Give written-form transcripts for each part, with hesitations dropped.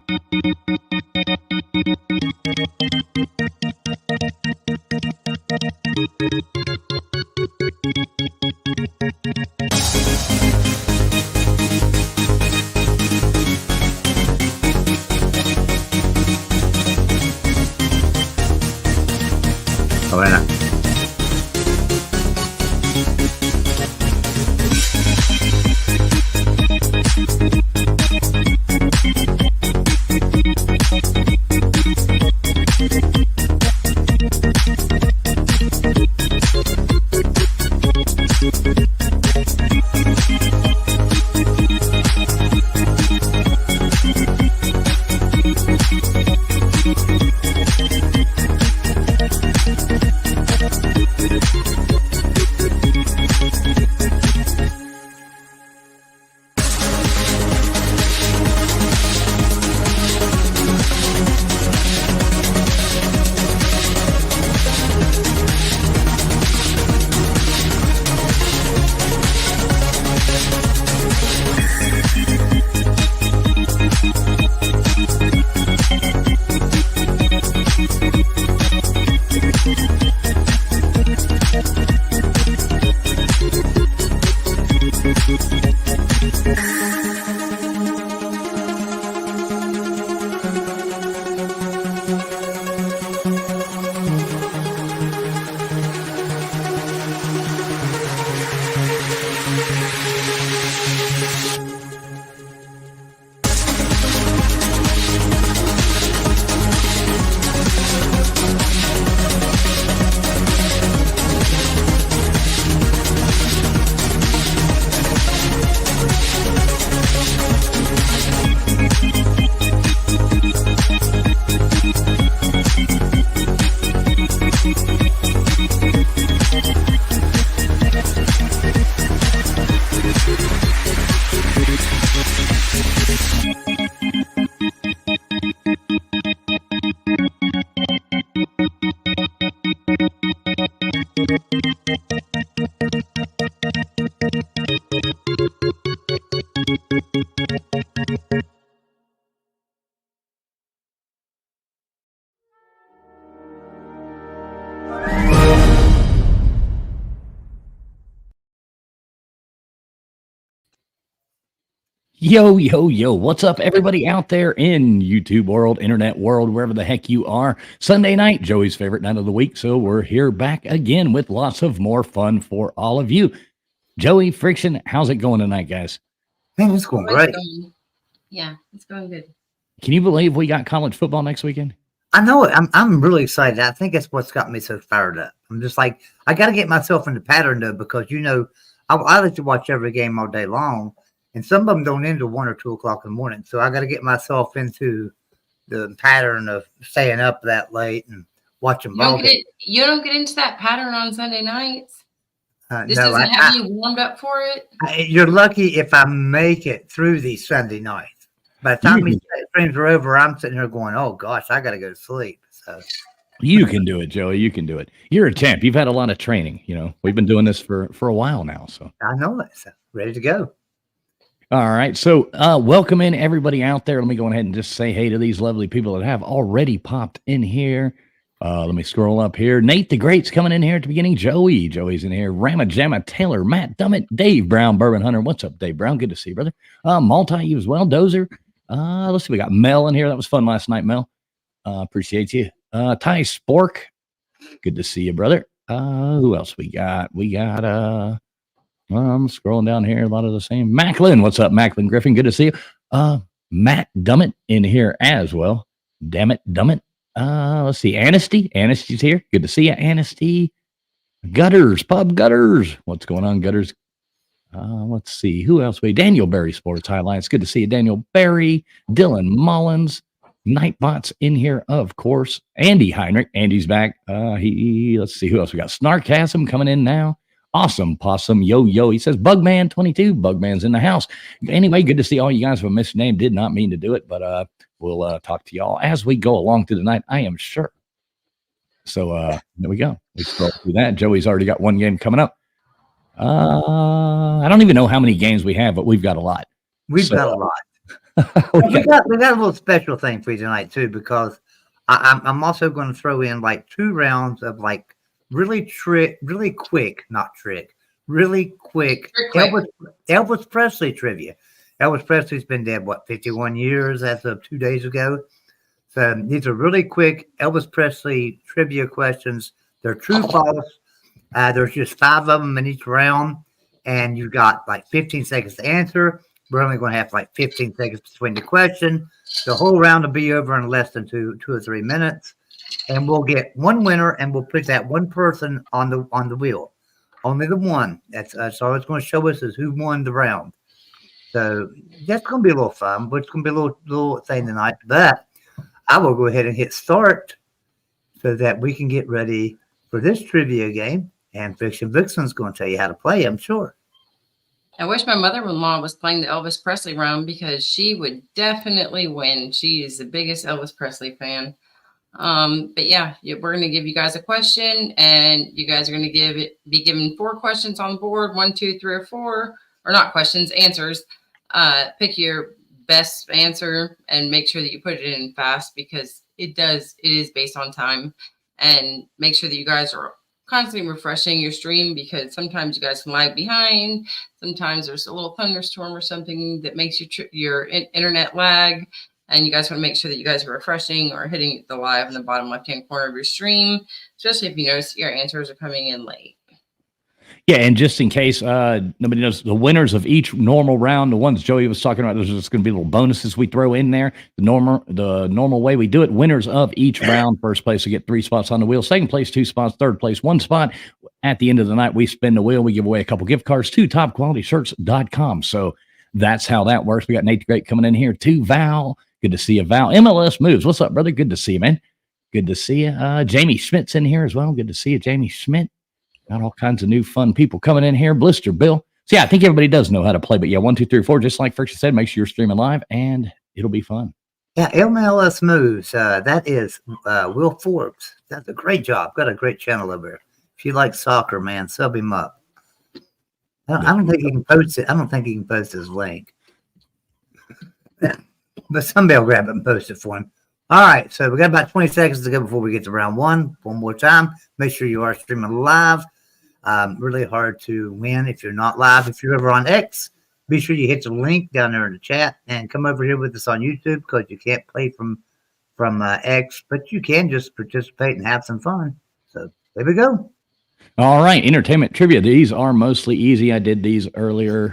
Buena. Yo, yo, yo, what's up, everybody out there in YouTube world, internet world, wherever the heck you are? Sunday night, Joey's favorite night of the week, so we're here back again with lots of more fun for all of you. Joey, Friction, how's it going tonight, guys? Man, it's going great. Yeah, it's going good. Can you believe we got college football next weekend? I know it. I'm really excited. I think that's what's got me so fired up. I'm just like, I got to get myself in the pattern, though, because, you know, I like to watch every game all day long. And some of them don't end till 1 or 2 o'clock in the morning. So I got to get myself into the pattern of staying up that late and watching ball. You don't get into that pattern on Sunday nights? This no, doesn't have you warmed up for it? You're lucky if I make it through these Sunday nights. By the time these streams are over, I'm sitting here going, oh, gosh, I got to go to sleep. So you can do it, Joey. You can do it. You're a champ. You've had a lot of training. You know, we've been doing this for a while now. So I know it. So ready to go. All right. So welcome in everybody out there. Let me go ahead and just say hey to these lovely people that have already popped in here. Let me scroll up here. Nate the Great's coming in here at the beginning. Joey's in here. Rama Jamma Taylor, Matt Dummett, Dave Brown, Bourbon Hunter. What's up, Dave Brown? Good to see you, brother. Multi, you as well. Dozer. Let's see. We got Mel in here. That was fun last night, Mel. Appreciate you. Ty Spork. Good to see you, brother. Who else we got? We got I'm scrolling down here, a lot of the same. Macklin, what's up, Macklin Griffin? Good to see you. Matt Dummett in here as well. Damn it, Dummett. Let's see, Anasty. Anasty's here. Good to see you, Anasty. Gutters, Pub Gutters. What's going on, Gutters? Let's see, who else? Daniel Berry Sports Highlights. Good to see you, Daniel Berry. Dylan Mullins. Nightbot's in here, of course. Andy Heinrich. Andy's back. Let's see who else we got. Snarkasm coming in now. Awesome Possum. Yo. He says Bugman 22. Bugman's in the house. Anyway, good to see all you guys. If I missed your name, did not mean to do it, but we'll talk to y'all as we go along through the night, I am sure. So there we go. We scroll through that. Joey's already got one game coming up. I don't even know how many games we have, but we've got a lot. We've got a lot. We got a little special thing for you tonight too, because I'm also going to throw in like 2 rounds of like really quick Elvis Presley trivia. Elvis Presley's been dead 51 years as of 2 days ago. So these are really quick Elvis Presley trivia questions. They're true, false. There's just 5 of them in each round, and you've got like 15 seconds to answer. We're only going to have like 15 seconds between the question. The whole round will be over in less than two or 3 minutes, and we'll get one winner, and we'll put that one person on the wheel. Only the one. That's all it's going to show us is who won the round. So that's going to be a little fun, but it's going to be a little thing tonight. But I will go ahead and hit start so that we can get ready for this trivia game. And Fiction Vixen's going to tell you how to play, I'm sure. I wish my mother-in-law was playing the Elvis Presley round because she would definitely win. She is the biggest Elvis Presley fan. But yeah, we're going to give you guys a question, and you guys are going to be given 4 questions on the board, 1, 2, 3, or 4, or not questions, answers. Pick your best answer and make sure that you put it in fast, because it is based on time. And make sure that you guys are constantly refreshing your stream, because sometimes you guys can lag behind. Sometimes there's a little thunderstorm or something that makes your internet lag. And you guys want to make sure that you guys are refreshing or hitting the live in the bottom left-hand corner of your stream, especially if you notice your answers are coming in late. Yeah, and just in case nobody knows, the winners of each normal round, the ones Joey was talking about, there's just going to be little bonuses we throw in there. The normal way we do it, winners of each round, first place will get 3 spots on the wheel, second place 2 spots, third place 1 spot. At the end of the night, we spin the wheel. We give away a couple gift cards to topqualityshirts.com. So that's how that works. We got Nate the Great coming in here too. Val, good to see you, Val. MLS Moves, what's up, brother? Good to see you, man. Good to see you. Jamie Schmidt's in here as well. Good to see you, Jamie Schmidt. Got all kinds of new fun people coming in here. Blister Bill. So yeah, I think everybody does know how to play. But yeah, 1, 2, 3, 4. Just like Friction said, make sure you're streaming live, and it'll be fun. Yeah, MLS Moves. That is Will Forbes. That's a great job. Got a great channel over there. If you like soccer, man, sub him up. I don't think he can post it. I don't think he can post his link. But somebody will grab it and post it for him. All right, so we got about 20 seconds to go before we get to round 1. One more time. Make sure you are streaming live. Really hard to win if you're not live. If you're over on X, be sure you hit the link down there in the chat and come over here with us on YouTube, because you can't play from X, but you can just participate and have some fun. So there we go. All right, entertainment trivia. These are mostly easy. I did these earlier.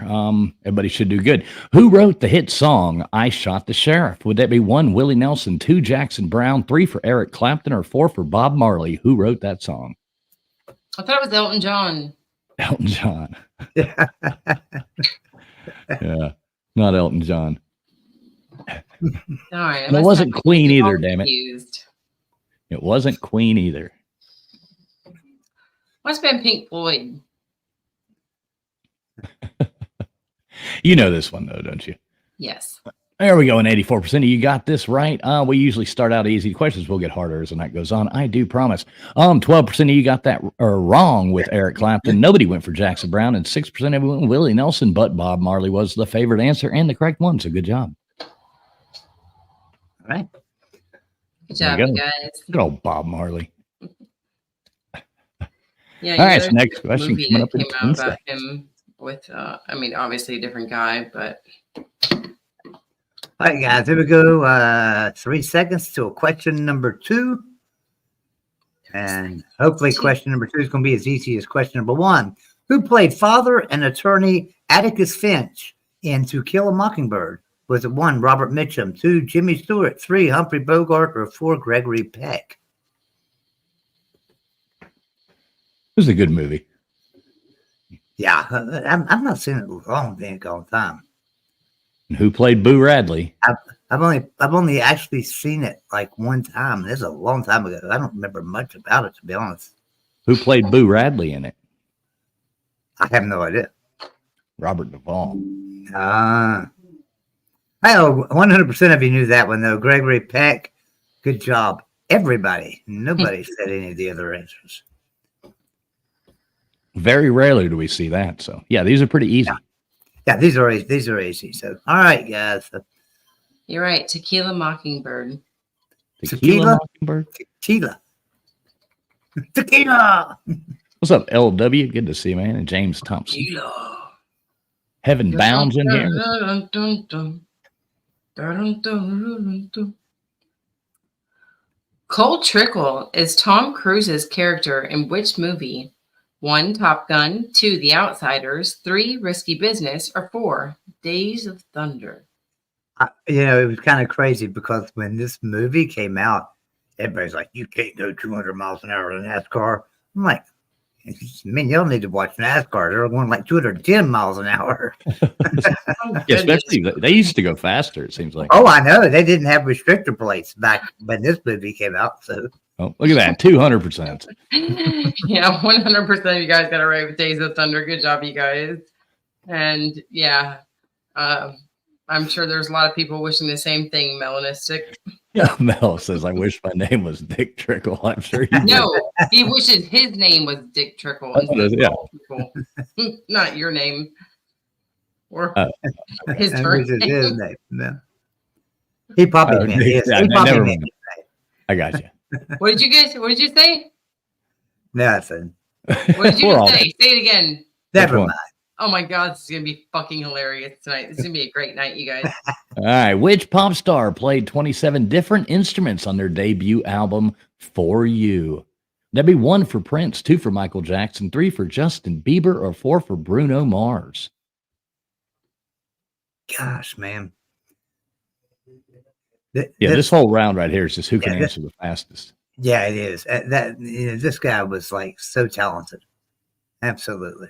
Everybody should do good. Who wrote the hit song "I Shot the Sheriff"? Would that be 1, Willie Nelson, 2, Jackson Brown, 3 for Eric Clapton, or 4 for Bob Marley? Who wrote that song? I thought it was Elton John. Elton John. Yeah, not Elton John. Sorry, And it wasn't Queen either, damn it. Confused. It wasn't Queen either. Must have been Pink Floyd. You know this one, though, don't you? Yes. There we go. And 84% of you got this right. We usually start out easy. Questions will get harder as the night goes on. I do promise. 12% of you got that wrong with Eric Clapton. Nobody went for Jackson Brown, and 6% of everyone went Willie Nelson, but Bob Marley was the favorite answer and the correct one. So good job. All right. Good job, There you you go. guys. Good old Bob Marley. Yeah. All right, so next question movie coming that up in came 10 out about seconds. him with, obviously a different guy, but All right, guys, here we go. 3 seconds to question number 2. And hopefully question number 2 is going to be as easy as question number 1. Who played father and attorney Atticus Finch in To Kill a Mockingbird? Was it 1, Robert Mitchum, 2, Jimmy Stewart, 3, Humphrey Bogart, or 4, Gregory Peck? It was a good movie. Yeah, I've not seen it in a long time. And who played Boo Radley? I've only actually seen it like one time. This is a long time ago. I don't remember much about it, to be honest. Who played Boo Radley in it? I have no idea. Robert Duvall. I know 100% of you knew that one, though. Gregory Peck, good job. Everybody. Nobody said any of the other answers. Very rarely do we see that. So yeah, these are pretty easy. Yeah, these are easy. So all right, guys. So You're right. Tequila Mockingbird. Tequila Mockingbird. Tequila. Tequila. What's up, LW? Good to see you, man. And James Thompson. Tequila. Heaven Bounds in here. Cole Trickle is Tom Cruise's character in which movie? 1. Top Gun, 2. The Outsiders, 3. Risky Business, or 4. Days of Thunder. It was kind of crazy because when this movie came out, everybody's like, "You can't go 200 miles an hour in NASCAR." I'm like, "Man, y'all need to watch NASCAR. They're going like 210 miles an hour." Yeah, especially they used to go faster. It seems like. Oh, I know. They didn't have restrictor plates back when this movie came out. So, oh, look at that, 200%. Yeah, 100%. You guys got it right with Days of Thunder. Good job, you guys. And yeah, I'm sure there's a lot of people wishing the same thing, Melanistic. Yeah, Mel says, "I wish my name was Dick Trickle." I'm sure he No, he wishes his name was Dick Trickle. yeah. Not your name. Or his and first which is name. his name. No. He probably meant his. Yeah, He probably never meant mind. his name. I got you. What did you guys? What did you say? Nothing. What did you We're all- say? Say it again. Never one? mind. Oh my God, this is gonna be fucking hilarious tonight. This is gonna be a great night, you guys. All right. Which pop star played 27 different instruments on their debut album, For You? That'd be 1 for Prince, 2 for Michael Jackson, 3 for Justin Bieber, or 4 for Bruno Mars. Gosh, man. Yeah, this whole round right here is just who can Yeah, answer the fastest. Yeah, it is. This guy was like so talented. Absolutely.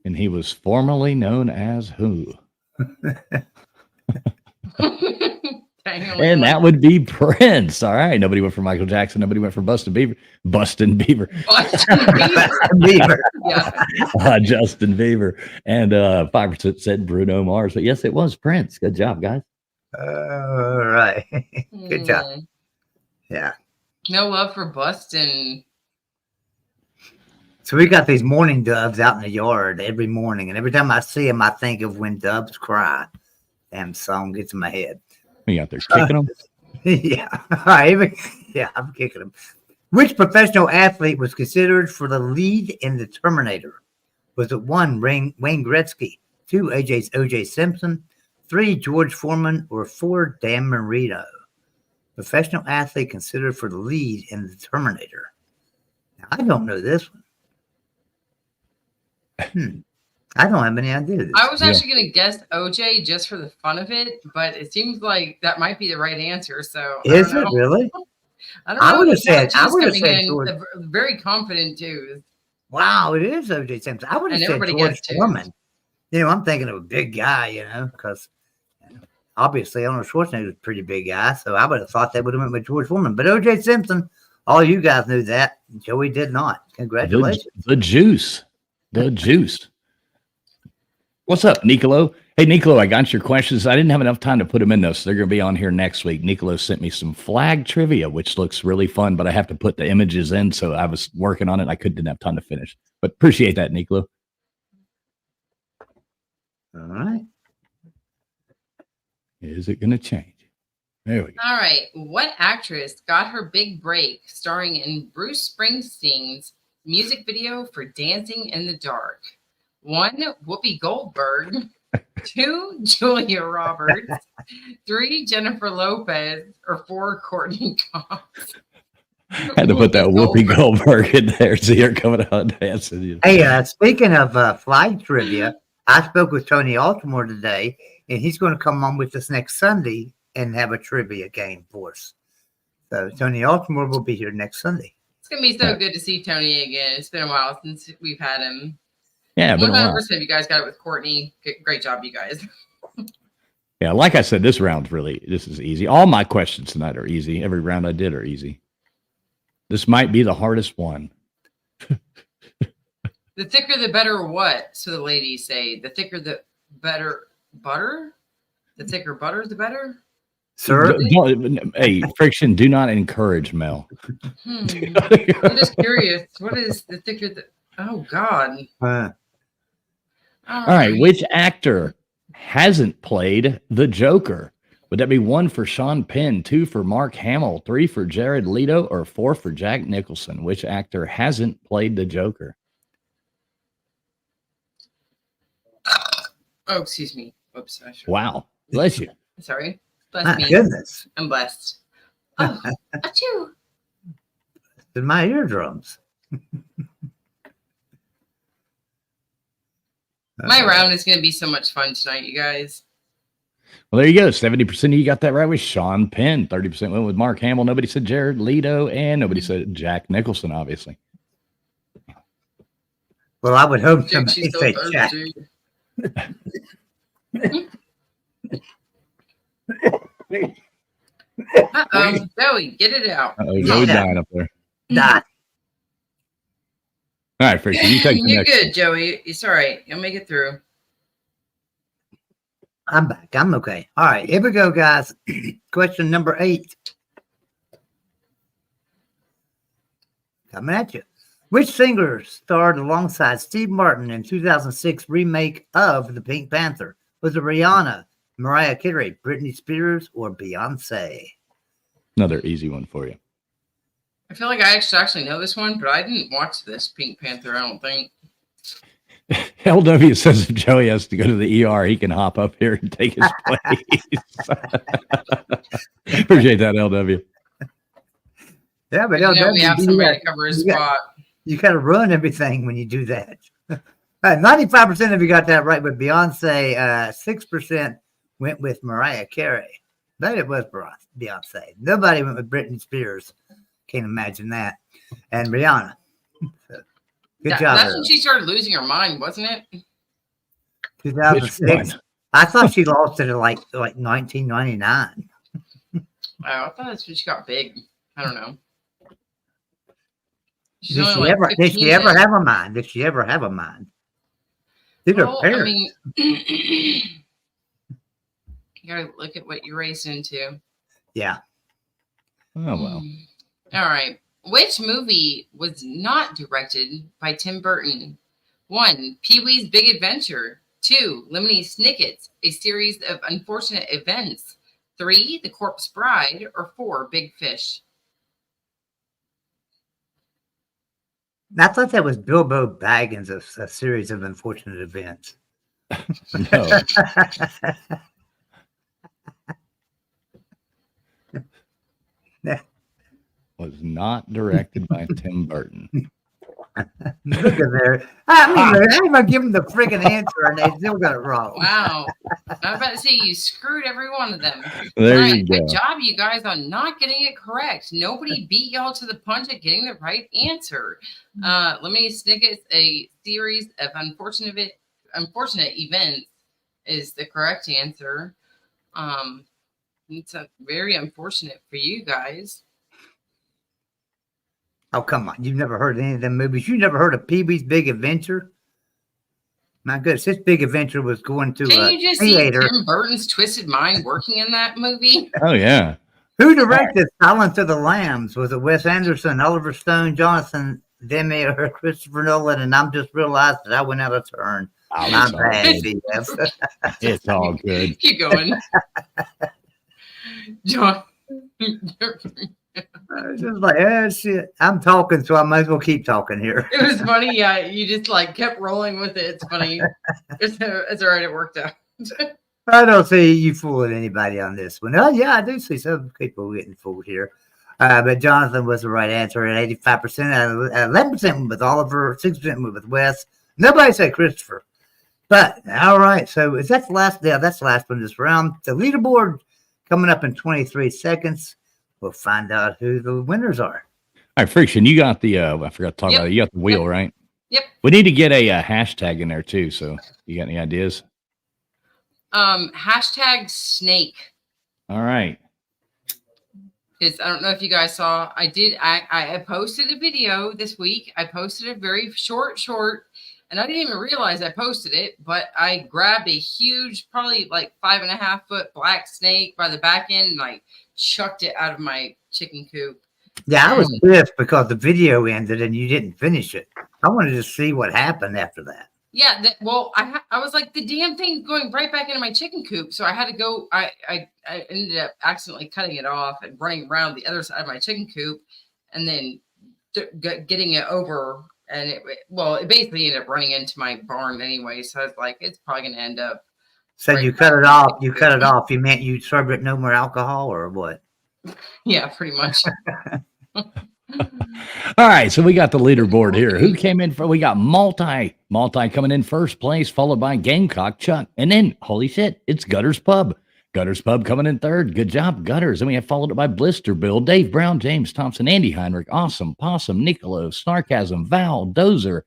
And he was formerly known as who? And that would be Prince. All right. Nobody went for Michael Jackson. Nobody went for Bustin' Bieber. Bustin' Bieber. Bieber. Yeah. Justin Bieber. And 5% said Bruno Mars. But yes, it was Prince. Good job, guys. All right. Good job. Yeah. No love for Bustin'. So we got these mourning doves out in the yard every morning, and every time I see them, I think of When Doves Cry. Damn song gets in my head. You out there kicking them? Yeah. Yeah, I'm kicking them. Which professional athlete was considered for the lead in The Terminator? Was it 1, Wayne Gretzky, 2, O.J. Simpson, 3, George Foreman, or 4, Dan Marino? Professional athlete considered for the lead in The Terminator. Now, I don't know this one. I don't have any idea. I was actually going to guess OJ just for the fun of it, but it seems like that might be the right answer. So Is it really? I don't know. I would have said. I would have coming said in George. very confident too. Wow, it is O.J. Simpson. I would have And said everybody George gets to. Foreman. I'm thinking of a big guy, because obviously Arnold Schwarzenegger was a pretty big guy, so I would have thought they would have went with George Foreman. But O.J. Simpson, all you guys knew that. Joey did not. Congratulations. The juice. The juice. What's up, Nicolo? Hey, Nicolo, I got your questions. I didn't have enough time to put them in, though, so they're going to be on here next week. Nicolo sent me some flag trivia, which looks really fun, but I have to put the images in, so I was working on it. I didn't have time to finish, but appreciate that, Nicolo. All right. Is it going to change? There we go. All right. What actress got her big break starring in Bruce Springsteen's music video for Dancing in the Dark? 1, Whoopi Goldberg. 2, Julia Roberts. 3, Jennifer Lopez. Or 4, Courtney Cox. Had to put that Whoopi Goldberg in there. See her coming out dancing. Hey, speaking of flag trivia, I spoke with Tony Altimore today, and he's going to come on with us next Sunday and have a trivia game for us. So Tony Altimore will be here next Sunday. It's going to be so good to see Tony again. It's been a while since we've had him. Yeah, 100% you guys got it with Courtney. Great job, you guys. Yeah, like I said, this is easy. All my questions tonight are easy. Every round I did are easy. This might be the hardest one. The thicker the better what? So the ladies say. The thicker the better butter? The thicker butter, the better? Sir? Hey, Friction, do not encourage Mel. I'm just curious. What is the thicker the... Oh, God. All right. Which actor hasn't played the Joker? Would that be 1 for Sean Penn, 2 for Mark Hamill, 3 for Jared Leto, or 4 for Jack Nicholson? Which actor hasn't played the Joker? Oh, excuse me. Oops. Wow. Bless you. Sorry. Bless My me. goodness. I'm blessed. Oh, achoo. In my eardrums. My round is going to be so much fun tonight, you guys. Well, there you go. 70% of you got that right with Sean Penn. 30% went with Mark Hamill. Nobody said Jared Leto, and nobody said Jack Nicholson, obviously. Well, I would hope Jake, somebody she's so say Jack. thirsty. Uh-oh, Joey, get it out. Uh-oh, Joey's dying up there. Nah, All right, Friction, you take the You're next good, one. Joey. It's all right. You'll make it through. I'm back. I'm okay. All right, here we go, guys. Question number 8. Coming at you. Which singer starred alongside Steve Martin in 2006 remake of The Pink Panther? Was it Rihanna, Mariah Carey, Britney Spears, or Beyonce? Another easy one for you. I feel like I actually know this one, but I didn't watch this Pink Panther, I don't think. LW says if Joey has to go to the ER, he can hop up here and take his place. Appreciate that, LW. Yeah, but You know, we LW, have somebody to cover his you got- spot. you got to run everything when you do that. 95% of you got that right with Beyonce. 6% went with Mariah Carey. But it was Beyonce. Nobody went with Britney Spears. Can't imagine that. And Rihanna. So, good job. That's when she started losing her mind, wasn't it? Which 2006. one? I thought she lost it in like 1999. Oh, I thought that's when she got big. I don't know. She's Did only she, like ever, did 15 she ever now. have a mind? Did she ever have a mind? Did her Well, I parents? mean, you gotta look at what you're raised into. Yeah. Oh, well. All right. Which movie was not directed by Tim Burton? 1, Pee-wee's Big Adventure. 2, Lemony Snicket's A Series of Unfortunate Events. 3, The Corpse Bride. Or 4, Big Fish. I thought that was Bilbo Baggins, a series of unfortunate events. No. Was not directed by Tim Burton. Look at there. I mean, I didn't even give them the freaking answer, and they still got it wrong. Wow. I was about to say you screwed every one of them. There All you right, go. good job, you guys, on not getting it correct. Nobody beat y'all to the punch at getting the right answer. Lemony Snicket's A Series of Unfortunate Events is the correct answer. It's very unfortunate for you guys. Oh, come on. You've never heard of any of them movies. You never heard of Pee-wee's Big Adventure? My goodness, this big adventure was going to Can a you just see theater. Tim Burton's twisted mind working in that movie? Oh, yeah. Who directed Silence of the Lambs? Was it Wes Anderson, Oliver Stone, Jonathan Demme, or Christopher Nolan? And I'm just realized that I went out of turn. Oh, My it's all bad, good. BF. It's all good. Keep going. John. It's just like, shit. I'm talking, so I might as well keep talking here. It was funny. Yeah, you just like kept rolling with it. It's funny. It's all right. It worked out. I don't see you fooling anybody on this one. Oh, yeah, I do see some people getting fooled here. But Jonathan was the right answer at 85%. 11% went with Oliver, 6% went with Wes. Nobody said Christopher. But, all right, so is that the last? Yeah, that's the last one this round. The leaderboard coming up in 23 seconds. We'll find out who the winners are. All right, Friction, you got the, I forgot to talk Yep. about it. You got the wheel, right? Yep. We need to get a hashtag in there, too. So you got any ideas? Hashtag snake. All right. Because I don't know if you guys saw, I posted a video this week. I posted a very short, and I didn't even realize I posted it, but I grabbed a huge, probably like 5.5 foot black snake by the back end and like chucked it out of my chicken coop. Yeah, I was pissed because the video ended and you didn't finish it. I wanted to see what happened after that. Yeah, well, I was like, the damn thing's going right back into my chicken coop, so I had to go. I ended up accidentally cutting it off and running around the other side of my chicken coop, and then getting it over, and it basically ended up running into my barn anyway. So I was like, it's probably gonna end up. So right you back cut it in the off. chicken You coop. cut it off. You meant you served it no more alcohol or what? Yeah, pretty much. All right, so we got the leaderboard here. Who came in for? We got multi coming in first place, followed by Gamecock Chuck, and then holy shit, it's Gutters Pub. Gutters Pub coming in third. Good job, Gutters. And we have followed it by Blister Bill, Dave Brown, James Thompson, Andy Heinrich, Awesome, Possum, Nicolo, Snarkasm, Val, Dozer,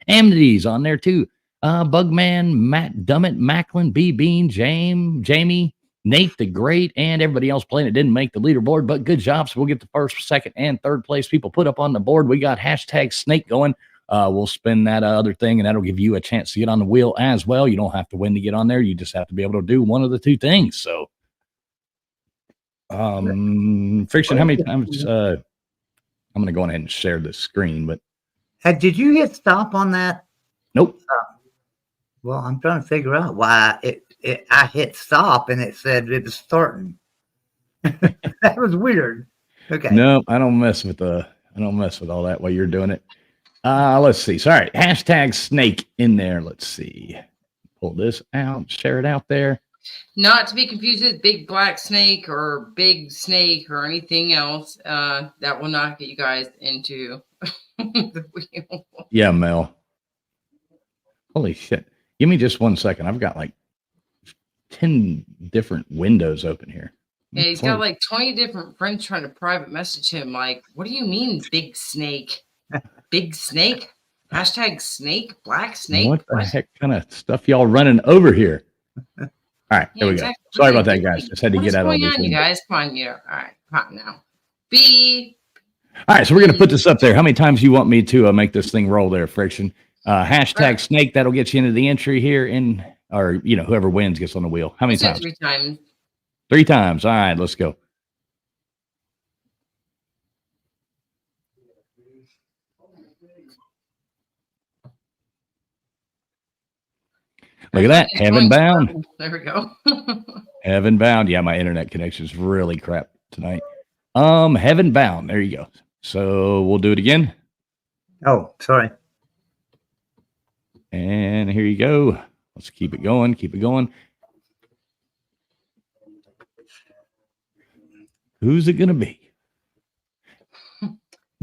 Amnity's on there too. Bugman, Matt Dummett, Macklin, B Bean, Jamie, Nate the Great, and everybody else playing it didn't make the leaderboard, but good job. So we'll get the first, second, and third place people put up on the board. We got hashtag Snake going. We'll spin that other thing, and that'll give you a chance to get on the wheel as well. You don't have to win to get on there. You just have to be able to do one of the two things. So, Friction, how many times? I'm going to go ahead and share the screen, but Did you hit stop on that? nope. Well, I'm trying to figure out why I hit stop and it said it was starting. That was weird. Okay. No, I don't mess with all that while you're doing it. Let's see. Sorry. Hashtag Snake in there. Let's see. Pull this out, share it out there. Not to be confused with Big Black Snake or Big Snake or anything else. That will not get you guys into the wheel. Yeah, Mel. Holy shit. Give me just 1 second. I've got like 10 different windows open here. Yeah, he's got like 20 different friends trying to private message him. Like, what do you mean, Big Snake? Big Snake? Hashtag Snake? Black Snake? What the heck kind of stuff y'all running over here? All right, here we go. Sorry about that, guys. Just had to get out of this. You guys, come on, all right, come on now. All right, so we're gonna put this up there. How many times you want me to make this thing roll there, Friction? Hashtag Snake, that'll get you into the entry here or whoever wins gets on the wheel. How many times? 3 times. 3 times. All right, let's go. Look at that. Heaven Bound. There we go. Heaven Bound. Yeah, my internet connection is really crap tonight. Heaven Bound. There you go. So we'll do it again. Oh, sorry. And here you go. Let's keep it going. Keep it going. Who's it going to be?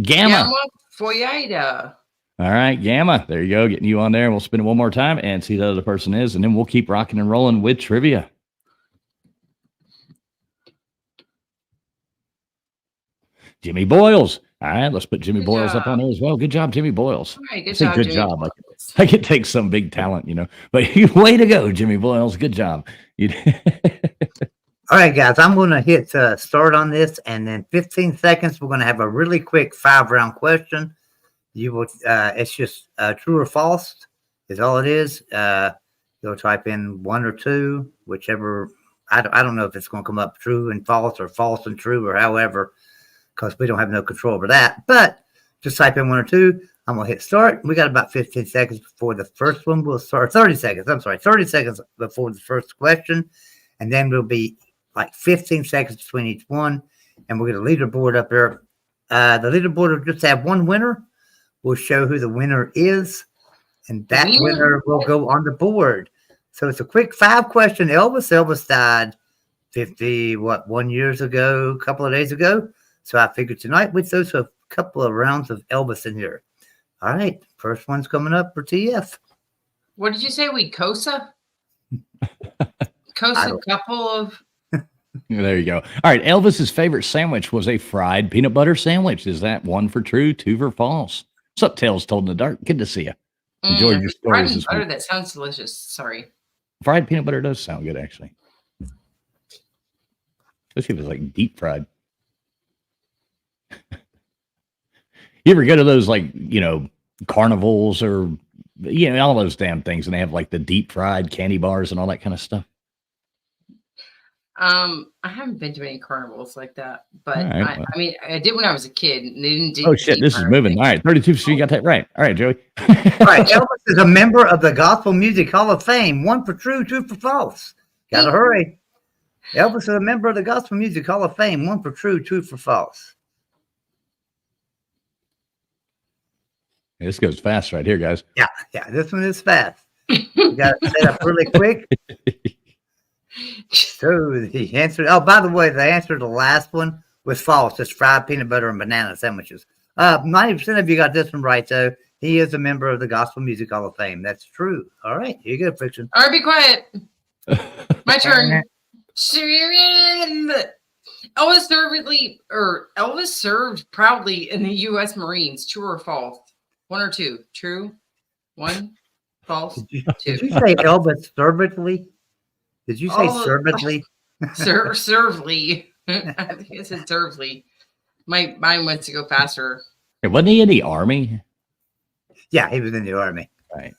Gamma. Foyada. All right, Gamma. There you go. Getting you on there. We'll spin it one more time and see who the other person is, and then we'll keep rocking and rolling with trivia. Jimmy Boyles. All right, let's put Jimmy Boyles up on there as well. Good job, Jimmy Boyles. All right, good job, good Jimmy job. Like it takes some big talent, but way to go, Jimmy Boyles. Good job. All right, guys, I'm going to hit start on this, and then 15 seconds, we're going to have a really quick 5-round question. You will, it's just true or false is all it is. You'll type in 1 or 2, whichever. I don't know if it's going to come up true and false or false and true or however, because we don't have no control over that. But just type in 1 or 2. I'm going to hit start. We got about 15 seconds before the first one will start. 30 seconds. I'm sorry. 30 seconds before the first question. And then we'll be like 15 seconds between each one. And we'll get a leaderboard up there. The leaderboard will just have one winner. We'll show who the winner is. And that winner will go on the board. So it's a quick 5-question. Elvis died 1 years ago, a couple of days ago. So I figured tonight we'd throw a couple of rounds of Elvis in here. All right. First one's coming up for TF. What did you say? We Cosa? Cosa couple of. There you go. All right. Elvis's favorite sandwich was a fried peanut butter sandwich. Is that 1 for true, 2 for false? What's up, Tales Told in the Dark? Good to see you. Enjoy your stories. Fried butter, that sounds delicious. Sorry. Fried peanut butter does sound good, actually. Especially if it's like deep fried. You ever go to those carnivals or all those damn things, and they have like the deep fried candy bars and all that kind of stuff? I haven't been to any carnivals like that, but All right, well. I mean, I did when I was a kid. And they didn't do Oh shit, this is moving. All right, 32th Street got that right. All right, Joey. All right, Elvis is a member of the Gospel Music Hall of Fame. 1 for true, 2 for false. Gotta hurry. Elvis is a member of the Gospel Music Hall of Fame. 1 for true, 2 for false. This goes fast right here, guys. Yeah, this one is fast. You got to set up really quick. So the answer. Oh, by the way, the answer to the last one was false. It's fried peanut butter and banana sandwiches. 90% of you got this one right, though. He is a member of the Gospel Music Hall of Fame. That's true. All right, here you go, Friction. All right, be quiet. My turn. Elvis served proudly in the U.S. Marines. True or false? 1 or 2? True. 1. False. 2. Did you say Elvis servantly? Did you say servantly? Servly. I think it said servly. Mine wants to go faster. Hey, wasn't he in the army? Yeah, he was in the army. Right.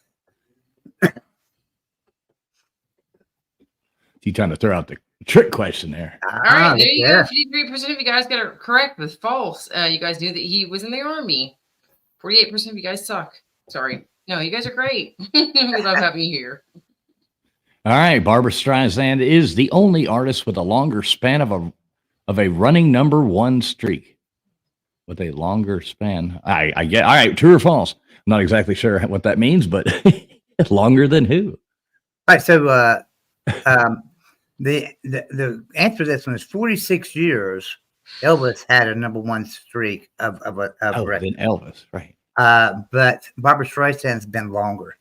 You trying to throw out the trick question there? All right, there you go. 53% of you guys got it correct with false. You guys knew that he was in the army. 48% of you guys suck. Sorry. No, you guys are great. We love having you here. All right, Barbra Streisand is the only artist with a longer span of a running number 1 streak. With a longer span, I get. All right, true or false? I'm not exactly sure what that means, but longer than who? All right, so the answer to this one is 46 years. Elvis had a number 1 streak of than Elvis, right? But Barbra Streisand's been longer,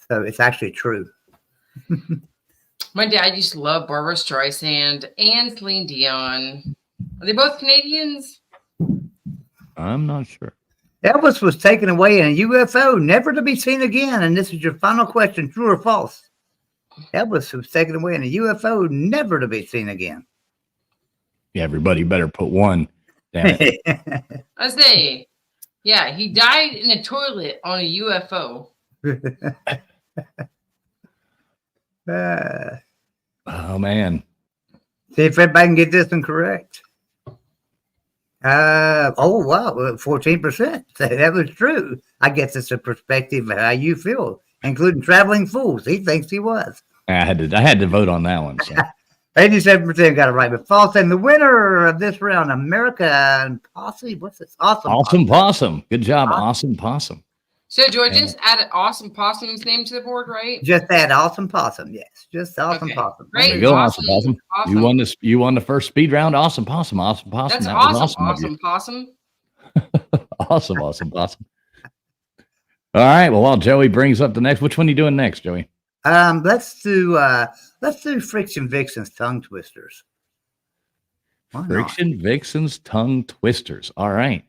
so it's actually true. My dad used to love Barbra Streisand and Celine Dion. Are they both Canadians? I'm not sure. Elvis was taken away in a UFO, never to be seen again. And this is your final question: true or false? Elvis was taken away in a UFO, never to be seen again. Yeah, everybody better put 1. Damn it. I say, yeah, he died in a toilet on a UFO. Oh man. See if everybody can get this one correct. Oh wow, 14%. That was true. I guess it's a perspective of how you feel, including traveling fools. He thinks he was. I had to vote on that one. So. 87% got it right, but false. And the winner of this round, America and Posse. What's this? Awesome Possum. Good job, Awesome Possum. So George just added Awesome Possum's name to the board, right? Just add Awesome Possum, yes. Just Awesome Possum. Great. There you go, Awesome Possum. You won the first speed round. Awesome Possum. Awesome Possum. That's that awesome. Was Awesome Possum. Awesome Possum. All right. Well, while Joey brings up the next, which one are you doing next, Joey? Let's do Friction Vixen's tongue twisters. Friction Vixen's tongue twisters. All right.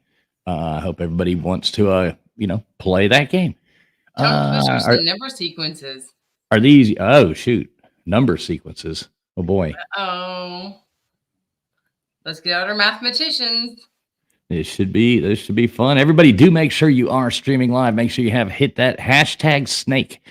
I hope everybody wants to play that game. Tongue twisters and number sequences. Are these? Oh shoot, number sequences. Oh boy. Oh, let's get out our mathematicians. This should be fun. Everybody, do make sure you are streaming live. Make sure you have hit that #snake.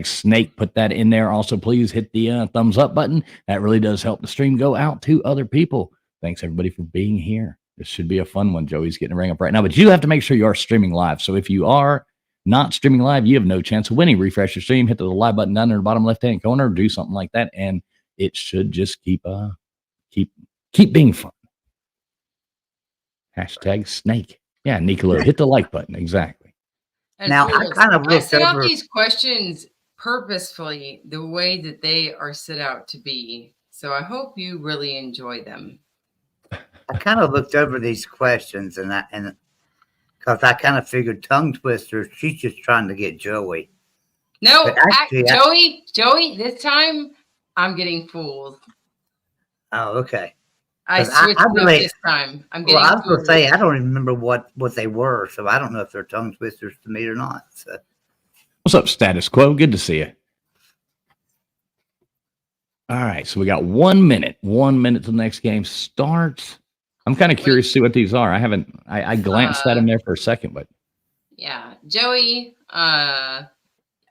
#snake. Put that in there. Also, please hit the thumbs up button. That really does help the stream go out to other people. Thanks everybody for being here. This should be a fun one. Joey's getting a ring up right now, but you have to make sure you are streaming live. So if you are not streaming live, you have no chance of winning. Refresh your stream, hit the live button down in the bottom left-hand corner, do something like that, and it should just keep being fun. #snake. Yeah, Nicolo, hit the like button. Exactly. And now I kind of I looked set over out these questions purposefully the way that they are set out to be. So I hope you really enjoy them. I kind of looked over these questions and because I kind of figured tongue twister, she's just trying to get Joey. No, But actually, Joey, this time I'm getting fooled. Oh, okay. I 'Cause switched I up really- this time. I'm Well, getting I was going to fooled. say, I don't even remember what they were, so I don't know if they're tongue twisters to me or not. So. What's up, Status Quo? Good to see you. All right, so we got 1 minute. 1 minute till the next game starts. I'm kind of curious to see what these are. I glanced at them there for a second, but Yeah, Joey. I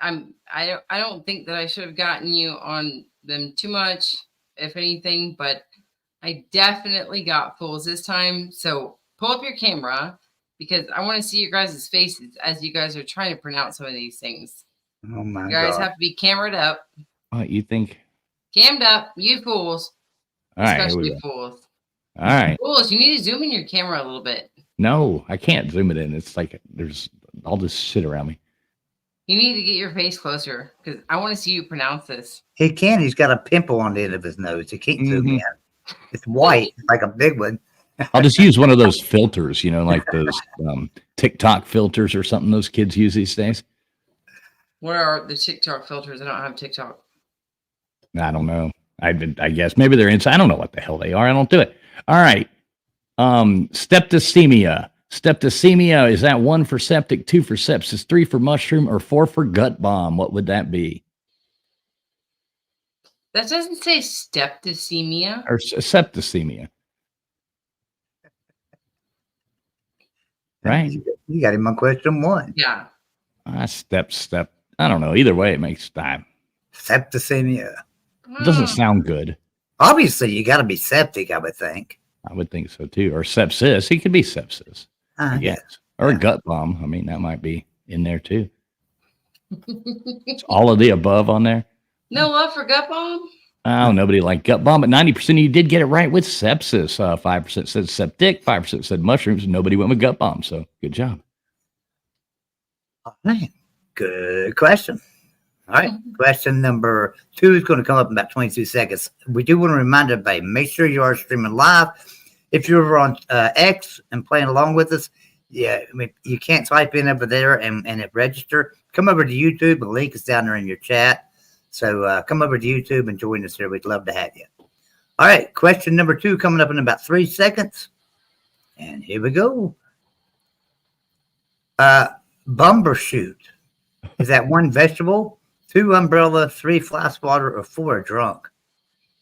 don't think that I should have gotten you on them too much. if anything, but I definitely got fools this time. So pull up your camera because I want to see your guys' faces as you guys are trying to pronounce some of these things. Oh my You guys God. have to be cameraed up, What you think? cammed up, you fools, All right, here we especially go. fools. All right. Fools, you need to zoom in your camera a little bit. No, I can't zoom it in. It's like there's all this shit around me. You need to get your face closer because I want to see you pronounce this. He can. He's got a pimple on the end of his nose. He can't zoom Mhm. in. It's white, like a big one. I'll just use one of those filters, like those TikTok filters or something those kids use these days. What are the TikTok filters? I don't have TikTok. I don't know. I guess maybe they're inside. I don't know what the hell they are. I don't do it. All right. Septicemia. Septicemia, is that 1 for septic, 2 for sepsis, 3 for mushroom, or 4 for gut bomb? What would that be? That doesn't say septicemia. Or septicemia. Right? You got him on question 1. Yeah. Step. I don't know. Either way, it makes time. Septicemia. It doesn't sound good. Obviously, you got to be septic, I would think. I would think so too. Or sepsis. It could be sepsis. I Yes. Or a gut bomb. I mean, that might be in there too. It's all of the above on there. No love for gut bomb? Oh, nobody liked gut bomb, but 90% of you did get it right with sepsis. 5% said septic, 5% said mushrooms, and nobody went with gut bomb. So good job. All right. Good question. All right. Question number 2 is going to come up in about 22 seconds. We do want to remind everybody, make sure you are streaming live. If you're on X and playing along with us, yeah, I mean, you can't type in over there and it register. Come over to YouTube. The link is down there in your chat. So come over to YouTube and join us here. We'd love to have you. All right. Question number 2 coming up in about 3 seconds. And here we go. Bumbershoot. Is that 1 vegetable, 2 umbrella, 3 fly swatter, or 4 a drunk?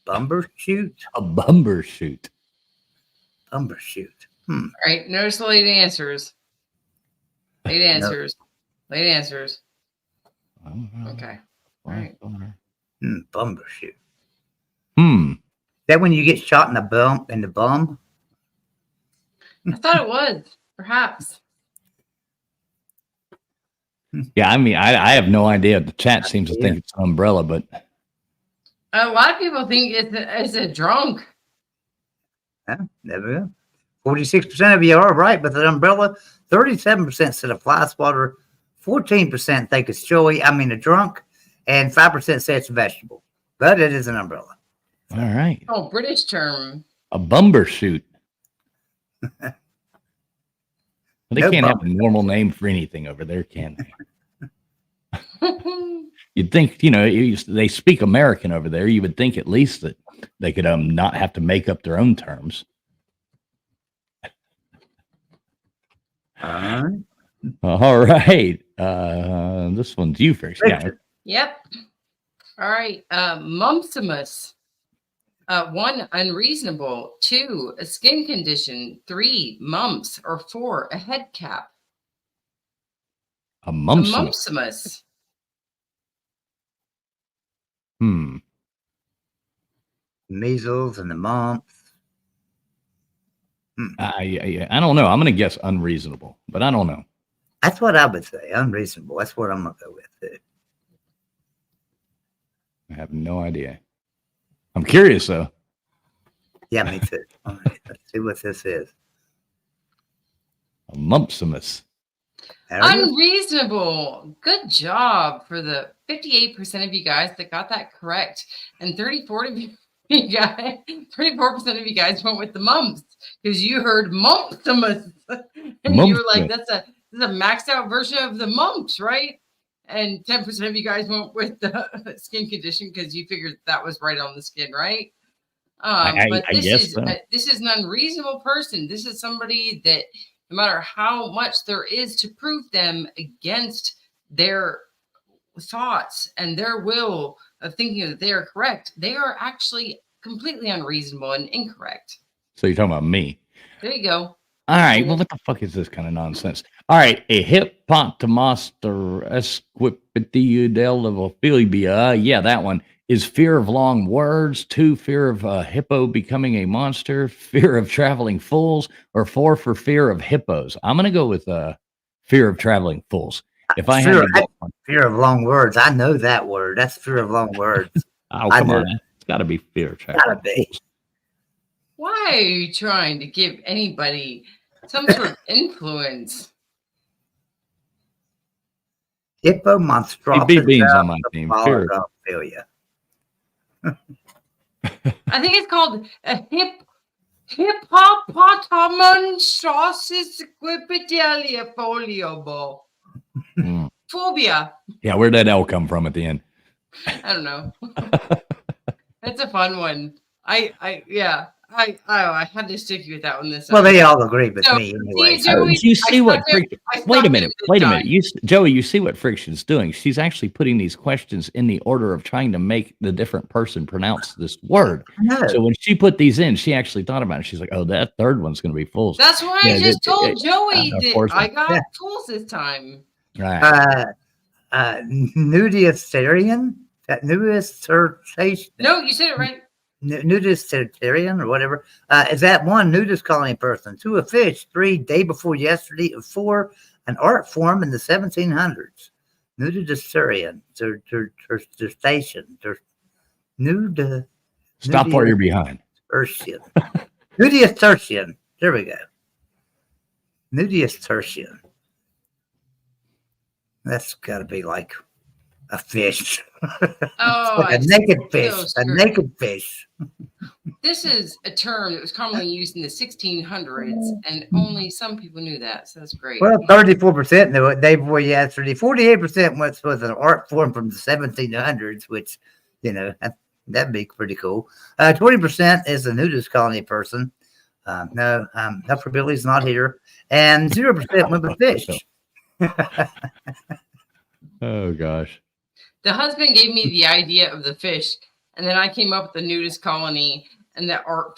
Bumbershoot? A bumbershoot. Bumbershoot. All right. Notice the late answers. Late answers. Late answers. Okay. All right. Bumbershoot. Hmm. Is that when you get shot in the bum? I thought it was. Perhaps. Yeah, I mean, I have no idea. The chat seems to think it's an umbrella, but A lot of people think it's a drunk. Yeah, there we go. 46% of you are right with an umbrella. 37% said a fly swatter. 14% think it's a drunk. And 5% say it's a vegetable. But it is an umbrella. all right. Oh, British term. A bumbershoot. They No can't have a bumbershoot. normal name for anything over there, can they? You'd think, they speak American over there. You would think at least that they could not have to make up their own terms. All right. All right. This one's you first. Yeah. Richard. Yep. All right. Mumpsimus. 1, unreasonable. 2, a skin condition. 3, mumps. Or 4, a head cap. A A mumpsimus. mumpsimus. Measles and the mumps. I don't know. I'm going to guess unreasonable, but I don't know. That's what I would say. Unreasonable. That's what I'm going to go with. Too. I have no idea. I'm curious though. Yeah, me too. All right. Let's see what this is. A mumpsimus. There we go. Unreasonable. Good job for the 58% of you guys that got that correct. And 34% of you guys went with the mumps because you heard mumpsimus. And you were like, this is a maxed out version of the mumps, right? And 10% of you guys went with the skin condition because you figured that was right on the skin, right? But I guess so. This is an unreasonable person. This is somebody that no matter how much there is to prove them against their thoughts and their will of thinking that they are correct, they are actually completely unreasonable and incorrect. So you're talking about me. There you go. All right. Well, what the fuck is this kind of nonsense? All right. A hippopotamus esquipedalophilia. Yeah, that one is fear of long words, 2, fear of a hippo becoming a monster, fear of traveling fools, or 4 for fear of hippos. I'm going to go with fear of traveling fools. If I had Fear, to get one, fear of long words. I know that word. That's fear of long words. oh, I come know. on. It's got to be fear of Gotta traveling be. fools. Why are you trying to give anybody some sort of influence? Hippo You monstrosity. beat beans on my team. Fear. Failure. I think it's called a hippopotamonstrossus equipedelia Mm. phobia. Yeah, where'd that L come from at the end? I don't know. That's a fun one. I had to stick you with that one this Well, time. they all agree with So, me anyway. see, so- Joey, You see what I friction? stopped Wait a him minute. this Wait a time. minute. Joey, you see what Friction's doing? She's actually putting these questions in the order of trying to make the different person pronounce this word. No. So when she put these in, she actually thought about it. She's like, "Oh, that third one's going to be fools." That's why Yeah, I just told Joey of that course. I got Yeah. fools this time. Right. Nudistarian? That nudistarian? No, you said it right. Nudistarian or whatever. Is that 1, nudist colony person, 2, a fish, 3, day before yesterday, 4, an art form in the 1700s. Nudistarian. Station. Stop where you're behind. Tertian. Nudius tertian. There we go. Nudius tertian. That's got to be like a fish. Oh, Like a naked fish. so A screwed. naked fish. This is a term that was commonly used in the 1600s, and only some people knew that. So that's great. Well, 34% knew it day before yesterday. 48% was an art form from the 1700s, which, that'd be pretty cool. 20% is a nudist colony person. No, Upper Billy's not here. And 0% went with fish. Oh gosh. The husband gave me the idea of the fish, and then I came up with the nudist colony and the art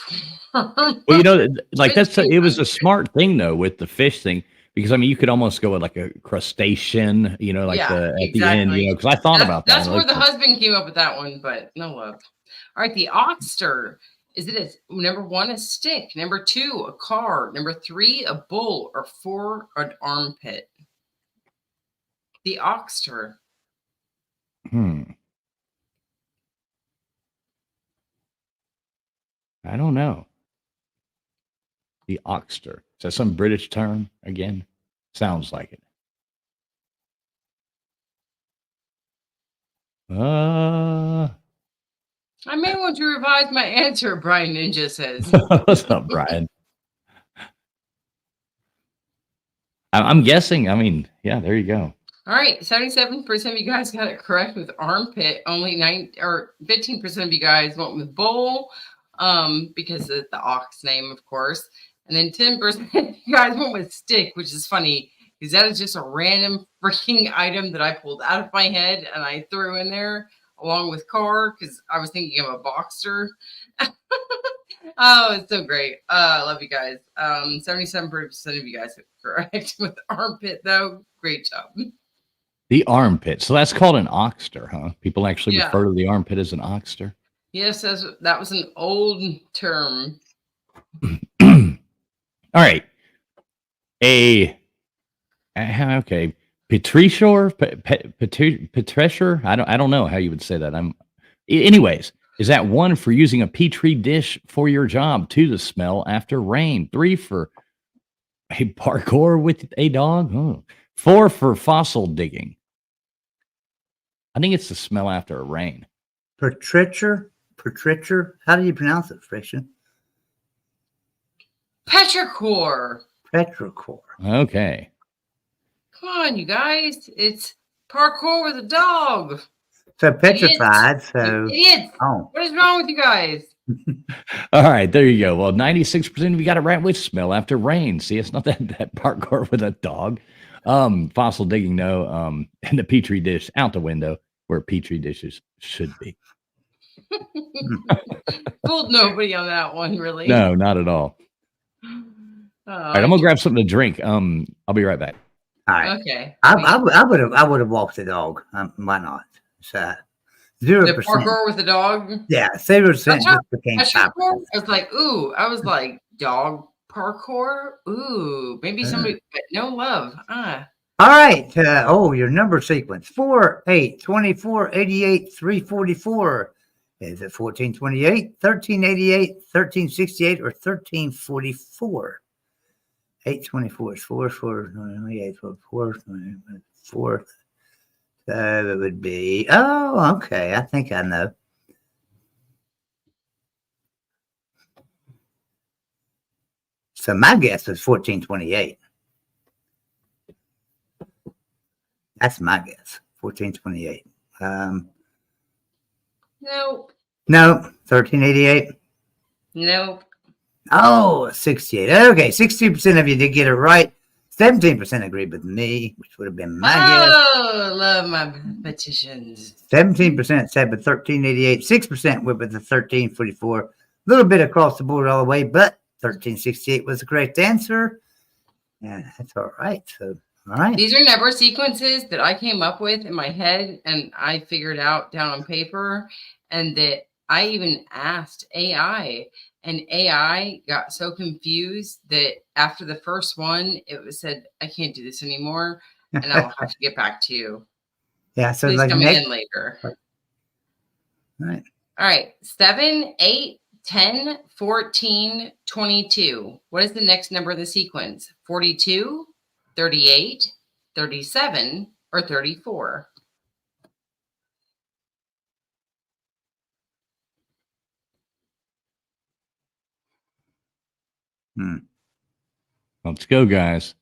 form. Well, like it was a smart thing though with the fish thing, because I mean you could almost go with like a crustacean, like at the end, because I thought about that. That's where the husband came up with that one, but no love. All right, the oxter. Is it number 1, a stick, number 2, a car, number 3, a bull, or 4, an armpit? The oxter. I don't know. The oxter. Is that some British term again? Sounds like it. I may want to revise my answer, Brian Ninja says. What's up, Brian? I'm guessing. I mean, yeah, there you go. All right, 77% of you guys got it correct with armpit. Only 15% of you guys went with bull, because of the ox name, of course. And then 10% of you guys went with stick, which is funny because that is just a random freaking item that I pulled out of my head and I threw in there along with car because I was thinking of a boxer. Oh, it's so great. I love you guys. 77% of you guys are correct with armpit, though. Great job. The armpit. So that's called an oxter, huh? People actually Yeah. refer to the armpit as an oxter. Yes, that was an old term. All right. Okay. Petrishore? Petresher? I don't know how you would say that. Anyways, is that 1 for using a Petri dish for your job? 2, the smell after rain. 3 for a parkour with a dog. Oh. 4 for fossil digging. I think it's the smell after a rain. Petrichor? How do you pronounce it, Friction? Petrichor. Petrichor. Okay. Come on, you guys. It's parkour with a dog. So petrified. So Idiots. oh, What is wrong with you guys? All right, there you go. Well, 96% of you got it right with smell after rain. See, it's not that parkour with a dog. Fossil digging, no. And the Petri dish out the window where Petri dishes should be. Fooled nobody on that one, really. No, not at all. All right, I'm gonna grab something to drink. I'll be right back. all right. Okay. I would have walked the dog. Why not? So The 0%. parkour with the dog. Yeah, 0% That's just became That's 5%. I was like, ooh, I was like, dog parkour. Ooh, maybe somebody, but no love. All right. Your number sequence 4, 8, 24, 88, 344. Is it 1428, 1388, 1368, or 1344? 824 is 4, 4, 28, 4, 4, 4. It would be, oh, okay. I think I know. So my guess is 1428. That's my guess. 1428. Nope. No, 1388. Nope. Oh, 68. Okay, 60% of you did get it right. 17% agreed with me, which would have been my guess. Oh, love my petitions. 17% said with 1388. 6% went with the 1344. A little bit across the board all the way, but 1368 was the correct answer. And that's all right. So, all right. These are number sequences that I came up with in my head and I figured out down on paper, and that I even asked AI, and AI got so confused that after the first one, it was said, I can't do this anymore, and I'll have to get back to you. Yeah, so Please like come next. in later. All right. All right. 7, 8, 10, 14, 22. What is the next number of the sequence? 42, 38, 37, or 34? Let's go, guys.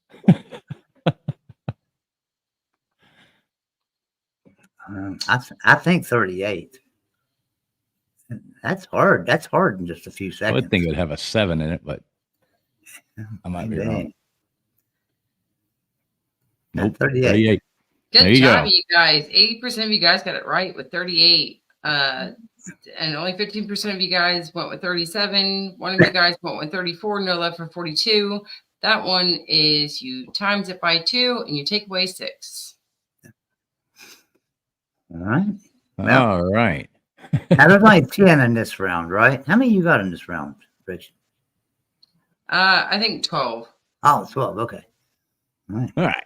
I think 38. That's hard. That's hard in just a few I seconds. would think it would have a 7 in it, but I might be Maybe. wrong. Nope. 38. 38. There Good you job, go. you guys. 80% of you guys got it right with 38. And only 15% of you guys went with 37. One of you guys went with 34. No love for 42. That one is you times it by 2 and you take away 6. All right. All right. Now there's only 10 in this round, right? How many you got in this round, Rich? I think 12. Oh, 12. Okay. All right. All right.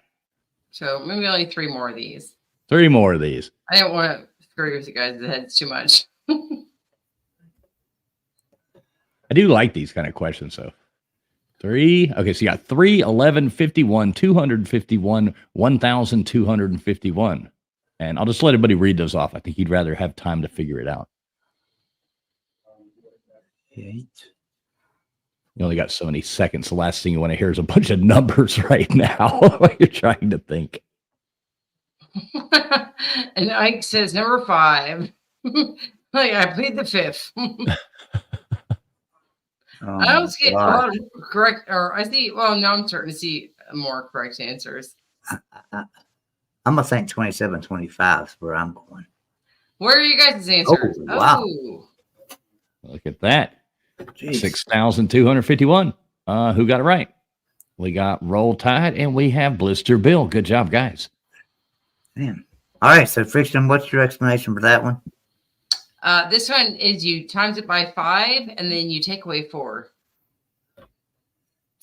So maybe only 3 more of these. 3 more of these. I didn't want to screw with you guys' heads too much. I do like these kind of questions, though. 3. Okay, so you got 3, 11, 51, 251, 1,251. And I'll just let everybody read those off. I think you'd rather have time to figure it out. 8. You only got so many seconds. The last thing you want to hear is a bunch of numbers right now while you're trying to think. And Ike says number 5. Like I plead the 5th. I don't see a lot of correct, or I see. Well, now I'm starting to see more correct answers. I'm gonna think 27, 25 is where I'm going. Where are you guys' answers? Oh, wow. Look at that. Jeez. 6,251. Who got it right? We got Roll Tide and we have Blister Bill. Good job, guys. Man. All right. So, Friction, what's your explanation for that one? This one is you times it by 5 and then you take away 4.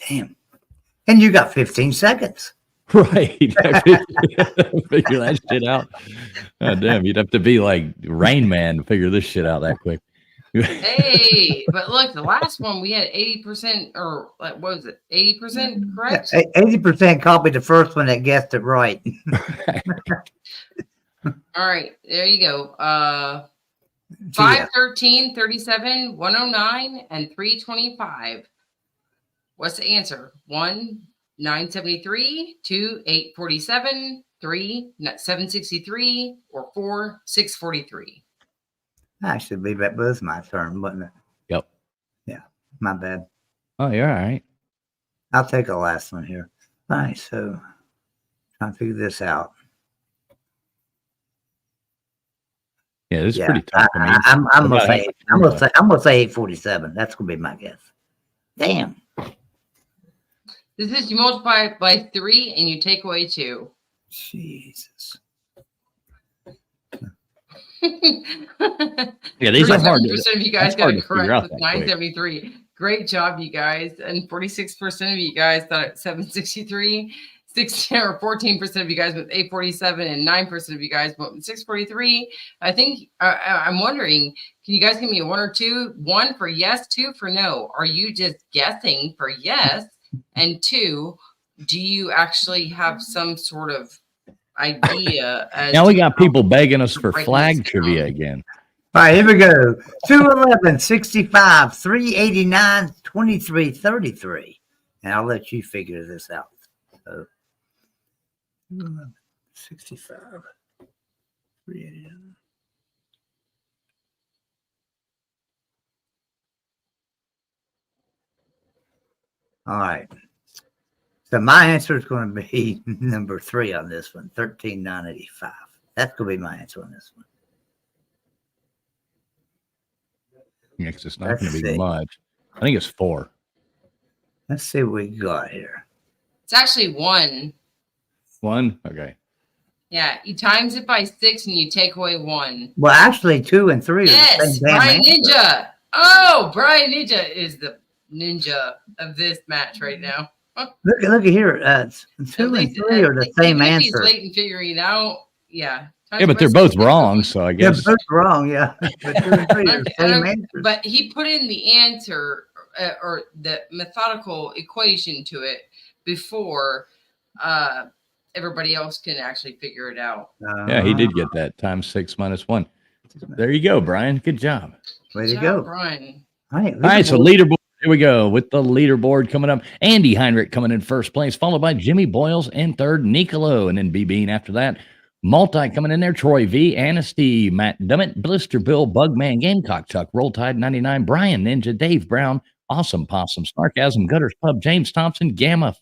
Damn. And you got 15 seconds. Right. Figure that shit out. Oh, damn. You'd have to be like Rain Man to figure this shit out that quick. Hey, but look, the last one we had 80%, or what was it? 80% correct? 80% copied the first one that guessed it right. All right, there you go. 5, 13, 37, 109, and 325. What's the answer? 1, 973, 2, 847, 3, 763, or 4, 643. I should believe that was my turn, wasn't it? Yep. Yeah, my bad. Oh, you're all right. I'll take the last one here. All right, so trying to figure this out. Yeah, this is pretty tough for me. I'm gonna say 847. That's gonna be my guess. Damn. This is you multiply it by 3 and you take away 2. Jesus. Yeah, these are hard. 37% of you guys That's got hard it to figure correct out with that quick. 973. Great job, you guys. And 46% of you guys thought it 763. 16 or 14% of you guys with 847, and 9% of you guys went with 643. I think I'm wondering, can you guys give me a 1 or 2? 1 for yes, 2 for no. Are you just guessing for yes? And 2, do you actually have some sort of idea as Now we to got how people begging us for breaking flag this trivia down? again. All right, here we go. 211, 65, 389, 23, 33. And I'll let you figure this out. So, 211, 65, 389. All right. So my answer is going to be number 3 on this one, 13,985. That's going to be my answer on this one. Yeah, 'cause it's not Let's going to be see. much. I think it's 4. Let's see what we got here. It's actually 1. 1? Okay. Yeah, you times it by 6 and you take away 1. Well, actually, 2 and 3 are the Yes, same damn Brian answer. Ninja. Oh, Brian Ninja is the ninja of this match right now. Look at here. 2 and 3 are the same even if he's answer. late in figuring it out. Yeah. Yeah, but they're both wrong, so I They're guess. both wrong, yeah. But 2 and 3 are the same answer. But he put in the answer or the methodical equation to it before everybody else can actually figure it out. Yeah, he did get that times 6 minus 1. There you go, Brian. Good job. Way to Good go. job, Brian. All right, All right, so leaderboard. Here we go with the leaderboard coming up. Andy Heinrich coming in first place, followed by Jimmy Boyles in third, Nicolo, and then B Bean after that. Multi coming in there, Troy V, Anna Steve, Matt Dummett, Blister Bill, Bugman, Gamecock Chuck, Roll Tide 99, Brian Ninja, Dave Brown, Awesome Possum, Snarkasm, Gutters Pub, James Thompson, Gamma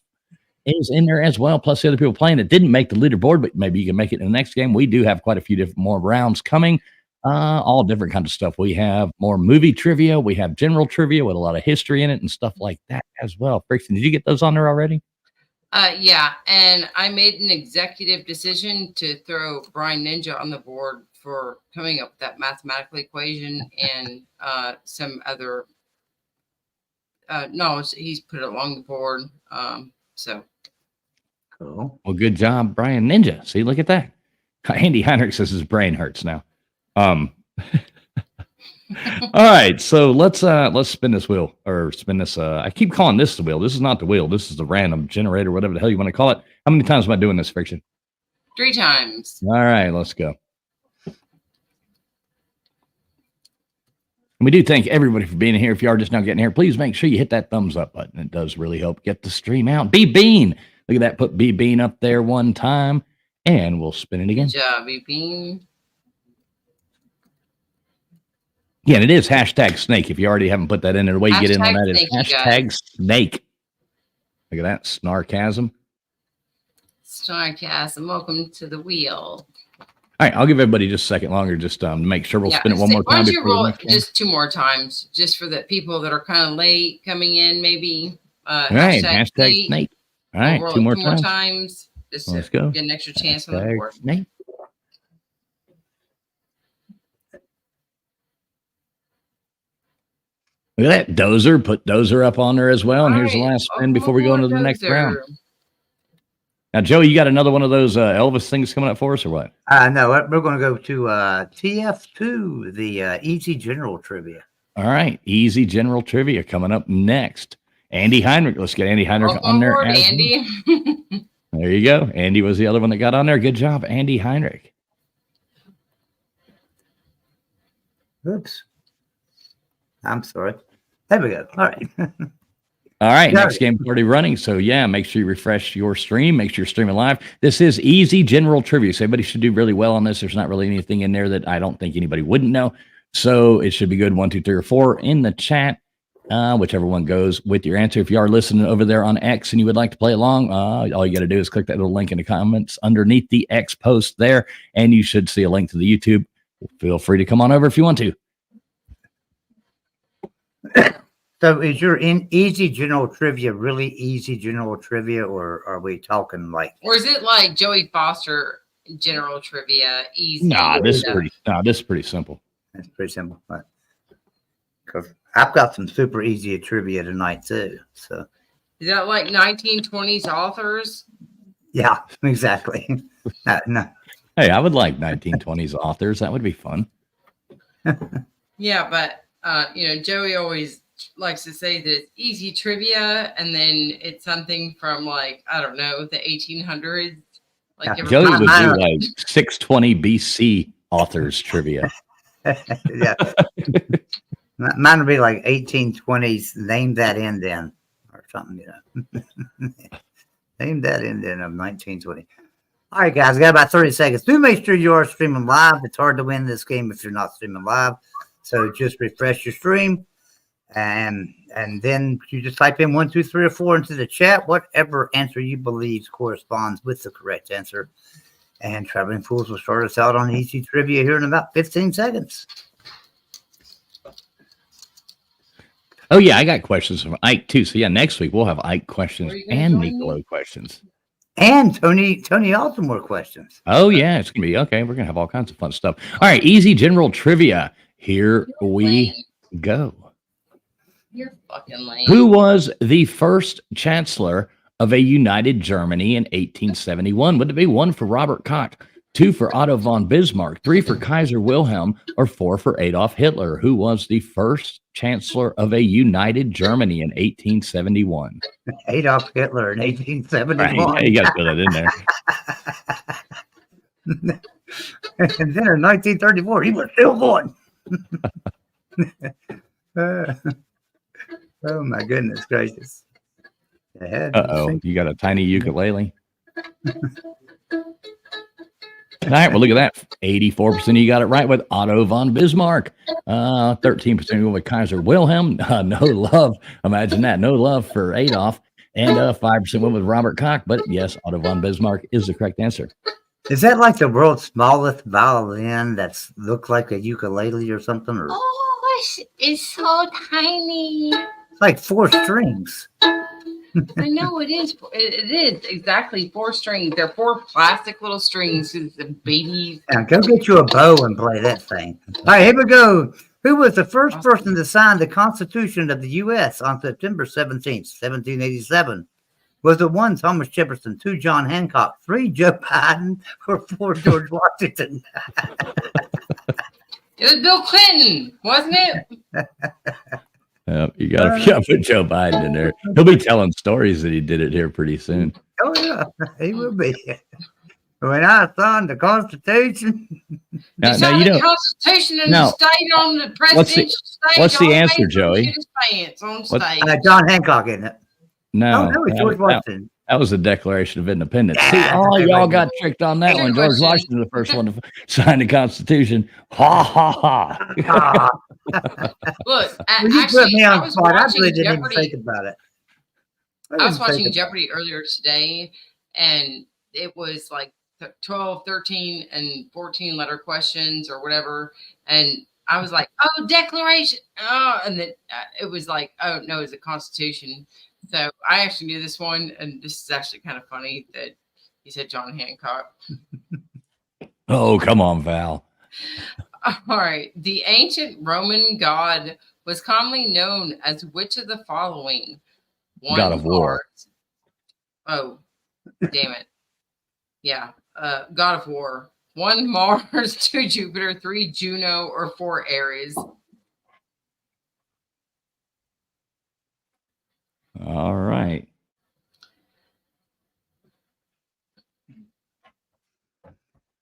is in there as well, plus the other people playing that didn't make the leaderboard, but maybe you can make it in the next game. We do have quite a few different more rounds coming. All different kinds of stuff. We have more movie trivia. We have general trivia with a lot of history in it and stuff like that as well. Frickson, did you get those on there already? Yeah, and I made an executive decision to throw Brian Ninja on the board for coming up with that mathematical equation and some other knowledge that he's put along the board. So Cool. Well, good job, Brian Ninja. See, look at that. Andy Heinrich says his brain hurts now. All right, so let's spin this wheel or spin this. I keep calling this the wheel. This is not the wheel. This is the random generator, whatever the hell you want to call it. How many times am I doing this, Friction? 3 times. All right, let's go. And we do thank everybody for being here. If you are just now getting here, please make sure you hit that thumbs up button. It does really help get the stream out. B Bean, look at that. Put B Bean up there one time, and we'll spin it again. Good job, Bean. Yeah, and it is hashtag snake. If you already haven't put that in there, the way you get in on that is Hashtag snake, you hashtag snake. Look at that. Snarkasm. Snarkasm, welcome to the wheel. All right, I'll give everybody just a second longer just to make sure we'll spin it one more Why time. don't you before the roll it next game. just 2 more times, just for the people that are kind of late coming in, maybe. All right, hashtag snake. All right, We'll roll 2 it more 2 more times. times. Just Let's to go. get an extra chance on the Hashtag board. snake. Look at that. Dozer. Put Dozer up on there as well. And here's the All right, last spin before we go into the next Dozer. round. Now, Joey, you got another one of those Elvis things coming up for us or what? No, we're going to go to TF2, the Easy General Trivia. All right. Easy general trivia coming up next. Andy Heinrich. Let's get Andy Heinrich Welcome on there. aboard, as well. Andy. There you go. Andy was the other one that got on there. Good job, Andy Heinrich. Oops. I'm sorry. There we go. All right. All right, Got next it. game already running. So yeah, make sure you refresh your stream. Make sure you're streaming live. This is easy general trivia. So everybody should do really well on this. There's not really anything in there that I don't think anybody wouldn't know. So it should be good. 1, 2, 3, or 4 in the chat. Whichever one goes with your answer. If you are listening over there on X and you would like to play along, all you got to do is click that little link in the comments underneath the X post there, and you should see a link to the YouTube. Feel free to come on over if you want to. So is your Easy General Trivia really easy general trivia, or are we talking like? Or is it like Joey Foster general trivia, easy. This is pretty simple. It's pretty simple, but because I've got some super easy trivia tonight too. So Is that like 1920s authors? yeah, exactly. No. Hey, I would like 1920s authors. That would be fun. Yeah, but Joey always likes to say that it's easy trivia, and then it's something from like, I don't know, the 1800s. Like Yeah, Joey would mine- do like 620 BC authors trivia. Yeah. Mine would be like 1820s. Name that Indian or something, Name that Indian of 1920. All right, guys, got about 30 seconds. Do make sure you are streaming live. It's hard to win this game if you're not streaming live. So just refresh your stream, and then you just type in 1, 2, 3, or 4 into the chat. Whatever answer you believe corresponds with the correct answer. And Traveling Fools will start us out on easy trivia here in about 15 seconds. Oh, yeah, I got questions from Ike, too. So, yeah, next week we'll have Ike questions Are you gonna and join me? Nicolo questions. And Tony Altimore questions. Oh, yeah, it's going to be okay. We're going to have all kinds of fun stuff. All right, easy general trivia. Here we go. You're fucking lame. Who was the first chancellor of a united Germany in 1871? Would it be 1 for Robert Koch, 2 for Otto von Bismarck, 3 for Kaiser Wilhelm, or 4 for Adolf Hitler? Who was the first chancellor of a united Germany in 1871? Adolf Hitler in 1871. Right, you got to put that in there. And then in 1934, he was still born. Oh my goodness gracious! Uh-oh, you got a tiny ukulele. All right, well, look at that. 84% of you got it right with Otto von Bismarck. 13% with Kaiser Wilhelm. No love. Imagine that. No love for Adolf. And 5% went with Robert Koch. But yes, Otto von Bismarck is the correct answer. Is that like the world's smallest violin that's looked like a ukulele or something? Or Oh, it's so tiny. it's like 4 strings. I know it is. It is exactly 4 strings. They're 4 plastic little strings. It's the baby. Now go get you a bow and play that thing. All right, here we go. Who was the first person to sign the Constitution of the U.S. on September 17th, 1787? Was it 1, Thomas Jefferson, 2, John Hancock, 3, Joe Biden, or 4, George Washington? It was Bill Clinton, wasn't it? You got to put Joe Biden in there. He'll be telling stories that he did it here pretty soon. Oh, yeah, he will be. When I signed the Constitution. Now, You now signed you the know Constitution in no. the state on the presidential stage. what's the all answer, made Joey? his pants on What- stage. John Hancock, isn't it? no, Oh, no, it's George Washington. that was the Declaration of Independence. Yeah, See, all that's a y'all good got one. tricked on that Good one. George question. Washington was the first one to sign the Constitution. Ha ha ha. Ah, Look, well, you put me actually, I on was spot. I watching really didn't even Jeopardy. think about it. I was didn't think watching about Jeopardy earlier today, and it was like 12, 13, and 14 letter questions or whatever. And I was like, oh, Declaration. Oh, and then it was like, oh, no, it's a Constitution. So I actually knew this one. And this is actually kind of funny that he said John Hancock. Oh, come on, Val. All right. The ancient Roman god was commonly known as which of the following? 1, God of War. Mars. Oh, damn it. Yeah. God of War. 1, Mars, 2, Jupiter, 3, Juno, or 4, Aries. All right.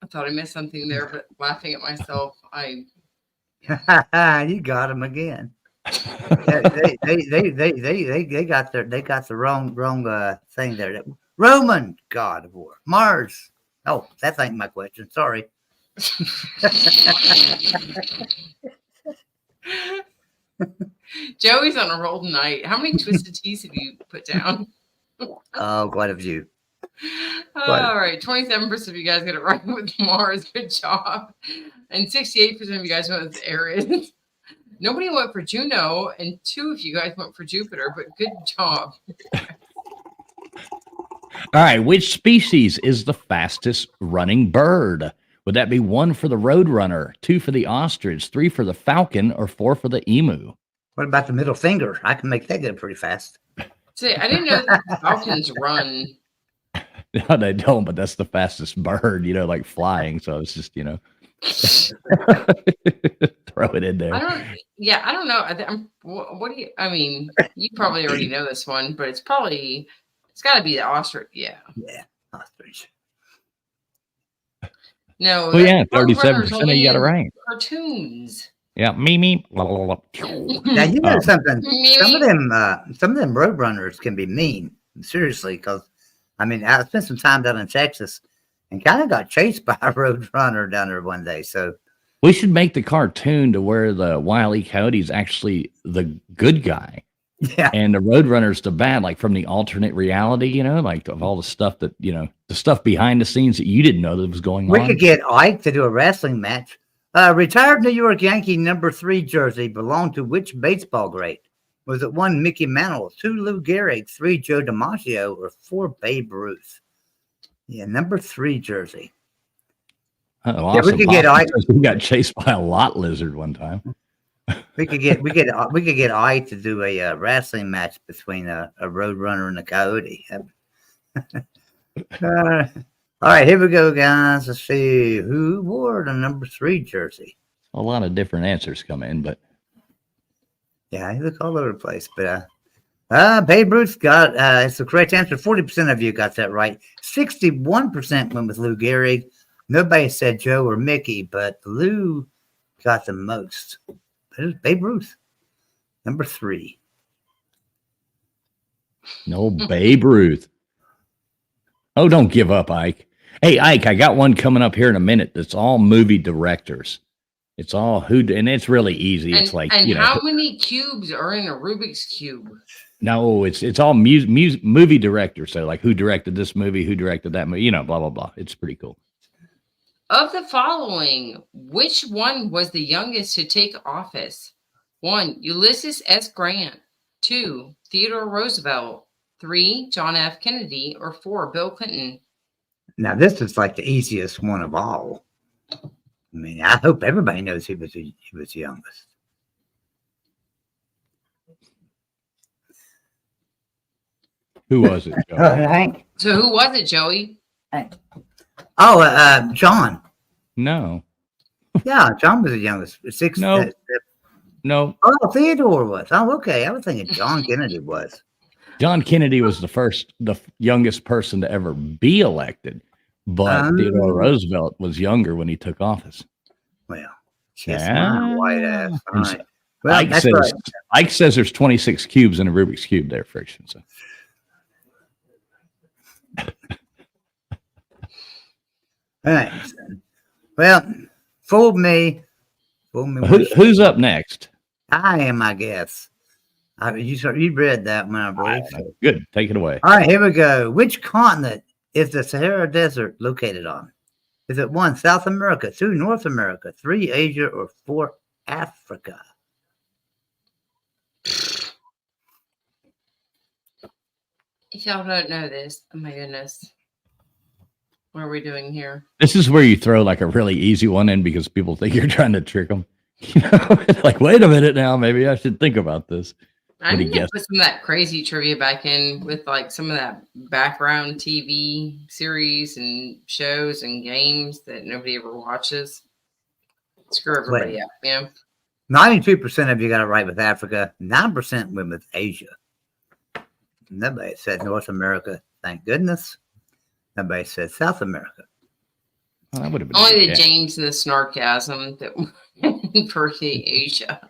I thought I missed something there, but laughing at myself, you got him again. They got the wrong thing there. Roman god of war, Mars. Oh, that ain't my question. Sorry. Joey's on a roll tonight. How many twisted teas have you put down? Oh, quite a few. All right, 27% of you guys got it right with Mars. Good job. And 68% of you guys went with Aries. Nobody went for Juno, and 2 of you guys went for Jupiter, but good job. All All right. Which species is the fastest running bird? Would that be 1 for the roadrunner, 2 for the ostrich, 3 for the falcon, or 4 for the emu? What about the middle finger? I can make that go pretty fast. See, I didn't know that falcons run. No, they don't, but that's the fastest bird, like flying. So it's just, throw it in there. I don't know. What do you, I mean, you probably already know this one, but it's got to be the ostrich. Yeah. Yeah, ostrich. No. Well, yeah, Roadrunner's 37% only you got it in right. Cartoons. Yeah, me. Now you know something. Me. Some of them roadrunners can be mean. Seriously, because I spent some time down in Texas and kind of got chased by a roadrunner down there one day. So We should make the cartoon to where the Wile E. Coyote's actually the good guy yeah, and the Roadrunner's the bad, like from the alternate reality, like of all the stuff that, the stuff behind the scenes that you didn't know that was going we on. could get Ike to do a wrestling match. Retired New York Yankee number 3 jersey belonged to which baseball great? Was it 1, Mickey Mantle, 2, Lou Gehrig, 3, Joe DiMaggio, or 4, Babe Ruth? Yeah, number 3 jersey. Oh, Yeah, we could get Ike. We got chased by a lot lizard one time. We could get Ike to do a wrestling match between a roadrunner and a coyote. All right, here we go, guys. Let's see who wore the number 3 jersey. A lot of different answers come in, but Yeah, he look all over the place. But Babe Ruth got it's the correct answer. 40% of you got that right. 61% went with Lou Gehrig. Nobody said Joe or Mickey, but Lou got the most. But it was Babe Ruth, number 3. no Babe Ruth. Oh, don't give up, Ike. Hey, Ike, I got one coming up here in a minute. That's all movie directors. It's all and it's really easy. It's like, how many cubes are in a Rubik's Cube? No, it's all movie directors. So like who directed this movie, who directed that movie, blah, blah, blah. It's pretty cool. Of the following, which one was the youngest to take office? 1, Ulysses S. Grant. 2, Theodore Roosevelt. 3, John F. Kennedy. Or 4, Bill Clinton. Now, this is like the easiest one of all. I hope everybody knows he was the youngest. Who was it, Joe? Hank? So who was it, Joey? Oh, John. No. Yeah, John was the youngest. 6. No. No. Oh, Theodore was. Oh, okay. I was thinking John Kennedy was. John Kennedy was the youngest person to ever be elected, but Theodore Roosevelt was younger when he took office. Well, white ass. All right. Well, Ike says there's 26 cubes in a Rubik's Cube there, Friction. So. All right. Well, fooled me. Who's up next? I am, I guess. You read that one, I believe. Good. Take it away. All right, here we go. Which continent is the Sahara Desert located on? Is it 1, South America, 2, North America, 3, Asia, or 4, Africa? If y'all don't know this, oh my goodness. What are we doing here? This is where you throw like a really easy one in because people think you're trying to trick them. Like, wait a minute now, maybe I should think about this. I need to put some of that crazy trivia back in with like some of that background TV series and shows and games that nobody ever watches. Screw everybody up, 92% of you got it right with Africa. 9% went with Asia. Nobody said North America. Thank goodness. Nobody said South America. Well, that would have been only the James and the Snarkasm that for the Asia.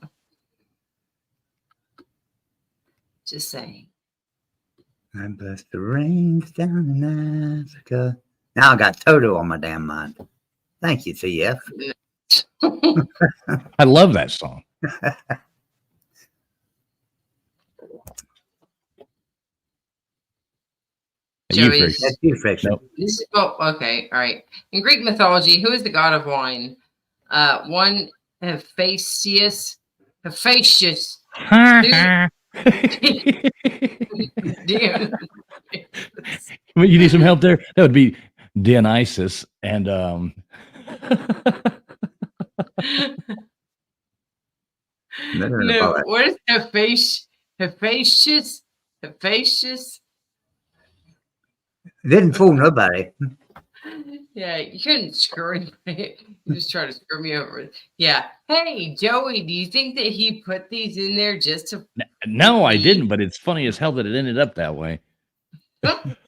Just saying. I bless the rains down in Africa. Now I got Toto on my damn mind. Thank you, TF. I love that song. That's you, Friction. Nope. Okay, all right. In Greek mythology, who is the god of wine? 1, Hephaestus. Hephaestus. You need some help there? That would be Dionysus and No, what is Hephaestus? Hephaestus? Didn't fool nobody. Yeah, you couldn't screw me. You just try to screw me over. Yeah. Hey, Joey, do you think that he put these in there just to? no, I didn't, but it's funny as hell that it ended up that way.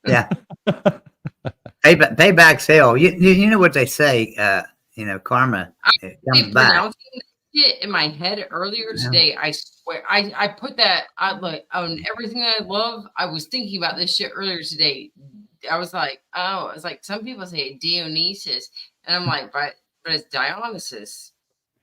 Yeah. Payback's hell. You know what they say, karma it comes back. Pronouncing it in my head earlier today. I swear I put that on everything that I love. I was thinking about this shit earlier today. I was like, oh, it's like some people say Dionysus, and I'm like, but it's Dionysus,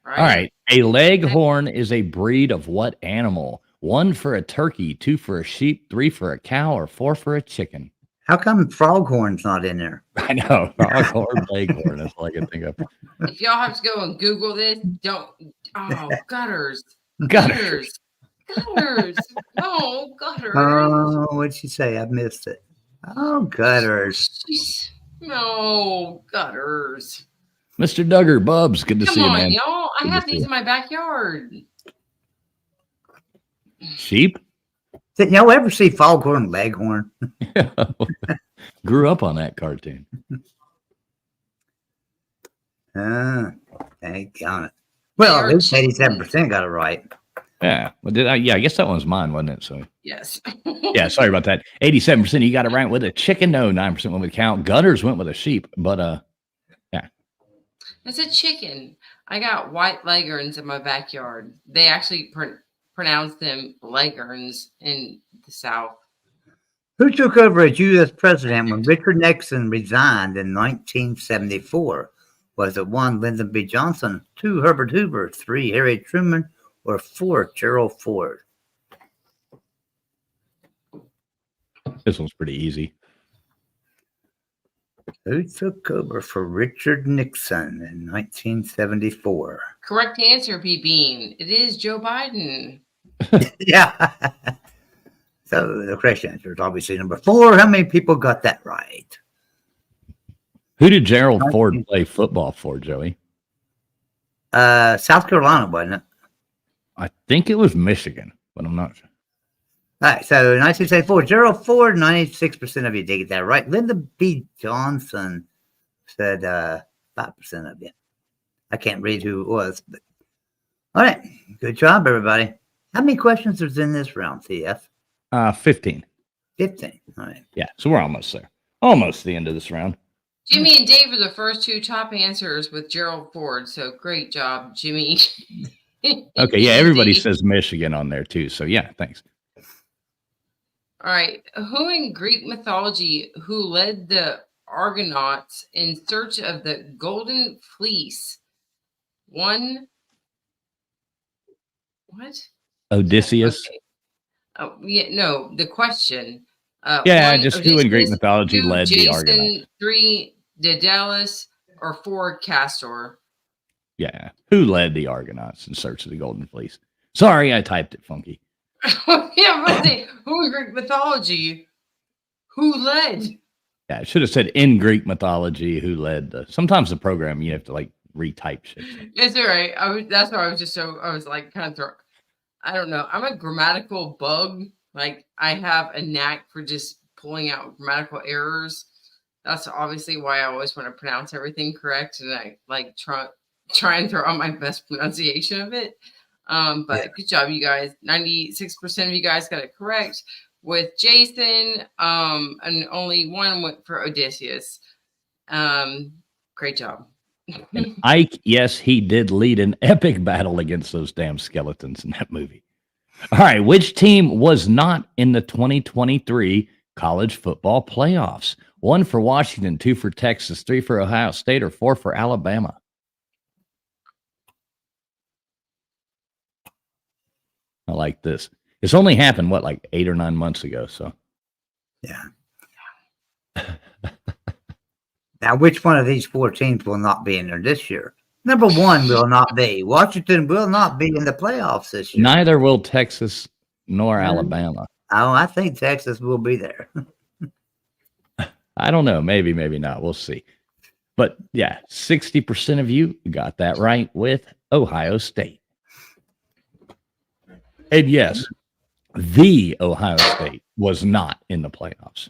right? All right. A leghorn is a breed of what animal? 1 for a turkey, 2 for a sheep, 3 for a cow, or 4 for a chicken. How come Froghorn's not in there? I know. Froghorn, leghorn. That's all I can think of. If y'all have to go and Google this, don't. Oh, gutters. Gutters. No, gutters. Oh, what'd she say? I missed it. Oh, gutters. No, gutters. Mr. Duggar, Bubs, good to see you, man. Y'all. I Good have to see these you. in my backyard. Sheep? Didn't y'all ever see Foghorn Leghorn? Grew up on that cartoon. Thank God. Well, at least 87% got it right. Yeah. Well, did I? Yeah, I guess that one's mine, wasn't it? So Yes. yeah, sorry about that. 87%. You got it right with a chicken. No, 9% went with a cow. Gutters went with a sheep, but yeah. It's a chicken. I got white leghorns in my backyard. They actually pronounce them leghorns in the South. Who took over as U.S. president when Richard Nixon resigned in 1974? Was it 1, Lyndon B. Johnson, 2, Herbert Hoover, 3, Harry Truman, or 4, Gerald Ford? This one's pretty easy. Who took over for Richard Nixon in 1974? Correct answer, P. Bean. It is Joe Biden. Yeah. So the correct answer is obviously number 4. How many people got that right? Who did Gerald Ford play football for, Joey? South Carolina, wasn't it? I think it was Michigan, but I'm not sure. All right, so 1974, Gerald Ford, 96% of you did get that right. Lyndon B. Johnson said 5% of you. I can't read who it was, but all right, good job, everybody. How many questions is in this round, TF? 15. 15. All right. Yeah, so we're almost there. Almost the end of this round. Jimmy and Dave are the first 2 top answers with Gerald Ford. So great job, Jimmy. Okay, yeah, everybody says Michigan on there too. So yeah, thanks. All right. Who in Greek mythology led the Argonauts in search of the Golden Fleece? 1. What? Odysseus. Okay. Yeah, no, the question. Yeah, 1, just who in Greek Odysseus, mythology 2, led the Jason, Argonauts? 3, Daedalus, or 4, Castor? Yeah, who led the Argonauts in search of the Golden Fleece? Sorry, I typed it funky. Yeah, but who in Greek mythology? Who led? Yeah, I should have said in Greek mythology who led the. Sometimes the program you have to like retype shit. It's all right. That's why I was like kind of I don't know. I'm a grammatical bug. Like I have a knack for just pulling out grammatical errors. That's obviously why I always want to pronounce everything correct, and I like try and throw out my best pronunciation of it. But good job, you guys. 96% of you guys got it correct with Jason. And only 1 went for Odysseus. Great job. And Ike, yes, he did lead an epic battle against those damn skeletons in that movie. All right, which team was not in the 2023 college football playoffs? 1 for Washington, 2 for Texas, 3 for Ohio State, or 4 for Alabama? I like this. It's only happened, what, like 8 or 9 months ago, so. Yeah. Now, which one of these 4 teams will not be in there this year? Number 1 will not be. Washington will not be in the playoffs this year. Neither will Texas nor Alabama. Oh, I think Texas will be there. I don't know. Maybe, maybe not. We'll see. But yeah, 60% of you got that right with Ohio State. And yes, the Ohio State was not in the playoffs.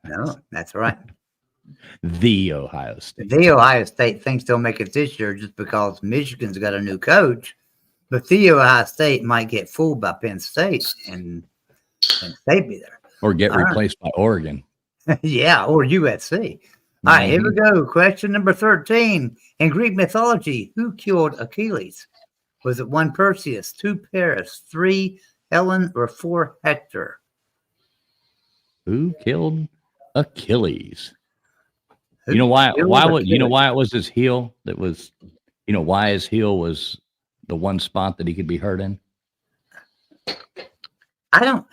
No, that's right. The Ohio State. The Ohio State thinks they'll make it this year just because Michigan's got a new coach. But the Ohio State might get fooled by Penn State and Penn State be there. Or get All right. replaced by Oregon. Yeah, or USC. All right, here we go. Question number 13. In Greek mythology, who killed Achilles? Was it 1 Perseus, 2 Paris, 3 Helen, or 4 Hector? Who killed Achilles? Who You know why? killed Why would you know Achilles? why it was his heel that was? You know why his heel was the one spot that he could be hurt in? I don't.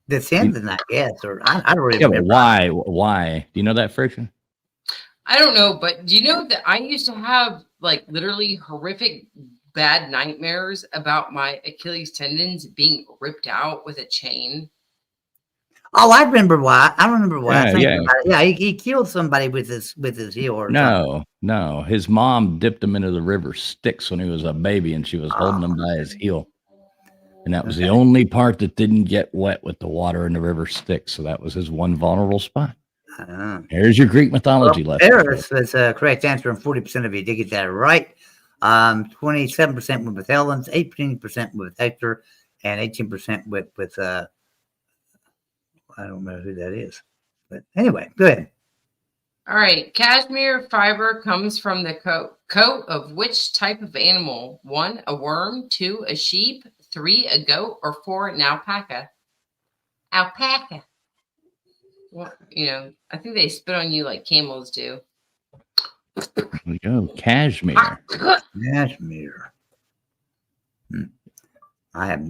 The tendon, I guess, or I don't really Yeah, but remember. why? Why? Do you know that, Friction? I don't know, but do you know that I used to have like literally horrific bad nightmares about my Achilles tendons being ripped out with a chain? Oh, I remember why. I remember why. Yeah, I think yeah. about it. Yeah, he killed somebody with his heel or something. No. His mom dipped him into the river Styx when he was a baby, and she was holding him by his heel. And that was the only part that didn't get wet with the water in the river Styx. So that was his one vulnerable spot. Here's your Greek mythology lesson. Paris was a correct answer, and 40% of you did get that right. 27% went with Helen's, 18% with Hector, and 18% with I don't know who that is. But anyway, go ahead. All right. Cashmere fiber comes from the coat of which type of animal? 1, a worm, 2, a sheep, 3, a goat, or 4, an alpaca? Alpaca. Well, you know, I think they spit on you like camels do. There we go. Cashmere. Cashmere. I have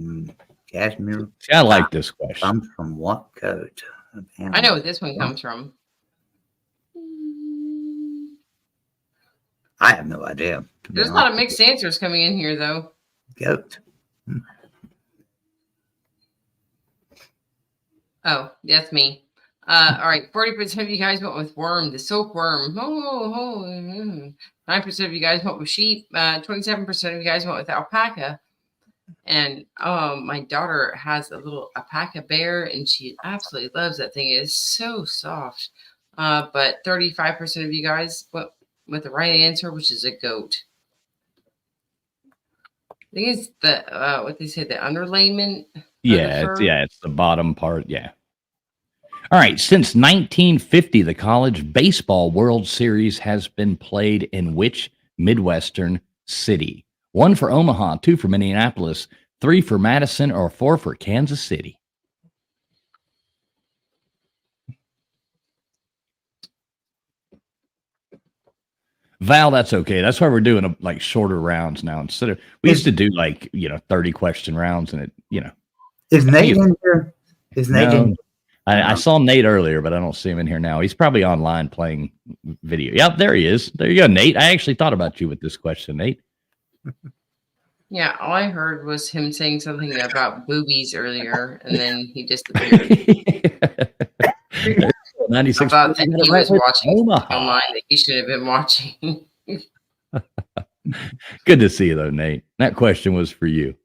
cashmere. See, I like this question. Comes from what coat? of animal? I know where this one comes from. I have no idea. to be There's a lot of honest with mixed answers coming in here, though. you. Goat. Oh, that's me. All right, 40% of you guys went with worm, the silkworm. 9% of you guys went with sheep. 27% of you guys went with alpaca. And my daughter has a little alpaca bear, and she absolutely loves that thing. It is so soft. But 35% of you guys went with the right answer, which is a goat. I think it's the what they say, the underlayment. Yeah, fur? it's the bottom part. Yeah. All right. Since 1950, the College Baseball World Series has been played in which Midwestern city? 1 for Omaha, 2 for Minneapolis, 3 for Madison, or 4 for Kansas City? Val, that's okay. That's why we're doing like shorter rounds now. Instead of we used to do like 30 question rounds, and it Is Nate in here? Is Nate in No. here? I saw Nate earlier, but I don't see him in here now. He's probably online playing video. Yep, there he is. There you go, Nate. I actually thought about you with this question, Nate. Yeah, all I heard was him saying something about boobies earlier, and then he disappeared. 96. About that he was watching Omaha. online that he should have been watching. Good to see you, though, Nate. That question was for you.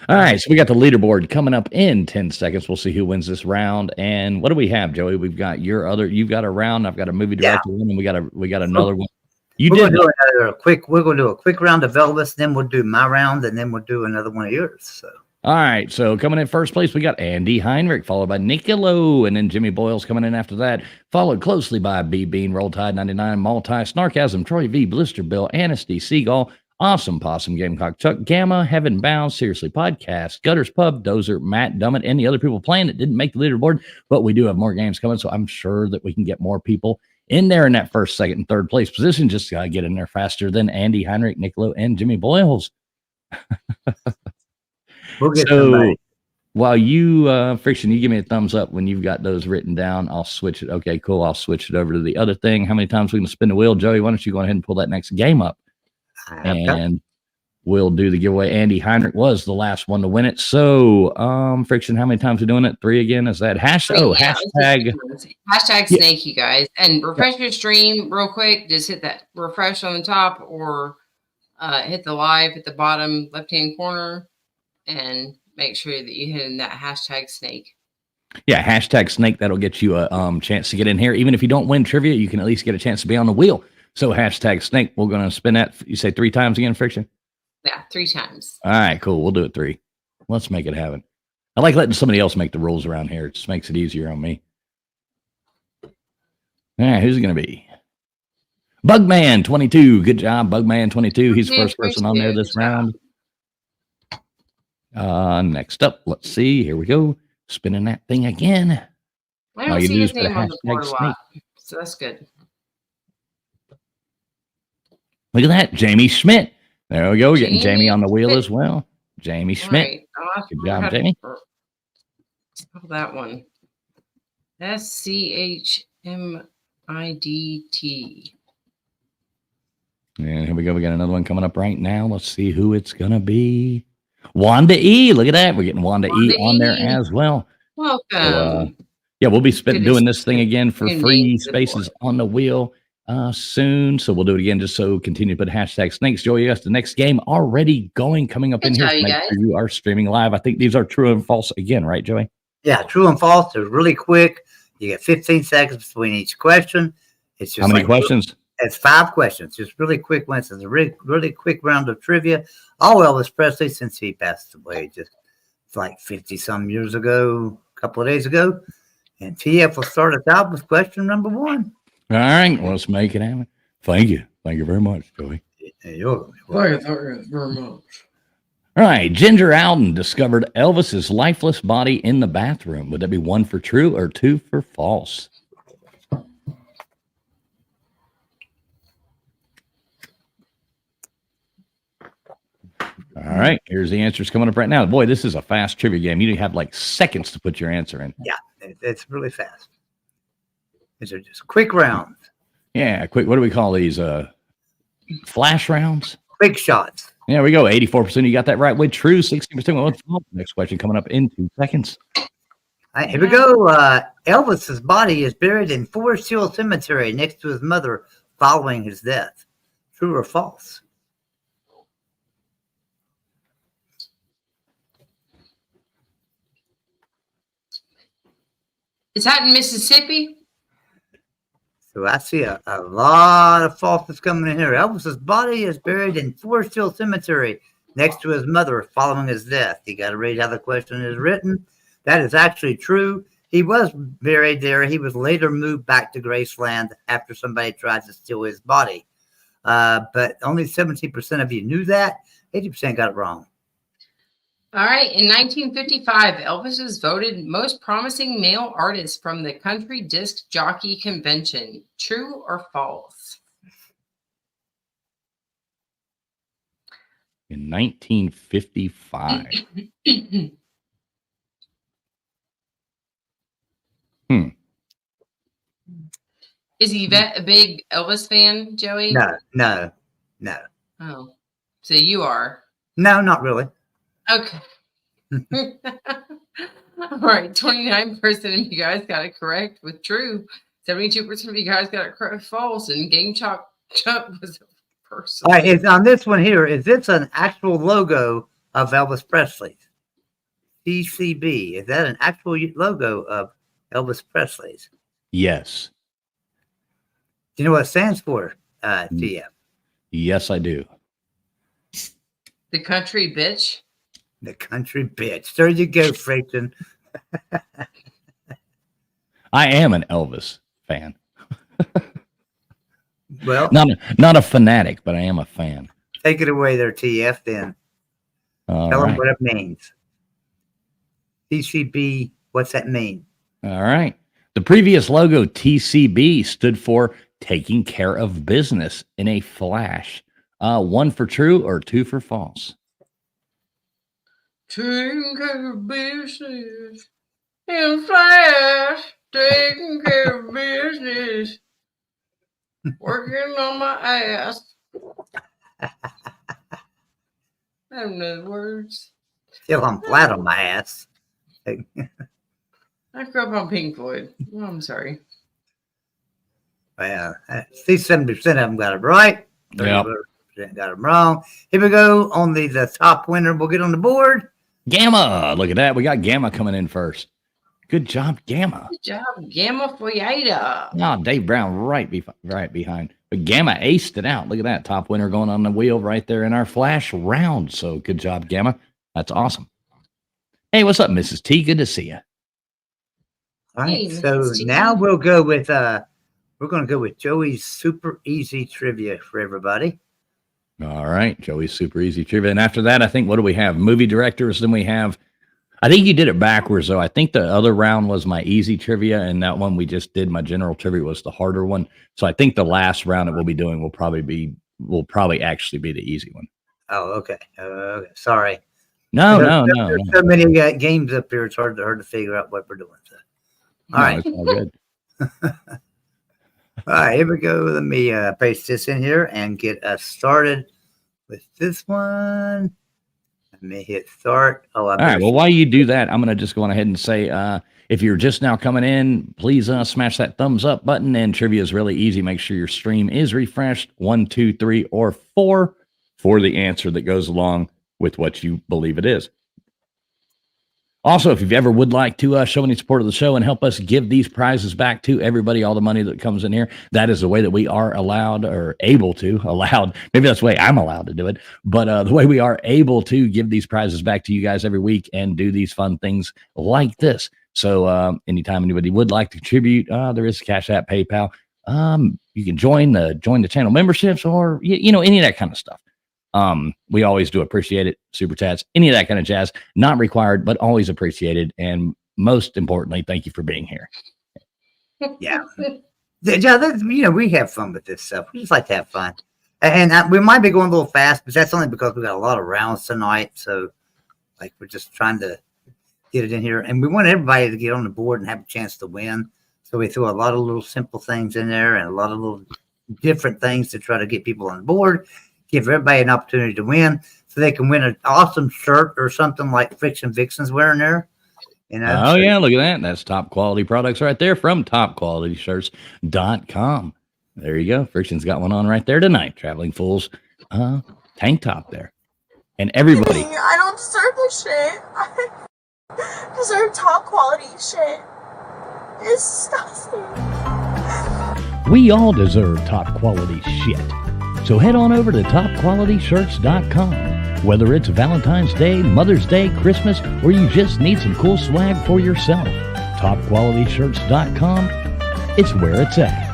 All right, so we got the leaderboard coming up in 10 seconds. We'll see who wins this round. And what do we have, Joey? We've got you've got a round. I've got a movie director one, and we got another one. You We're did gonna do we're gonna do a quick round of Elvis, then we'll do my round, and then we'll do another one of yours. So All right, so coming in first place, we got Andy Heinrich, followed by Nicolo, and then Jimmy Boyle's coming in after that, followed closely by B Bean, Roll Tide 99, Multi, Snarkasm, Troy V, Blister Bill, Anasty, Seagull, Awesome Possum, Gamecock Chuck, Gamma, Heaven Bound, Seriously Podcast, Gutters Pub, Dozer, Matt, Dummett, and the other people playing that didn't make the leaderboard, but we do have more games coming, so I'm sure that we can get more people in there in that first, second, and third place position. Just got to get in there faster than Andy Heinrich, Nicolo, and Jimmy Boyles. we'll get So somebody. while you, Friction, you give me a thumbs up when you've got those written down. I'll switch it. Okay, cool. I'll switch it over to the other thing. How many times we can spin the wheel? Joey, why don't you go ahead and pull that next game up? I've got- And we'll do the giveaway. Andy Heinrich was the last one to win it. So, Friction, how many times are we doing it? 3 again? Is that hashtag? Hashtag Yeah. snake, you guys. And refresh your stream real quick. Just hit that refresh on the top or hit the live at the bottom left-hand corner and make sure that you hit in that hashtag snake. Yeah, hashtag snake. That'll get you a chance to get in here. Even if you don't win trivia, you can at least get a chance to be on the wheel. So hashtag snake. We're going to spin that. You say 3 times again, Friction? Yeah, 3 times. All right, cool. We'll do it 3. Let's make it happen. I like letting somebody else make the rules around here. It just makes it easier on me. All right, who's it going to be? Bugman22. Good job, Bugman22. He's the first person on there this round. Next up, let's see. Here we go. Spinning that thing again. I don't see his name on the board a lot, so that's good. Look at that, Jamie Schmidt. There we go, getting Jamie on the wheel as well. Jamie Schmidt. Right. Good job, Jamie. Spell that one. SCHMIDT. And here we go. We got another one coming up right now. Let's see who it's gonna be. Wanda E. Look at that. We're getting Wanda E on there as well. Welcome. So, yeah, we'll be doing this thing again for free spaces on the wheel soon. So we'll do it again just so continue to put hashtag snakes. Joey, yes, the next game already going, coming up in here. Make sure you are streaming live. I think these are true and false again, right, Joey? Yeah, true and false. They're really quick. You get 15 seconds between each question. It's just how many questions? It's 5 questions. Just really quick ones. It's a really quick round of trivia. All Elvis Presley since he passed away just like 50 some years ago, a couple of days ago. And TF will start us out with question number 1. All right, let's make it happen. Thank you. Thank you very much, Joey. Thank you very much. All right, Ginger Alden discovered Elvis's lifeless body in the bathroom. Would that be 1 for true or 2 for false? All right, here's the answers coming up right now. Boy, this is a fast trivia game. You have like seconds to put your answer in. Yeah, it's really fast. These are just quick rounds. Yeah, quick. What do we call these? Flash rounds? Quick shots. There we go. 84%. You got that right with true. 16%. Next question coming up in 2 seconds. All right, here we go. Elvis's body is buried in Forest Hill Cemetery next to his mother following his death. True or false? Is that in Mississippi? So I see a lot of falses coming in here. Elvis's body is buried in Forest Hill Cemetery next to his mother following his death. You got to read how the question is written. That is actually true. He was buried there. He was later moved back to Graceland after somebody tried to steal his body. But only 17% of you knew that. 80% got it wrong. All right. In 1955, Elvis was voted most promising male artist from the Country Disc Jockey Convention. True or false? In 1955. Is he a big Elvis fan, Joey? No. Oh, so you are? No, not really. Okay. All right. 29% of you guys got it correct with true. 72% of you guys got it correct false. And Game Chop was a person. All right. It's on this one here. Is this an actual logo of Elvis Presley's? TCB. Is that an actual logo of Elvis Presley's? Yes. Do you know what it stands for, TF? Yes, I do. The Country Bitch. The Country Bitch. There you go, Frayton. I am an Elvis fan. Well, not a fanatic, but I am a fan. Take it away there, TF, then. Tell them what it means. TCB, what's that mean? All right. The previous logo, TCB, stood for Taking Care of Business in a Flash. 1 for true or 2 for false? Taking care of business in Flash. Taking care of business. Working on my ass. I don't know the words. Till I'm flat on my ass. I grew up on Pink Floyd. Oh, I'm sorry. Well, see, 70% of them got it right. Yep. 30% got them wrong. Here we go on the top winner. We'll get on the board. Gamma. Look at that. We got Gamma coming in first. Good job, Gamma. Good job, Gamma Foyata. No, Dave Brown right behind. But Gamma aced it out. Look at that. Top winner going on the wheel right there in our flash round. So good job, Gamma. That's awesome. Hey, what's up, Mrs. T? Good to see you. All right. Hey, So Mrs. T. now we'll go with we're going to go with Joey's super easy trivia for everybody. All right. Joey's super easy trivia. And after that, I think, what do we have? Movie directors. Then we have, I think you did it backwards, though. I think the other round was my easy trivia. And that one we just did, my general trivia, was the harder one. So I think the last round that we'll be doing will probably actually be the easy one. Oh, okay. Sorry. No. There's so many games up here. It's hard to figure out what we're doing. So. All right. It's all good. All right, here we go. Let me paste this in here and get us started with this one. Let me hit start. Oh, All right. Well, while you do that, I'm going to just go on ahead and say, if you're just now coming in, please smash that thumbs up button. And trivia is really easy. Make sure your stream is refreshed 1, 2, 3, or 4 for the answer that goes along with what you believe it is. Also, if you ever would like to show any support of the show and help us give these prizes back to everybody, all the money that comes in here, that is the way that we are allowed. Maybe that's the way I'm allowed to do it. But the way we are able to give these prizes back to you guys every week and do these fun things like this. So anytime anybody would like to contribute, there is Cash App, PayPal. You can join the channel memberships or, any of that kind of stuff. We always do appreciate it. Super chats, any of that kind of jazz, not required, but always appreciated. And most importantly, thank you for being here. Yeah. We have fun with this stuff. We just like to have fun. And we might be going a little fast, but that's only because we got a lot of rounds tonight. So, we're just trying to get it in here. And we want everybody to get on the board and have a chance to win. So we threw a lot of little simple things in there and a lot of little different things to try to get people on board. Give everybody an opportunity to win so they can win an awesome shirt or something like Friction Vixen's wearing there. Oh, yeah, look at that. That's top quality products right there from topqualityshirts.com. There you go. Friction's got one on right there tonight. Traveling Fools tank top there. And everybody. I don't deserve this shit. I deserve top quality shit. It's disgusting. We all deserve top quality shit. So head on over to topqualityshirts.com. Whether it's Valentine's Day, Mother's Day, Christmas, or you just need some cool swag for yourself, topqualityshirts.com, it's where it's at.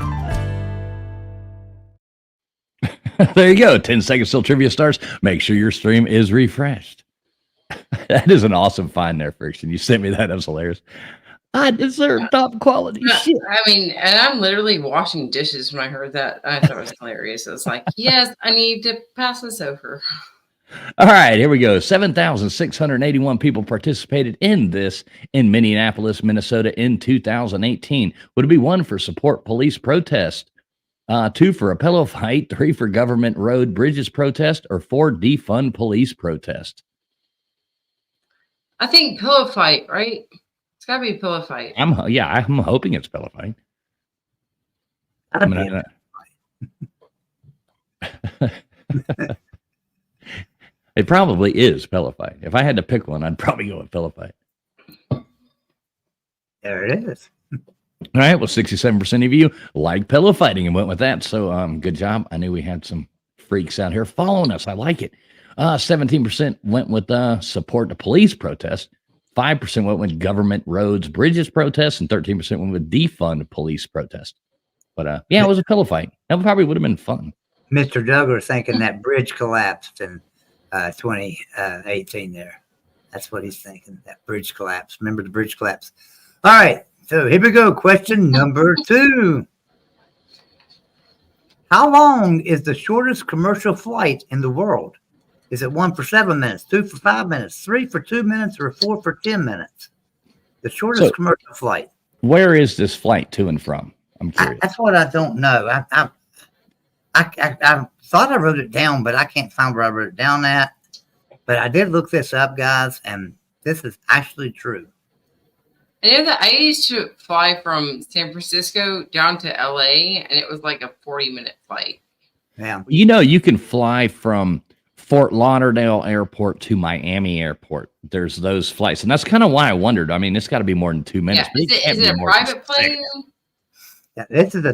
There you go. 10 seconds till trivia starts. Make sure your stream is refreshed. That is an awesome find there, Friction. You sent me that. That was hilarious. I deserve top quality shit. I mean, and I'm literally washing dishes when I heard that. I thought it was hilarious. I was like, yes, I need to pass this over. All right, here we go. 7,681 people participated in this in Minneapolis, Minnesota in 2018. Would it be 1 for support police protest, 2 for a pillow fight, 3 for government road bridges protest, or 4 defund police protest? I think pillow fight, right? It's got to be a pillow fight. I'm hoping it's pillow fight. It probably is pillow fight. If I had to pick one, I'd probably go with pillow fight. There it is. All right. Well, 67% of you like pillow fighting and went with that. So good job. I knew we had some freaks out here following us. I like it. 17% went with support the police protest. 5% went with government roads, bridges protest, and 13% went with defund police protest. But it was a pillow fight. That probably would have been fun. Mr. Duggar thinking that bridge collapsed in 2018 there. That's what he's thinking, that bridge collapse. Remember the bridge collapse. All right, so here we go. Question number 2. How long is the shortest commercial flight in the world? Is it 1 for 7 minutes, 2 for 5 minutes, 3 for 2 minutes, or 4 for 10 minutes? The shortest commercial flight. Where is this flight to and from? I'm curious. That's what I don't know. I thought I wrote it down, but I can't find where I wrote it down at. But I did look this up, guys, and this is actually true. I know that I used to fly from San Francisco down to LA, and it was like a 40-minute flight. Yeah. You know, you can fly from Fort Lauderdale Airport to Miami Airport. There's those flights, and that's kind of why I wondered. I mean, it's got to be more than 2 minutes. Yeah. But Is it a more than private plane? Yeah, this is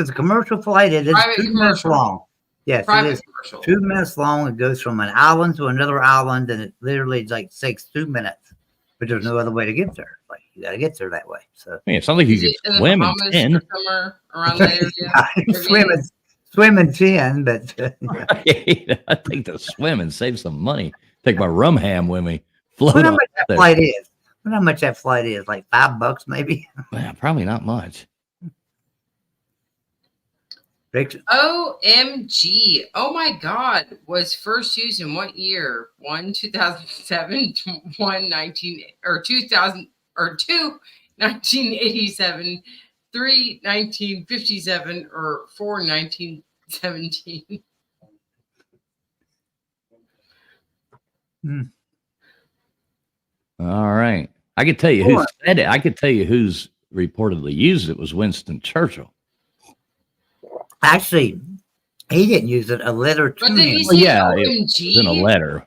a commercial flight. It is Private 2 minutes commercial. long. Yes, it Private is commercial. 2 minutes long. It goes from an island to another island, and it literally like takes 2 minutes. But there's no other way to get there. Like you got to get there that way. So I mean, it sounds like you Is it could in the swim in Bahamas 10. or somewhere around that area? swimming 10, but Right. I think to swim and save some money. Take my rum ham with me. Float wonder how on much that there. flight is. Wonder how much that flight is. Like $5 maybe. Yeah, probably not much. Rick, OMG. Oh my God. Was first used in what year? 1, 2007, 1, 19, or 2000, or 2, 1987, 3, 1957, or 4, 1917. All right. I could tell you who said it. I could tell you who's reportedly used it was Winston Churchill. actually, he didn't use it. A letter to But did him. he Well, say yeah, it OMG? was in a letter.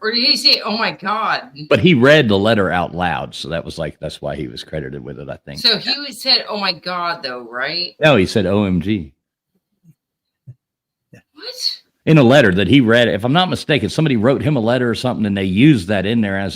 Or did he say, oh my God? But he read the letter out loud, so that was like that's why he was credited with it, I think. So he said, oh my God, though, right? No, he said OMG What? in a letter that he read. If I'm not mistaken, somebody wrote him a letter or something, and they used that in there as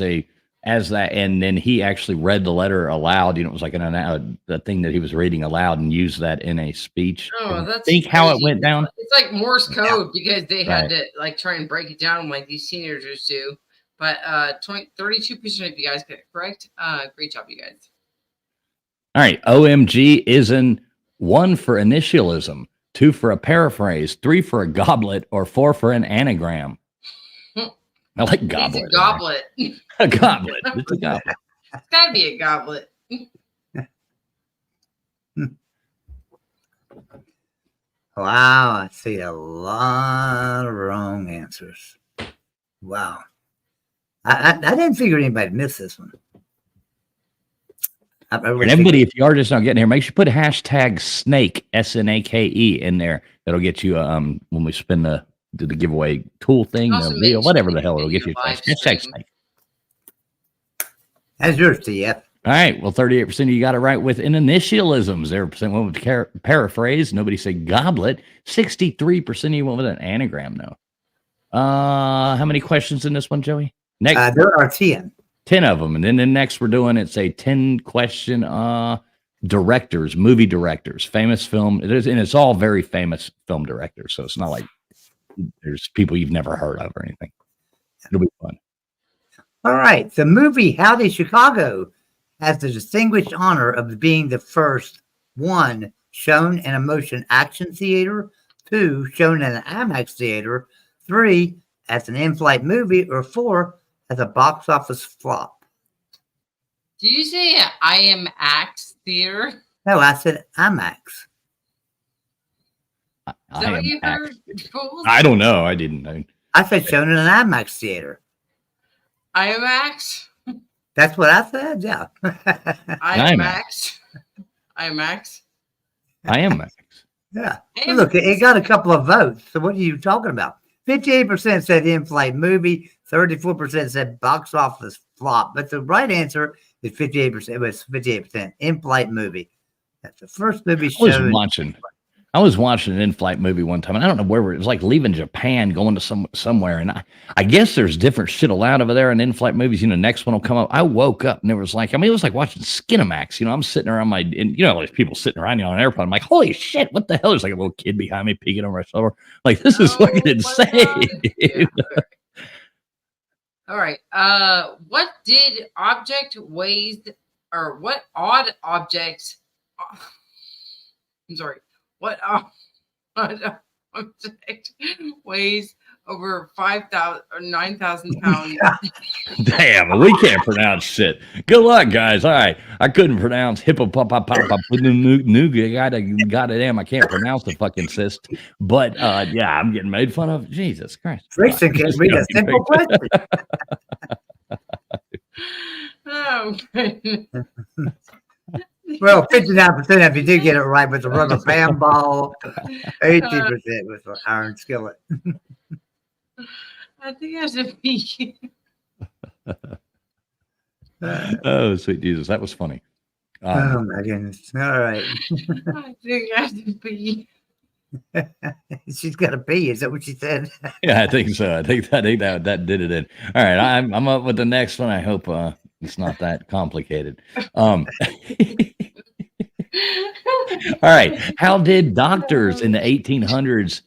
that, and then he actually read the letter aloud. You know, it was like the thing that he was reading aloud and used that in a speech. Oh, And that's think how it crazy. went down. It's like Morse code because they had Right. to like try and break it down like these teenagers do. But 32% of you guys get it correct. Great job, you guys. All right, OMG is in 1 for initialism, 2 for a paraphrase, 3 for a goblet, or 4 for an anagram. I like goblet. It's a goblet. A goblet. It's a goblet. It's gotta be a goblet. Wow, I see a lot of wrong answers. Wow. I didn't figure anybody missed this one. I really And everybody, if you are just not getting here, make sure you put hashtag snake, SNAKE, in there. That'll get you when we spin the giveaway tool thing, Also the make wheel, sure whatever you the hell get it'll get your you. live Hashtag stream. snake. That's yours, TF. All right. Well, 38% of you got it right with an initialisms. 0% went with paraphrase. Nobody said goblet. 63% of you went with an anagram, though. How many questions in this one, Joey? Next, There are 10. 10 of them. And then the next we're doing, it's a 10-question directors, movie directors, famous film. It is, and it's all very famous film directors. So it's not like there's people you've never heard of or anything. It'll be fun. All right. The movie Howdy Chicago has the distinguished honor of being the first 1 shown in a motion action theater, 2 shown in an IMAX theater, 3 as an in-flight movie, or 4 as a box office flop. Do you say IMAX theater? No, I said IMAX. Is that what you heard? Fools? I don't know. I didn't know. I said shown in an IMAX theater. IMAX? That's what I said. Yeah. IMAX? IMAX? I am Max. Yeah. Look, it got a couple of votes. So what are you talking about? 58% said in-flight movie. 34% said box office flop. But the right answer is 58%. It was 58% in-flight movie. That's the first movie shown. I was watching an in-flight movie one time, and I don't know where it was, like leaving Japan, going to somewhere, and I guess there's different shit allowed over there in in-flight movies. You know, next one will come up. I woke up and it was like, I mean, it was like watching Skinamax. You know, I'm sitting around there's people sitting around on an airplane. I'm like, holy shit, what the hell? There's like a little kid behind me peeking over my shoulder. Like, this is fucking insane. Yeah. All right. What odd objects? I'm sorry. What odd object weighs over 5,000 or 9,000 pounds. Damn, we can't pronounce shit. Good luck, guys. All right, I couldn't pronounce goddamn. I can't pronounce the fucking cyst. But yeah, I'm getting made fun of. Jesus Christ. Friction can read a simple question. Oh, goodness. Well, 59% if you do get it right with the rubber band ball, 18% with the iron skillet. I think I should be. Oh, sweet Jesus, that was funny. Oh my goodness. All right. I think I should be. She's got a pee. Is that what she said? Yeah, I think so. I think that did it in. All right, I'm up with the next one. I hope it's not that complicated. All right, how did doctors in the 1800s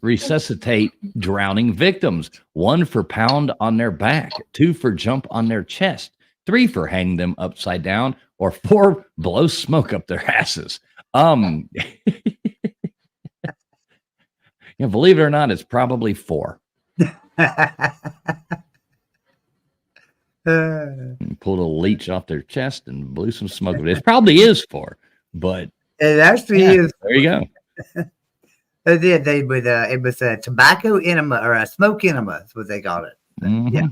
resuscitate drowning victims? 1 for pound on their back, 2 for jump on their chest, 3 for hang them upside down, or 4 blow smoke up their asses. Yeah, believe it or not, it's probably 4. Pulled a leech off their chest and blew some smoke. It probably is 4, but it actually yeah, is. there you go. They would it was a tobacco enema or a smoke enema is what they called it. Mhm. Yeah.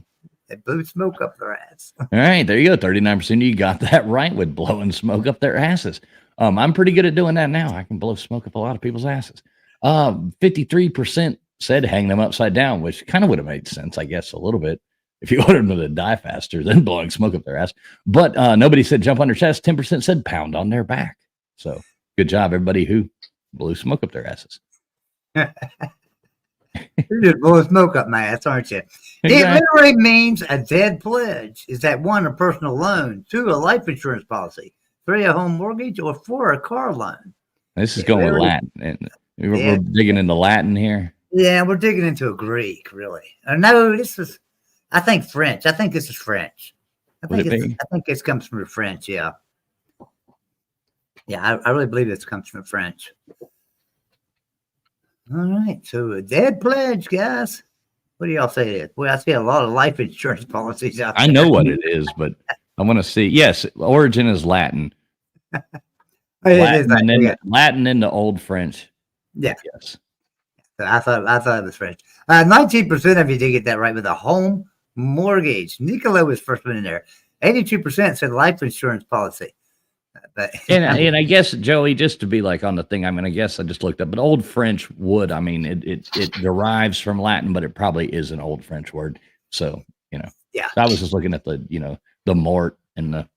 It blew smoke up their ass. All right, there you go. 39% you got that right with blowing smoke up their asses. I'm pretty good at doing that now. I can blow smoke up a lot of people's asses. 53% said hang them upside down, which kind of would have made sense, I guess, a little bit if you ordered them to die faster than blowing smoke up their ass. But nobody said jump on their chest. 10% said pound on their back. So good job, everybody who blew smoke up their asses. You're just blowing smoke up my ass, aren't you? It Exactly. literally means a dead pledge. Is that 1, a personal loan, 2, a life insurance policy, 3, a home mortgage, or 4, a car loan? This is going with Latin. And we're digging into Latin here. Yeah, we're digging into a Greek, really. No, I think French. I think this is French. I Would it be? think this comes from the French, yeah. Yeah, I really believe this comes from French. All right, so a dead pledge, guys. What do y'all say it is? Well, I see a lot of life insurance policies out there. I know what it is, but I want to see. Yes, origin is Latin. Latin into Old French. Yeah. Yes. So I thought it was French. 19% of you did get that right with a home mortgage. Nicola was first one in there. 82% said life insurance policy. But And I guess, Joey, just to be like on the thing, I mean, I guess I just looked up, but Old French would, I mean, it derives from Latin, but it probably is an Old French word. So, yeah. I was just looking at the, the mort and the,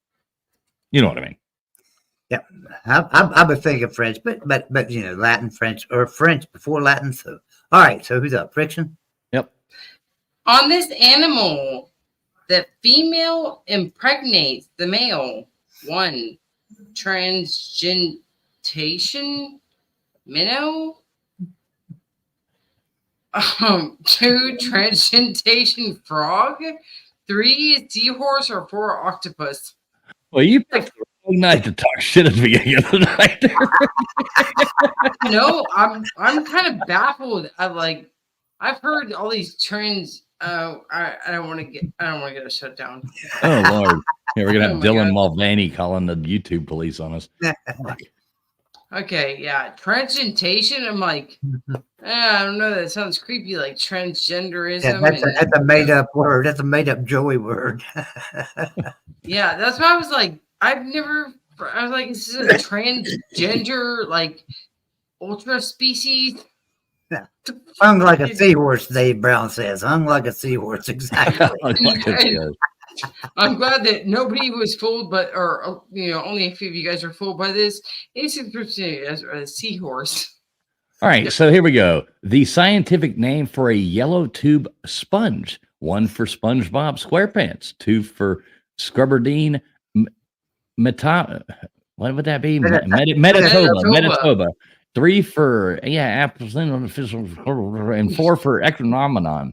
you know what I mean? Yeah, I would think of French, but Latin, French, or French before Latin. So, all right. So who's up? Friction. Yep. On this animal, the female impregnates the male. 1, transgentation minnow. 2, transgentation frog. 3, seahorse, or 4, octopus. Well, you picked the wrong night to talk shit at the beginning of the night. No, I'm kind of baffled. I've heard all these trends. I don't want to get us shut down. Oh Lord. Yeah, we're gonna have Oh, my Dylan God. Mulvaney calling the YouTube police on us. Okay, yeah, transgentation. I'm like, I don't know. That sounds creepy, like transgenderism. Yeah, that's a made up word. That's a made up Joey word. Yeah, that's why I was like, I was like, this is a transgender, like, ultra species. Yeah. Hung like a seahorse, Dave Brown says. Hung like a seahorse, exactly. I'm glad that nobody was fooled, only a few of you guys are fooled by this. 86% as a seahorse. All right, so here we go. The scientific name for a yellow tube sponge. 1 for SpongeBob SquarePants. 2 for Scrubberdine what would that be? Metatoba. 3 for apples and 4 for Ectonomenon.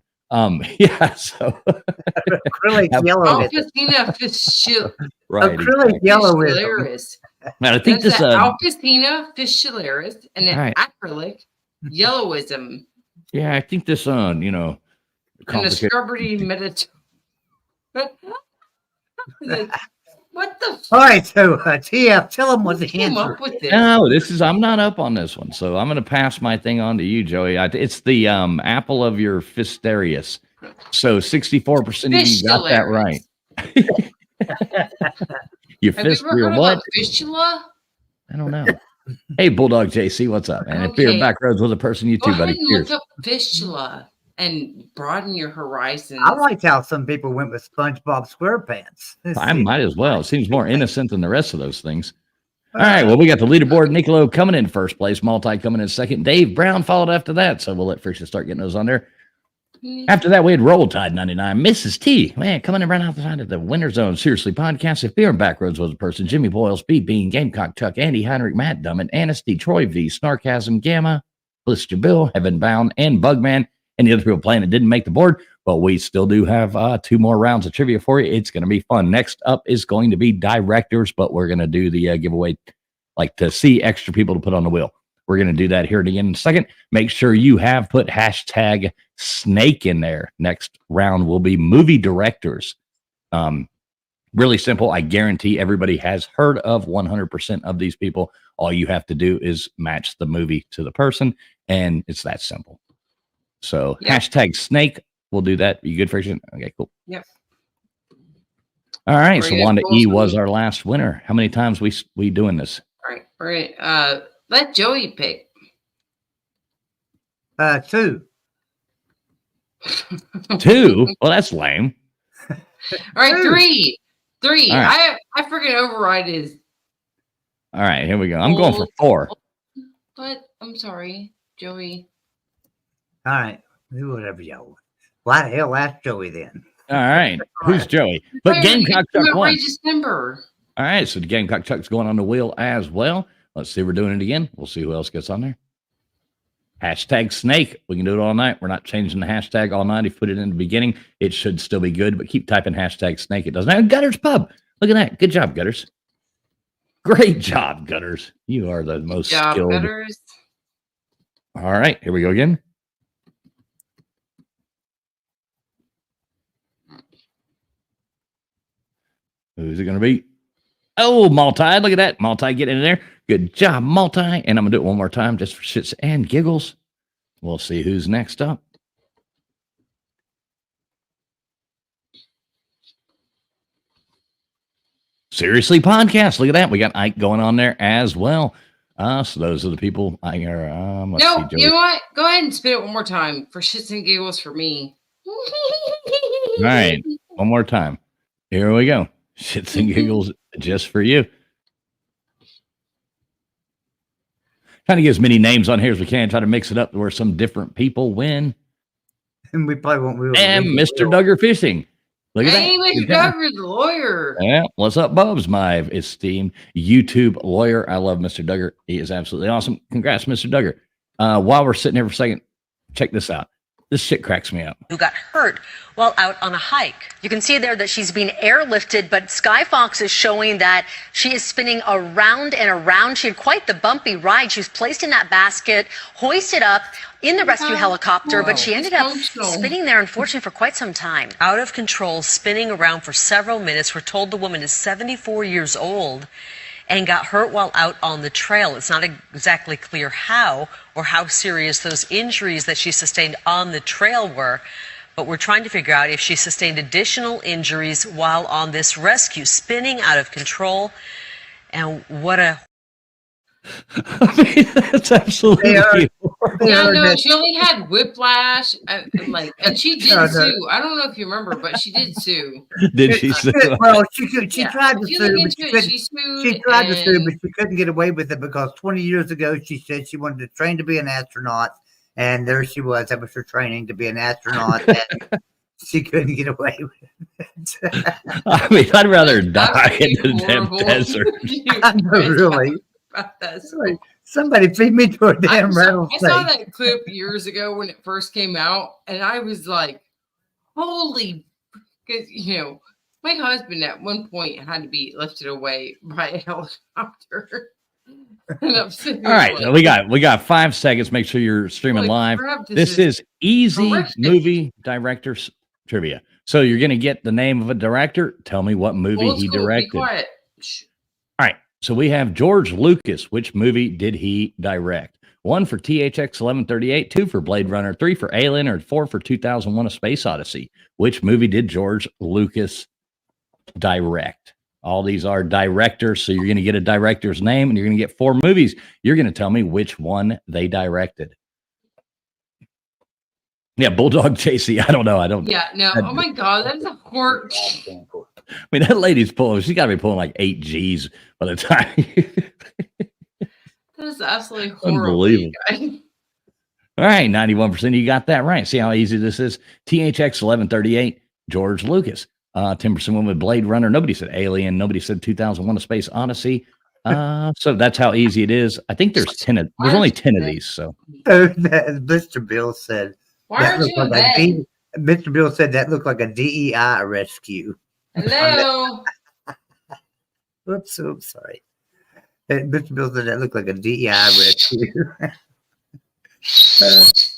Yeah, so Acrylic yellow. Alpacina fischl. right. Acrylic yellow is. Fischlaris. Man, I think That's this the Alpacina fischlaris and an Right. acrylic yellowism. Yeah, I think this you know, And the complicated. strawberry meditation. What the All right, so TF, tell them what who the came answer. up with this? No, this is I'm not up on this one, so I'm gonna pass my thing on to you, Joey. It's the apple of your fisterius. So 64% of you got that right. You Have you fist ever your heard what? of a fistula? I don't know. Hey, Bulldog JC, what's up, man? If Beer Okay. Backroads was a person, you Go too, ahead buddy. and Cheers. look up fistula and broaden your horizons. I liked how some people went with SpongeBob SquarePants. I might as well. It seems more innocent than the rest of those things. All right. Well, we got the leaderboard. Nicolo coming in first place. Multi coming in second. Dave Brown followed after that. So we'll let Friction start getting those on there. After that, we had Roll Tide 99. Mrs. T, man, coming in right outside of the Winter Zone. Seriously, podcast. If Beer and Backroads was a person, Jimmy Boyle, Speed Bean, Gamecock Chuck, Andy Heinrich, Matt Dummett, Anasty, Troy V, Snarkasm, Gamma, Blister Bill, Heaven Bound, and Bugman, and the other people playing that didn't make the board. But we still do have 2 more rounds of trivia for you. It's going to be fun. Next up is going to be directors, but we're going to do the giveaway, like to see extra people to put on the wheel. We're going to do that here in a second. Make sure you have put hashtag snake in there. Next round will be movie directors. Really simple. I guarantee everybody has heard of 100% of these people. All you have to do is match the movie to the person, and it's that simple. So hashtag snake. We'll do that. You good, Friction? Okay, cool. Yep. All right. So We're gonna Wanda pull E some- was our last winner. How many times we doing this? All right. All right. Let Joey pick. 2. 2? Well, that's lame. All right. Two. 3. 3. All right. I freaking override his. All right, here we go. I'm going for 4. But I'm sorry, Joey. All right. Do whatever y'all want. Why the hell ask Joey then? All right. Who's Joey? But Gamecock Chuck won. December. All right. So the Gamecock Chuck's going on the wheel as well. Let's see if we're doing it again. We'll see who else gets on there. Hashtag snake. We can do it all night. We're not changing the hashtag all night. If you put it in the beginning, it should still be good, but keep typing hashtag snake. It doesn't. And Gutters Pub. Look at that. Good job, Gutters. Great job, Gutters. You are the most skilled. Gutters. All right. Here we go again. Who's it going to be? Oh, Multi. Look at that. Multi getting in there. Good job, Multi. And I'm going to do it one more time just for shits and giggles. We'll see who's next up. Seriously Podcast. Look at that. We got Ike going on there as well. So those are the people I are. Let's see, No, Joey. you know what? Go ahead and spin it one more time for shits and giggles for me. All right. One more time. Here we go. Shits and giggles just for you. Trying to get as many names on here as we can. Try to mix it up to where some different people win. And we probably won't. We And Mr. Duggar Fishing. Look at Hey, that. Mr. Good job. Duggar, the lawyer. Yeah. What's up, Bubs? My esteemed YouTube lawyer. I love Mr. Duggar. He is absolutely awesome. Congrats, Mr. Duggar. While we're sitting here for a second, check this out. This shit cracks me up. Who got hurt while out on a hike. You can see there that she's being airlifted, but Sky Fox is showing that she is spinning around and around. She had quite the bumpy ride. She was placed in that basket, hoisted up in the rescue helicopter, but she ended up spinning there, unfortunately, for quite some time. Out of control, spinning around for several minutes. We're told the woman is 74 years old and got hurt while out on the trail. It's not exactly clear how or how serious those injuries that she sustained on the trail were, but we're trying to figure out if she sustained additional injuries while on this rescue, spinning out of control. And what a... I mean, that's absolutely horrible. Yeah, no, she only had whiplash. And she did sue. I don't know if you remember, but she did sue. Did she sue? Well, she tried to If you sue, look but into it, she she couldn't. sued. She tried to sue, and- but she couldn't get away with it because 20 years ago she said she wanted to train to be an astronaut, and there she was. That was her training to be an astronaut, and she couldn't get away with it. I mean, I'd rather die in the damn horrible. desert. I know, really. About that. Like, somebody feed me to a damn I saw rattlesnake. that clip years ago when it first came out, and I was like, holy, because, my husband at one point had to be lifted away by a helicopter. No, All right, so we got 5 seconds. Make sure you're streaming Holy live. crap, This is easy horrific. movie directors trivia. So you're going to get the name of a director. Tell me what movie Old he school, be directed. quiet. Shh. All right. So we have George Lucas. Which movie did he direct? 1 for THX 1138, 2 for Blade Runner, 3 for Alien, or 4 for 2001: A Space Odyssey. Which movie did George Lucas direct? All these are directors, so you're going to get a director's name, and you're going to get 4 movies. You're going to tell me which one they directed. Yeah, Bulldog JC. I don't know. I don't. Yeah, no. Oh my God, that's a horror. I mean, that lady's pulling. She's got to be pulling like 8 G's by the time. That is absolutely horrible. Unbelievable. You guys. All right, 91%. You got that right. See how easy this is? THX 1138, George Lucas. 10% went with Blade Runner. Nobody said Alien. Nobody said 2001: A Space Odyssey. So that's how easy it is. I think there's 10. There's only 10 of these. So Mr. Bill said. Why that aren't looked you in like bed? Mr. Bill said that looked like a DEI rescue. Hello. Oops, sorry. Mr. Bill said that looked like a DEI rescue.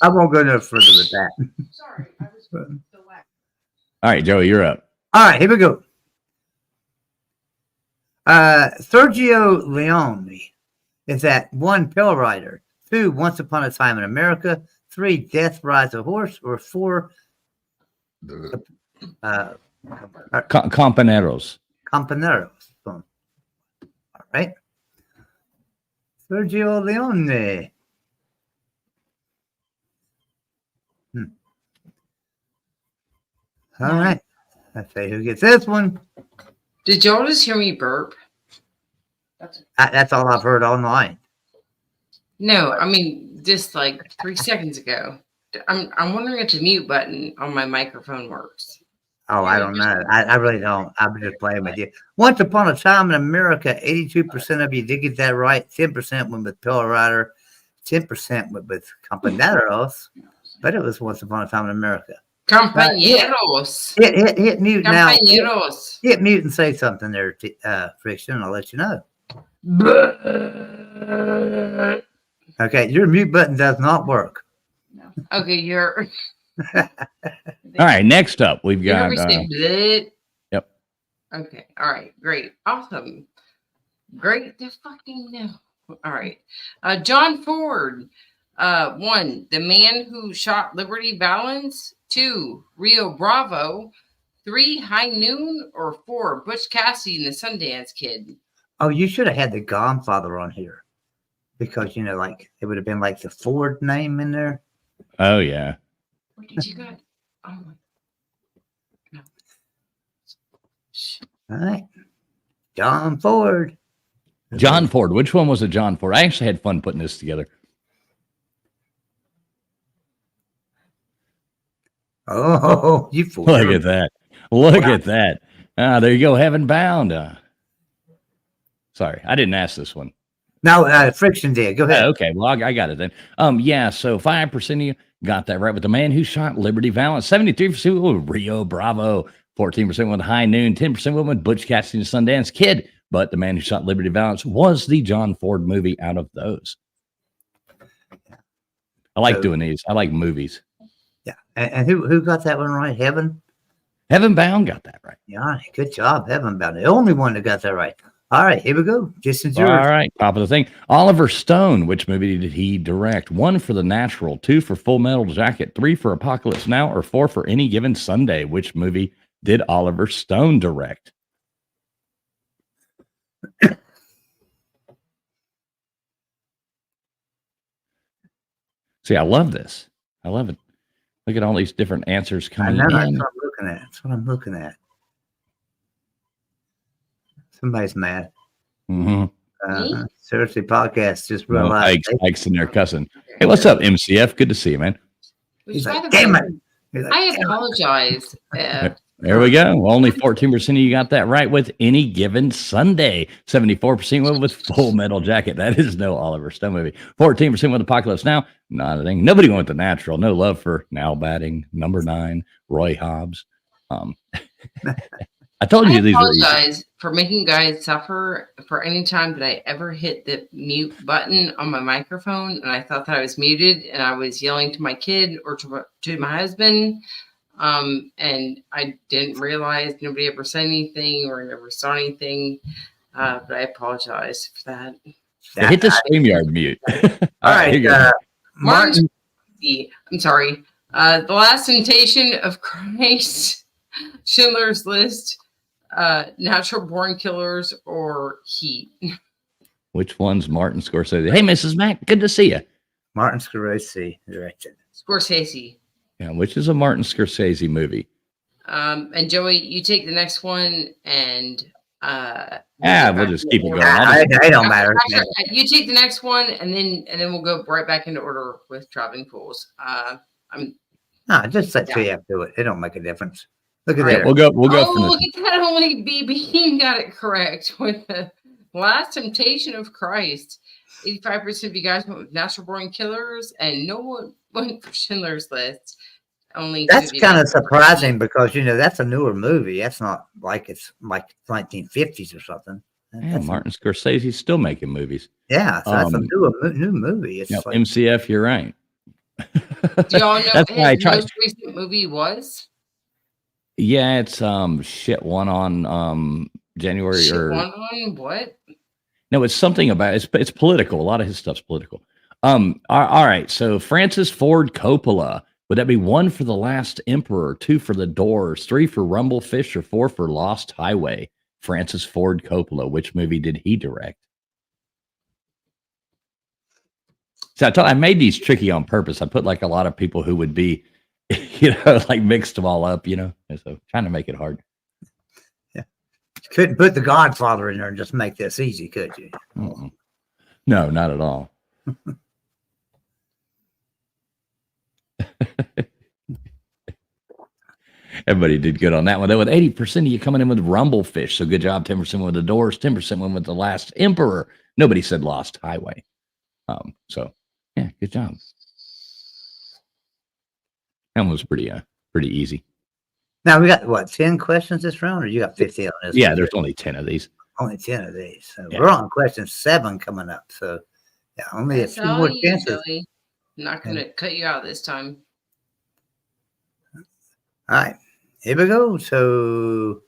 I won't go no further with that. Sorry, I was so whack. all right, Joey, you're up. All right, here we go. Sergio Leone is that 1, Pale Rider, 2, Once Upon a Time in America, 3, Death Rides a Horse, or 4, Companeros. Companeros. All right. Sergio Leone. All right. Let's see who gets this one. Did y'all just hear me burp? That's all I've heard all night. No, I mean just like 3 seconds ago. I'm wondering if the mute button on my microphone works. Oh, I don't know. I really don't. I'm just playing with you. Once Upon a Time in America, 82% of you did get that right. 10% went with Pale Rider. 10% went with Companeros. But it was Once Upon a Time in America. Compañeros. Hit mute now. Compañeros. Hit mute and say something there, Friction, and I'll let you know. Okay, your mute button does not work. Okay, you're. All right, next up, we've You heard got. me say bleh? Yep. Okay. All right. Great. Awesome. Great to fucking know. All right. John Ford. 1, the man who shot Liberty Valance. 2, Rio Bravo. 3, High Noon. Or 4, Butch Cassidy and the Sundance Kid. Oh, you should have had the Godfather on here. Because, like, it would have been like the Ford name in there. Oh, yeah. What did you got? Oh my. No. Shh. All right. John Ford. John Ford. Which one was a John Ford? I actually had fun putting this together. Oh, you fool. Look at that. Look at that. There you go. Heaven Bound. Sorry, I didn't ask this one. No, Friction did. Go ahead. Okay, well, I got it then. Yeah, so 5% of you got that right with the man who shot Liberty Valance. 73% went with Rio Bravo. 14% went with High Noon. 10% went with Butch Cassidy and Sundance Kid. But the man who shot Liberty Valance was the John Ford movie out of those. I like doing these. I like movies. Yeah. And who got that one right? Heaven? Heaven Bound got that right. Yeah, good job, Heaven Bound. The only one that got that right. All right, here we go. Justin's yours. All right, top of the thing. Oliver Stone, which movie did he direct? 1 for The Natural, 2 for Full Metal Jacket, 3 for Apocalypse Now, or 4 for Any Given Sunday? Which movie did Oliver Stone direct? See, I love this. I love it. Look at all these different answers I coming know, in. that's what I'm looking at. That's what I'm looking at. Somebody's mad. Mm-hmm. Seriously, podcast just Well, realized. Ike's in there cussing. Hey, what's up, MCF? Good to see you, man. He's By like, the damn way, it. He's like, I "Damn it." apologize. There we go. Only 14% of you got that right with Any Given Sunday. 74% went with Full Metal Jacket. That is no Oliver Stone movie. 14% with Apocalypse Now. Not a thing. Nobody went with The Natural. No love for Now Batting, Number 9, Roy Hobbs. I told I you these were easy. apologize for making you guys suffer for any time that I ever hit the mute button on my microphone and I thought that I was muted and I was yelling to my kid or to my husband. And I didn't realize nobody ever said anything or never saw anything. But I apologize for that. Yeah, hit the StreamYard mute. All right, here you go. Martin. I'm sorry. The Last Temptation of Christ, Schindler's List, Natural Born Killers, or Heat. Which one's Martin Scorsese? Hey, Mrs. Mack, good to see you. Martin Scorsese directed. Scorsese. Yeah, which is a Martin Scorsese movie. And Joey, you take the next one and we'll just keep it going. It don't matter. You take the next one and then we'll go right back into order with Traveling Pools. No, just let TF do it. It don't make a difference. Look at Yeah, that. we'll go from Look at that. Only BB got it correct with the Last Temptation of Christ. 85% of you guys went with Natural Born Killers, and no one went for Schindler's List. Only That's kind of surprising because that's a newer movie. That's not like it's like 1950s or something. Yeah, Martin Scorsese's still making movies. Yeah, so that's a new movie. It's like, MCF, you're right. Do y'all know That's what why I his tried. most recent movie was? Yeah, it's shit one on January Shit, or one on what? no, it's something about it's political. A lot of his stuff's political. All right. So Francis Ford Coppola. Would that be 1 for The Last Emperor, 2 for The Doors, 3 for Rumblefish, or 4 for Lost Highway? Francis Ford Coppola. Which movie did he direct? So I made these tricky on purpose. I put like a lot of people who would be, like mixed them all up, and so trying to make it hard. Yeah. Couldn't put The Godfather in there and just make this easy, could you? Mm-mm. No, not at all. Everybody did good on that one. Though with 80% of you coming in with Rumblefish. So good job. 10% with The Doors, 10% went with The Last Emperor. Nobody said Lost Highway. So yeah, good job. That one was pretty easy. Now we got what, 10 questions this round, or you got 50 on this? Yeah, there's only 10 of these. Only 10 of these. So Yeah. we're on question 7 coming up. So yeah, only That's a few all more you, chances. Joey. I'm not going to cut you out this time. All right, here we go. So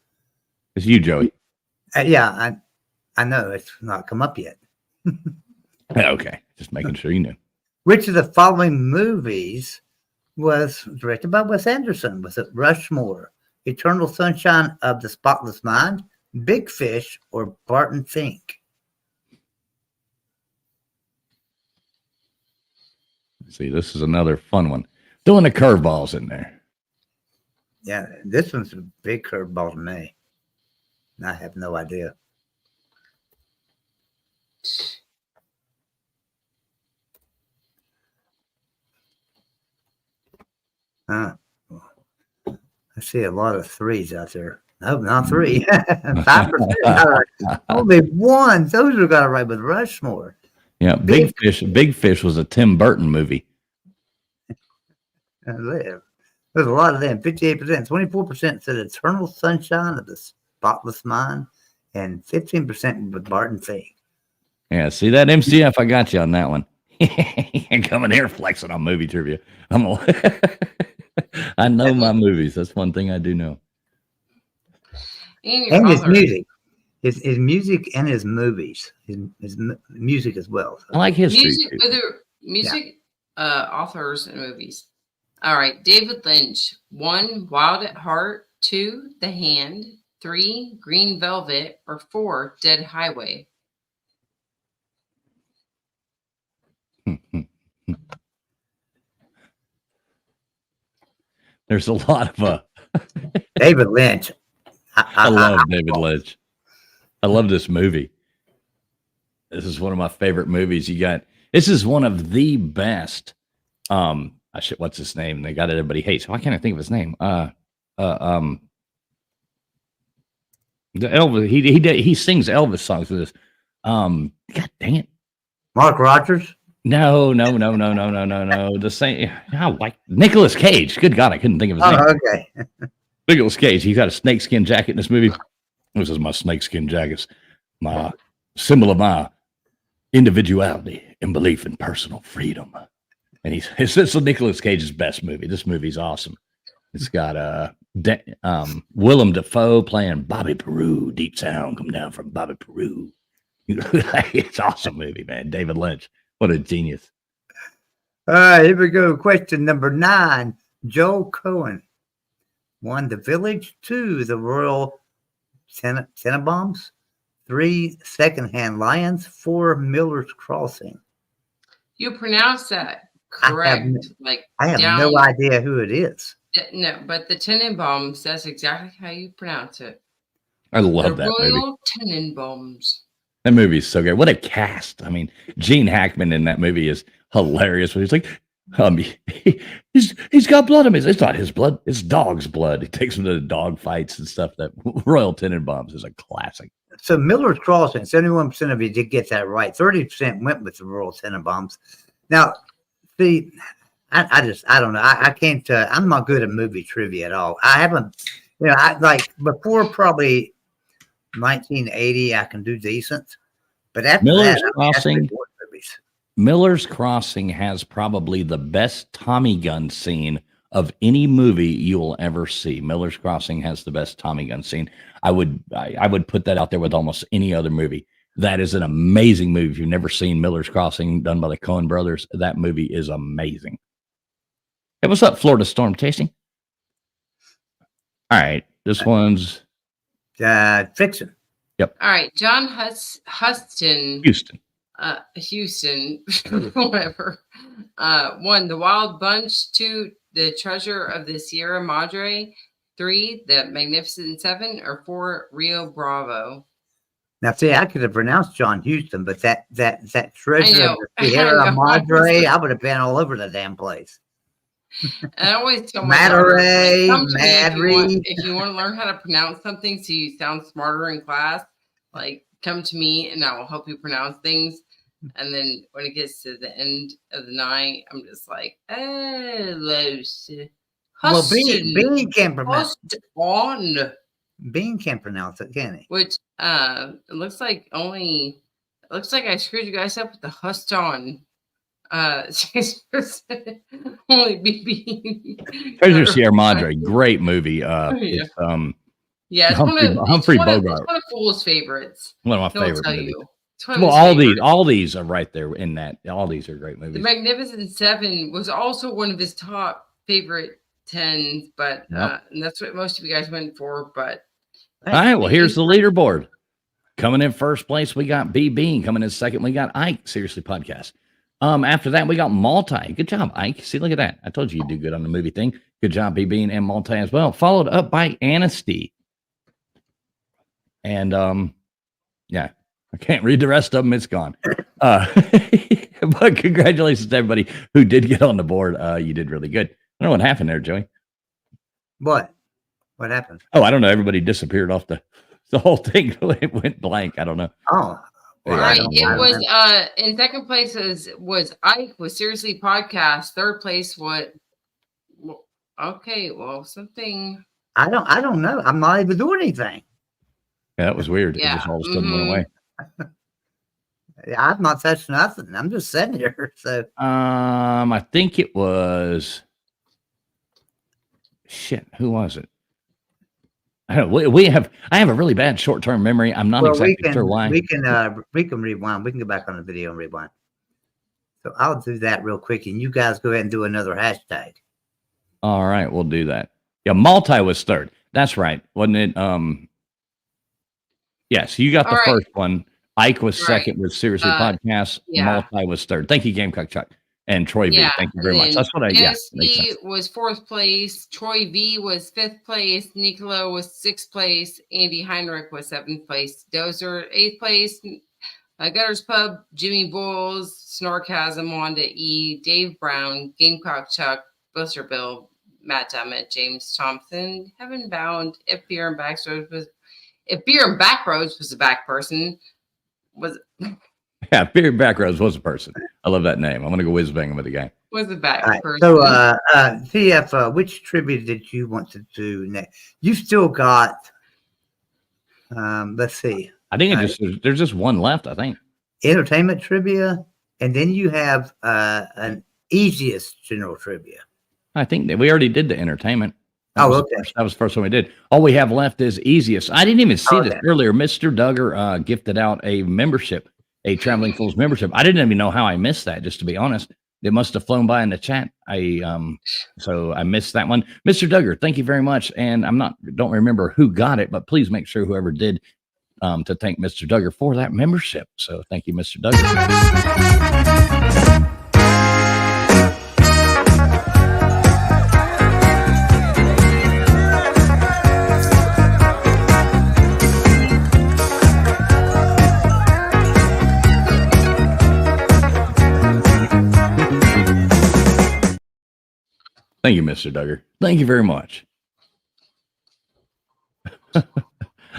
It's you, Joey. yeah, I know it's not come up yet. Okay, just making sure you knew. Which of the following movies was directed by Wes Anderson? Was it Rushmore, Eternal Sunshine of the Spotless Mind, Big Fish, or Barton Fink? See, this is another fun one. Throwing the curveballs in there. Yeah, this one's a big curveball to me. I have no idea. I see a lot of 3s out there. No, not 3. 5%. Only 1. Those are got it right with Rushmore. Yeah, Big Fish. Big Fish was a Tim Burton movie. There's a lot of them. 58%. 24% said Eternal Sunshine of the Spotless Mind, and 15% with Barton Fink. Yeah, see that MCF? I got you on that one. Coming here flexing on movie trivia. I know my movies. That's one thing I do know. And his music. His music and his movies. His music as well. So. I like history. Music, authors, and movies. All right. David Lynch. 1, Wild at Heart. 2, The Hand. 3, Green Velvet. Or 4, Dead Highway. There's a lot of David Lynch. I love David Lynch. I love this movie. This is one of my favorite movies. This is one of the best. What's his name? They got it. Everybody hates. Why can't I think of his name? The Elvis. He sings Elvis songs with this. God dang it. Mark Rogers. No. The same. Like Nicolas Cage. Good God, I couldn't think of his name. Oh, okay. Nicolas Cage, he's got a snakeskin jacket in this movie. This is my snakeskin jacket, my symbol of my individuality and belief in personal freedom. And it's Nicolas Cage's best movie. This movie's awesome. It's got Willem Dafoe playing Bobby Peru. Deep sound come down from Bobby Peru. It's an awesome movie, man. David Lynch, what a genius. All right, here we go. Question number 9. Joel Cohen. 1, The Village. 2, The Royal Tenenbaums. 3, Secondhand Lions. 4, Miller's Crossing. You pronounce that correct. I have no idea who it is. No, but the Tenenbaums, that's exactly how you pronounce it. I love the that movie. Royal Tenenbaums. That movie is so good. What a cast. I mean, Gene Hackman in that movie is hilarious. When he's like, he's got blood on him. It's not his blood. It's dog's blood. He takes him to the dog fights and stuff. That Royal Tenenbaums is a classic. So Miller's Crossing, 71% of you did get that right. 30% went with the Royal Tenenbaums. Now, see, I don't know. I can't, I'm not good at movie trivia at all. I haven't, I like before probably 1980, I can do decent. But after Miller's Crossing has probably the best Tommy gun scene of any movie you will ever see. Miller's Crossing has the best Tommy gun scene. I would put that out there with almost any other movie. That is an amazing movie. If you've never seen Miller's Crossing done by the Coen brothers, that movie is amazing. Hey, what's up, Florida Storm Tasting? All right, this one's fiction. Yep. All right, John Huston. Houston, whatever. 1, The Wild Bunch. 2, The Treasure of the Sierra Madre. 3, The Magnificent Seven. Or 4, Rio Bravo. Now, see, I could have pronounced John Houston, but that Treasure of the Sierra Madre, I would have been all over the damn place. And I always tell my if you want to learn how to pronounce something so you sound smarter in class, like come to me and I will help you pronounce things. And then when it gets to the end of the night, I'm just like, well, Bean can pronounce it. Bean can pronounce it, can he? Which it looks like I screwed you guys up with the Huston. 6% only BB. Treasure Sierra Madre, great movie. It's Humphrey Bogart. It's one of Fool's favorites. One of my favorite movies. Well, all these are right there in that. All these are great movies. The Magnificent Seven was also one of his top favorite 10s, but and that's what most of you guys went for. But all right, well, here's the leaderboard. Coming in first place, we got B Bean. Coming in second, we got Ike. Seriously Podcast. After that, we got Multi. Good job, Ike. See, look at that. I told you you'd do good on the movie thing. Good job, B Bean and Multi as well. Followed up by Anasty. And yeah, I can't read the rest of them. It's gone. But congratulations to everybody who did get on the board. You did really good. I don't know what happened there, Joey. What happened? Oh, I don't know. Everybody disappeared off the whole thing. It went blank. I don't know. Oh. All right. It was in second place was Ike with Seriously Podcast. Third place something. I don't know. I'm not even doing anything. Yeah, that was weird. Yeah. It just all of a sudden went away. I've not touched nothing. I'm just sitting here. So I think it was who was it? I don't know. I have a really bad short-term memory. I'm not exactly sure why. We can rewind. We can go back on the video and rewind. So I'll do that real quick, and you guys go ahead and do another hashtag. All right, we'll do that. Yeah, Multi was third. That's right, wasn't it? Yes, you got the first one. Ike was second with Seriously Podcast. Yeah. Multi was third. Thank you, Gamecock Chuck. And Troy V. Thank you very much. That's what NSC was fourth place. Troy V was fifth place. Nicolo was sixth place. Andy Heinrich was seventh place. Dozer, eighth place. Gutters Pub, Jimmy Bulls, Snorkasm, Wanda E, Dave Brown, Gamecock Chuck, Buster Bill, Matt Dummett, James Thompson, Heaven Bound. If Beer and Backroads was a back person, was Yeah, Period Backroads was a person. I love that name. I'm gonna go whiz bang with the guy. Was the back All right. person. So, TF, which trivia did you want to do next? You still got, let's see, I think there's just one left, I think. entertainment trivia, and then you have an easiest general trivia. I think that we already did the entertainment. That Oh, was okay. that was the first one we did. All we have left is easiest. I didn't even see this Okay. earlier. Mr. Duggar gifted out a membership, a Traveling Fools membership. I didn't even know how I missed that, just to be honest. It must have flown by in the chat. So I missed that one. Mr. Duggar, thank you very much. And don't remember who got it, but please make sure whoever did to thank Mr. Duggar for that membership. So thank you, Mr. Duggar. Thank you, Mr. Duggar. Thank you very much. I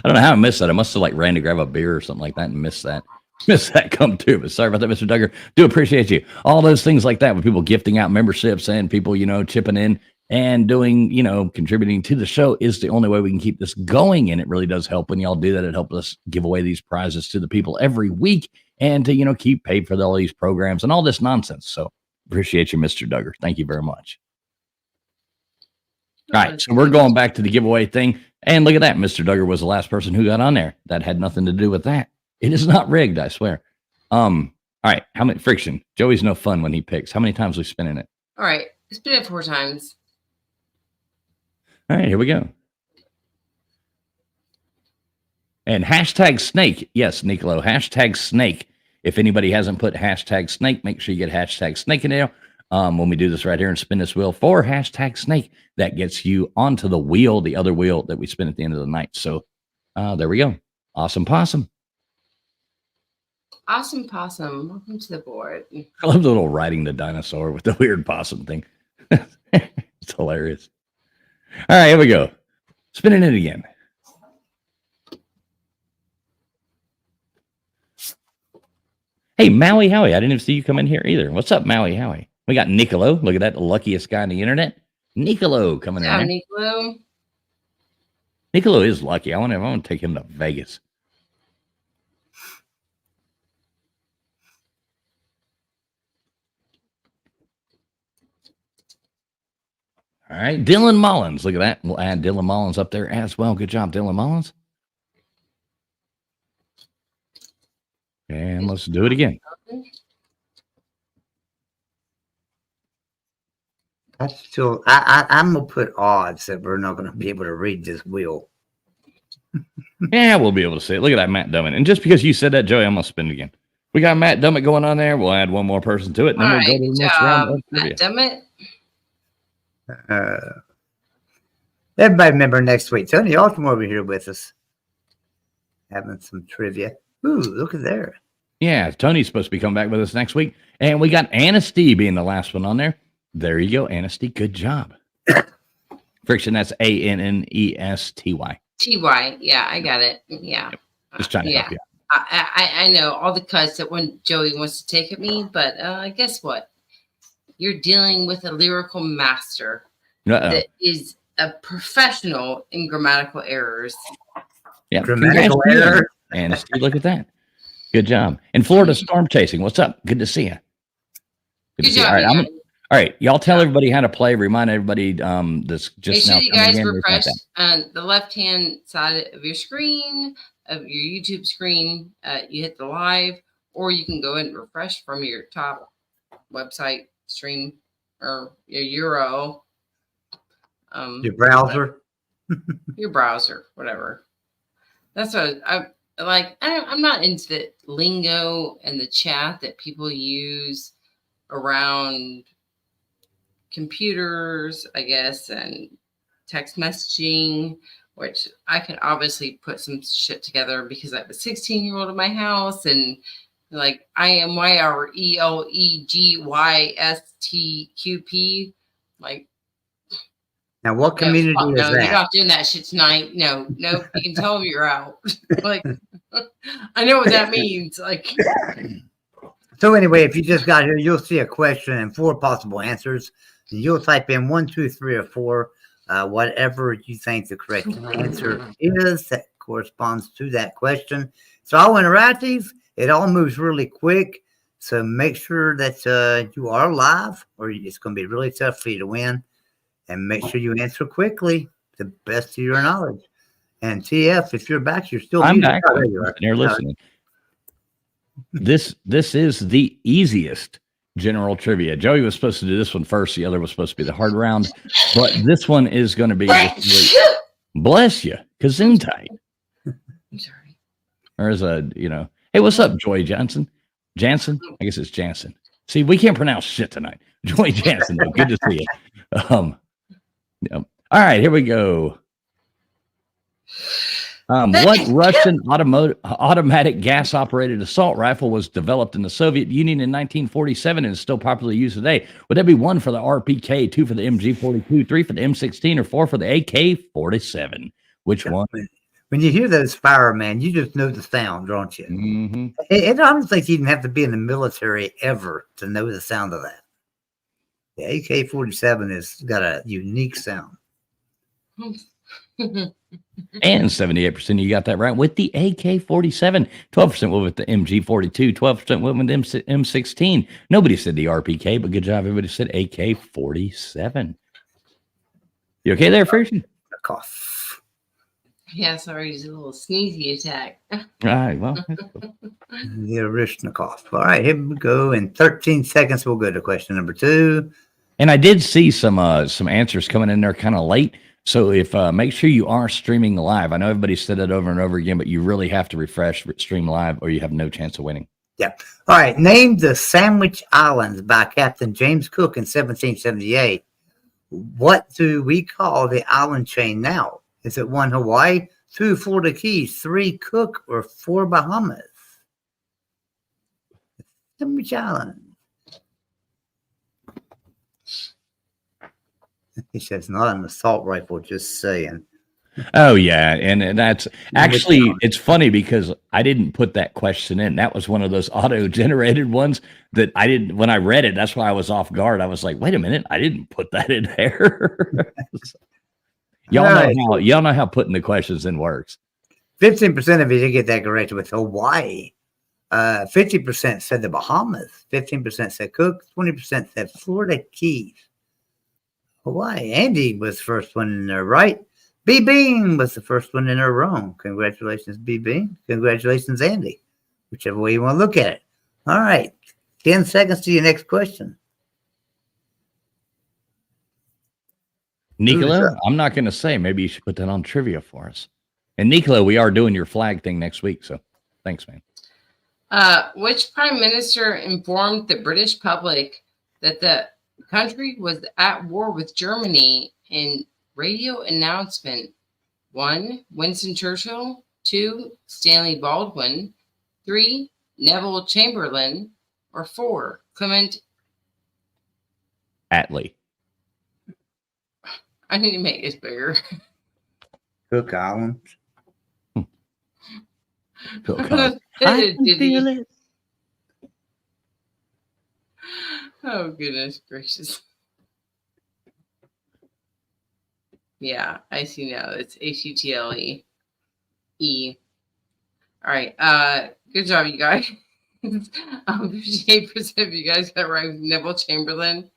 don't know how I missed that. I must have ran to grab a beer or something like that and missed that. Missed that come too. But sorry about that, Mr. Duggar. Do appreciate you. All those things like that with people gifting out memberships and people, chipping in and doing, contributing to the show is the only way we can keep this going. And it really does help when y'all do that. It helps us give away these prizes to the people every week and to, keep paid for all these programs and all this nonsense. So appreciate you, Mr. Duggar. Thank you very much. All right, so we're going back to the giveaway thing. And look at that. Mr. Duggar was the last person who got on there. That had nothing to do with that. It is not rigged, I swear. All right, how many friction? Joey's no fun when he picks. How many times we spinning it? All right, spin it 4 times. All right, here we go. And hashtag snake. Yes, Nicolo, hashtag snake. If anybody hasn't put hashtag snake, make sure you get hashtag snake in there. When we do this right here and spin this wheel for hashtag snake, that gets you onto the wheel, the other wheel that we spin at the end of the night. So there we go. Awesome possum. Awesome possum. Welcome to the board. I love the little riding the dinosaur with the weird possum thing. It's hilarious. All right, here we go. Spinning it again. Hey, Maui Howie. I didn't even see you come in here either. What's up, Maui Howie? We got Nicolo. Look at that, the luckiest guy on the internet. Nicolo coming in. Nicolo. Nicolo is lucky. I want to take him to Vegas. All right, Dylan Mullins. Look at that. We'll add Dylan Mullins up there as well. Good job, Dylan Mullins. And let's do it again. I'm gonna put odds that we're not gonna be able to read this wheel. Yeah, we'll be able to see it. Look at that, Matt Dummett. And just because you said that, Joey, I'm gonna spin it again. We got Matt Dummett going on there. We'll add one more person to it, and then we'll go to the next round of trivia. Matt Dummett. Everybody remember next week. Tony Alton will be here with us, having some trivia. Ooh, look at there. Yeah, Tony's supposed to be coming back with us next week, and we got Anasty being the last one on there. There you go, Anasty. Good job. Friction. That's Annesty. TY. Yeah, I got it. Yeah. Just trying to help you. I know all the cuts that when Joey wants to take at me, but guess what? You're dealing with a lyrical master that is a professional in grammatical errors. Yeah, Grammatical error. Anasty, look at that. Good job. And Florida Storm Chasing. What's up? Good to see you. Good job. All right, y'all tell everybody how to play. Remind everybody that's just now. Make sure you guys refresh on the left-hand side of your screen, of your YouTube screen. You hit the live, or you can go and refresh from your top website stream or your URL. Your browser. Your browser, whatever. That's what I like. I'm not into the lingo and the chat that people use around computers, I guess, and text messaging, which I can obviously put some shit together because I have a 16-year-old in my house and like IMYRELEGYSTQP. Like, now, what community is that? You're not doing that shit tonight. No, you can tell them you're out. Like, I know what that means. Like, So anyway, if you just got here, you'll see a question and 4 possible answers. And you'll type in 1, 2, 3, or 4, whatever you think the correct answer is that corresponds to that question. It's all interactive. It all moves really quick. So make sure that you are live, or it's going to be really tough for you to win. And make sure you answer quickly, the best of your knowledge. And TF, if you're back, you're still I'm muted. back. Oh, there you are. They're listening. This is the easiest general trivia. Joey was supposed to do this one first. The other was supposed to be the hard round, but this one is going to be bless you, Gesundheit. I'm sorry. Or as hey, what's up, Joy Johnson? Jansen? I guess it's Jansen. See, we can't pronounce shit tonight. Joy Jansen, though. Good to see you. All right, here we go. What Russian automatic gas-operated assault rifle was developed in the Soviet Union in 1947 and is still popularly used today? Would that be 1 for the RPK, 2 for the MG42, 3 for the M16, or 4 for the AK-47? Which one? When you hear those fire, man, you just know the sound, don't you? Mm-hmm. I don't think you even have to be in the military ever to know the sound of that. The AK-47 has got a unique sound. And 78% you got that right with the AK-47. 12% went with the MG42. 12% went with the M16. Nobody said the RPK, but good job. Everybody said AK-47. You okay there, Ferguson? Cough. Yeah, sorry, it's a little sneezy attack. All right, well. The Orishnikov. All right, here we go. In 13 seconds, we'll go to question number 2. And I did see some answers coming in there kind of late. So if make sure you are streaming live. I know everybody said it over and over again, but you really have to refresh stream live or you have no chance of winning. Yeah. All right. Named the Sandwich Islands by Captain James Cook in 1778. What do we call the island chain now? Is it 1 Hawaii, 2 Florida Keys, 3 Cook, or 4 Bahamas? Sandwich Islands. He says not an assault rifle, just saying. Oh, yeah. And that's actually, it's funny because I didn't put that question in. That was one of those auto-generated ones that I didn't, when I read it, that's why I was off guard. I was like, wait a minute, I didn't put that in there. Y'all know how putting the questions in works. 15% of you did get that correct with Hawaii. 50% said the Bahamas. 15% said Cook. 20% said Florida Keys. Hawaii. Andy was the first one in there right. B. Bean was the first one in there wrong. Congratulations, B. Bean. Congratulations, Andy. Whichever way you want to look at it. All right. 10 seconds to your next question. Nicola, I'm not going to say. Maybe you should put that on trivia for us. And Nicola, we are doing your flag thing next week. So thanks, man. Which prime minister informed the British public that the country was at war with Germany in radio announcement? 1, Winston Churchill. 2, Stanley Baldwin. 3, Neville Chamberlain. Or 4, Clement Attlee. I need to make this bigger. Cook Islands. I can feel it. Oh, goodness gracious. Yeah, I see now. It's H-U-T-L-E. E. All right. Good job, you guys. 58% of you guys got right with Neville Chamberlain.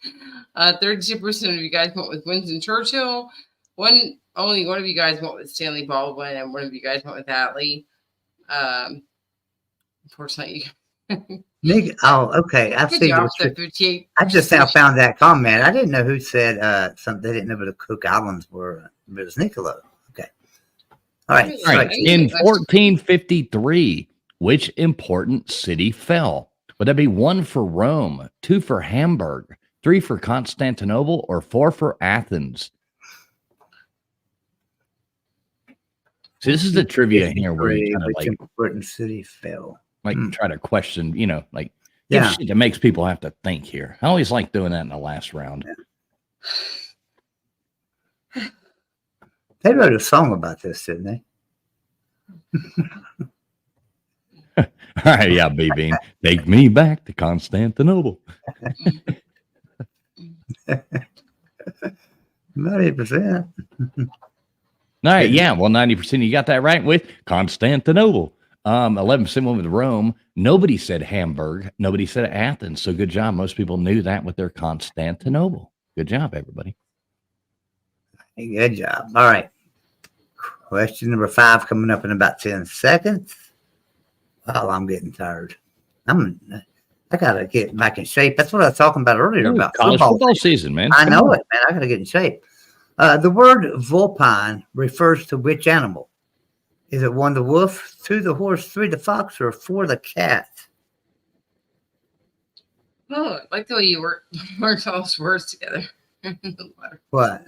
32% of you guys went with Winston Churchill. Only one of you guys went with Stanley Baldwin, and one of you guys went with Attlee. Unfortunately, Nick, oh, okay. I good see. job, 58. I just now found that comment. I didn't know who said something. They didn't know what the Cook Islands were. But it was Nicola. Okay. All right. All right. In 1453, which important city fell? Would that be 1 for Rome, 2 for Hamburg, 3 for Constantinople, or 4 for Athens? So this is the trivia here where you kind of which important city fell. try to question, give Yeah. shit that makes people have to think here. I always like doing that in the last round. They wrote a song about this, didn't they? All right, yeah, B Bean. Take me back to Constantinople. 90%. All right, yeah. Well, 90%. You got that right with Constantinople. 11% went with Rome. Nobody said Hamburg. Nobody said Athens. So good job. Most people knew that with their Constantinople. Good job, everybody. Good job. All right. Question number 5 coming up in about 10 seconds. Oh, I'm getting tired. I gotta get back in shape. That's what I was talking about earlier about College football season, man. I Come know on. it, man. I gotta get in shape. The word vulpine refers to which animal? Is it 1 the wolf, 2 the horse, 3 the fox, or 4 the cat? Oh, I like the way you worked all those words together. What?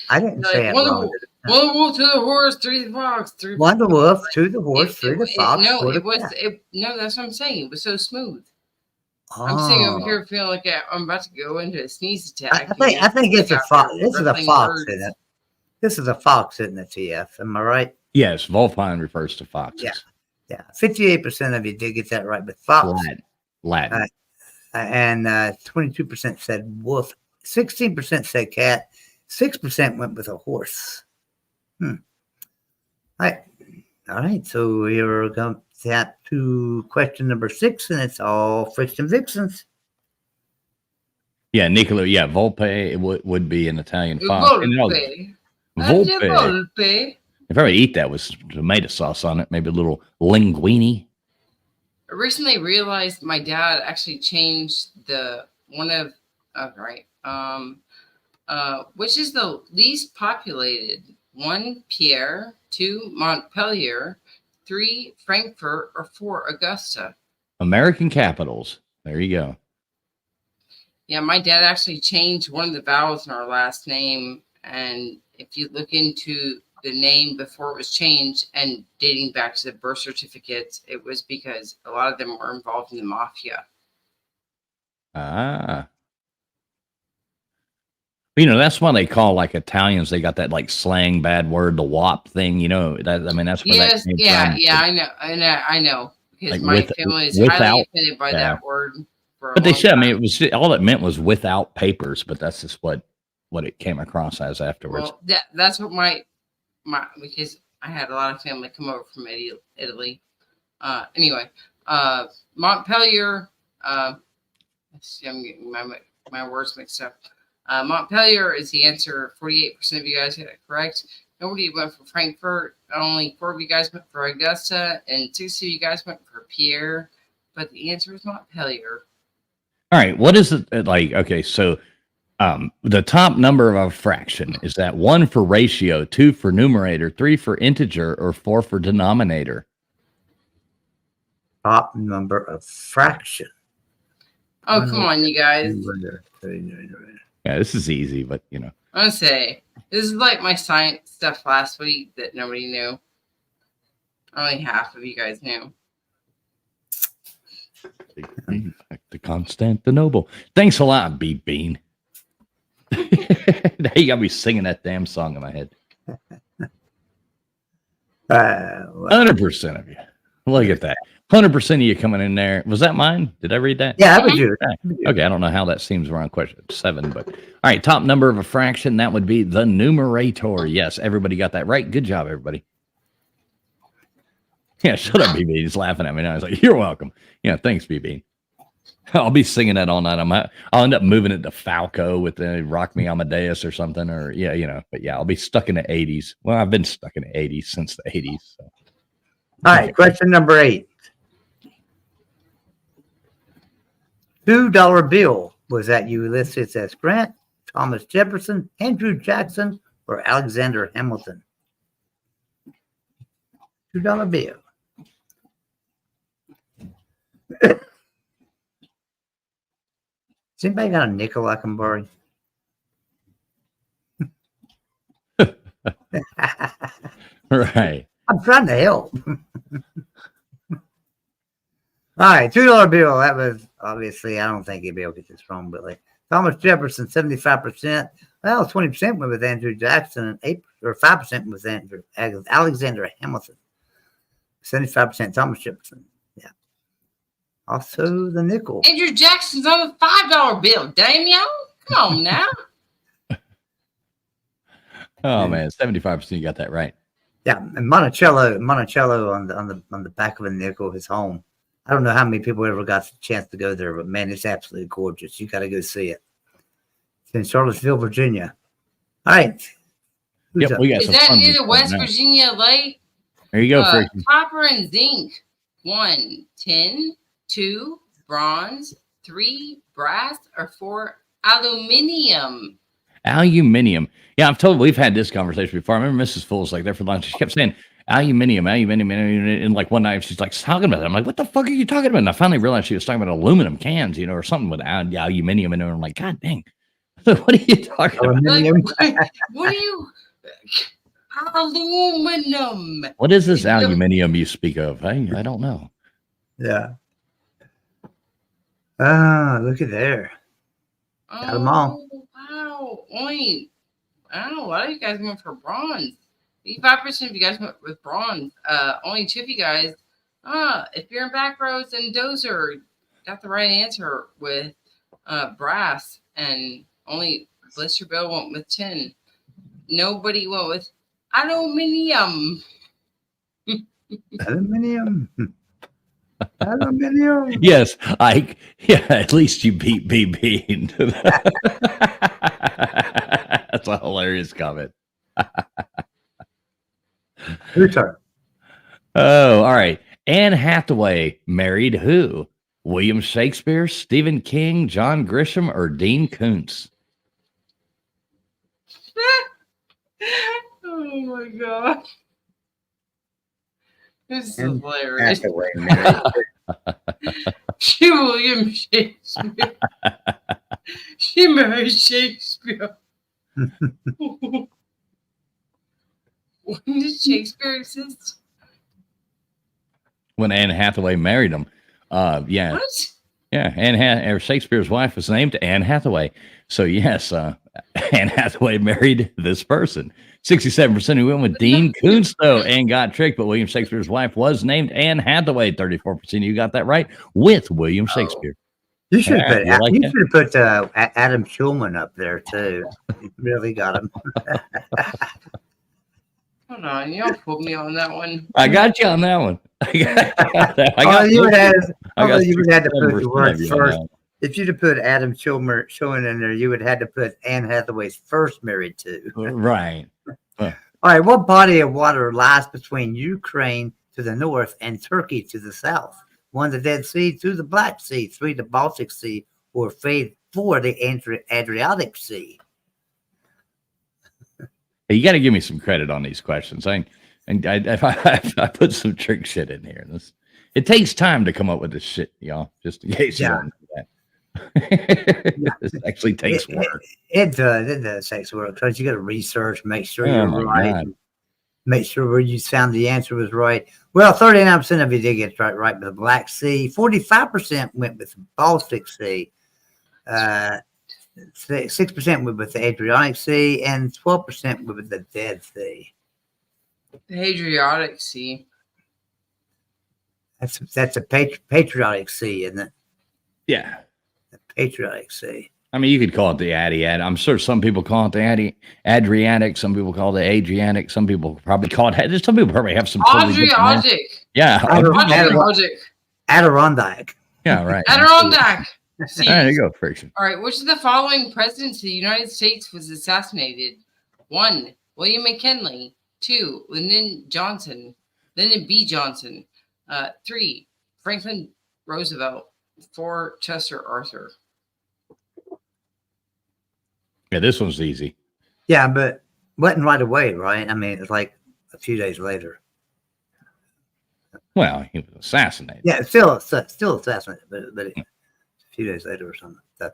I didn't say it One wrong. wolf, 2 the horse, 3 the fox, 3 1 the wolf, 2 the horse, 3 the fox, no, 4 the it was cat. no. That's what I'm saying. It was so smooth. I'm sitting over Oh. here feeling like I'm about to go into a sneeze attack. I think it's a fox. This is a rippling fox, words. isn't it? This is a fox, isn't it, TF? Am I right? Yes, Vulpine refers to foxes. Yeah. Yeah. 58% of you did get that right with fox. Latin. And 22% said wolf. 16% said cat. 6% went with a horse. All right. So we're going to question number 6, and it's all Fricks and Vixens. Yeah, Niccolo. Yeah, Volpe would be an Italian fox. Volpe. Volpe. Volpe. If I were to eat that with tomato sauce on it, maybe a little linguine. I recently realized my dad actually changed which is the least populated? 1, Pierre, 2, Montpellier, 3, Frankfurt, or 4, Augusta. American capitals. There you go. Yeah, my dad actually changed one of the vowels in our last name. And if you look into the name before it was changed and dating back to the birth certificates, it was because a lot of them were involved in the mafia. Ah. You know, that's why they call like Italians, they got that like slang bad word, the wop thing, you know. That's where that Yes, came yeah, from. yeah, I know. Because Like my family is highly offended by that word. But they said, I mean, it was all it meant was without papers, but that's just what it came across as afterwards. Well, that's what my because I had a lot of family come over from Italy. Anyway, Montpellier. Let's see, I'm getting my words mixed up. Montpellier is the answer. 48% of you guys got it correct. Nobody went for Frankfurt. Only 4 of you guys went for Augusta, and 6 of you guys went for Pierre. But the answer is Montpellier. All right, what is it like? Okay, so the top number of a fraction, is that 1 for ratio, 2 for numerator, 3 for integer, or 4 for denominator? Top number of fraction. Oh, come on, you guys. Yeah, this is easy, but you know. I want to say, this is like my science stuff last week that nobody knew. Only half of you guys knew. Back to Constantinople. Thanks a lot, Bean. Now you got me singing that damn song in my head. 100% of you. Look at that. 100% of you coming in there. Was that mine? Did I read that? Yeah, that was you. Okay, I don't know how that seems around question 7, but all right, top number of a fraction, that would be the numerator. Yes, everybody got that right. Good job, everybody. Yeah, shut up, BB. He's laughing at me now. I was like, you're welcome. Yeah, thanks, BB. I'll be singing that all night. I'll end up moving it to Falco with the Rock Me Amadeus or something, or yeah, you know. But yeah, I'll be stuck in the 80s. Well, I've been stuck in the 80s since the 80s. So. All right, question number 8. $2 bill. Was that Ulysses S. Grant, Thomas Jefferson, Andrew Jackson, or Alexander Hamilton? $2 bill. Has anybody got a nickel I can borrow? Right. I'm trying to help. All right, $2 bill. That was obviously, I don't think you'd be able to get this wrong, but like Thomas Jefferson, 75%. Well, 20% went with Andrew Jackson, and 5% with Alexander Hamilton. 75% Thomas Jefferson. Yeah. Also the nickel. Andrew Jackson's on the $5 bill. Damien, come on now. Oh man, 75%. You got that right. Yeah, and Monticello on the back of a nickel, his home. I don't know how many people ever got the chance to go there, but man, it's absolutely gorgeous. You got to go see it. It's in Charlottesville, Virginia. All right. Who's Yep, up? we got Is some that fun near the stuff West now. Virginia Lake? There you go, Friction. Copper and zinc. 1, tin, 2, bronze, 3, brass, or 4, aluminium. Aluminium. Yeah, I've told we've had this conversation before. I remember Mrs. Fool's like there for lunch. She kept saying aluminium. And like one night she's like talking about it. I'm like, what the fuck are you talking about? And I finally realized she was talking about aluminum cans, or something with aluminium in it. I'm like, God dang. What are you talking about? Aluminium. What are you? Aluminum. What is this aluminium you speak of? I don't know. Yeah. Ah, look at there. Got 'em all. Wow. Only, I don't know. A lot of you guys went for bronze. 85% of you guys went with bronze. Only 2 of you guys. If you're in back rows and Dozer got the right answer with brass, and only Blister Bill went with tin. Nobody went with aluminium. Aluminium. Aluminium. Yes, Ike. Yeah, at least you beat BB. That's a hilarious comment. Your turn. Oh, all right. Anne Hathaway married who? William Shakespeare, Stephen King, John Grisham, or Dean Koontz? Oh my god. This is And hilarious. Hathaway, man. She William Shakespeare. She married Shakespeare. When did Shakespeare exist? When Anne Hathaway married him. Yeah. What? Yeah, Shakespeare's wife was named Anne Hathaway. So yes, Anne Hathaway married this person. 67% who went with Dean Koontz, though, and got tricked. But William Shakespeare's wife was named Anne Hathaway. 34% you got that right with William Shakespeare. You should have Yeah, put, you like you that? should have put Adam Schulman up there too. You really got him. Hold on, y'all put me on that one. I got you on that one. I Oh, got you would have. I got Oh, you would have to put the 67% word of you on first. that one. If you'd have put Adam Schulman in there, you would have had to put Anne Hathaway's first married to. Right. All right, what body of water lies between Ukraine to the north and Turkey to the south? 1, the Dead Sea, 2, the Black Sea, 3, the Baltic Sea, or 4, the Adriatic Sea. You got to give me some credit on these questions. I put some trick shit in here. It takes time to come up with this shit, y'all. Just in case you don't know that. This actually takes work. It does take work because you got to research, make sure Oh you're my right, God. make sure where you found the answer was right. Well, 39% of you did get it right with the Black Sea. 45% went with the Baltic Sea. 6% went with the Adriatic Sea, and 12% went with the Dead Sea. The Adriatic Sea. That's a patriotic sea, isn't it? Yeah. The patriotic sea. I mean, you could call it the Adriatic. I'm sure some people call it the Adriatic. Some people call it the Adriatic. Some people probably call it. Some people probably have some. Totally different names. Adriatic. Yeah. Adriatic. Adirondack. Yeah. Right. Adirondack. See? There you go, Friction. All right, which of the following presidents of the United States was assassinated? 1, William McKinley. 2, Lyndon B. Johnson. 3, Franklin Roosevelt. 4, Chester Arthur. Yeah, this one's easy. Yeah, but wasn't right away, right? I mean, it's like a few days later. Well, he was assassinated. Yeah, still assassinated, but a few days later or something. So,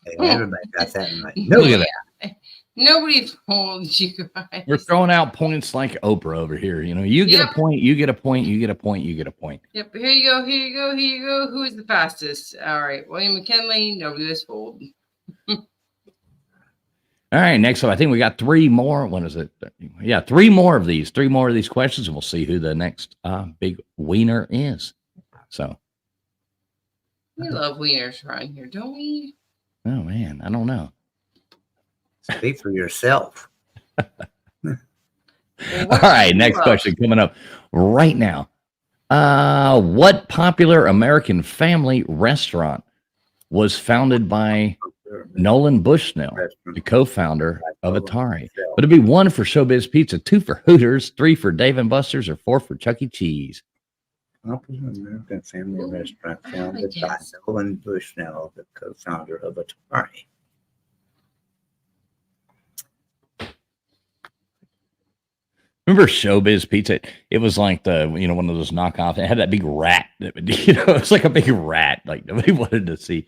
hey, everybody got that right. Look at that. Nobody told you guys. We're throwing out points like Oprah over here. You get a point, you get a point, you get a point, you get a point. Yep, here you go, here you go, here you go. Who is the fastest? All right, William McKinley. Nobody was fooled. All right, next up, I think we got 3 more. What is it? Yeah, 3 more of these. 3 more of these questions, and we'll see who the next big wiener is. So, We love wieners around here, don't we? oh man, I don't know. Speak for yourself. Well, All what do right, you next love? question coming up right now. What popular American family restaurant was founded by Nolan Bushnell, the co-founder of Atari? Would it be 1 for Showbiz Pizza, 2 for Hooters, 3 for Dave and Buster's, or 4 for Chuck E. Cheese? Popular American family restaurant founded by guess. Nolan Bushnell, the co-founder of Atari. Remember Showbiz Pizza? It was like one of those knockoffs. It had that big rat. That would, it was like a big rat. Like nobody wanted to see.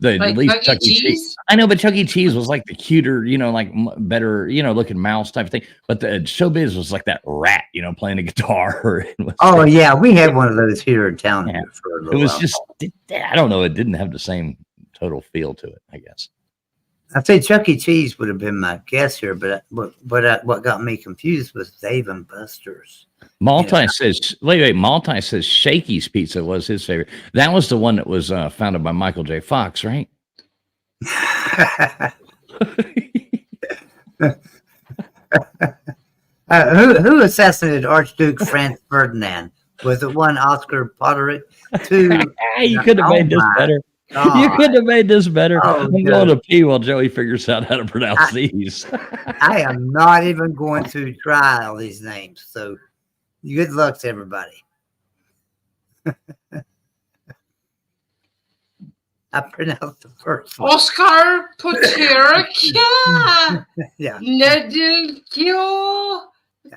At Like least Chuck E. Cheese? I know, but Chuck E. Cheese was like the cuter, like better, looking mouse type of thing. But the Showbiz was like that rat, playing a guitar. It was, Oh yeah, we had one of those here in town Yeah. for a it little was while. just, I don't know. It didn't have the same total feel to it, I guess. I say Chuck E. Cheese would have been my guess here, but what got me confused was Dave and Buster's. Multi says, wait. Multi says Shakey's Pizza was his favorite. That was the one that was founded by Michael J. Fox, right? Who assassinated Archduke Franz Ferdinand? Was it 1 Oscar Potterick? 2 You could have made this my better. You God. could have made this better. Oh, I'm going to pee while Joey figures out how to pronounce these. I am not even going to try all these names. So good luck to everybody. I pronounced the first one. Oscar Potterick. Yeah. Nedelkio.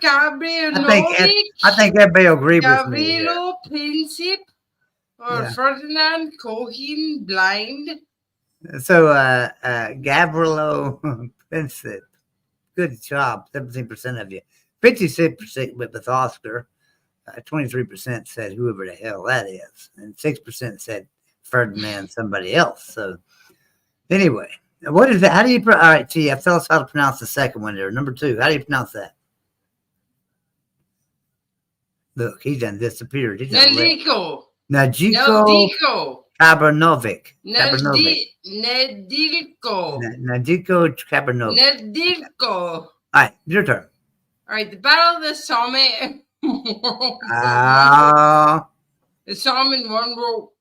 Gabriel I think everybody will agree with me. here. Gavrilo Princip. Or Yeah. Ferdinand Cohen Blind. So Gavrilo Princip. Good job. 17% of you. 56% went with Oscar. 23% said whoever the hell that is. And 6% said Ferdinand somebody else. So anyway, what is that? How do you all right, TF, tell us how to pronounce the second one there. Number 2. How do you pronounce that? Look, he done disappeared. He done left. Nediko. Najiko Nediko. Kabranovic. Nedilko. Najiko Kabranovic. Nedilko. All right, your turn. All right, the Battle of the Somme. The Somme World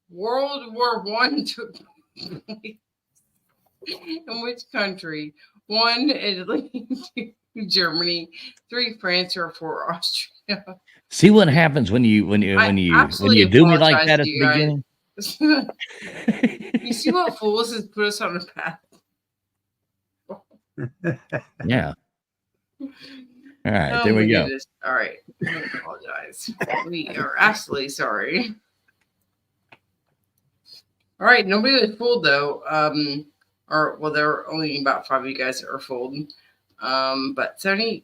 War One took place in which country? 1, Italy, 2, Germany, 3, France, or 4, Austria. See what happens when you absolutely do me like apologize that at to the you guys. beginning. You see what fools has put us on a path. Yeah. All right, Oh there we my go. goodness. All right. I apologize. We are absolutely sorry. All right. Nobody was fooled though. There are only about 5 of you guys that are fooled. But 71%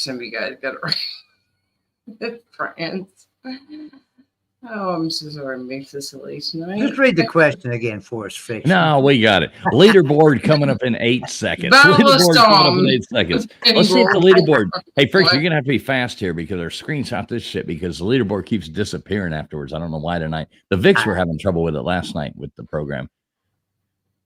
of you guys got it right. France. Oh, I'm so sorry. Makes this late tonight. Just read the question again for us, Fiction. No, we got it. Leaderboard coming up in 8 seconds. Battle of Leaderboard coming up in Storm. 8 seconds. Let's see if the leaderboard. Hey, Frick, you're gonna have to be fast here because our screenshot this shit because the leaderboard keeps disappearing afterwards. I don't know why tonight. The Vicks were having trouble with it last night with the program.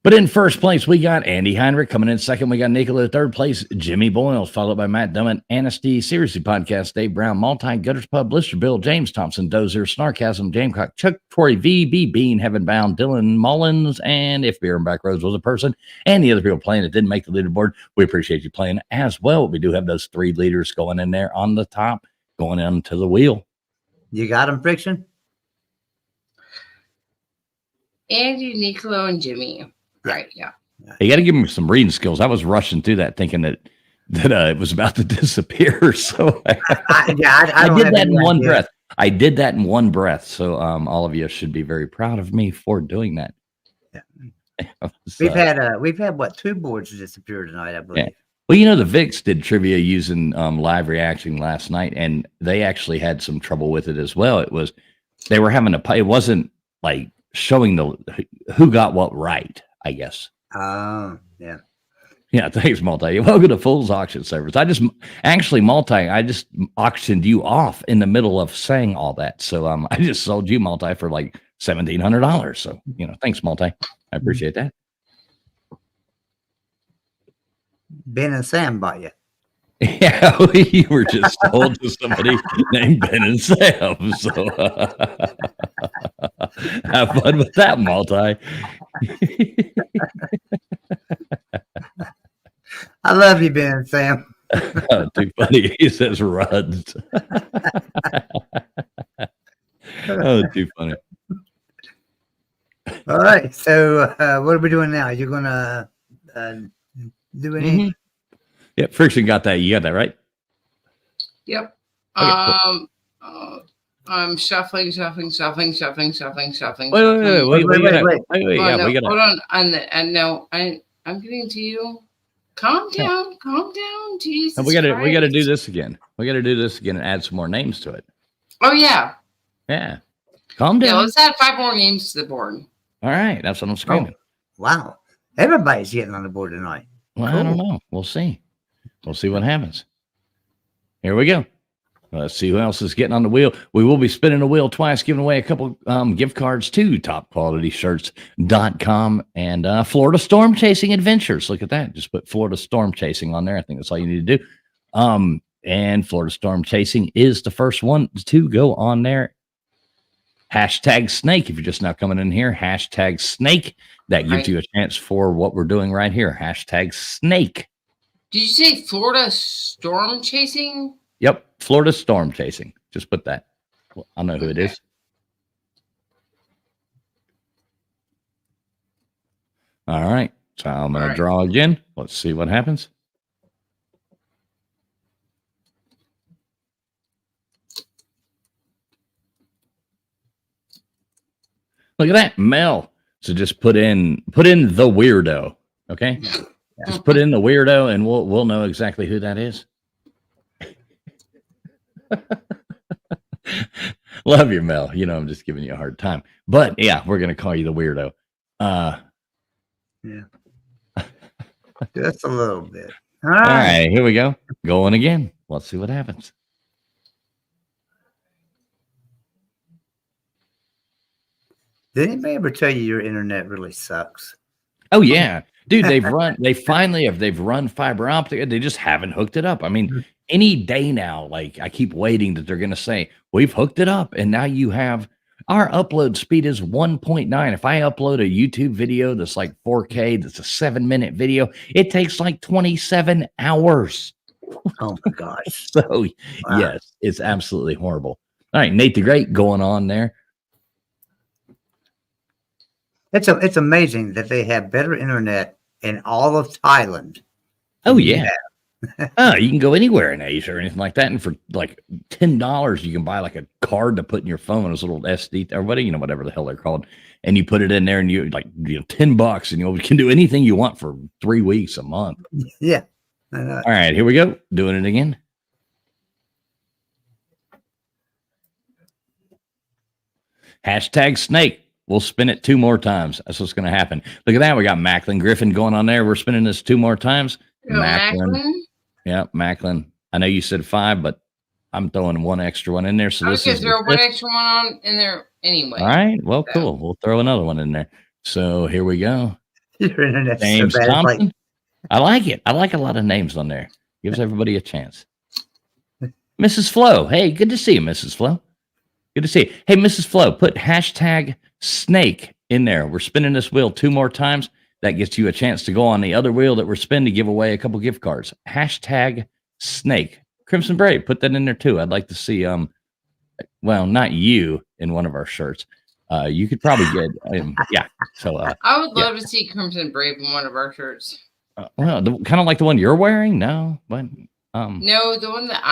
But in first place, we got Andy Heinrich. Coming in second, we got Nicola. Third place, Jimmy Boyle, followed by Matt Dummett, Anasty, Seriously Podcast, Dave Brown, Multi, Gutters Pub, Blister Bill, James Thompson, Dozer, Snarkasm, Jamecock, Chuck, Torrey, V.B. Bean, Heaven Bound, Dylan Mullins, and If Beer and Back Roads was a person, and the other people playing that didn't make the leaderboard. We appreciate you playing as well. We do have those 3 leaders going in there on the top, going into the wheel. You got him, Friction? Andy, Nicolo, and Jimmy. Right. Yeah. You got to give him some reading skills. I was rushing through that thinking that it was about to disappear. So I I don't did have that in any one idea. breath. I did that in one breath. So all of you should be very proud of me for doing that. Yeah. So, We've had what 2 boards disappear tonight, I believe. Yeah. Well, the Vicks did trivia using live reaction last night, and they actually had some trouble with it as well. They were having it wasn't like showing who got what right, I guess. Yeah. Yeah, thanks, Multi. Welcome to Fool's Auction Service. I just auctioned you off in the middle of saying all that. So I just sold you Multi for like $1,700. So, thanks, Multi. I appreciate that. Ben and Sam bought you. Yeah, you were just sold to somebody named Ben and Sam. So have fun with that, Multi. I love you, Ben and Sam. Oh, too funny. He says runs. Oh, too funny. All right. So what are we doing now? You're gonna do any? Yeah, Friction got that. You got that right? Yep. Okay, cool. I'm shuffling. Wait. Yeah, We got hold on. I'm getting to you. Calm down. Jesus. We got to Christ. do this again. We got to do this again and add some more names to it. Oh yeah. Yeah. Calm down. Yeah. Let's add 5 more names to the board. All right. That's what I'm screaming. Wow. Everybody's getting on the board tonight. Well, I don't know. We'll see. We'll see what happens. Here we go. Let's see who else is getting on the wheel. We will be spinning the wheel twice, giving away a couple gift cards to topqualityshirts.com and Florida Storm Chasing Adventures. Look at that. Just put Florida Storm Chasing on there. I think that's all you need to do. And Florida Storm Chasing is the first one to go on there. Hashtag snake. If you're just now coming in here, hashtag snake. That gives you a chance for what we're doing right here. Hashtag snake. Did you say Florida Storm Chasing? Yep. Florida Storm Chasing. Just put that. Well, I know who it is. All right. So I'm going to draw again. Let's see what happens. Look at that, Mel. So just put in the weirdo. Okay. Yeah. Just put in the weirdo and we'll know exactly who that is. Love you, Mel. I'm just giving you a hard time. But yeah, we're gonna call you the weirdo. Yeah. Just a little bit. All right, here we go. Going again. Let's see what happens. Did anybody ever tell you your internet really sucks? Oh yeah. Dude, they've run fiber optic. They just haven't hooked it up. I mean, any day now, like I keep waiting that they're going to say, we've hooked it up. And now you have our upload speed is 1.9. If I upload a YouTube video that's like 4K, that's a 7-minute video, it takes like 27 hours. Oh my gosh. So yes, it's absolutely horrible. All right, Nate the Great going on there. It's amazing that they have better internet in all of Thailand. Oh yeah. You can go anywhere in Asia or anything like that, and for like $10, you can buy like a card to put in your phone, as a little SD or whatever the hell they're called, and you put it in there, and you $10, and you can do anything you want for 3 weeks, a month. Yeah. All right, here we go, doing it again. Hashtag snake. We'll spin it 2 more times. That's what's going to happen. Look at that. We got Macklin Griffin going on there. We're spinning this 2 more times. Macklin. Yeah, Macklin. I know you said 5, but I'm throwing 1 extra one in there. So this is throw 1 extra one on in there anyway. All right. Well, cool. We'll throw another one in there. So here we go. Your internet's James so bad. Thompson. I like it. I like a lot of names on there. Gives everybody a chance. Mrs. Flo. Hey, good to see you, Mrs. Flo. Good to see you. Hey, Mrs. Flo, put hashtag snake in there. We're spinning this wheel 2 more times. That gets you a chance to go on the other wheel that we're spinning to give away a couple gift cards. Hashtag snake. Crimson Brave, put that in there too. I'd like to see, well, not you in one of our shirts. You could probably get, yeah. So I would love to see Crimson Brave in one of our shirts. Well, kind of like the one you're wearing. No, but no, the one that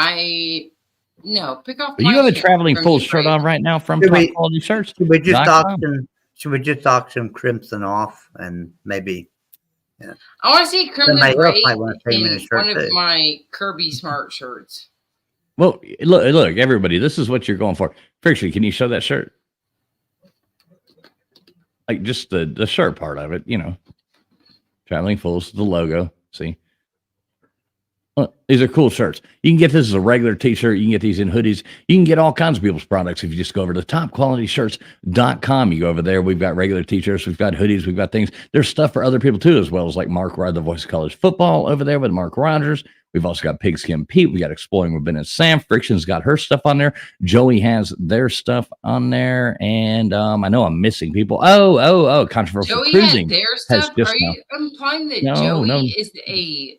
pick off. You have a traveling full shirt on right now from Top Quality Shirts. Should we just auction Crimson off and maybe? Yeah. I want to see Crimson Brave in one shirt of my Kirby Smart shirts. Well, look, everybody, this is what you're going for. Friction, can you show that shirt? Like just the shirt part of it, Traveling Fools, the logo. See? These are cool shirts. You can get this as a regular t-shirt. You can get these in hoodies. You can get all kinds of people's products if you just go over to topqualityshirts.com. You go over there. We've got regular t-shirts. We've got hoodies. We've got things. There's stuff for other people too, as well as like Mark Rod, the voice of college football over there with Mark Rogers. We've also got Pigskin Pete. We got Exploring with Ben and Sam. Friction's got her stuff on there. Joey has their stuff on there. And I know I'm missing people. Oh, Controversial Joey Cruising. had their stuff. just Are you implying that No, Joey no. is a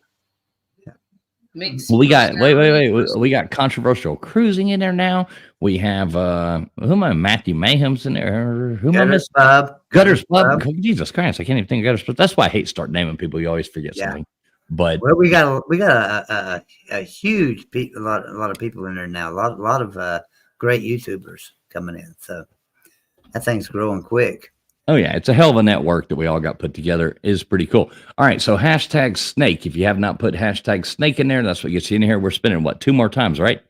mixed? We got wait. personality? We got Controversial Cruising in there now. We have who am I? Matthew Mayhem's in there. Who am I Gutters missing? Pub. Gutters Pub. Jesus Christ, I can't even think of Gutters Pub. That's why I hate start naming people. You always forget Yeah. something. But Well, we got a huge a lot of people in there now. A lot of great YouTubers coming in. So that thing's growing quick. oh yeah, it's a hell of a network that we all got put together. Is pretty cool. All right, so hashtag snake. If you have not put hashtag snake in there, that's what gets you in here. We're spinning what 2 more times, right?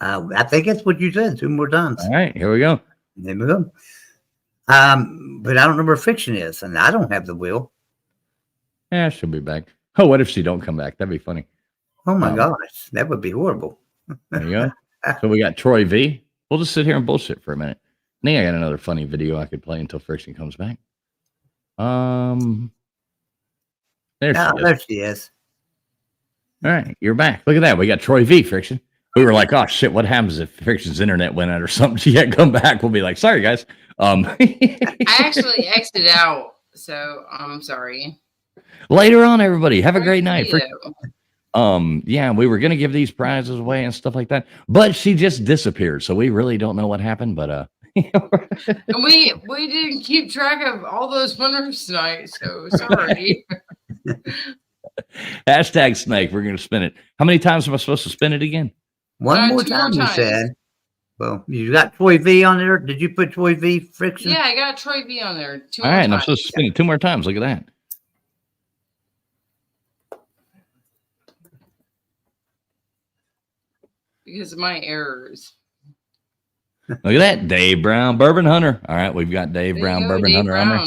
I think that's what you said 2 more times. All right, here we go. There we go. But I don't know where Fiction is, and I don't have the wheel. Yeah, she'll be back. Oh, what if she don't come back? That'd be funny. Oh my Um, gosh, that would be horrible. There you go. So we got Troy V. We'll just sit here and bullshit for a minute. I think I got another funny video I could play until Friction comes back. There she Oh, is. there she is. All right, you're back. Look at that. We got Troy V. Friction. We were like, oh shit, what happens if Friction's internet went out or something? She can't come back. We'll be like, sorry guys. I actually exited out, so I'm sorry. Later on, everybody, have a great night. Yeah. Yeah, we were gonna give these prizes away and stuff like that, but she just disappeared, so we really don't know what happened. But And we didn't keep track of all those winners tonight, so sorry. hashtag snake. We're gonna spin it. How many times am I supposed to spin it again? One more 2 more time, you times. said. Well, you got Troy V on there. Did you put Troy V Friction? Yeah, I got Troy V on there. 2 All more right, and I'm times. supposed to spin it 2 more times. Look at that. Because of my errors. Look at that, Dave Brown, Bourbon Hunter. All right, we've got Dave There Brown, you go, Bourbon Dave Hunter on there.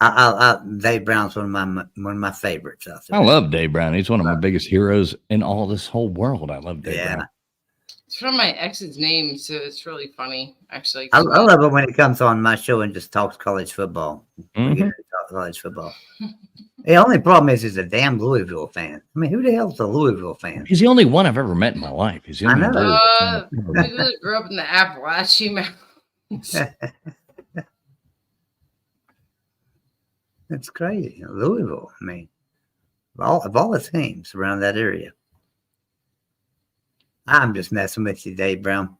Brown. Dave Brown's one of my favorites out there. I love Dave Brown. He's one of my biggest heroes in all this whole world. I love Dave Yeah. Brown. It's from my ex's name, so it's really funny, actually. I love it when he comes on my show and just talks college football. We Mhm. get to talk college football. The only problem is he's a damn Louisville fan. I mean, who the hell's a Louisville fan? He's the only one I've ever met in my life. He's the I only know. Louisville fan I've ever We met. really grew up in the Appalachian Mountains. That's crazy. Louisville. I mean, of all the teams around that area. I'm just messing with you, Dave Brown.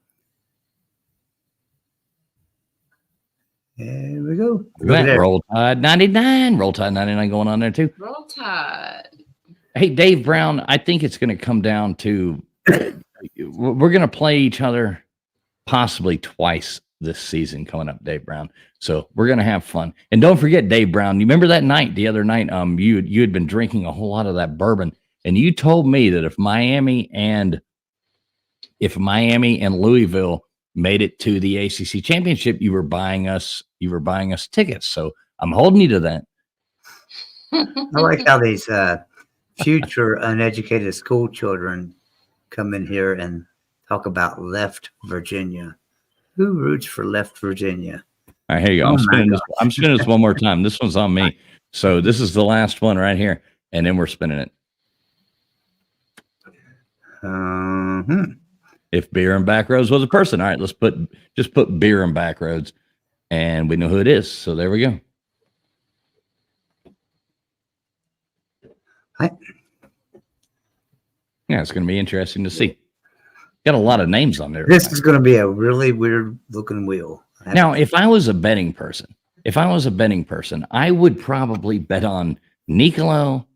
There we go. Look Look at at that. there. Roll Tide 99. Roll Tide 99 going on there too. Roll Tide. Hey, Dave Brown, I think it's going to come down to we're going to play each other possibly twice this season coming up, Dave Brown. So we're going to have fun. And don't forget, Dave Brown, you remember that night, the other night, you had been drinking a whole lot of that bourbon, and you told me that if Miami and Louisville made it to the ACC championship, you were buying us tickets. So I'm holding you to that. I like how these future uneducated school children come in here and talk about left Virginia. Who roots for left Virginia? All right, here you go. Oh I'm spinning this one more time. This one's on me. So this is the last one right here, and then we're spinning it. If Beer and Backroads was a person. All right, let's just put Beer and Backroads, and we know who it is. So there we go. Hi. Yeah, it's going to be interesting to see. Got a lot of names on there. This is going to be a really weird looking wheel. Now, if I was a betting person, I would probably bet on Nicolo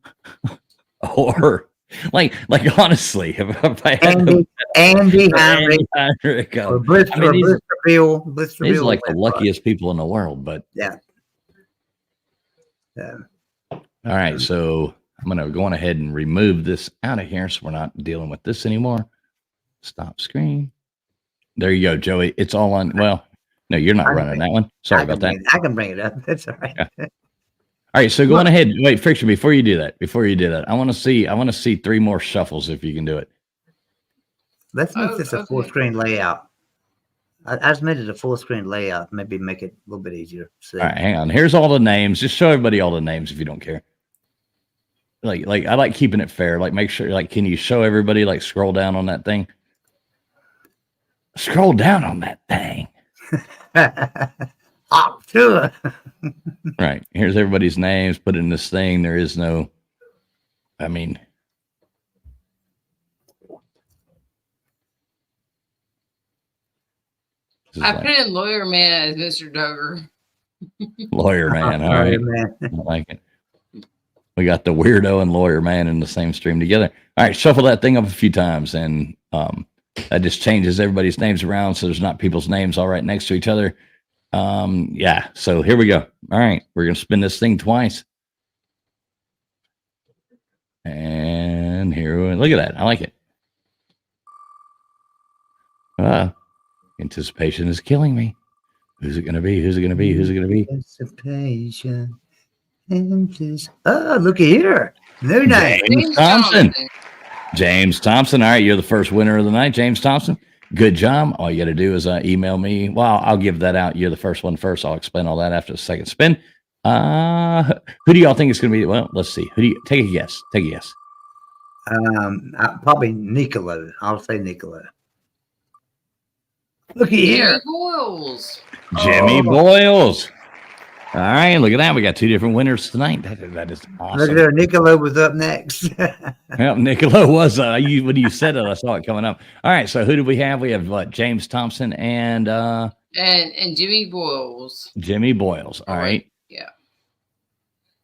or like honestly, if I had to Andy bet Heinrich Heinrich, or Blister, I mean, these- Blisterville. These are like the luckiest people in the world, but Yeah. all right. So I'm going to go on ahead and remove this out of here so we're not dealing with this anymore. Stop screen. There you go, Joey. It's all on. Well, no, you're not running that one. Sorry about that. I can bring it up. That's all right. Yeah. All right, so go on ahead. Wait, Friction, before you do that, I want to see 3 more shuffles if you can do it. Let's make Oh, this a okay. full screen layout. I just made it a full screen layout. Maybe make it a little bit easier. See. All right, hang on. Here's all the names. Just show everybody all the names if you don't care. Like I like keeping it fair. Like make sure, like, can you show everybody? Like scroll down on that thing. Scroll down on that thing. Up to it. Right. Here's everybody's names. Put in this thing. There is no. I mean. I put in lawyer man as Mr. Duggar. Lawyer man. All Lawyer right. man. I like it. We got the weirdo and lawyer man in the same stream together. All right, shuffle that thing up a few times, and that just changes everybody's names around, so there's not people's names all right next to each other. Yeah. So here we go. All right, we're gonna spin this thing twice, and here, look at that. I like it. Anticipation is killing me. Who's it gonna be? Who's it gonna be? Who's it gonna be? Anticipation. Oh, looky here. New name. James Thompson. James Thompson. All right, you're the first winner of the night, James Thompson. Good job. All you got to do is email me. Well, I'll give that out. You're the first one first. I'll explain all that after the second spin. Who do y'all think is going to be? Well, let's see. Who do you take a guess? Take a guess. Probably Nicolo. I'll say Nicolo. Looky here. Jimmy Boyles. Jimmy Boyles. All right, look at that. We got 2 different winners tonight. That is awesome. Look at there. Nicolo was up next. Well, Nicolo was when you said it, I saw it coming up. All right, so who do we have? We have what? James Thompson and Jimmy Boyles. Jimmy Boyles. All right. Yeah.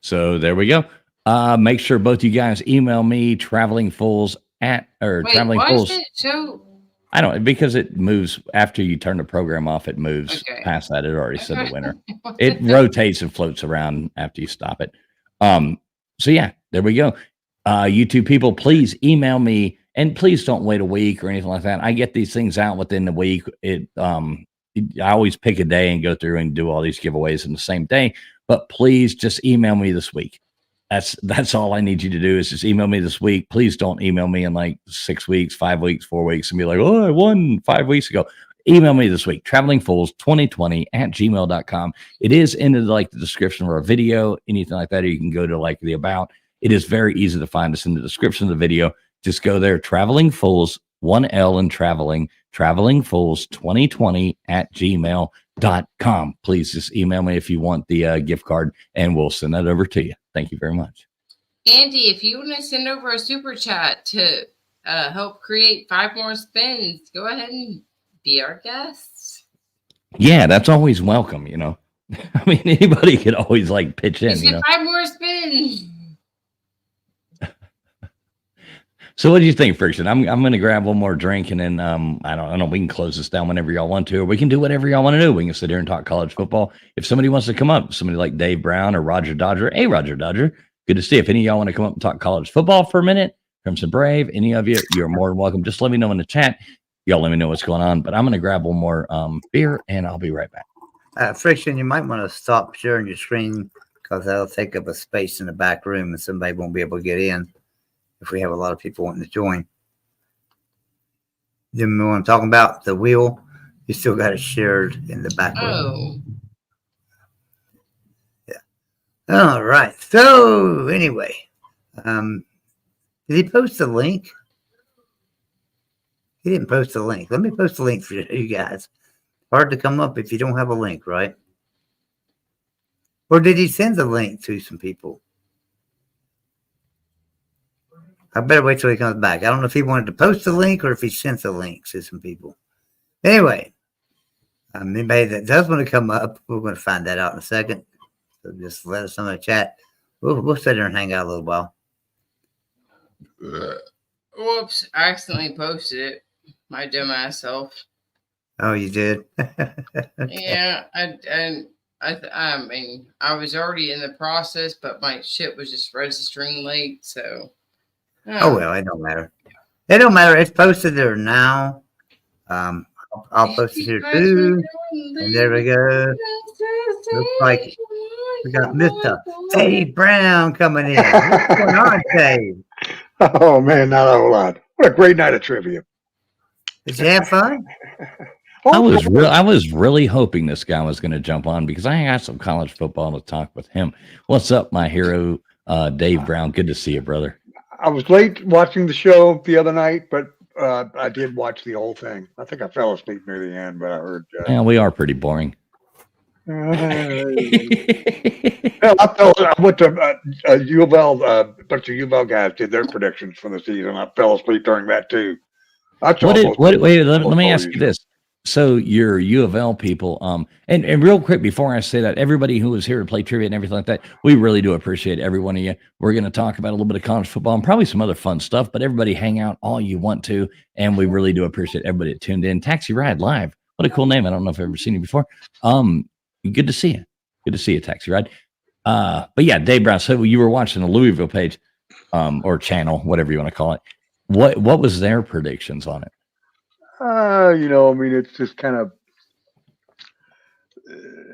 So there we go. Make sure both you guys email me travelingfools Wait, traveling why fools. is it so? I don't, because it moves after you turn the program off. It moves Okay. past that. It already said the winner. It rotates and floats around after you stop it. So yeah, there we go. You 2 people, please email me, and please don't wait a week or anything like that. I get these things out within the week. I always pick a day and go through and do all these giveaways in the same day. But please just email me this week. That's all I need you to do is just email me this week. Please don't email me in like 6 weeks, 5 weeks, 4 weeks and be like, oh, I won 5 weeks ago. Email me this week, travelingfools2020@gmail.com. It is in the description of our video, anything like that, or you can go to the about. It is very easy to find us in the description of the video. Just go there, Traveling Fools, 1 L in traveling, travelingfools2020@gmail.com. Please just email me if you want the gift card, and we'll send that over to you. Thank you very much. Andy, if you want to send over a super chat to help create 5 more spins, go ahead and be our guests. Yeah, that's always welcome, I mean, anybody could always pitch in, Let's get 5 more spins. So what do you think, Friction? I'm going to grab one more drink, and then I don't know. We can close this down whenever y'all want to, or we can do whatever y'all want to do. We can sit here and talk college football. If somebody wants to come up, somebody like Dave Brown or Roger Dodger, hey Roger Dodger, good to see you. If any of y'all want to come up and talk college football for a minute, Crimson Brave, any of you, you're more than welcome. Just let me know in the chat. Y'all let me know what's going on. But I'm going to grab one more beer, and I'll be right back. Friction, you might want to stop sharing your screen because that'll take up a space in the back room, and somebody won't be able to get in if we have a lot of people wanting to join. You know what I'm talking about? The wheel, you still got it shared in the back room. Oh. Yeah. All right. So anyway, did he post the link? He didn't post the link. Let me post the link for you guys. Hard to come up if you don't have a link, right? Or did he send the link to some people? I better wait till he comes back. I don't know if he wanted to post the link or if he sent the link to some people. Anyway, anybody that does want to come up, we're going to find that out in a second. So just let us know in the chat. We'll sit there and hang out a little while. Whoops! I accidentally posted it. My dumbass self. Oh, you did? Yeah, I mean, I was already in the process, but my shit was just registering late, so. Oh, well, it don't matter. It don't matter. It's posted there now. I'll post it here too. And there we go. Looks like We got Mr. Dave Brown coming in. What's going on, Dave? Oh man, not a whole lot. What a great night of trivia. Did you have fun? I was really hoping this guy was going to jump on because I got some college football to talk with him. What's up, my hero, Dave Brown? Good to see you, brother. I was late watching the show the other night, but I did watch the whole thing. I think I fell asleep near the end, but I heard. Yeah, we are pretty boring. Hell, I went to U of L. A bunch of U of L guys did their predictions for the season. I fell asleep during that too. Wait, let me ask you this. So you're U of L people, and real quick before I say that, everybody who was here to play trivia and everything like that, we really do appreciate every one of you. We're going to talk about a little bit of college football and probably some other fun stuff, but everybody hang out all you want to, and we really do appreciate everybody that tuned in. Taxi Ride Live, what a cool name. I don't know if I've ever seen you before. Good to see you. Good to see you, Taxi Ride. But yeah, Dave Brown, so you were watching the Louisville page, or channel, whatever you want to call it. What was their predictions on it? I mean, it's just kind of,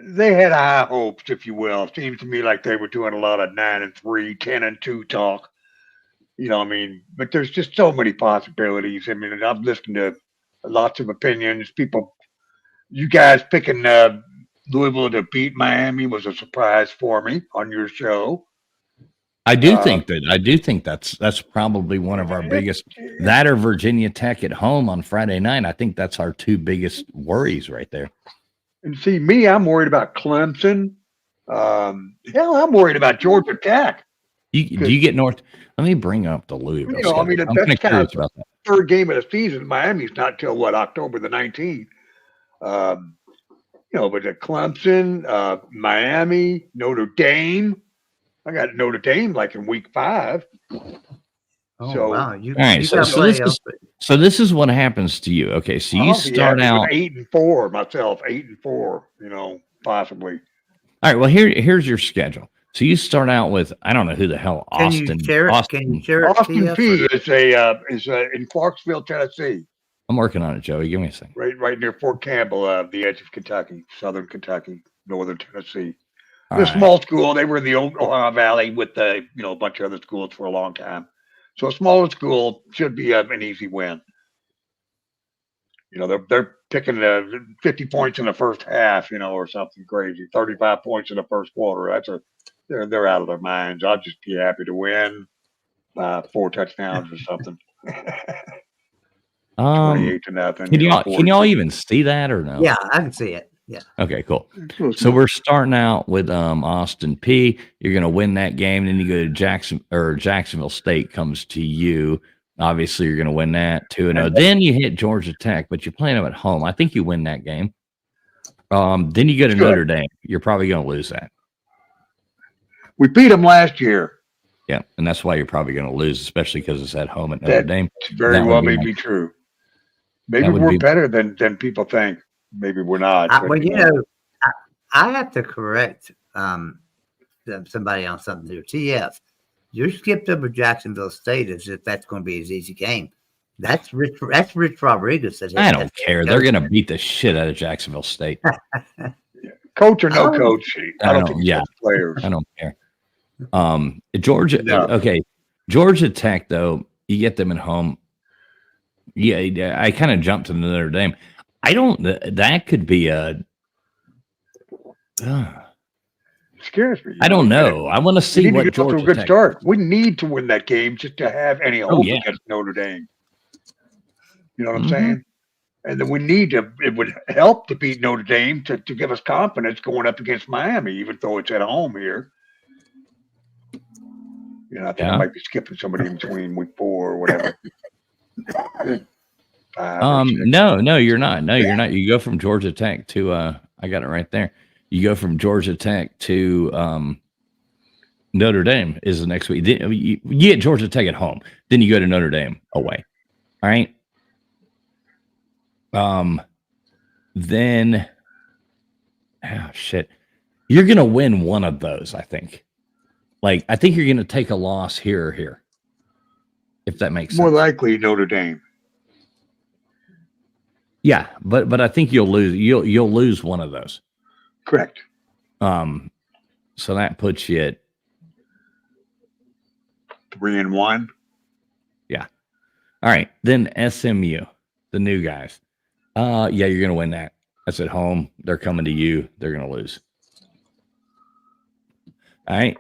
they had high hopes, if you will. It seems to me like they were doing a lot of 9-3, 10-2 talk. I mean, but there's just so many possibilities. I mean, I've listened to lots of opinions. People, you guys picking Louisville to beat Miami was a surprise for me on your show. I do think that's probably one of our biggest, that or Virginia Tech at home on Friday night. I think that's our two biggest worries right there. And see, me, I'm worried about Clemson. Hell, I'm worried about Georgia Tech. Do you get North? Let me bring up the Louisville. I mean, I'm that's kind of about that. Third game of the season. Miami's not till October the 19th. But the Clemson, Miami, Notre Dame. I got Notre Dame like in week 5. Oh, So- wow. All right, so this is what happens to you. Okay, so you start out 8-4 myself, 8-4. Possibly. All right. Well, here's your schedule. So you start out with, I don't know who the hell Austin. Can you share it? Austin P is in Clarksville, Tennessee, I'm working on it, Joey. Give me a second. right near Fort Campbell, the edge of Kentucky, southern Kentucky, northern Tennessee. All It's a right. small school. They were in the Ohio Valley with a bunch of other schools for a long time. So a smaller school should be an easy win. They're picking 50 points in the first half, or something crazy. 35 points in the first quarter. They're out of their minds. I'll just be happy to win 4 touchdowns or something. 28-0. Can y'all even see that or no? Yeah, I can see it. Yeah. Okay, cool. So we're starting out with Austin P. You're going to win that game, then you go to Jacksonville State comes to you. Obviously, you're going to win that 2-0. Then you hit Georgia Tech, but you're playing them at home. I think you win that game. Then you go to Notre Dame. You're probably going to lose that. We beat them last year. Yeah, and that's why you're probably going to lose, especially because it's at home at Notre Dame. Very That well would be may be true. Maybe that would we're be- better than people think. Maybe we're not. I have to correct somebody on something here. TF, you skipped over Jacksonville State as if that's going to be his easy game. That's Rich Rodriguez. I don't care. They're going to beat the shit out of Jacksonville State. Coach or no Oh. coach, I don't think yeah. it's players. I don't care. Georgia. No. Okay, Georgia Tech though. You get them at home. Yeah, I kind of jumped to Notre Dame. I don't. That could be a. Scares me. I don't know. I want to We see need to what get off to Georgia a good Tech. start. We need to win that game just to have any hope yeah. against Notre Dame. You know what Mhm. I'm saying? And then we need to. It would help to beat Notre Dame to give us confidence going up against Miami, even though it's at home here. I think Yeah. I might be skipping somebody in between week 4 or whatever. 5 or 6. No, you're not. No, you're not. You go from Georgia Tech to. I got it right there. You go from Georgia Tech to Notre Dame is the next week. Then you get Georgia Tech at home. Then you go to Notre Dame away. All right. Then, shit, you're gonna win one of those. I think. I think you're gonna take a loss here or here. If that makes More sense. likely Notre Dame. Yeah, but I think you'll lose. You'll lose one of those. Correct. So that puts you at 3-1. all right. Then SMU, the new guys. Yeah, you're gonna win that. That's at home. They're coming to you. They're gonna lose. All right.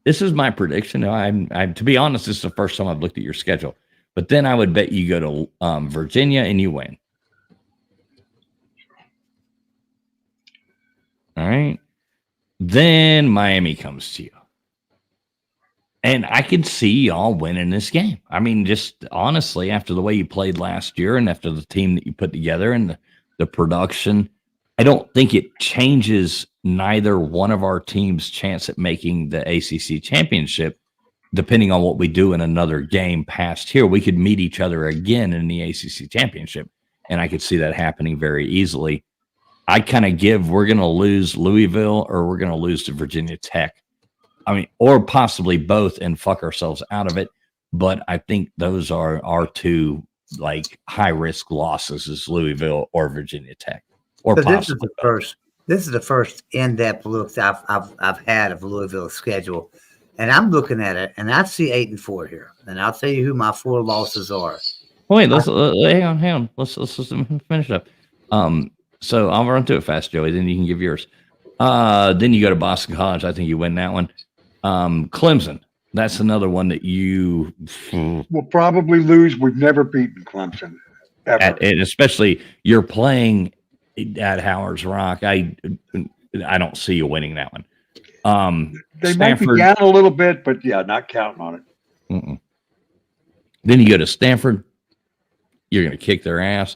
This is my prediction. I'm to be honest, this is the first time I've looked at your schedule. But then I would bet you go to Virginia and you win. All right. Then Miami comes to you. And I can see y'all winning this game. I mean, just honestly, after the way you played last year and after the team that you put together and the production, I don't think it changes neither one of our team's chance at making the ACC championship. Depending on what we do in another game past here, we could meet each other again in the ACC championship. And I could see that happening very easily. I kind of we're going to lose Louisville or we're going to lose to Virginia Tech. I mean, or possibly both and fuck ourselves out of it. But I think those are our two like high risk losses is Louisville or Virginia Tech. Or So this is possibly the first. This is the first in-depth look I've had of Louisville's schedule, and I'm looking at it, and I see 8-4 here, and I'll tell you who my 4 losses are. Wait, let's hang on. Let's finish it up. So I'll run through it fast, Joey. Then you can give yours. Then you go to Boston College. I think you win that one. Clemson. That's another one that you We'll probably lose. We've never beaten Clemson ever. and especially you're playing at Howard's Rock. I don't see you winning that one. They might be down a little bit, but yeah, not counting on it. Mm-mm. Then you go to Stanford. You're going to kick their ass.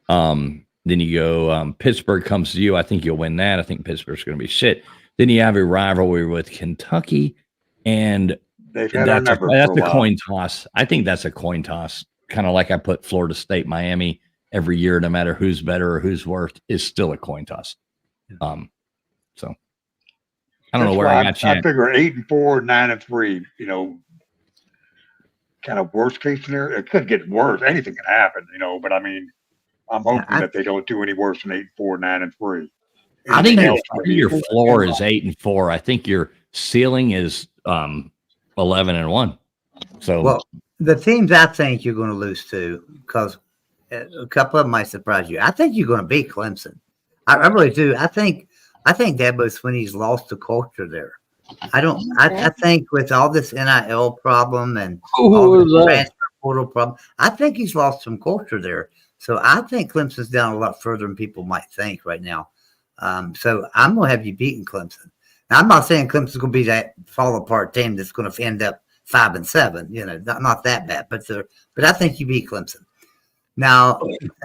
Then you go, Pittsburgh comes to you. I think you'll win that. I think Pittsburgh's going to be shit. Then you have a rivalry with Kentucky, and They've had our that's number for a a while. coin toss. I think that's a coin toss, kind of like I put Florida State, Miami every year, no matter who's better or who's worse, is still a coin toss. So I don't know where I got you. I at. figure 8-4, 9-3. You know, kind of worst case scenario. It could get worse. Anything can happen. You know, but I mean, I'm hoping that they don't do any worse than 8-4, 9-3. I think Anything your else, floor is 8-4. I think your ceiling is 11-1. So Well, the teams I think you're going to lose to, because a couple of them might surprise you. I think you're going to beat Clemson. I really do. I think Dabo Swinney's lost the culture there. I think with all this NIL problem and all the transfer portal problem, I think he's lost some culture there. So I think Clemson's down a lot further than people might think right now. So I'm going to have you beating Clemson. Now, I'm not saying Clemson's going to be that fall apart team that's going to end up 5-7. You know, not that bad, but I think you beat Clemson. Now,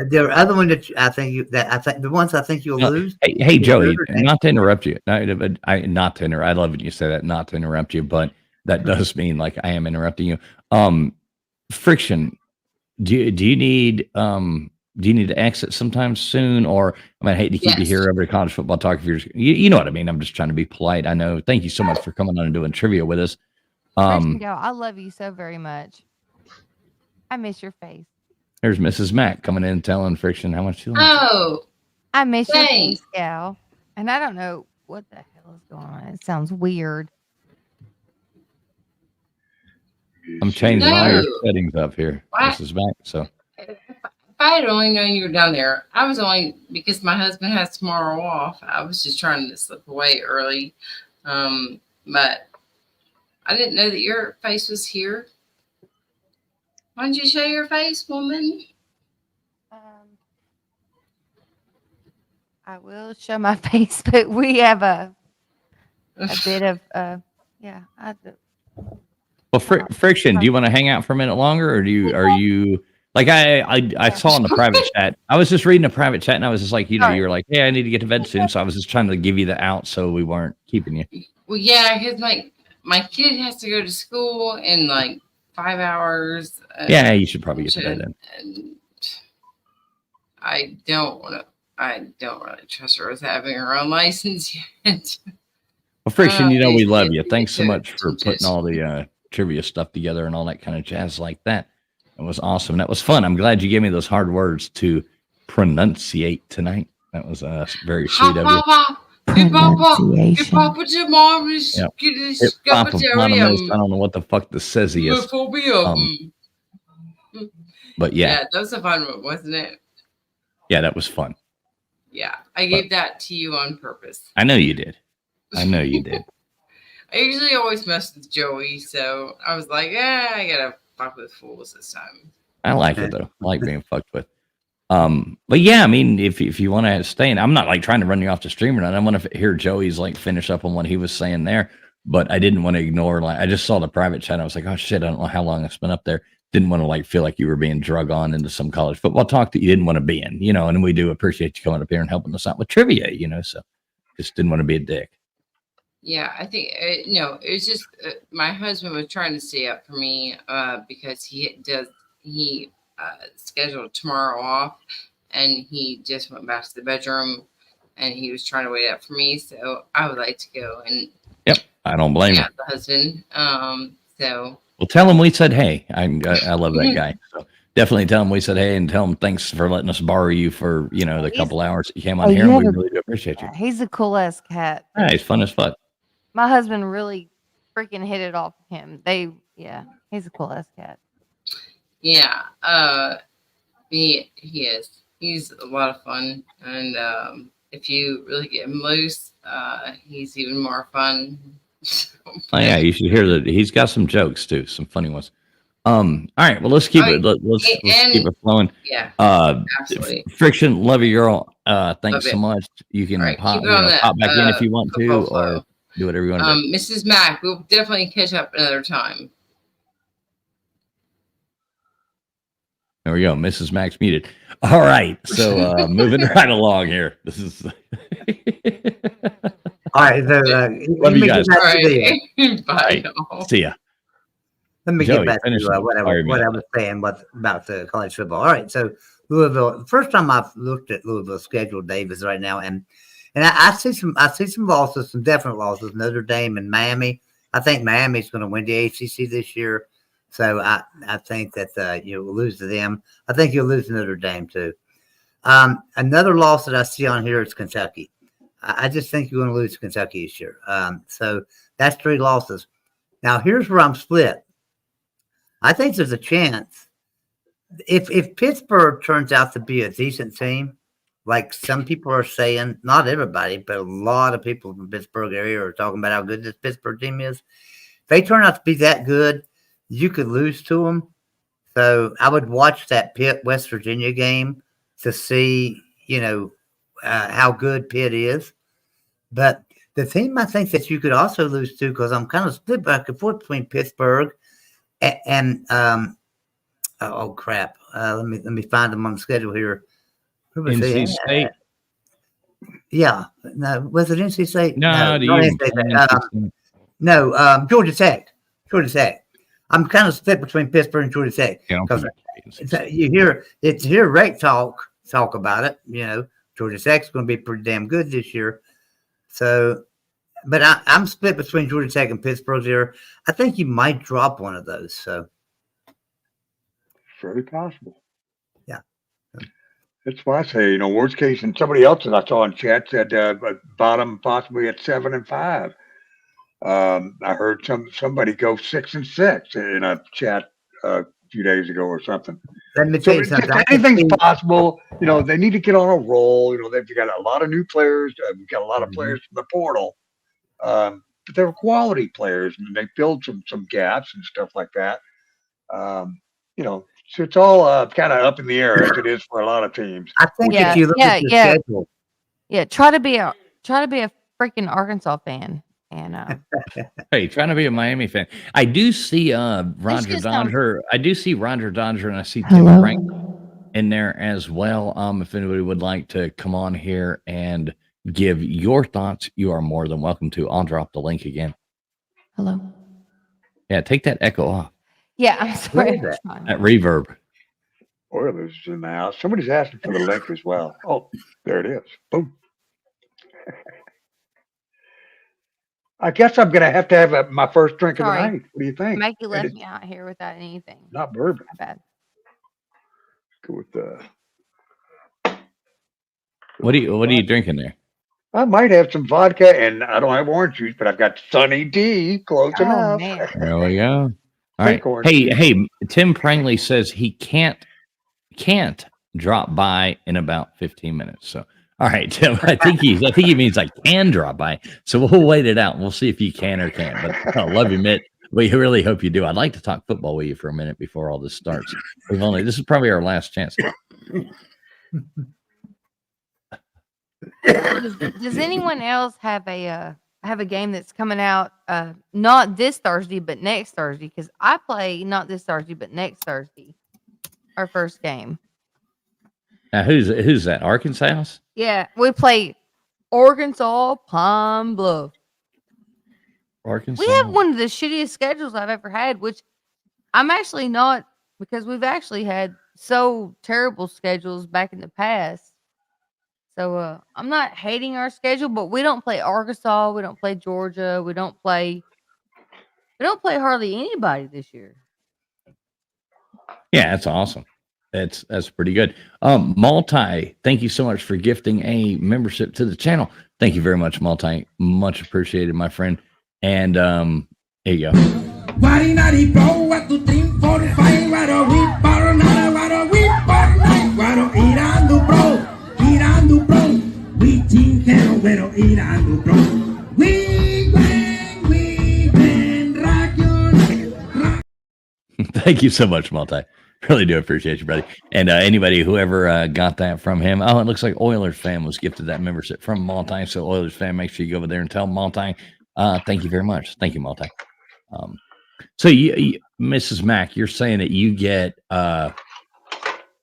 there are other ones that the ones I think you'll lose. Hey, Joey, not to interrupt you. I love when you say that, not to interrupt you, but that does mean like I am interrupting you. Friction. Do you need to exit sometime soon? Or I hate to keep you here every college football talk. If you know what I mean. I'm just trying to be polite. I know. Thank you so much for coming on and doing trivia with us. I love you so very much. I miss your face. There's Mrs. Mack coming in telling Friction how much she loves. Oh, I miss your thanks. face, gal. And I don't know what the hell is going on. It sounds weird. I'm changing all your No. settings up here, What? Mrs. Mack. So If I had only known you were down there, I was only because my husband has tomorrow off. I was just trying to slip away early. But I didn't know that your face was here. Why don't you show your face, woman? I will show my face, but we have a bit of yeah. well, Friction, do you want to hang out for a minute longer, or are you like I saw in the private chat? I was just reading a private chat, and I was just like, you were like, hey, I need to get to bed soon, so I was just trying to give you the out, so we weren't keeping you. Well, yeah, because my kid has to go to school in like 5 hours. Yeah, you should probably get to bed then. And I don't really trust her with having her own license yet. Well, Friction, we love you. it's Thanks so good. much for putting all the trivia stuff together and all that kind of jazz like that. It was awesome. That was fun. I'm glad you gave me those hard words to pronunciate tonight. That was very sweet of you. Hey, Papa. Hey, pronunciation. Papa Jamar is Yep. getting Hippopotamus. I don't know what the fuck the says he is. Homophobia. But yeah, Yeah, that was a fun one, wasn't it? yeah, that was fun. Yeah, I gave that to you on purpose. I know you did. I know you did. I usually always mess with Joey, so I was like, I gotta fuck with fools this time. I like it though. I like being fucked with. But yeah, I mean, if you want to stay in, I'm not like trying to run you off the stream or not. I want to hear Joey's like finish up on what he was saying there, but I didn't want to ignore. Like, I just saw the private chat. I was like, oh shit, I don't know how long it's been up there. Didn't want to like feel like you were being drug on into some college football talk that you didn't want to be in, and we do appreciate you coming up here and helping us out with trivia, so just didn't want to be a dick. Yeah, I think no, it was just my husband was trying to stay up for me because he scheduled tomorrow off, and he just went back to the bedroom, and he was trying to wait up for me. So I would like to go and yep, I don't blame you. The husband. So well, tell him we said hey. I love that guy. So definitely tell him we said hey, and tell him thanks for letting us borrow you for the couple hours that you came on here. And we really do appreciate you. He's a cool ass cat. Yeah, he's fun as fuck. My husband really freaking hit it off with him. He's a cool ass cat. Yeah, he is. He's a lot of fun, and if you really get him loose, he's even more fun. Oh yeah, you should hear that. He's got some jokes too, some funny ones. All right, well let's keep it. Let's keep it flowing. Yeah, absolutely. Friction, love you, girl. Thanks so much. You can pop back in if you want to, or do whatever you want to do. Mrs. Mack, we'll definitely catch up another time. There we go. Mrs. Mack's muted. All right, so moving right along here. This is. All right, so, love you guys. All right. Bye. See ya. Let me get back to what I was saying about the college football. All right, so Louisville. First time I've looked at Louisville's schedule, Dave, is right now, and I see some losses, some definite losses. Notre Dame and Miami. I think Miami's going to win the ACC this year, so I think that you'll lose to them. I think you'll lose to Notre Dame too. Another loss that I see on here is Kentucky. I just think you're going to lose to Kentucky this year. So that's 3 losses. Now here's where I'm split. I think there's a chance if Pittsburgh turns out to be a decent team, like some people are saying, not everybody, but a lot of people from the Pittsburgh area are talking about how good this Pittsburgh team is. If they turn out to be that good, you could lose to them. So I would watch that Pitt West Virginia game to see, how good Pitt is. But the team I think that you could also lose to, because I'm kind of split back and forth between Pittsburgh and oh crap. Let me find them on the schedule here. NC State. Yeah. No, was it NC State? No, Georgia Tech. Georgia Tech. I'm kind of split between Pittsburgh and Georgia Tech. Because you hear Rake talk about it. Georgia Tech's going to be pretty damn good this year. So, but I'm split between Georgia Tech and Pittsburgh here. I think you might drop one of those. So, very possible. Yeah. That's why I say, worst case, and somebody else that I saw in chat said bottom possibly at 7 and 5. I heard somebody go 6 and 6 in a chat a few days ago or something. Let me tell you something. Anything's possible. They need to get on a roll. They've got a lot of new players. We've got a lot of players from the portal. But they're quality players, and they filled some gaps and stuff like that. So it's all kind of up in the air as it is for a lot of teams. I think if you look at the schedule. Yeah, try to be a freaking Arkansas fan. And hey, trying to be a Miami fan. I do see Roger Dodger. I do see Roger Dodger, and I see Tim Frank in there as well. If anybody would like to come on here and give your thoughts, you are more than welcome to. I'll drop the link again. Hello. Yeah, take that echo off. Yeah, I'm sorry. That reverb. Oilers in the house. Somebody's asking for the link as well. Oh, there it is. Boom. I guess I'm going to have my first drink of the night. What do you think? Mikey left me out here without anything. Not bourbon. My bad. Let's go with the. What are you drinking there? I might have some vodka, and I don't have orange juice, but I've got Sunny D. Close Oh enough. man. There we go. All right. Take orange Hey, juice. hey, Tim Prangley says he can't drop by in about 15 minutes. So, all right, Tim, I think he means I can drop by. So we'll wait it out. We'll see if you can or can't. But I love you, Mitt. We really hope you do. I'd like to talk football with you for a minute before all this starts. This is probably our last chance. Does anyone else have a game that's coming out not this Thursday but next Thursday? Because I play not this Thursday but next Thursday. Our first game. Now, who's that? Arkansas? Yeah, we play Arkansas Pine Bluff. Arkansas. We have one of the shittiest schedules I've ever had, which I'm actually not, because we've actually had so terrible schedules back in the past. So I'm not hating our schedule, but we don't play Arkansas, we don't play Georgia, we don't play hardly anybody this year. Yeah, that's awesome. That's pretty good. Multi, thank you so much for gifting a membership to the channel. Thank you very much, Multi. Much appreciated, my friend. And here you go. Thank you so much, Multi. Really do appreciate you, buddy. And anybody, whoever got that from him. Oh, it looks like Oilers fan was gifted that membership from Multi. So Oilers fan, make sure you go over there and tell Multi. Thank you very much. Thank you, Multi. So you, Mrs. Mack, you're saying that you get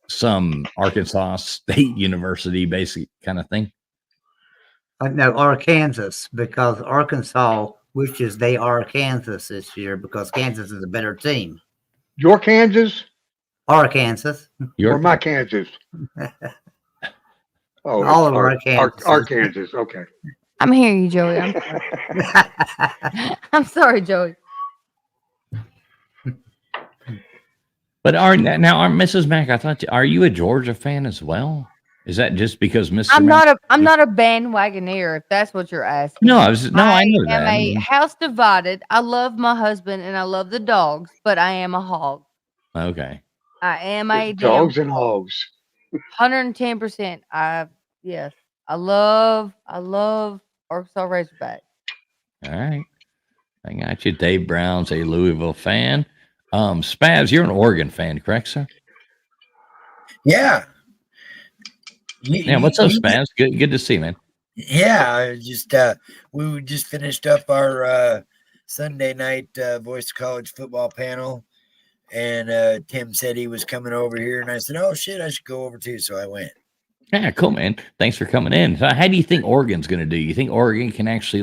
some Arkansas State University basic kind of thing? No, Arkansas, because Arkansas wishes they are Kansas this year because Kansas is a better team. Your Kansas Arkansas. or my Kansas? Oh, All of our Kansas. Arkansas. Okay. I'm hearing you, Joey. I'm sorry. I'm sorry, Joey. But aren't Mrs. Mack? I thought, are you a Georgia fan as well? Is that just because Mr. I'm Mack? not a bandwagoner, if that's what you're asking. No, I know that. am a house divided. I love my husband and I love the dogs, but I am a hog. Okay. I am a Dogs and hogs. 110%. Yes. I love Arkansas Razorback. All right. I got you. Dave Brown's a Louisville fan. Spaz, you're an Oregon fan, correct, sir? Yeah. Yeah, what's up, Spaz? Good to see you, man. Yeah, I just we just finished up our Sunday night Voice of College football panel, and Tim said he was coming over here, and I said, "Oh shit, I should go over too." So I went. Yeah, cool, man. Thanks for coming in. So how do you think Oregon's going to do? You think Oregon can actually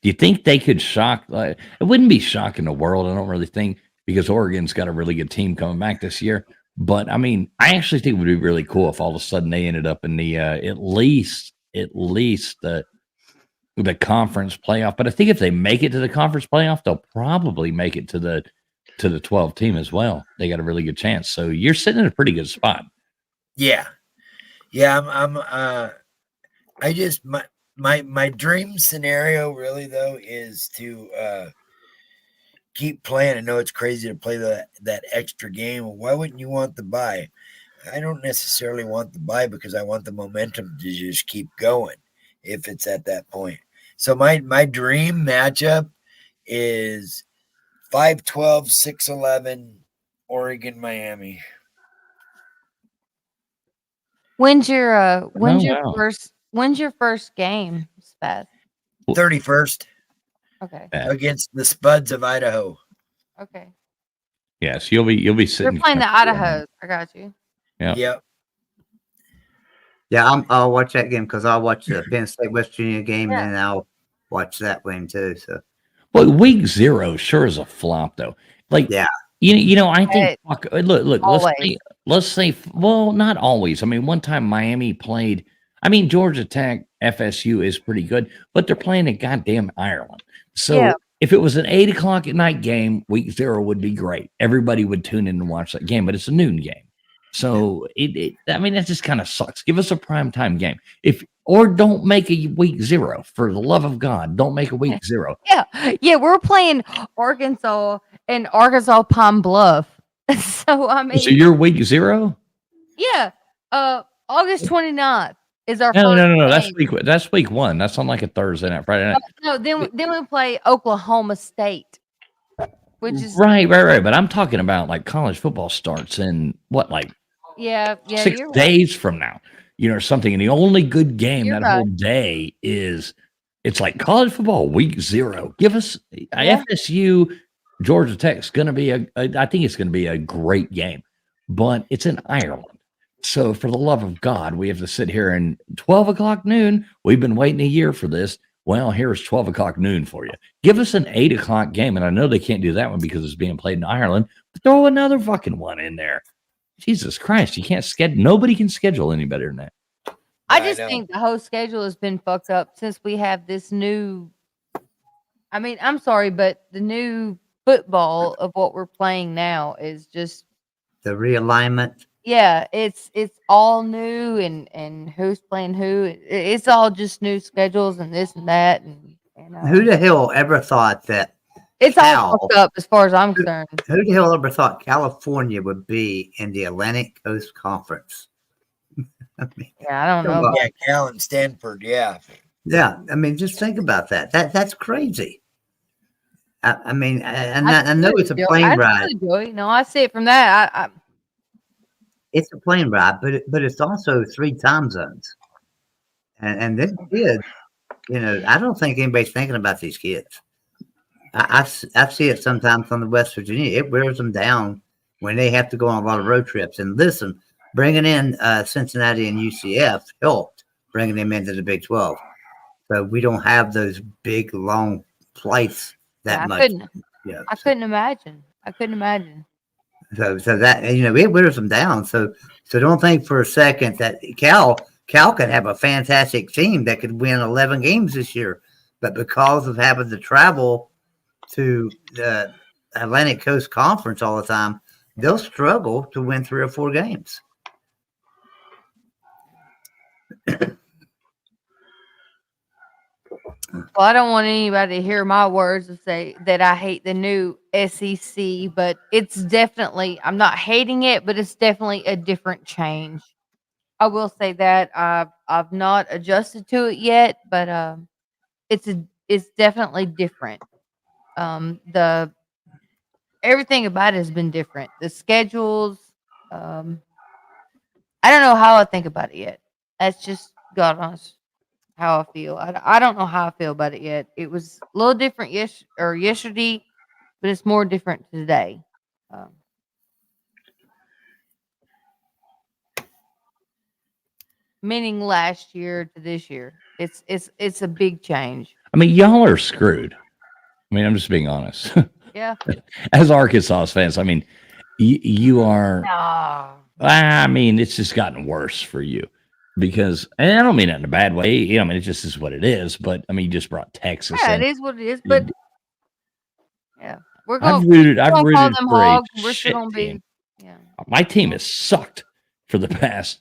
do you think they could shock? It wouldn't be shocking the world, I don't really think, because Oregon's got a really good team coming back this year. But I mean, I actually think it would be really cool if all of a sudden they ended up in the at least the conference playoff. But I think if they make it to the conference playoff, they'll probably make it to the 12 team as well. They got a really good chance. So you're sitting in a pretty good spot. Yeah. I just my dream scenario really though is to keep playing. I know it's crazy to play that extra game. Why wouldn't you want the bye? I don't necessarily want the bye because I want the momentum to just keep going if it's at that point. So my dream matchup is 5-12, 6-11, Oregon, Miami. When's your wow. first game, Spaz? 31st Okay. against the Spuds of Idaho. Okay. Yes, you'll be sitting. You're playing the Idahos. I got you. Yeah. Yep. Yeah, I'll watch that game because I'll watch the Penn State West Virginia game Yeah. and I'll watch that one too. So Well, week 0 sure is a flop though. Yeah. You know, I think look, Always. let's say well, not always. I mean, one time Miami played, I mean, Georgia Tech FSU is pretty good, but they're playing at goddamn Ireland. So Yeah. if it was an 8:00 at night game, week 0 would be great. Everybody would tune in and watch that game, but it's a noon game. So I mean, that just kind of sucks. Give us a primetime game. Or don't make a week 0 for the love of God. Don't make a week 0. Yeah, we're playing Arkansas and Arkansas Pine Bluff. So I So mean, you're week 0? yeah. August 29th is our No, first no, no, no. game. That's week 1. That's on like a Thursday night, Friday night. No, then we play Oklahoma State, which is Right. But I'm talking about like college football starts in what, like yeah, 6 you're right. days from now, or something. And the only good game You're that whole day is it's like college football week 0. Give us FSU, Georgia Tech's going to be I think it's going to be a great game, but it's in Ireland. So for the love of God, we have to sit here and 12 o'clock noon. We've been waiting a year for this. Well, here's 12 o'clock noon for you. Give us an 8 o'clock game. And I know they can't do that one because it's being played in Ireland, but throw another fucking one in there. Jesus Christ. You can't schedule. Nobody can schedule any better than that. I just think the whole schedule has been fucked up since we have this new. I mean, I'm sorry, but the new football of what we're playing now is just The realignment. yeah. It's all new and who's playing who. It's all just new schedules and this and that and Who the hell ever thought that? it's all fucked up as far as I'm concerned. Who the hell ever thought California would be in the Atlantic Coast Conference? I mean, Yeah, I don't know. Yeah, Cal and Stanford. Yeah. yeah, I mean, just think about that. That's crazy. I mean, I know it's a plane ride. No, I see it from that. It's a plane ride, but it's also 3 time zones. And this kid, I don't think anybody's thinking about these kids. I see it sometimes on the West Virginia. It wears them down when they have to go on a lot of road trips. And listen, bringing in Cincinnati and UCF helped bringing them into the Big 12. So we don't have those big, long flights that much. I couldn't imagine. So that it wears them down. So don't think for a second that Cal could have a fantastic team that could win 11 games this year, but because of having to travel to the Atlantic Coast Conference all the time, they'll struggle to win 3 or 4 games. Well, I don't want anybody to hear my words and say that I hate the new SEC, but it's definitely, I'm not hating it, but it's definitely a different change. I will say that I've not adjusted to it yet, but it's definitely different. Everything about it has been different. The schedules, I don't know how I think about it yet. That's just God honest how I feel. I don't know how I feel about it yet. It was a little different yesterday, but it's more different today. Meaning last year to this year. It's a big change. I mean, y'all are screwed. I mean, I'm just being honest. Yeah. As Arkansas fans, I mean, you are. I mean, it's just gotten worse for you because, and I don't mean that in a bad way. I mean, it just is what it is. But I mean, you just brought Texas. Yeah, in. it is what it is. But yeah, we're I've going. rooted call them for hogs. a We're shit still gonna team. be. Yeah. My team has sucked for the past.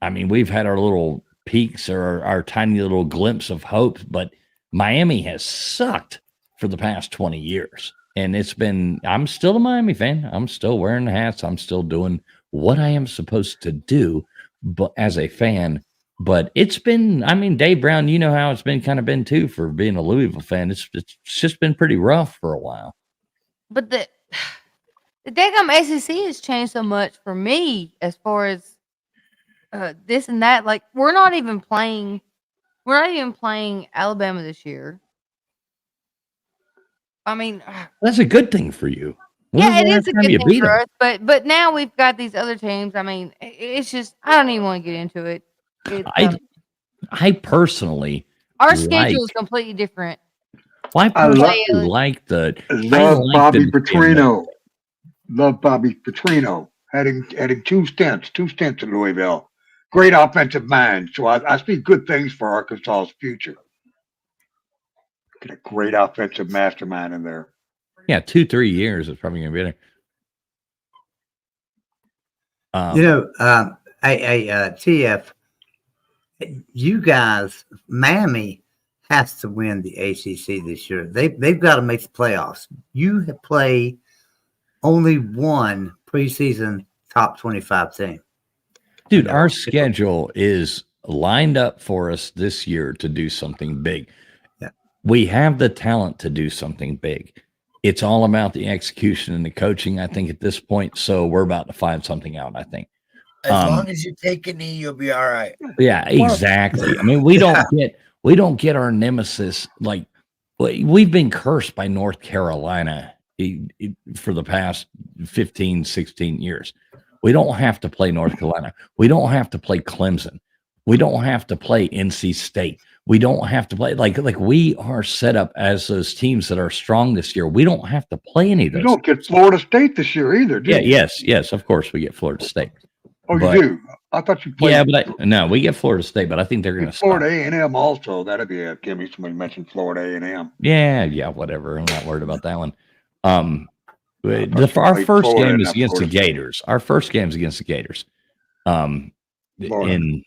I mean, we've had our little peaks or our tiny little glimpse of hope, but Miami has sucked for the past 20 years. And it's been, I'm still a Miami fan. I'm still wearing the hats. I'm still doing what I am supposed to do, but as a fan. But it's been, I mean, Dave Brown, you know how it's been too for being a Louisville fan. It's just been pretty rough for a while. But the daggum SEC has changed so much for me as far as this and that. Like we're not even playing Alabama this year. I mean, that's a good thing for you. Yeah, it is a good thing for us. But now we've got these other teams. I mean, it's just I don't even want to get into it. I personally, our schedule is completely different. Well, I like Bobby Petrino. Love Bobby Petrino. Had 2 stints at Louisville. Great offensive mind. So I speak good things for Arkansas's future. Get a great offensive mastermind in there. Yeah, 2-3 years is probably going to be there. You know, TF, you guys, Miami has to win the ACC this year. They've got to make the playoffs. You play only one preseason top 25 team. Dude, our schedule is lined up for us this year to do something big. Yeah. We have the talent to do something big. It's all about the execution and the coaching, I think, at this point. So we're about to find something out, I think. As long as you take a knee, you'll be all right. Yeah, exactly. I mean, we don't get our nemesis. Like, we've been cursed by North Carolina for the past 15, 16 years. We don't have to play North Carolina. We don't have to play Clemson. We don't have to play NC State. We don't have to play like we are set up as those teams that are strong this year. We don't have to play any of those. You don't get Florida State this year either, do you? Yes. Of course, we get Florida State. Oh, but, you do? I thought you played. Yeah, but no, we get Florida State, but I think they're going to Florida A&M also. That'd be a gimme. Somebody mentioned Florida A&M. Yeah, whatever. I'm not worried about that one. Our first game is against the Gators. Our first game is against the Gators. In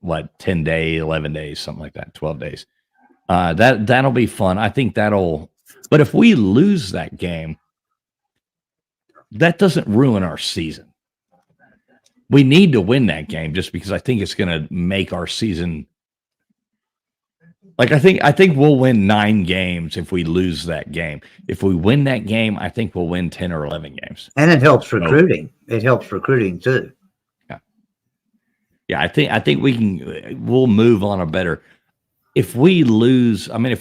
what, 10 days, 11 days, something like that, 12 days. That'll be fun. I think but if we lose that game, that doesn't ruin our season. We need to win that game just because I think it's going to make our season. Like, I think we'll win 9 games if we lose that game. If we win that game, I think we'll win 10 or 11 games. And it helps recruiting. It helps recruiting too. Yeah, I think we'll move on a better. If we lose, I mean,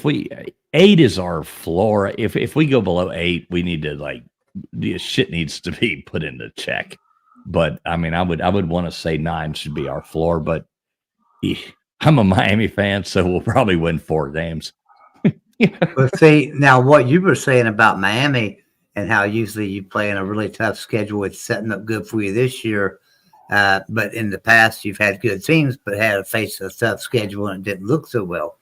8 is our floor. If we go below 8, we need to the shit needs to be put into check. But I mean, I would want to say 9 should be our floor. But I'm a Miami fan, so we'll probably win 4 games. But see, now what you were saying about Miami and how usually you play in a really tough schedule, it's setting up good for you this year. But in the past, you've had good teams, but had to face a tough schedule and it didn't look so well.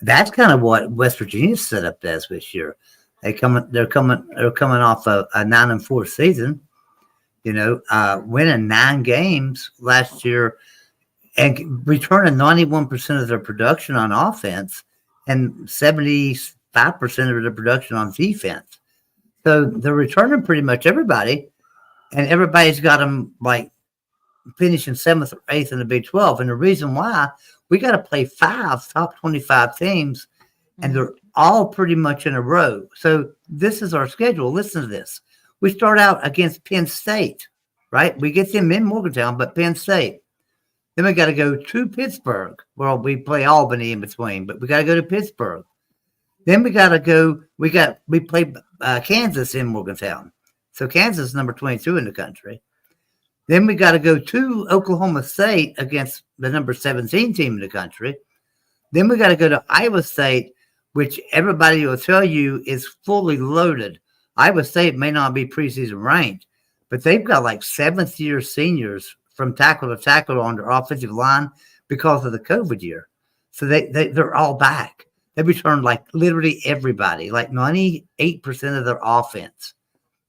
That's kind of what West Virginia's set up as this year. They're coming off a 9-4 season. Winning 9 games last year and returning 91% of their production on offense and 75% of their production on defense. So they're returning pretty much everybody, and everybody's got them finishing 7th or 8th in the Big 12. And the reason why, we got to play 5 top 25 teams, and they're all pretty much in a row. So this is our schedule. Listen to this. We start out against Penn State, right? We get them in Morgantown, but Penn State. Then we got to go to Pittsburgh. Well, we play Albany in between, but we got to go to Pittsburgh. Then we got to go. We play Kansas in Morgantown. So Kansas is number 22 in the country. Then we got to go to Oklahoma State against the number 17 team in the country. Then we got to go to Iowa State, which everybody will tell you is fully loaded. Iowa State may not be preseason ranked, but they've got 7th-year seniors from tackle to tackle on their offensive line because of the COVID year. So they're all back. They returned literally everybody, 98% of their offense.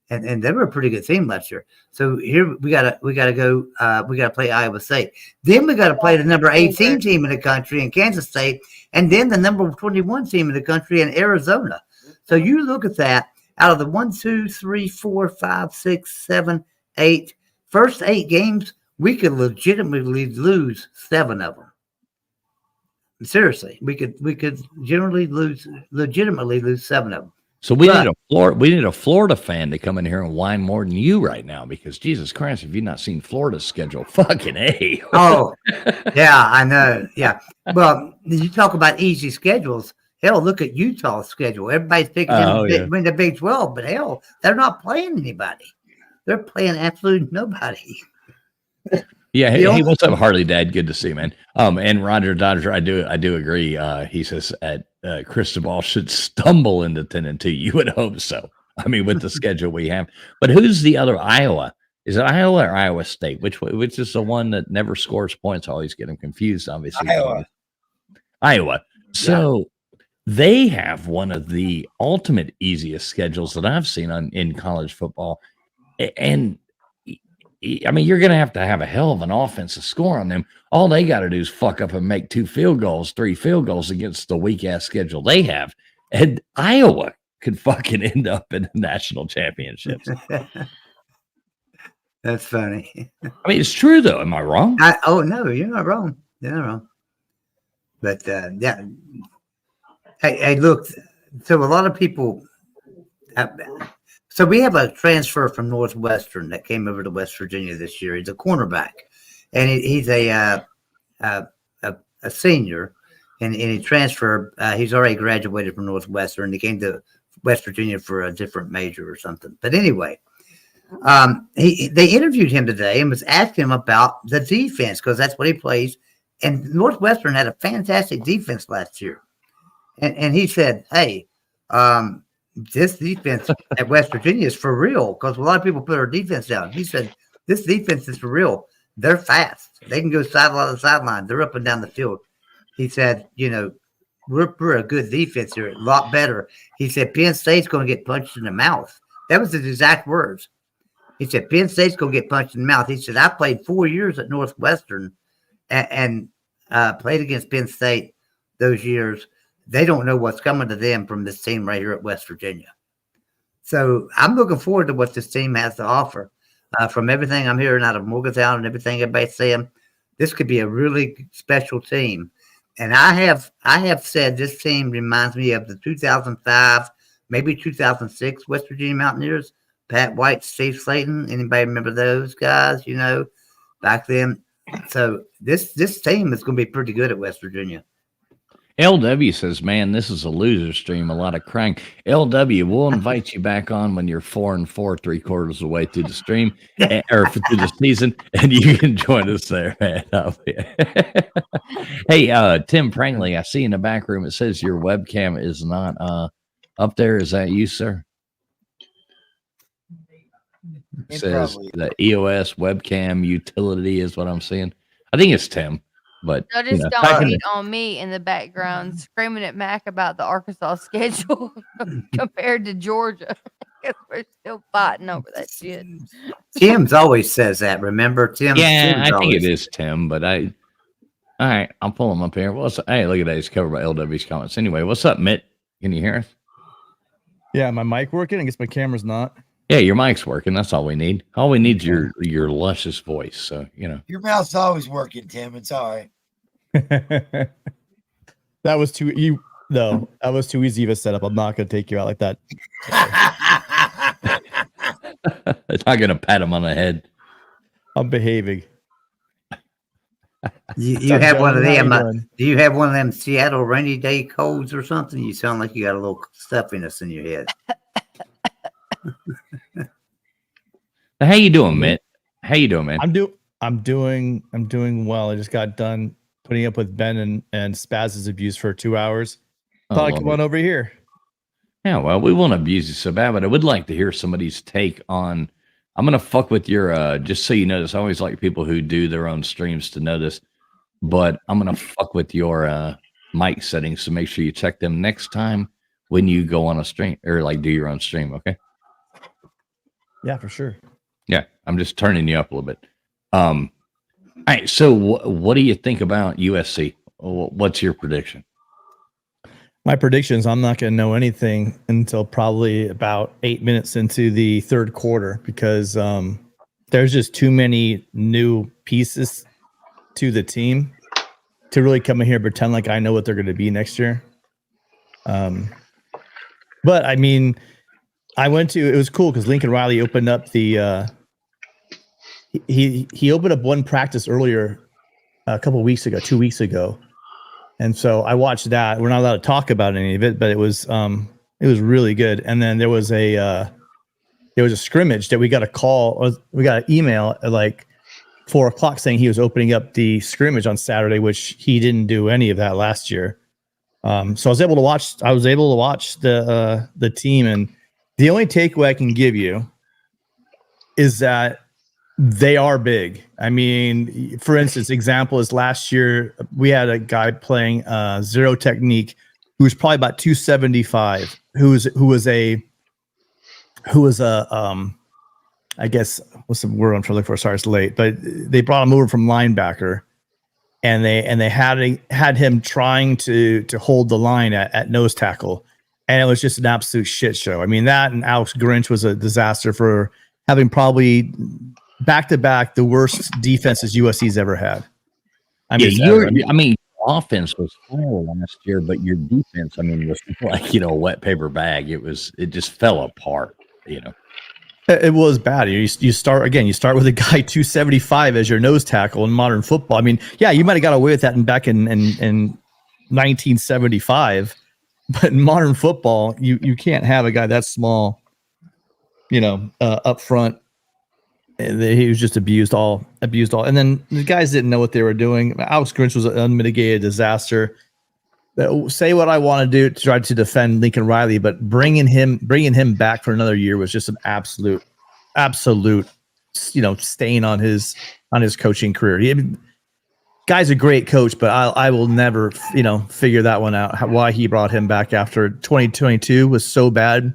And they were a pretty good team last year. So here we gotta go. We gotta play Iowa State. Then we gotta play the number 18 team in the country in Kansas State, and then the number 21 team in the country in Arizona. So you look at that. Out of the 1, 2, 3, 4, 5, 6, 7, 8 first 8 games, we could legitimately lose 7 of them. Seriously, we could legitimately lose 7 of them. So we need a Florida fan to come in here and whine more than you right now, because Jesus Christ, have you not seen Florida's schedule? Fucking A. Oh, yeah, I know. Yeah. Well, you talk about easy schedules. Hell, look at Utah's schedule. Everybody's picking them to win the Big 12, but hell, they're not playing anybody. They're playing absolutely nobody. Yeah. Hey, what's up, Harley Dad? Good to see you, man. And Roger Dodger, I do agree. He says Cristobal should stumble into 10-2. You would hope so. I mean, with the schedule we have. But who's the other? Iowa? Is it Iowa or Iowa State? Which is the one that never scores points? I always get them confused. Obviously, Iowa. So they have one of the ultimate easiest schedules that I've seen in college football, and I mean, you're going to have a hell of an offensive score on them. All they got to do is fuck up and make 2 field goals, 3 field goals against the weak ass schedule they have. And Iowa could fucking end up in the national championships. That's funny. I mean, it's true though. Am I wrong? Oh no, you're not wrong. You're not wrong. But yeah. Hey, look. So a lot of people. So we have a transfer from Northwestern that came over to West Virginia this year. He's a cornerback, and he's a senior, and he transferred. He's already graduated from Northwestern. He came to West Virginia for a different major or something. But anyway, they interviewed him today and was asking him about the defense because that's what he plays. And Northwestern had a fantastic defense last year, and he said, "Hey, this defense at West Virginia is for real because a lot of people put our defense down." He said, "This defense is for real. They're fast. They can go sideline to sideline. They're up and down the field." He said, "You know, we're a good defense here, a lot better." He said, "Penn State's going to get punched in the mouth." That was his exact words. He said, "Penn State's going to get punched in the mouth." He said, "I played 4 years at Northwestern and played against Penn State those years. They don't know what's coming to them from this team right here at West Virginia." So I'm looking forward to what this team has to offer. From everything I'm hearing out of Morgantown and everything everybody's saying, this could be a really special team. And I have said this team reminds me of the 2005, maybe 2006 West Virginia Mountaineers. Pat White, Steve Slayton. Anybody remember those guys? You know, back then. So this team is going to be pretty good at West Virginia. LW says, "Man, this is a loser stream. A lot of crying." LW, we'll invite you back on when you're 4-4, 3/4 of the way through the stream or through the season, and you can join us there, man. Hey, Tim Prangley, I see in the back room it says your webcam is not up there. Is that you, sir? It says the EOS webcam utility is what I'm seeing. I think it's Tim. But no, just don't hate on me in the background screaming at Mac about the Arkansas schedule compared to Georgia. We're still fighting over that shit. Tim's always says that. Remember, Tim? Yeah, I think it is Tim. But all right, I'll pull him up here. Hey, look at that. He's covered by LW's comments. Anyway, what's up, Mitt? Can you hear us? Yeah, my mic working? I guess my camera's not. Yeah, your mic's working. That's all we need. All we need is your luscious voice. So, you know. Your mouth's always working, Tim. It's all right. That was too that was too easy of a setup. I'm not going to take you out like that. It's not going to pat him on the head. I'm behaving. You have one of them. Do you have one of them Seattle rainy day colds or something? You sound like you got a little stuffiness in your head. How you doing, Mitt? How you doing, man? I'm doing well. I just got done putting up with Ben and Spaz's abuse for 2 hours. Thought I'd come on over here. Yeah, well, we won't abuse you so bad, but I would like to hear somebody's take on. I'm gonna fuck with your just so you know this. I always like people who do their own streams to know this, but I'm gonna fuck with your mic settings, so make sure you check them next time when you go on a stream or like do your own stream, okay? Yeah, for sure. Yeah, I'm just turning you up a little bit. All right, so what do you think about USC? What's your prediction? My predictions, I'm not going to know anything until probably about 8 minutes into the third quarter because there's just too many new pieces to the team to really come in here and pretend like I know what they're going to be next year. But I mean, it was cool because Lincoln Riley opened up the he opened up one practice earlier a couple of weeks ago, 2 weeks ago. And so I watched that. We're not allowed to talk about any of it, but it was really good. And then there was a scrimmage that we got a call, we got an email at like 4:00 saying he was opening up the scrimmage on Saturday, which he didn't do any of that last year. So I was able to watch the team, and the only takeaway I can give you is that they are big. I mean, for instance, example is last year we had a guy playing zero technique who was probably about 275, who was a I guess what's the word I'm trying to look for? Sorry, it's late, but they brought him over from linebacker, and they had him trying to hold the line at nose tackle, and it was just an absolute shit show. I mean, that and Alex Grinch was a disaster for having probably back to back the worst defenses USC's ever had. I mean, offense was fire last year, but your defense, I mean, was like, a wet paper bag. It just fell apart, It was bad. You start with a guy 275 as your nose tackle in modern football. I mean, yeah, you might have got away with that back in 1975, but in modern football, you can't have a guy that small, up front. He was just abused all, and then the guys didn't know what they were doing. Alex Grinch was an unmitigated disaster. Say what I want to do to try to defend Lincoln Riley, but bringing him back for another year was just an absolute, stain on his coaching career. Guy's a great coach, but I will never, figure that one out. Why he brought him back after 2022 was so bad.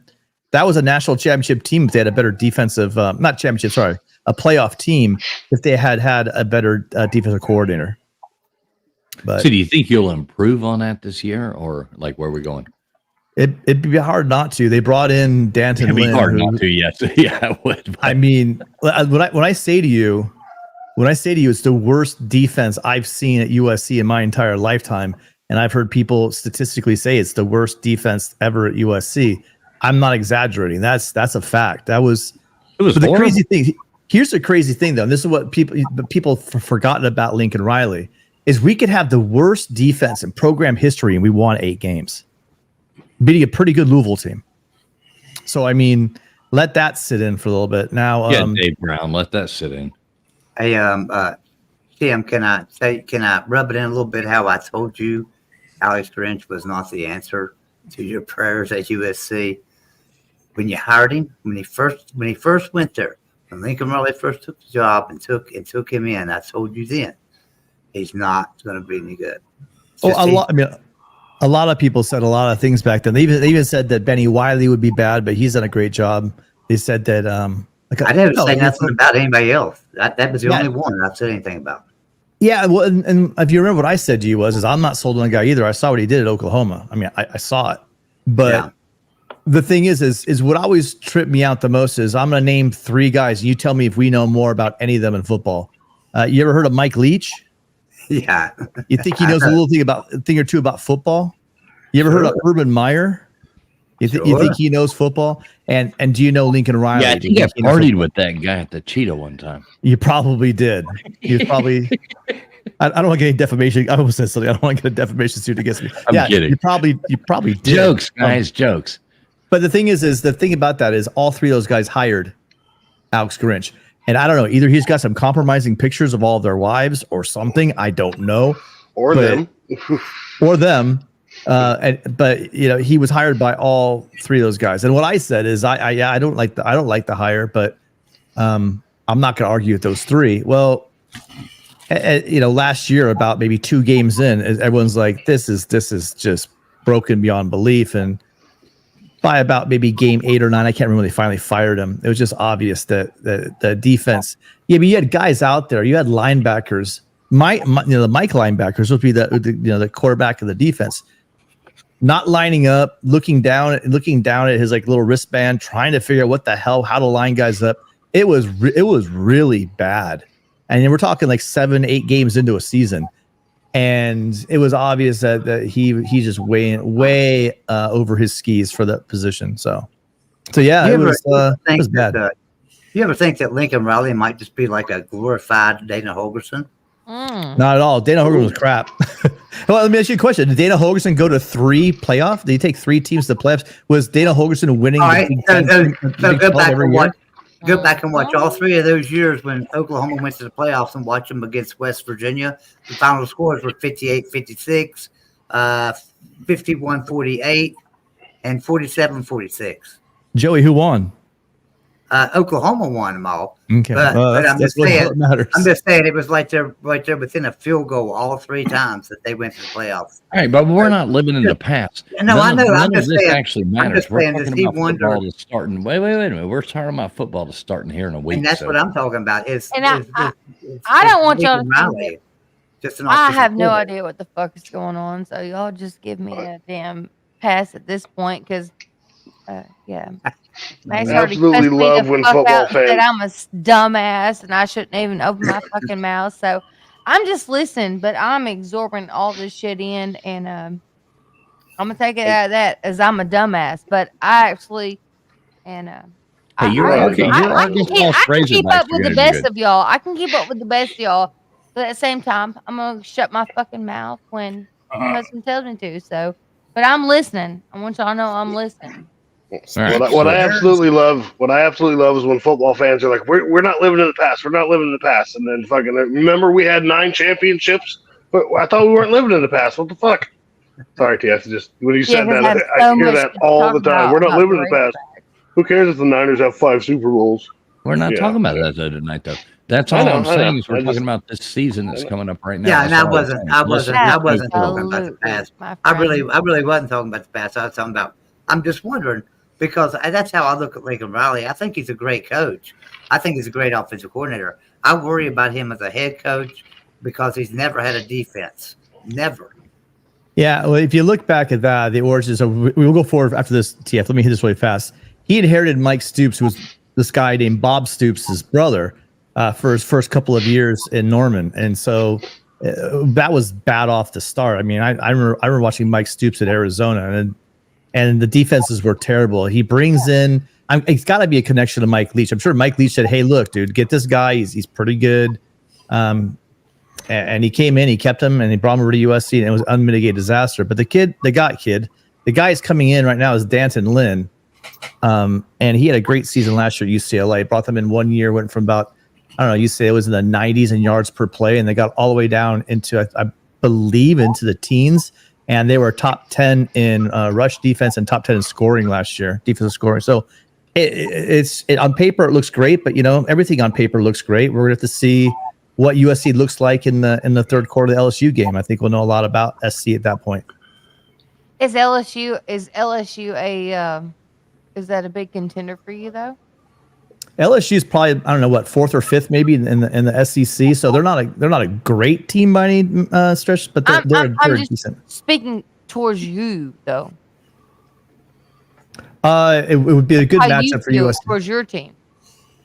That was a national championship team if they had a better defensive, not championship, sorry, a playoff team if they had a better defensive coordinator. But so do you think you'll improve on that this year, or like where are we going? It'd be hard not to. They brought in Danton It'd be Lynn, hard not to, yes. Yeah, it would. But. I mean, when I say to you it's the worst defense I've seen at USC in my entire lifetime, and I've heard people statistically say it's the worst defense ever at USC. I'm not exaggerating. That's a fact. It was the crazy thing. Here's the crazy thing, though. And this is what people forgotten about Lincoln Riley is we could have the worst defense in program history and we won 8 games, beating a pretty good Louisville team. So, I mean, let that sit in for a little bit. Now, Dave Brown, let that sit in. Hey, Tim, can I rub it in a little bit how I told you Alex Grinch was not the answer to your prayers at USC? When you hired him, when he first went there, when Lincoln Riley first took the job and took him in, I told you then he's not going to be any good. A lot of people said a lot of things back then. They even said that Benny Wiley would be bad, but he's done a great job. They said that I didn't say nothing about anybody else. That was the only one I said anything about. Yeah, well, and if you remember what I said to you is I'm not sold on the guy either. I saw what he did at Oklahoma. I mean, I saw it, but the thing is what always tripped me out the most is I'm going to name 3 guys, and you tell me if we know more about any of them in football. You ever heard of Mike Leach? Yeah. You think he knows a thing or two about football? You ever heard of Urban Meyer? You think he knows football? And do you know Lincoln Riley? Yeah, I think I partied with that guy at the Cheetah one time. You probably did. He was probably. I don't want to get any defamation. I almost said something. I don't want to get a defamation suit against me. I'm kidding. You probably did. Jokes, guys, jokes. But the thing is the thing about that is all 3 of those guys hired Alex Grinch. And I don't know, either he's got some compromising pictures of all of their wives or something. I don't know. Or them. But he was hired by all 3 of those guys. And what I said is I don't like the hire, but I'm not going to argue with those 3. Well, last year about maybe 2 games in, everyone's like, this is just broken beyond belief. And by about maybe game 8 or 9, I can't remember when they finally fired him. It was just obvious that the defense. Yeah, but you had guys out there. You had linebackers. The Mike linebackers would be the quarterback of the defense, not lining up, looking down at his like little wristband, trying to figure out how to line guys up. It was really bad, and we're talking like 7-8 games into a season. And it was obvious that he's just way over his skis for that position. So yeah, it was bad. You ever think that Lincoln Riley might just be like a glorified Dana Holgorsen? Not at all. Dana Holgorsen was crap. Well, let me ask you a question. Did Dana Holgorsen go to 3 playoffs? Did he take 3 teams to the playoffs? Was Dana Holgorsen winning? All right, go back and watch all 3 of those years when Oklahoma went to the playoffs and watch them against West Virginia. The final scores were 58-56, 51-48, and 47-46. Joey, who won? Oklahoma won them all. Okay, But, well, but I'm that's just really saying, what matters. I'm just saying, it was like they're right there within a field goal all 3 times that they went to the playoffs. All right, but we're not living in the past. No, I know. None I'm of just this saying. actually I'm matters. just We're saying, does talking he about football wonder? that's starting. Wait a minute. We're talking about football that's starting here in a week. And that's so- what I'm talking about. Is And I don't want y'all to think Riley. Just an I offensive have no coordinator. idea what the fuck is going on. So y'all just give me a damn pass at this point, because yeah. Max already Absolutely cussed me love the when fuck football out and said fans. I'm a dumbass and I shouldn't even open my fucking mouth. So I'm just listening, but I'm absorbing all this shit in, and I'm gonna take it out of that as I'm a dumbass. But I actually, and Hey, you're I Arkansas can keep up Razorbacks with are the gonna do best good. of y'all. I can keep up with the best of y'all, but at the same time, I'm gonna shut my fucking mouth when my husband tells me to. So, but I'm listening. I want y'all to know I'm listening. right, What I absolutely love is when football fans are like, we're not living in the past. We're not living in the past. And then fucking remember we had 9 championships, but I thought we weren't living in the past. What the fuck? Sorry, TS. Just when you said 'cause that, that's I so hear much that to all talk the time. We're not about living in the the past. Who cares if the Niners have 5 Super Bowls? We're not Yeah. talking about that though tonight, though. That's I all know, I'm I saying know. is we're I talking just- about this season that's coming up right now. Yeah, and That's I all I'm wasn't. saying. I Listen, wasn't. let's I move wasn't forward. talking about the past. my I friend. really wasn't talking about the past. I was talking about. I'm just wondering because that's how I look at Lincoln Riley. I think he's a great coach. I think he's a great offensive coordinator. I worry about him as a head coach because he's never had a defense. Never. Yeah, well, if you look back at that, the origins. So we will go forward after this. TF, let me hit this really fast. He inherited Mike Stoops, who was this guy named Bob Stoops, his brother, for his first couple of years in Norman, and so that was bad off the start. I mean, I remember watching Mike Stoops at Arizona, and the defenses were terrible. He brings in. It's got to be a connection to Mike Leach. I'm sure Mike Leach said, "Hey, look, dude, get this guy. He's pretty good." And he came in, he kept him, and he brought him over to USC, and it was an unmitigated disaster. But the guy is coming in right now is Danton Lynn, and he had a great season last year at UCLA. Brought them in 1 year, went from about, I don't know, UCLA was in the 90s in yards per play, and they got all the way down into, I believe, into the teens, and they were top 10 in rush defense and top 10 in scoring last year, defensive scoring. So it's on paper it looks great, but everything on paper looks great. We're gonna have to see what USC looks like in the third quarter of the LSU game. I think we'll know a lot about SC at that point. Is LSU is that a big contender for you though? LSU is probably, I don't know what, 4th or 5th maybe in the SEC. So they're not a great team by any stretch, but they're just decent. Speaking towards you though. It would be a good How you matchup for feel USC. towards your team.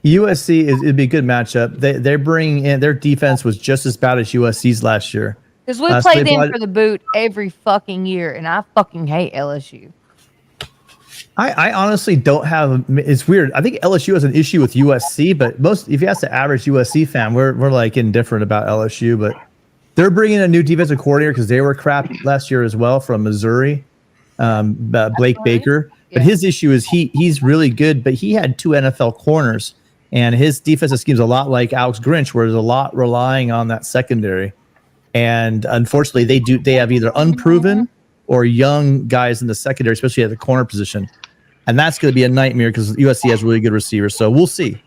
USC it'd be a good matchup. They bring in, their defense was just as bad as USC's last year. Because we So play they them brought- for the boot every fucking year, and I fucking hate LSU. I honestly don't have. It's weird. I think LSU has an issue with USC, but if you ask the average USC fan, we're like indifferent about LSU. But they're bringing a new defensive coordinator because they were crap last year as well from Missouri, Blake Baker. But his issue is he's really good, but he had 2 NFL corners, and his defensive scheme is a lot like Alex Grinch, where there's a lot relying on that secondary. And unfortunately, they have either unproven or young guys in the secondary, especially at the corner position. And that's going to be a nightmare because USC has really good receivers. So we'll see.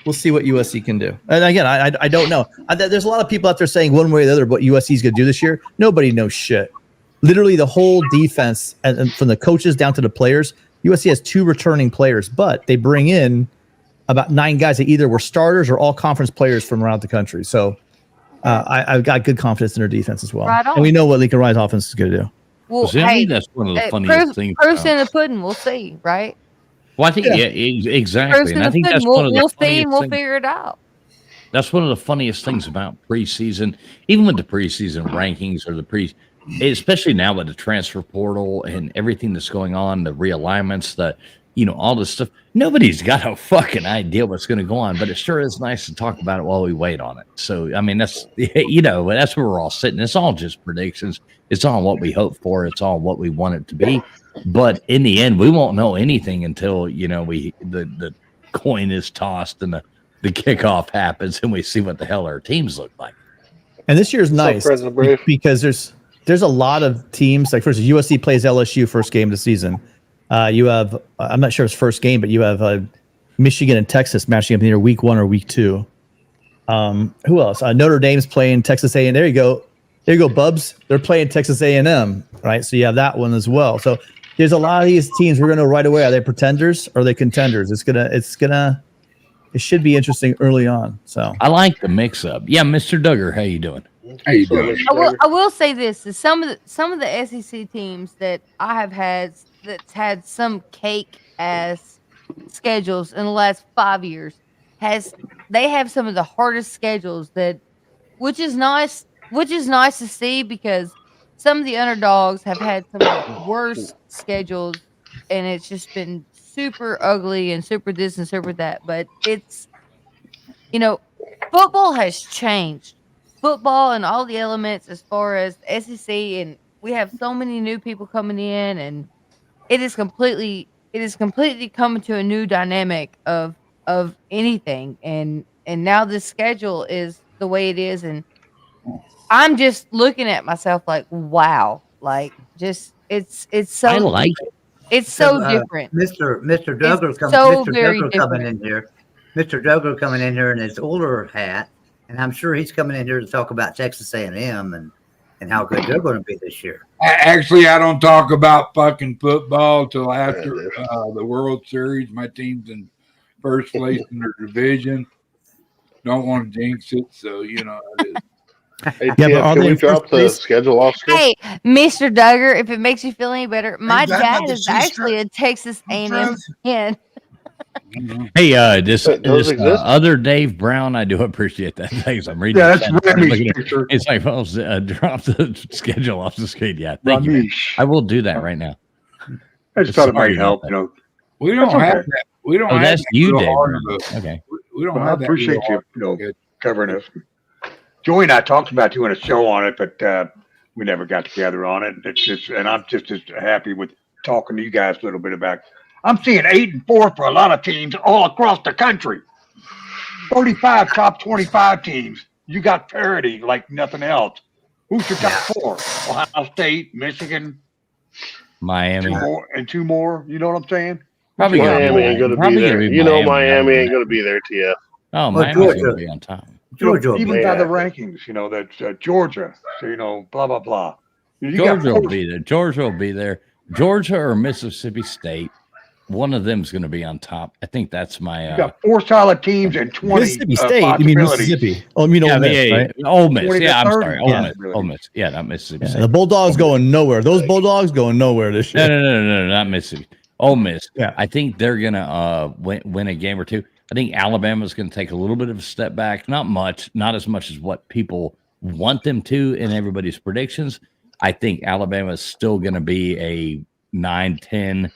We'll see what USC can do. And again, I don't know. There's a lot of people out there saying one way or the other what USC is going to do this year. Nobody knows shit. Literally, the whole defense, and from the coaches down to the players, USC has 2 returning players, but they bring in about 9 guys that either were starters or all conference players from around the country. So I've got good confidence in their defense as well. Right on. And we know what Lincoln Riley's offense is going to do. Well, See, I think that's one of the funniest things. Proof's in the pudding. We'll see, right? Well, I think exactly, Proof's in and I the think pudding. that's one of the We'll see funniest and we'll things. figure it out. That's one of the funniest things about preseason, even with the preseason rankings or especially now with the transfer portal and everything that's going on, the realignments, all this stuff. Nobody's got a fucking idea what's going to go on, but it sure is nice to talk about it while we wait on it. So, I mean, that's that's where we're all sitting. It's all just predictions. It's all what we hope for. It's all what we want it to be. But in the end, we won't know anything until, the coin is tossed and the kickoff happens and we see what the hell our teams look like. And this year's nice because there's a lot of teams. Like, first, USC plays LSU first game of the season. You have, I'm not sure it's first game, but you have Michigan and Texas matching up in either week 1 or week 2. Who else? Notre Dame's playing Texas A&M. There you go, Bubs. They're playing Texas A&M, right? So you have that one as well. So there's a lot of these teams we're going to know right away. Are they pretenders or are they contenders? It should be interesting early on. So I like the mix up. Yeah, Mr. Duggar, how you doing? How you doing? I will say this is some of the SEC teams that I have had that's had some cake ass schedules in the last 5 years they have some of the hardest schedules which is nice to see because some of the underdogs have had some of the worst schedules and it's just been super ugly and super this and super that. But it's, football has changed. Football and all the elements as far as SEC, and we have so many new people coming in, and it is completely coming to a new dynamic of anything. And now this schedule is the way it is, and I'm just looking at myself like, wow, like just it's so I like it. It's so different. Mr. Duggar It's so Mr. very Duggar different. coming in here. Mr. Duggar coming in here in his older hat, and I'm sure he's coming in here to talk about Texas A&M and how good they're going to be this year. Actually, I don't talk about fucking football till after the World Series. My team's in first place in their division. Don't want to jinx it, so it is. Hey, Yeah, but TF, are can they we in drop first the place? schedule off screen? Hey, Mr. Duggar, if it makes you feel any better, my that dad not the is C-strap? actually a Texas A&M Truth? fan. Hey, this Those exist? other Dave Brown, I do appreciate that. Thanks. I'm reading. Yeah, the that's chat. I'm Remy's looking at- picture. It's like, well, drop the schedule off the screen. Yeah, thank you. Ramesh. I will do that right now. I just thought it Sorry might help. about We don't That's have okay. that. We don't Oh, have that's that you, real Dave hard Brown. of a- Okay. We don't Well, I have that. appreciate real you, hard. covering us. Joey and I talked about doing a show on it, but we never got together on it. And I'm just as happy with talking to you guys a little bit about. I'm seeing 8-4 for a lot of teams all across the country. 35 top 25 teams. You got parity like nothing else. Who's your top four? Ohio State, Michigan, Miami. two more. You know what I'm saying? Probably gonna be Miami ain't going to be probably there. gonna be You know Miami. Miami ain't going to be there, TF. Oh, Well, Miami's going Georgia. to be on top. Georgia will Even be by there. the rankings, that's Georgia. So, blah, blah, blah. You got Georgia will four- be there. Georgia will be there. Georgia or Mississippi State. One of them's going to be on top. I think that's my. You got 4 solid teams and 20 Mississippi State. You mean possibilities. Mississippi? Oh, you mean Ole Miss, right? Ole Miss. 20 to Yeah, I'm 30 sorry. Ole Miss. possibilities. Ole Miss. Yeah, not Mississippi Yeah, State. the Bulldogs going nowhere. Those Bulldogs going nowhere this No, year. no, not Mississippi. Ole Miss. Yeah. I think they're gonna win a game or two. I think Alabama's gonna take a little bit of a step back. Not much, not as much as what people want them to in everybody's predictions. I think Alabama is still gonna be a 9-10,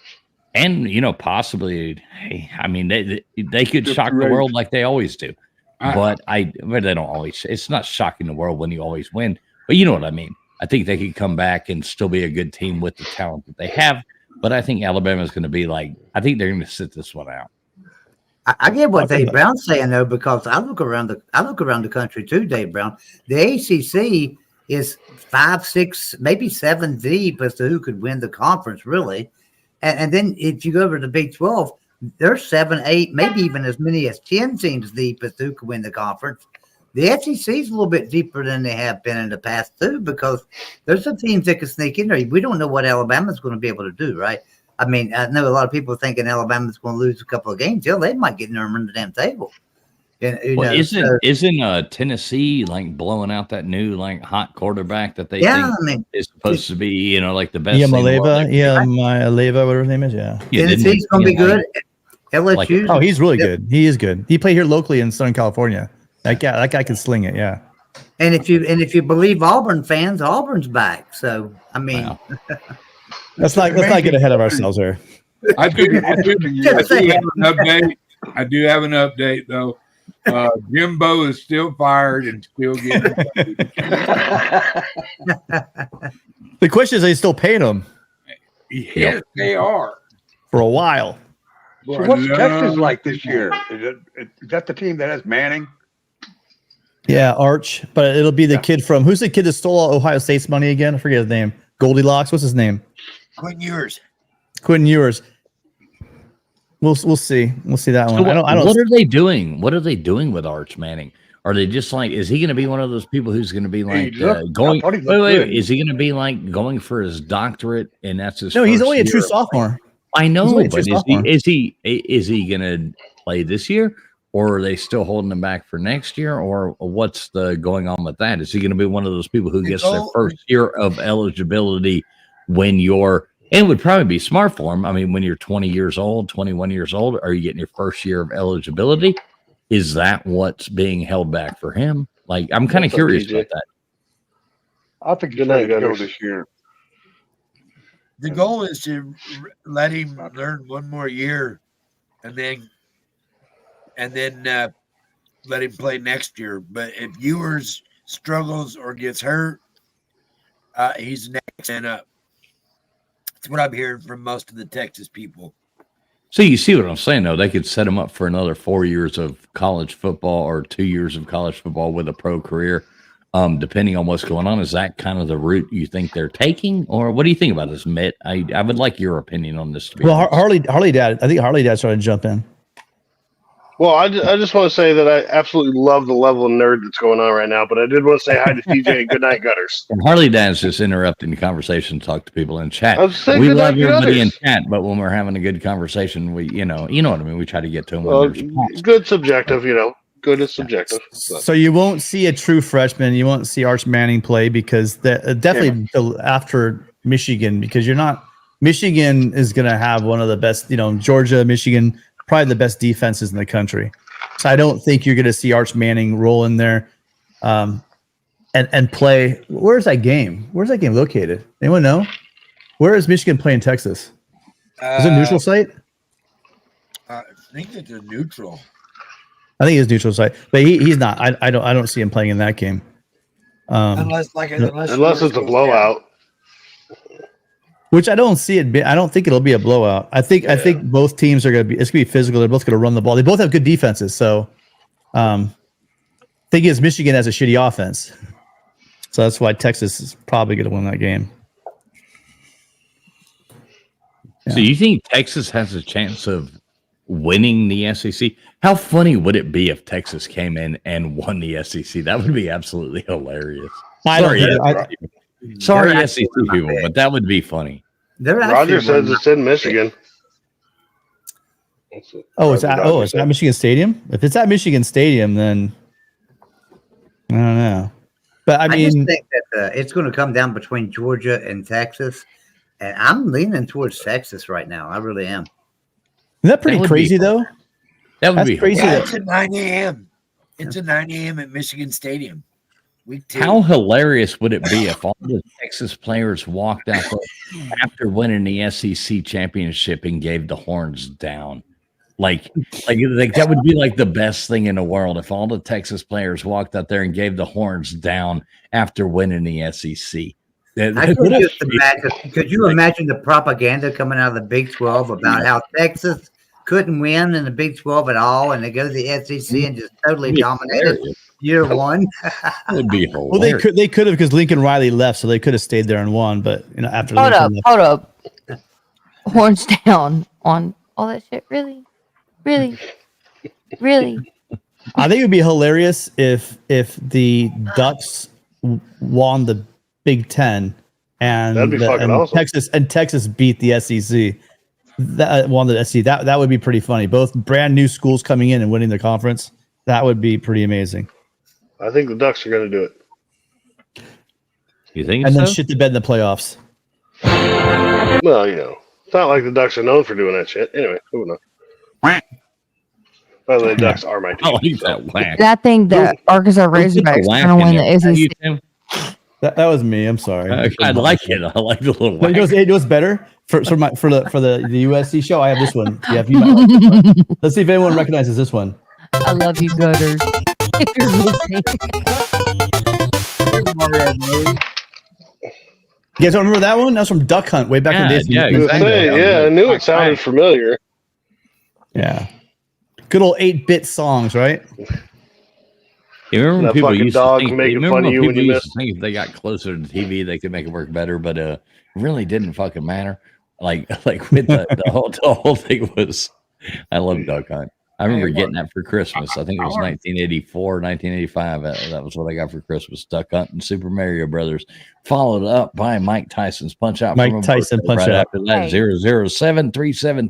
and possibly. Hey, I mean, they could shock the world like they always do. But they don't always. It's not shocking the world when you always win. But you know what I mean. I think they could come back and still be a good team with the talent that they have. But I think Alabama is going to be I think they're going to sit this one out. I get what Dave Brown's saying though, because I look around the country too, Dave Brown. The ACC is 5, 6, maybe 7 deep as to who could win the conference, really. And then if you go over to the Big 12, there's 7, 8, maybe even as many as 10 teams deep as to who could win the conference. The SEC is a little bit deeper than they have been in the past too, because there's some teams that can sneak in there. We don't know what Alabama's going to be able to do, right? I mean, I know a lot of people thinking Alabama's going to lose a couple of games. Hell, they might get in there and run the damn table. Well, isn't Tennessee blowing out that new hot quarterback that they think is supposed to be like the best? Maleva, whatever his name is. Yeah, Tennessee's going to be good. LSU. Oh, he's really good. He is good. He played here locally in Southern California. That guy can sling it. Yeah. And if you believe Auburn fans, Auburn's back. So I mean, let's not get ahead of ourselves here. I do have an update. I do have an update though. Jimbo is still fired and still getting. The question is, are they still paying him? Yes, they are for a while. So what's Texas like this year? Is that the team that has Manning? Yeah, Arch, but it'll be the kid from who's the kid that stole Ohio State's money again? I forget his name. Goldilocks. What's his name? Quentin Ewers. Quentin Ewers. We'll see. We'll see that So one. I don't. what are they doing? What are they doing with Arch Manning? Are they just like? Is he going to be one of those people who's going to be like going? Wait. Is he going to be like going for his doctorate? And that's his. No, he's first only a true year of, sophomore. I know, but sophomore. is he going to play this year, or are they still holding him back for next year, or what's the going on with that? Is he going to be one of those people who gets their first year of eligibility when you're? And it would probably be smart for him. I mean, when you're 20 years old, 21 years old, are you getting your first year of eligibility? Is that what's being held back for him? Like, I'm kind of curious about that. I think he's ready to go this year. The goal is to let him learn one more year, and then let him play next year. But if Ewers struggles or gets hurt, he's next man up. That's what I'm hearing from most of the Texas people. So you see what I'm saying, though? They could set him up for another 4 years of college football or 2 years of college football with a pro career, depending on what's going on. Is that kind of the route you think they're taking? Or what do you think about this, Mitt? I would like your opinion on this. Well, Harley Dad, I think Harley Dad's trying to jump in. Well, I just want to say that I absolutely love the level of nerd that's going on right now, but I did want to say hi to TJ and good night, Gutters. And Harley Dad's just interrupting the conversation to talk to people in chat. saying We good love night, everybody in Gutters. chat, but when we're having a good conversation, we, you know what I mean? We try to get to them. Well, When there's good subjective, good is subjective. So you won't see a true freshman. You won't see Arch Manning play because definitely until after Michigan, because Michigan is going to have one of the best, Georgia, Michigan, probably the best defenses in the country. So I don't think you're going to see Arch Manning roll in there and play. Where's that game? Where's that game located? Anyone know? Where is Michigan playing Texas? Is it neutral site? I think it's a neutral. I think it's neutral site, but he's not. I don't see him playing in that game. Unless it's a blowout. Which I don't see it. I don't think it'll be a blowout. I think both teams are going to be. It's going to be physical. They're both going to run the ball. They both have good defenses. So, thing is, Michigan has a shitty offense. So that's why Texas is probably going to win that game. So you think Texas has a chance of winning the SEC? How funny would it be if Texas came in and won the SEC? That would be absolutely hilarious. Sorry, SEC people, but that would be funny. Roger says it's in Michigan. It's at Michigan Stadium. If it's at Michigan Stadium, then I don't know. But I just mean, think that it's going to come down between Georgia and Texas, and I'm leaning towards Texas right now. I really am. Isn't that pretty crazy, though? That would be crazy. Yeah, it's at 9 a.m. It's at 9 a.m. at Michigan Stadium. Week 2. How hilarious would it be if all the Texas players walked out there after winning the SEC championship and gave the horns down? Like that would be like the best thing in the world if all the Texas players walked out there and gave the horns down after winning the SEC. Could you imagine the propaganda coming out of the Big 12 about how Texas couldn't win in the Big 12 at all, and they go to the SEC and just totally dominated year one? That would be hilarious. Well, they could have because Lincoln Riley left, so they could have stayed there and won. But after hold up, horns down on all that shit. Really. I think it would be hilarious if the Ducks won the Big Ten and that'd be fucking awesome. Texas beat the SEC. That won the SEC. That would be pretty funny. Both brand new schools coming in and winning the conference. That would be pretty amazing. I think the Ducks are going to do it. You think? And then shit the bed in the playoffs. Well, it's not like the Ducks are known for doing that shit. Anyway, who knows? By the way, the Ducks are my team. I like that whack. I think the Arkansas Razorbacks are going to win the SEC. That was me. I'm sorry. I like it. I like the little. It goes better for the USC show. I have this one. Yeah, let's see if anyone recognizes this one. I love you, Gutters. If you're listening. You guys don't remember that one? That was from Duck Hunt way back in the days. Yeah, I knew it sounded familiar. Yeah, good old 8-bit songs, right? You remember when that people fucking used dog to think, making fun of you when you used missed. to think if they got closer to TV, they could make it work better, but it really didn't fucking matter. Like with the whole thing was I love Duck Hunt. I remember Hey, getting that for Christmas. I think it was I- 1984, 1985. That was what I got for Christmas. Duck Hunt and Super Mario Brothers. Followed up by Mike Tyson's Punch Out. Mike from a Tyson birthday Punch right Out. after that, Hey.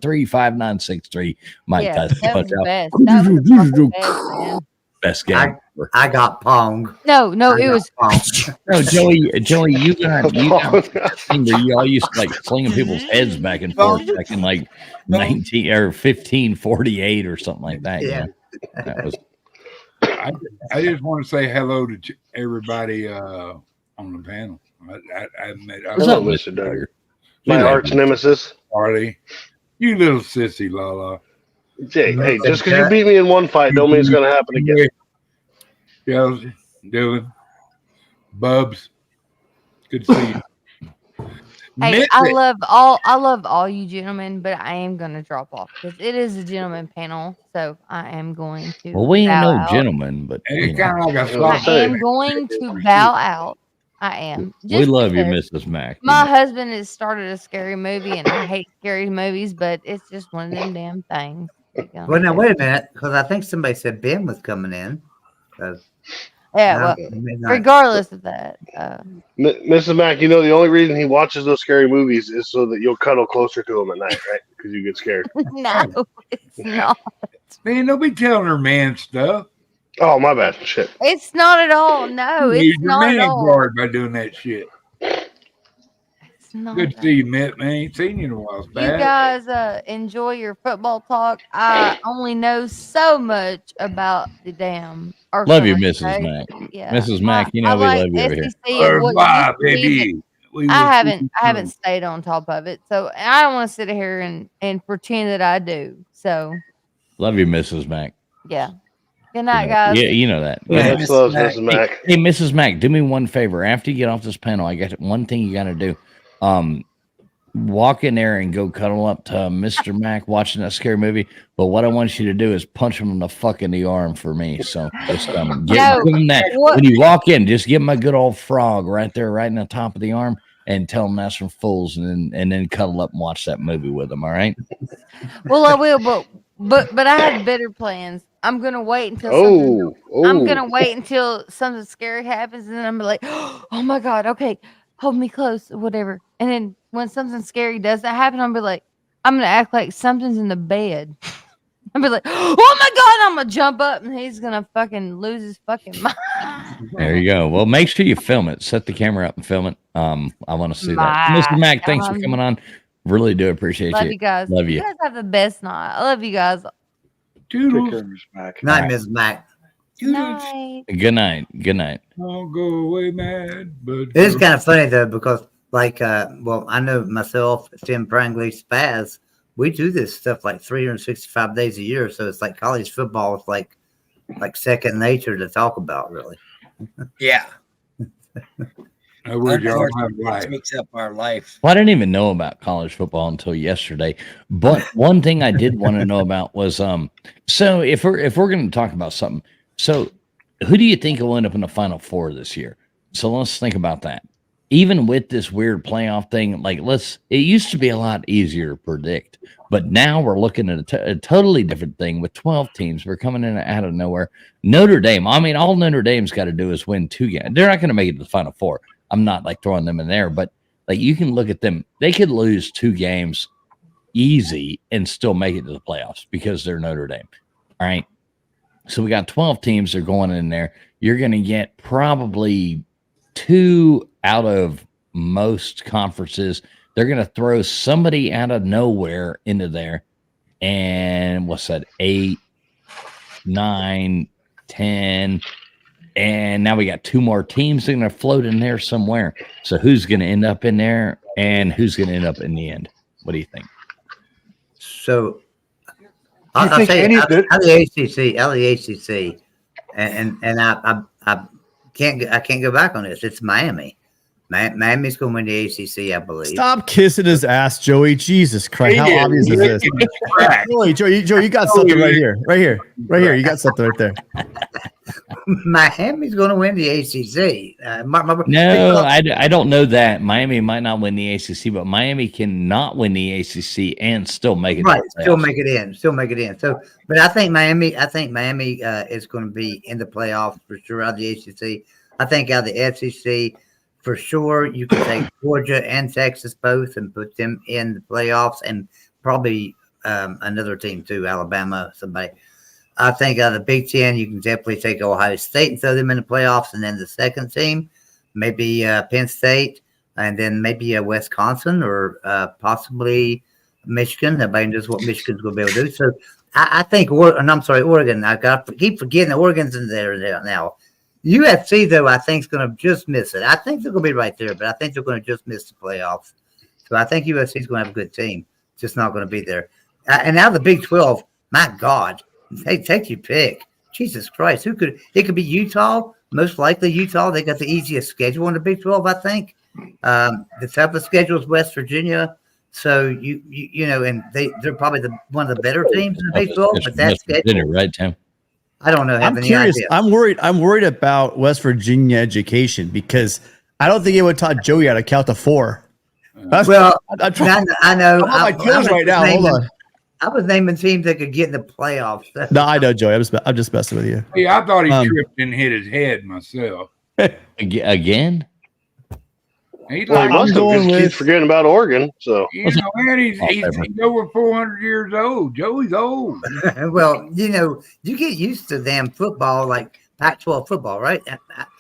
007-373-5963. Mike Yeah, Tyson that was Punch the Out. best. That was the fucking best, man. Best game. ever. I got Pong. No, I it got was Pong. No, Joey, you got this thing where you all used to like slinging people's heads back and forth back in like 19 or 1548 or something like that. Yeah. That was I just want to say hello to everybody on the panel. I met Hello, Mr. Duggar. My arch nemesis. Harley. You little sissy, Lala. Jay, hey, just because you beat me in one fight don't mean it's going to happen again. Chelsea, Dylan, Bubs. Good to see you. Hey, Mitch, I love all you gentlemen, but I am gonna drop off because it is a gentleman panel, so I am going to. well, we ain't bow no out. gentlemen, but and you it's know, kind of like a I slot. say. I am going to bow out. I am. we Just love you, because Mrs. Mack. My husband has started a scary movie, and I hate scary movies, but it's just one of them damn things. Well, now wait a minute, because I think somebody said Ben was coming in. So, Yeah, no, well, midnight. regardless of that, Mrs. Mack, you know the only reason he watches those scary movies is so that you'll cuddle closer to him at night, right? Because you get scared. no, it's not. Man, don't be telling her man stuff. Oh, my bad. Shit. It's not at all. No, Use it's your not at man all. guard by doing that shit. It's not. Good to see you, Mitt. Man, ain't seen you in a while. It's You bad. guys enjoy your football talk. I only know so much about the damn. Love you, Arkansas Mrs. State. Mack. Yeah, Mrs. Mack, you know I we like love you over here. SEC and what Bye, it used to be, baby. We but will I see haven't you stayed on top of it, so I don't want to sit here and pretend that I do. So Love you, Mrs. Mack. yeah. Good night, guys. Yeah, you know that. Good Yeah, night. Much love, Mrs. Mack. Hey, Mrs. Mack, do me one favor. After you get off this panel, I got one thing you got to do. Walk in there and go cuddle up to Mr. Mack watching that scary movie. But what I want you to do is punch him in the fuck in the arm for me. So just give No, him that. what- When you walk in, just give him a good old frog right there, right in the top of the arm, and tell him that's from fools, and then cuddle up and watch that movie with him. All right. Well, I will, but I have better plans. I'm gonna wait until something I'm gonna wait until something scary happens, and then I'm like, oh my god, okay, hold me close, whatever. And then when something scary does that happen, I'm gonna act like something's in the bed. I'm like, oh my god, I'm gonna jump up, and he's gonna fucking lose his fucking mind. There you go. Well, make sure you film it. Set the camera up and film it. I want to see that. Mr. Mack, thanks for coming on. Really do appreciate Love you guys. Love you. You guys have the best night. I love you guys. Toodles. Night, Alright. Ms. Mac. Night. Good night. Good night. Don't go away mad, but It is kind of funny though, because like, well, I know myself, Tim Prangley, Spaz, we do this stuff like 365 days a year. So it's like college football is like second nature to talk about, really. Yeah. in other words, y'all have Unfortunately, life. it makes up our life. Well, I didn't even know about college football until yesterday. But one thing I did want to know about was so if we're going to talk about something, so who do you think will end up in the Final Four this year? So let's think about that. Even with this weird playoff thing, like it used to be a lot easier to predict, but now we're looking at a totally different thing with 12 teams. We're coming in out of nowhere. Notre Dame, I mean, all Notre Dame's got to do is win 2 games. They're not going to make it to the Final Four. I'm not like throwing them in there, but like you can look at them. They could lose 2 games easy and still make it to the playoffs because they're Notre Dame. All right. So we got 12 teams that are going in there. You're going to get probably 2 out of most conferences. They're going to throw somebody out of nowhere into there. And what's that? 8, 9, 10. And now we got 2 more teams that are going to float in there somewhere. So who's going to end up in there and who's going to end up in the end? What do you think? So I'll think say any out of of the ACC, and I can't go back on this. It's Miami. Miami's going to win the ACC, I believe. Stop kissing his ass, Joey. Jesus Christ. How Yeah, obvious is this? Joey, you got something right here. Right here. You got something right there. Miami's going to win the ACC. No, I don't know that. Miami might not win the ACC, but Miami cannot win the ACC and still make it. Right, still make it in. So, but I think Miami is going to be in the playoffs for sure out of the ACC. I think out of the SEC for sure you can take Georgia and Texas both and put them in the playoffs, and probably another team too, Alabama, somebody. I think out of the Big Ten, you can definitely take Ohio State and throw them in the playoffs, and then the second team, maybe Penn State, and then maybe Wisconsin or possibly Michigan. Nobody knows what Michigan's going to be able to do. So I think, Oregon. I keep forgetting Oregon's in there now. USC, though, I think is going to just miss it. I think they're going to be right there, but I think they're going to just miss the playoffs. So I think USC is going to have a good team, just not going to be there. And now the Big 12, my God. Hey, take your pick. Jesus Christ. It could be Utah, most likely Utah. They got the easiest schedule in the Big 12, I think. The toughest schedule is West Virginia. So you know, and they're probably one of the better teams in the Big 12, but that schedule, right, Tim? I don't know. I'm curious. Idea. I'm worried about West Virginia education because I don't think anyone taught Joey how to count to 4. I know. I'm on my toes right now. Hold on. I was naming teams that could get in the playoffs. No, I know, Joey. I'm just messing with you. Yeah, I thought he tripped and hit his head myself. Again? He keeps forgetting about Oregon. So you know, man, he's over 400 years old. Joey's old. Well, you know, you get used to damn football, like Pac-12 football, right?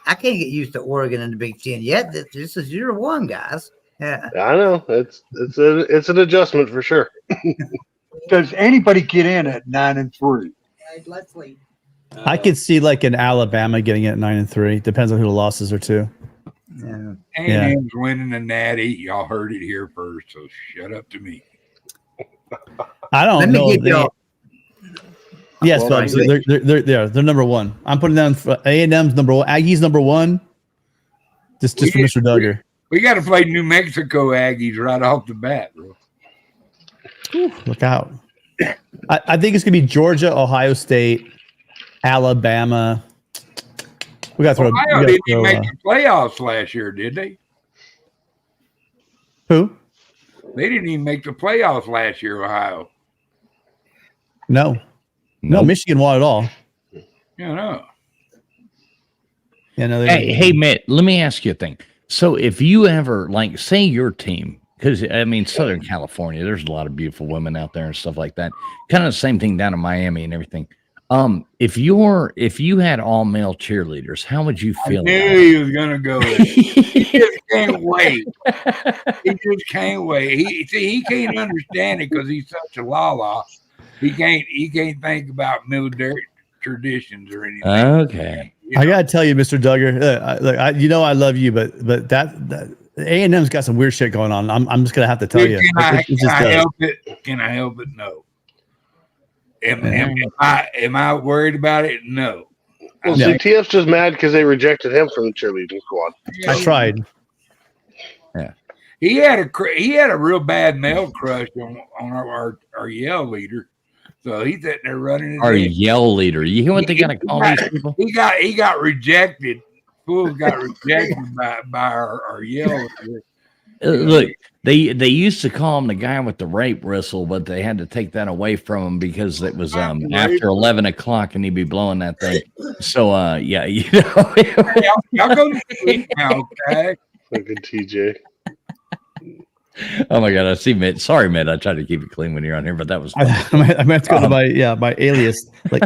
I can't get used to Oregon and the Big Ten yet. This is year one, guys. Yeah, I know. It's an adjustment for sure. Does anybody get in at 9-3? Leslie. I could see like an Alabama getting it at 9-3. Depends on who the losses are to. Yeah. A&M's winning the Natty. Y'all heard it here first, so shut up to me. I don't know. Yes, but they're number one. I'm putting down A&M's number one. Aggies number one. Just for Mr. Duggar. We got to play New Mexico Aggies right off the bat, bro. Look out. I think it's going to be Georgia, Ohio State, Alabama. We got to throw. Ohio didn't even make the playoffs last year, did they? Who? They didn't even make the playoffs last year, Ohio. No, Michigan won it all. Yeah, no. Yeah, no. Hey, Matt, let me ask you a thing. So if you ever, like, say your team, because, I mean, Southern California, there's a lot of beautiful women out there and stuff like that. Kind of the same thing down in Miami and everything. If you had all male cheerleaders, how would you feel? I knew he was gonna go there. He just can't wait. He just can't wait. He can't understand it because he's such a la-la. He can't think about military traditions or anything. Okay. I gotta tell you, Mr. Duggar, look, I love you, but that A&M's got some weird shit going on. I'm just gonna have to tell you. Can I help it? Can I help it? No. Am I worried about it? No. Well, see, TF's just mad because they rejected him from the cheerleading squad. I tried. Yeah. He had a real bad male crush on our yell leader. So he's sitting there running his Our head. yell leader. You hear what they gotta call these people? He got rejected. Fools got rejected by our yell leader. Look, they used to call him the guy with the rape whistle, but they had to take that away from him because it was after 11 o'clock and he'd be blowing that thing. So yeah, you know. Y'all go to sleep now, okay? Fucking TJ. Oh my God, I see Mitt. Sorry, Mitt. I tried to keep it clean when you're on here, but that was I meant to go to my alias. Like,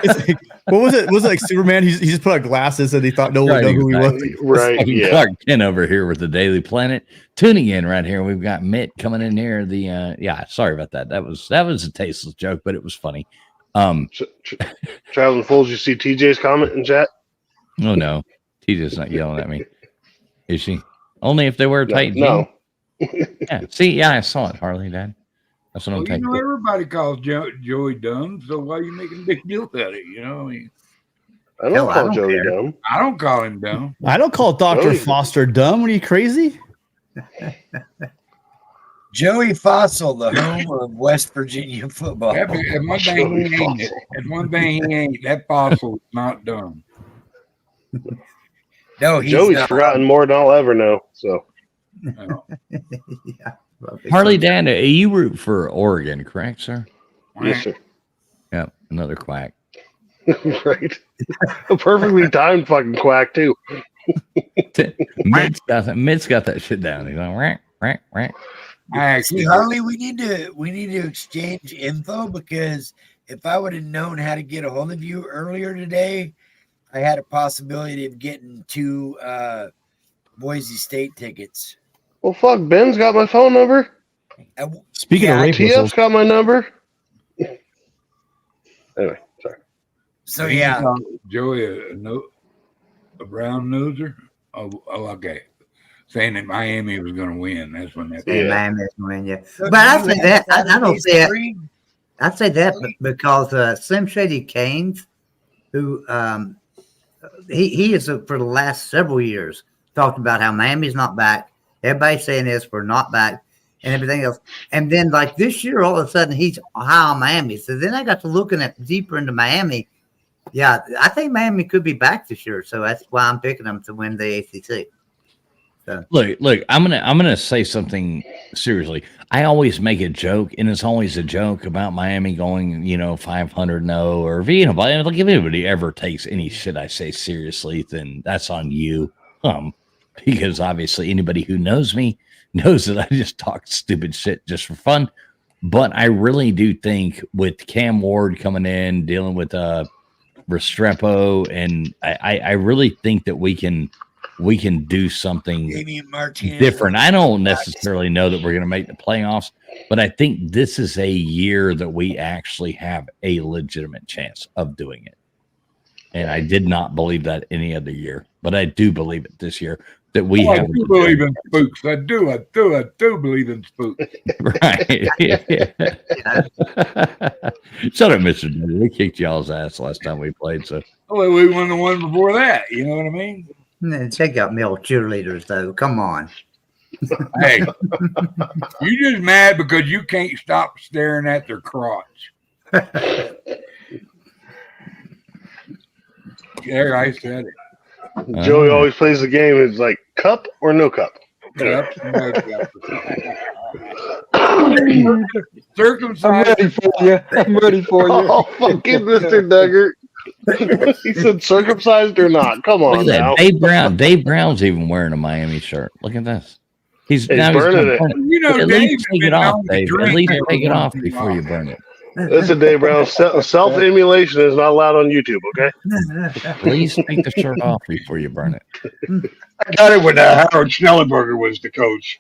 it's like, what was it? Was it like Superman? He just put on glasses and he thought no one would know who he was. Right. Yeah. Clark Kent over here with the Daily Planet. Tuning in right here. We've got Mitt coming in here. Sorry about that. That was a tasteless joke, but it was funny. Traveling Fools, you see TJ's comment in chat? Oh no. TJ's not yelling at me. Is she? Only if they wear tight jeans. No. Yeah. See, yeah, I saw it, Harley, Dad. That's what I'm You know, taking. everybody calls Joey dumb, so why are you making a big deal about it? You know, I don't call Joey dumb. I don't call him dumb. I don't call Dr. Foster dumb. Are you crazy? Joey Fossil, the home of West Virginia football. That's one thing he ain't. That fossil is not dumb. No, he's Joey's not. forgotten more than I'll ever know. So Yeah. Harley Dan, you root for Oregon, correct, sir? yes, sir. Yeah, another quack. Right. A perfectly timed fucking quack too. Mitt's got that shit down. He's like, right. I actually, See, Harley, we need to exchange info, because if I would have known how to get a hold of you earlier today, I had a possibility of getting 2 Boise State tickets. Well, fuck, Ben's got my phone number. Speaking of rape TF's whistles, got my number. Anyway, sorry. So yeah, Joey, a brown noser. Oh, okay. Saying that Miami was going to win. That's when that. Yeah, Yeah. Miami's win, yeah. So But I do you say that have I don't Saturday's say it. free? I say that because Slim Shady Canes, who he is for the last several years talked about how Miami's not back. Everybody's saying this, we're not back, and everything else. And then like this year, all of a sudden he's high on Miami. So then I got to looking at deeper into Miami. Yeah, I think Miami could be back this year. So that's why I'm picking them to win the ACC. So Look, I'm gonna say something seriously. I always make a joke, and it's always a joke about Miami going, 500-0, or like if anybody ever takes any shit I say seriously, then that's on you. Because obviously anybody who knows me knows that I just talk stupid shit just for fun. But I really do think with Cam Ward coming in, dealing with Restrepo, and I really think that we can do something Damian Martinez different. I don't necessarily know that we're going to make the playoffs, but I think this is a year that we actually have a legitimate chance of doing it. And I did not believe that any other year, but I do believe it this year that we I have. do believe in spooks. I do believe in spooks. Right. Shut up, Mr. D. They kicked y'all's ass last time we played. So Well, we won the one before that. You know what I mean? they got male cheerleaders though. Come on. Hey, you just mad because you can't stop staring at their crotch. There, I said it. Joey always plays the game. It's like cup or no cup. Yep. I'm Circumcised. ready for you. I'm ready for you. Oh, fucking Mr. Duggar. He said circumcised or not. Come look on at now. that. Dave Brown's even wearing a Miami shirt. Look at this. He's burning gonna it. burn You know, At Dave least take it off, Dave. At drink least every take it once off in a before you while. burn it. Listen, Dave Brown, self-emulation is not allowed on YouTube, okay? At least take the shirt off before you burn it. I got it when Howard Schnellenberger was the coach.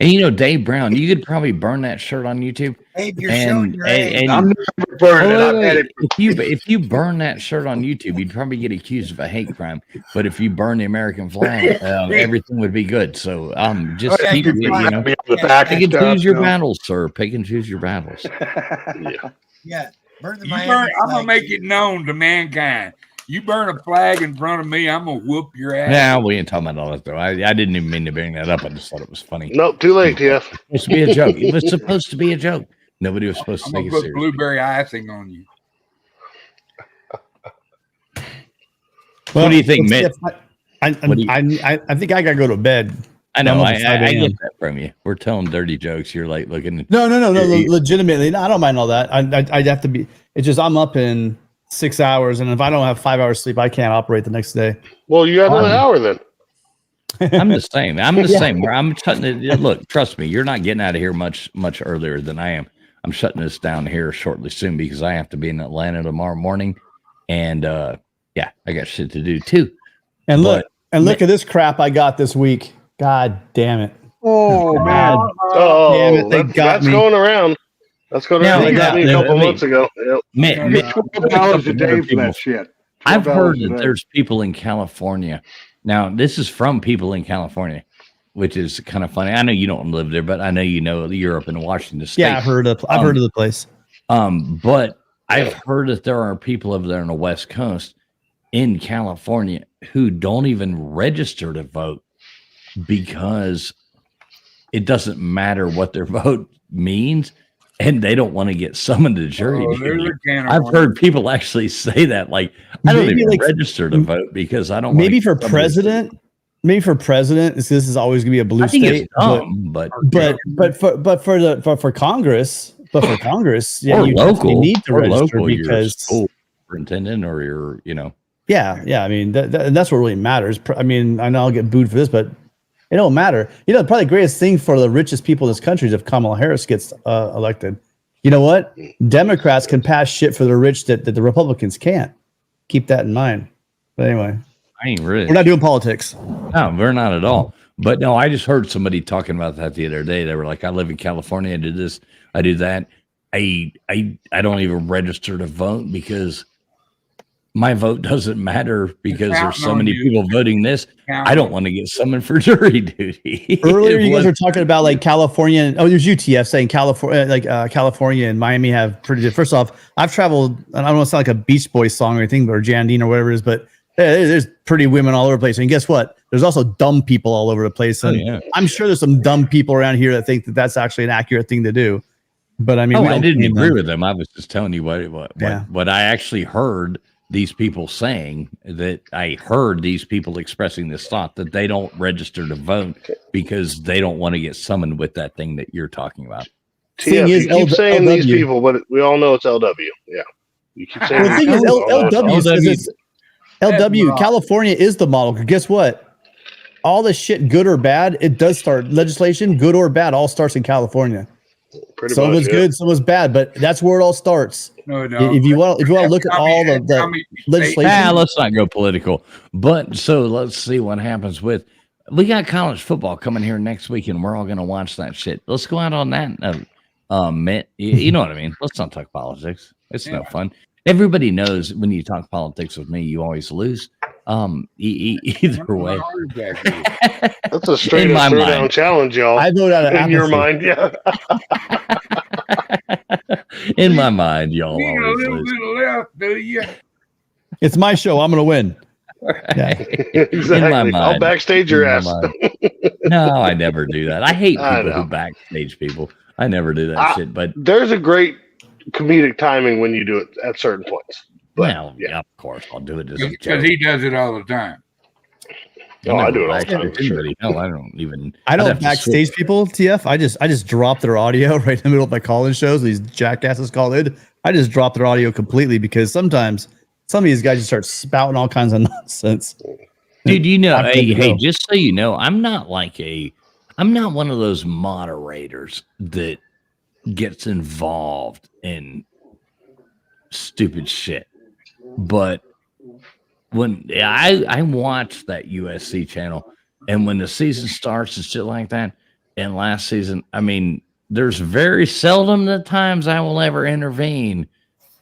And Dave Brown, you could probably burn that shirt on YouTube. Dave, you're showing your age. I'm never burning it. I've had it. If you burn that shirt on YouTube, you'd probably get accused of a hate crime. But if you burn the American flag, everything would be good. So just Oh, keep yeah, it, people have me on the back pick and and stuff, choose your you know. battles, sir. Pick and choose your battles. Yeah, burn the You Miami burn, I'm gonna flag. make it known to mankind. You burn a flag in front of me, I'm gonna whoop your ass. Nah, we ain't talking about all that though. I didn't even mean to bring that up. I just thought it was funny. Nope, too late, TF. It was supposed to be a joke. It was supposed to be a joke. Nobody was supposed to I'm take gonna it put seriously. blueberry icing on you. What do you think, Mitt? I What do you- I think I gotta go to bed. I know. I'm up I at 5 get a.m. that from you. We're telling dirty jokes. You're like looking. No. You- Legitimately, no, I don't mind all that. I'd have to be. It's just I'm up in 6 hours, and if I don't have 5 hours sleep, I can't operate the next day. Well, you got another hour then. I'm the same. I'm the same. I'm shutting it. Look, trust me, you're not getting out of here much earlier than I am. I'm shutting this down here shortly soon because I have to be in Atlanta tomorrow morning, and yeah, I got shit to do too. And look at this crap I got this week. God damn it! Oh man. God Oh, damn it! They got that's me. going around. That's going Now, around. They got me a now, couple let me- months ago. Yep. Mitt, $12 a day for that shit. I've $12 heard a that day. there's people in California. Now, this is from people in California, which is kind of funny. I know you don't live there, but I know you know Europe and Washington State. Yeah, I've heard of the place. But I've heard that there are people over there on the West Coast in California who don't even register to vote because it doesn't matter what their vote means. and they don't want to get summoned to jury Oh, duty. there's a can of I've worms. heard people actually say that. Like, I don't Maybe, even like, register to vote because I don't. wanna Maybe get for somebody- president. Maybe for president, this is always going to be a blue I think state. it's dumb, but for Congress, yeah, or you definitely local, need to or register local, your because school superintendent or your, you know. yeah. I mean, that's what really matters. I mean, I know I'll get booed for this, but it don't matter. You know, probably the greatest thing for the richest people in this country is if Kamala Harris gets elected. You know what? Democrats can pass shit for the rich that the Republicans can't. Keep that in mind. But anyway, I ain't rich. we're not doing politics. No, we're not at all. But no, I just heard somebody talking about that the other day. They were like, I live in California, I do this, I do that. I don't even register to vote because my vote doesn't matter because there's so many people voting this. I don't want to get summoned for jury duty. Earlier, you guys were talking about like California. Oh, there's UTF saying California, California and Miami have pretty good. First off, I've traveled, and I don't want to sound like a Beach Boys song or anything, or Jandine or whatever it is, but there's pretty women all over the place. And guess what? There's also dumb people all over the place. And I'm sure there's some dumb people around here that think that that's actually an accurate thing to do. But I mean, I didn't agree with them. I was just telling you what I actually heard these people saying, that I heard these people expressing this thought that they don't register to vote because they don't want to get summoned with that thing that you're talking about. TF, you keep saying these people, but we all know it's LW. Yeah. You keep saying the thing is, LW. LW, California is the model. Guess what? All this shit, good or bad, it does start. Legislation, good or bad, all starts in California. Some was good, some was bad, but that's where it all starts. No, If you want to look at all the legislation, Let's not go political. But so let's see what happens with. We got college football coming here next week, and we're all going to watch that shit. Let's go out on that note. Mitt, you know what I mean? Let's not talk politics. It's no fun. Everybody knows when you talk politics with me, you always lose. Either way, That's a straight up down challenge, y'all. I vote out of in your mind, yeah. In my mind, y'all You know, a always little lose. bit of left, do you? it's my show. I'm going to win. Yeah. Exactly. In my I'll mind. backstage your In my ass. mind. No, I never do that. I hate I people know. who backstage people. I never do that shit. But There's a great comedic timing when you do it at certain points. well, yeah, of course, I'll do it as a Because joke. he does it all the time. Oh, I never do it all the time. backstage for sure. anybody. No, I don't even. I I'd don't have to backstage people, TF. I just drop their audio right in the middle of my call-in shows. These jackasses call in. I just drop their audio completely because sometimes some of these guys just start spouting all kinds of nonsense. Dude, you know, I'm good hey, to hey, go. just so you know, I'm not one of those moderators that gets involved in stupid shit. But when I watch that USC channel, and when the season starts and shit like that, and last season, I mean, there's very seldom the times I will ever intervene,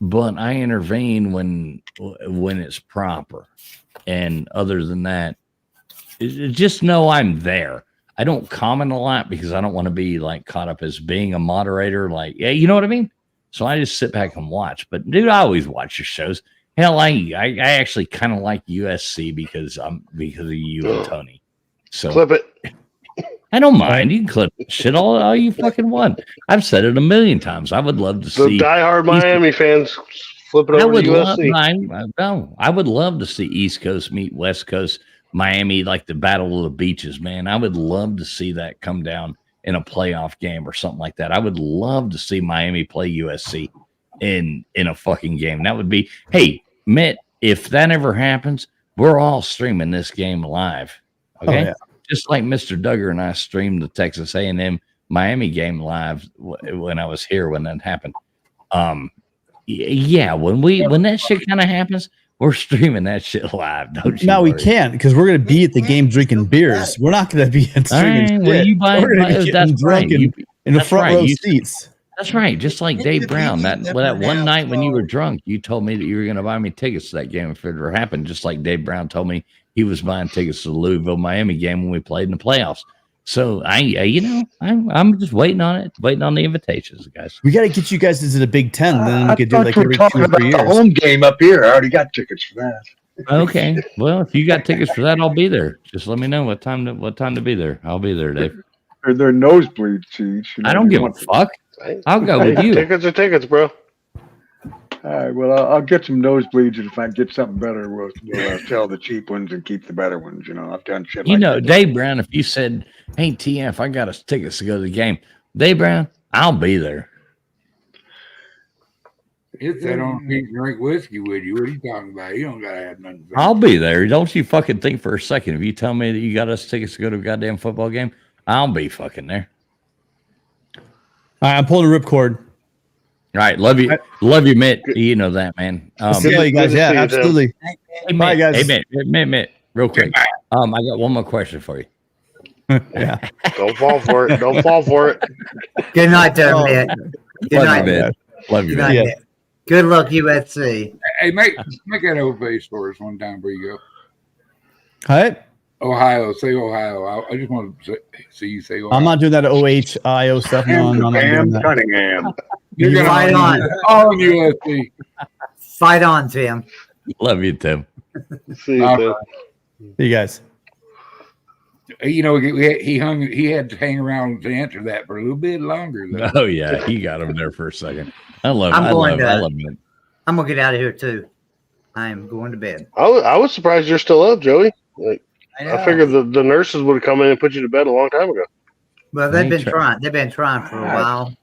but I intervene when it's proper. And other than that, just know I'm there. I don't comment a lot because I don't want to be like caught up as being a moderator. Like, yeah, you know what I mean? So I just sit back and watch. But dude, I always watch your shows. Hell, I actually kind of like USC because of you and Tony. So Clip it. I don't mind. You can clip shit all you fucking want. I've said it a million times. I would love to The see diehard Miami fans flip it I over would to love. USC. I would love to see East Coast meet West Coast, Miami, like the Battle of the Beaches. Man, I would love to see that come down in a playoff game or something like that. I would love to see Miami play USC in a fucking game. That would be. Hey, Mitt, if that ever happens, we're all streaming this game live. Okay, Oh, yeah. Just like Mr. Duggar and I streamed the Texas A&M Miami game live when I was here when that happened. Yeah, when that shit kind of happens, we're streaming that shit live. Don't you? No, we worry. can't because we're going to be at the game drinking beers. We're not going to be at streaming. All right, well, shit. you buy- We're going to buy- be that's getting right. drunk in the That's front right. row You- seats. That's right. Just like Dave Brown. That one night when you were drunk, you told me that you were going to buy me tickets to that game if it ever happened. Just like Dave Brown told me he was buying tickets to the Louisville Miami game when we played in the playoffs. So I'm just waiting on it, waiting on the invitations, guys. We got to get you guys into the Big Ten. Then we I could do thought like you were every 2 talking or about 3 the years. home game up here. I already got tickets for that. Okay. Well, if you got tickets for that, I'll be there. Just let me know what time to be there. I'll be there, Dave. They're nosebleed seats. I don't give a fuck. I'll go with you. Tickets are tickets, bro. All right. Well, I'll get some nosebleeds, and if I get something better, we'll sell the cheap ones and keep the better ones. You know, I've done shit You like know, that. Dave Brown, if you said, hey, TF, I got us tickets to go to the game. Dave Brown, I'll be there. It's that on can't drink whiskey with you. What are you talking about? You don't gotta have nothing. I'll be there. Don't you fucking think for a second. If you tell me that you got us tickets to go to a goddamn football game, I'll be fucking there. All right, I'm pulling a ripcord. All right. Love you. Love you, Mitt. You know that, man. See you guys. Yeah, absolutely. Hey, Bye, guys. Hey, Mitt, real quick. I got one more question for you. Yeah. Don't fall for it. Don't fall for it. Good night, there, Mitt. Good Love night, you, Mitt. Love you, Good Mitt. night, Mitt. Good luck, USC. Hey, make that old face for us one time before you go. What? Ohio, say Ohio. I just want to see you say Ohio. I'm not doing that OHIO stuff. No, I'm not doing that. Cunningham. You're gonna Fight on. all of USC. Fight on, Tim. Love you, Tim. See you, Tim. See you guys. You know, he had to hang around to answer that for a little bit longer. Though. Oh, yeah. He got him there for a second. I love I'm I going love to- Mitt. I'm gonna get out of here too. I am going to bed. I was surprised you're still up, Joey. Like, I I figured the nurses would have come in and put you to bed a long time ago. Well, they've been trying. They've been trying for a while.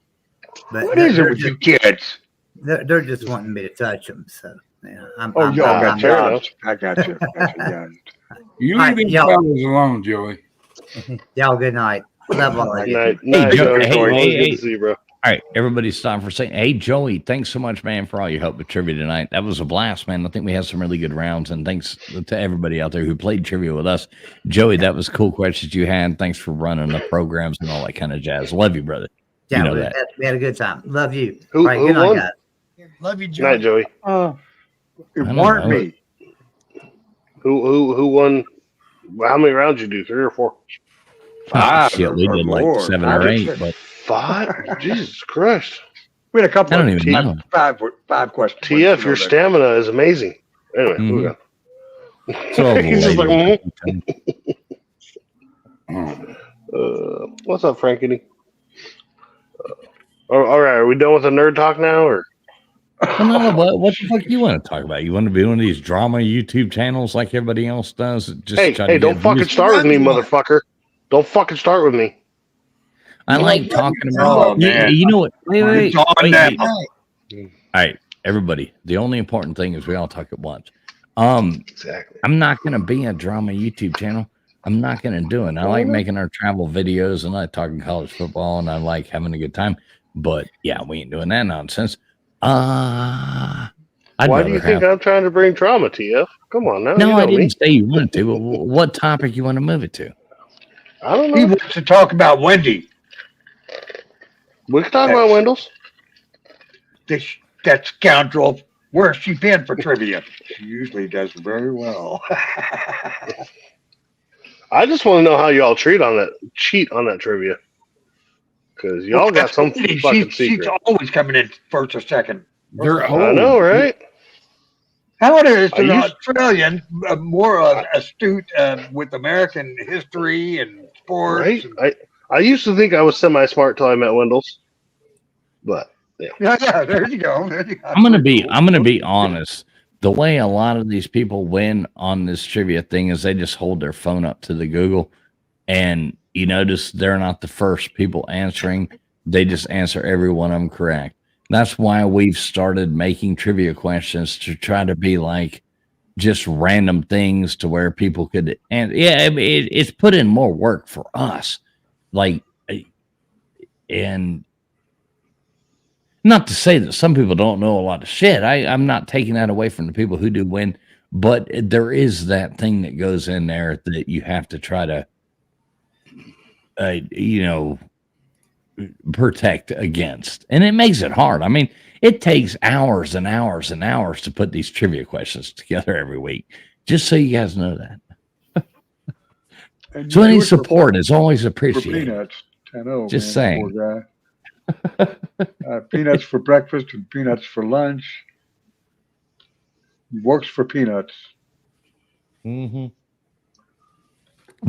But What is it with you kids? They're just wanting me to touch them. So yeah, Oh, y'all got I'm- jobs. I got you. Yeah. You All right, leave these y'all- fellas alone, Joey. Y'all good night. Love all of you. Night, Joe, Joey. hey, Always hey, good hey. to see you, bro. All right, everybody stop for a second. Hey, Joey, thanks so much, man, for all your help with trivia tonight. That was a blast, man. I think we had some really good rounds, and thanks to everybody out there who played trivia with us. Joey, that was cool questions you had. Thanks for running the programs and all that kind of jazz. Love you, brother. Yeah, you know we, that. we had a good time. Love you. Who- All right, who good night, won? guys. Love you, Night, Joe. Joey. It I don't weren't know. me. Who won? How many rounds you do? 3 or 4? Oh, shit, we did like Lord. 7 I or just 8, but 5? Jesus Christ. We had a couple I don't of even know. five questions. TF, your stamina is amazing. Anyway, moving on. So He's just like, overrated. what's up, Frankie? All right, are we done with the nerd talk now, or? Well, no, what the fuck you want to talk about? You want to be one of these drama YouTube channels like everybody else does? Just Hey, try to don't get fucking views? start with me, motherfucker. Don't fucking start with me. I like talking Oh, about. man. You know what? Wait. It's on now. All right, everybody. The only important thing is we all talk at once. Exactly. I'm not going to be a drama YouTube channel. I'm not going to do it. I like making our travel videos and I like talking college football and I like having a good time. But yeah, we ain't doing that nonsense. I'd Why do you rather think have- I'm trying to bring trauma, TF? Come on now. No, you know I didn't me. say you wanted to. But what topic you want to move it to? I don't He know. wants to talk about Wendy. We can talk about Wendell's. That scoundrel. Where's she been for trivia? She usually does very well. I just want to know how y'all cheat on that trivia. Because y'all got some fucking She's secret. always coming in first or second. They're I know, right? How it is an I used- Australian, more astute with American history and sports. Right? I used to think I was semi-smart till I met Wendell's. But, yeah. Yeah, there you go. I'm gonna be honest. The way a lot of these people win on this trivia thing is they just hold their phone up to the Google, and you notice they're not the first people answering. They just answer every one of them correct. That's why we've started making trivia questions to try to be like just random things to where people could. And yeah, it's put in more work for us. Like, and not to say that some people don't know a lot of shit. I'm not taking that away from the people who do win, but there is that thing that goes in there that you have to try to, protect against. And it makes it hard. I mean, it takes hours and hours and hours to put these trivia questions together every week, just so you guys know that. And So you any do it for- support is always for appreciated. peanuts. I know. Just man, saying. Poor guy. Peanuts for breakfast and peanuts for lunch. He works for peanuts. Mm-hmm.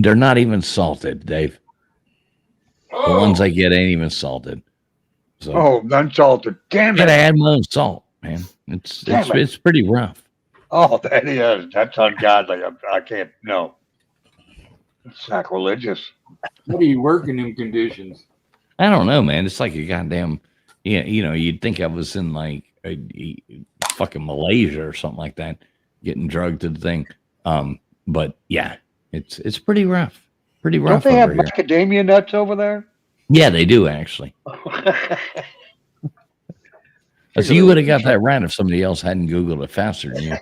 They're not even salted, Dave. The ones I get ain't even salted. So Oh, unsalted. Damn gotta it. add more salt, man. It's Damn it. it's pretty rough. Oh, that is. That's ungodly. I can't. No. It's sacrilegious. How do you work in them conditions? I don't know, man. It's like a goddamn, yeah, you'd think I was in like fucking Malaysia or something like that, getting drugged to the thing. But yeah, it's pretty rough. Pretty Don't rough they have over here. macadamia nuts over there? Yeah, they do actually. So you would have got that right if somebody else hadn't Googled it faster than you.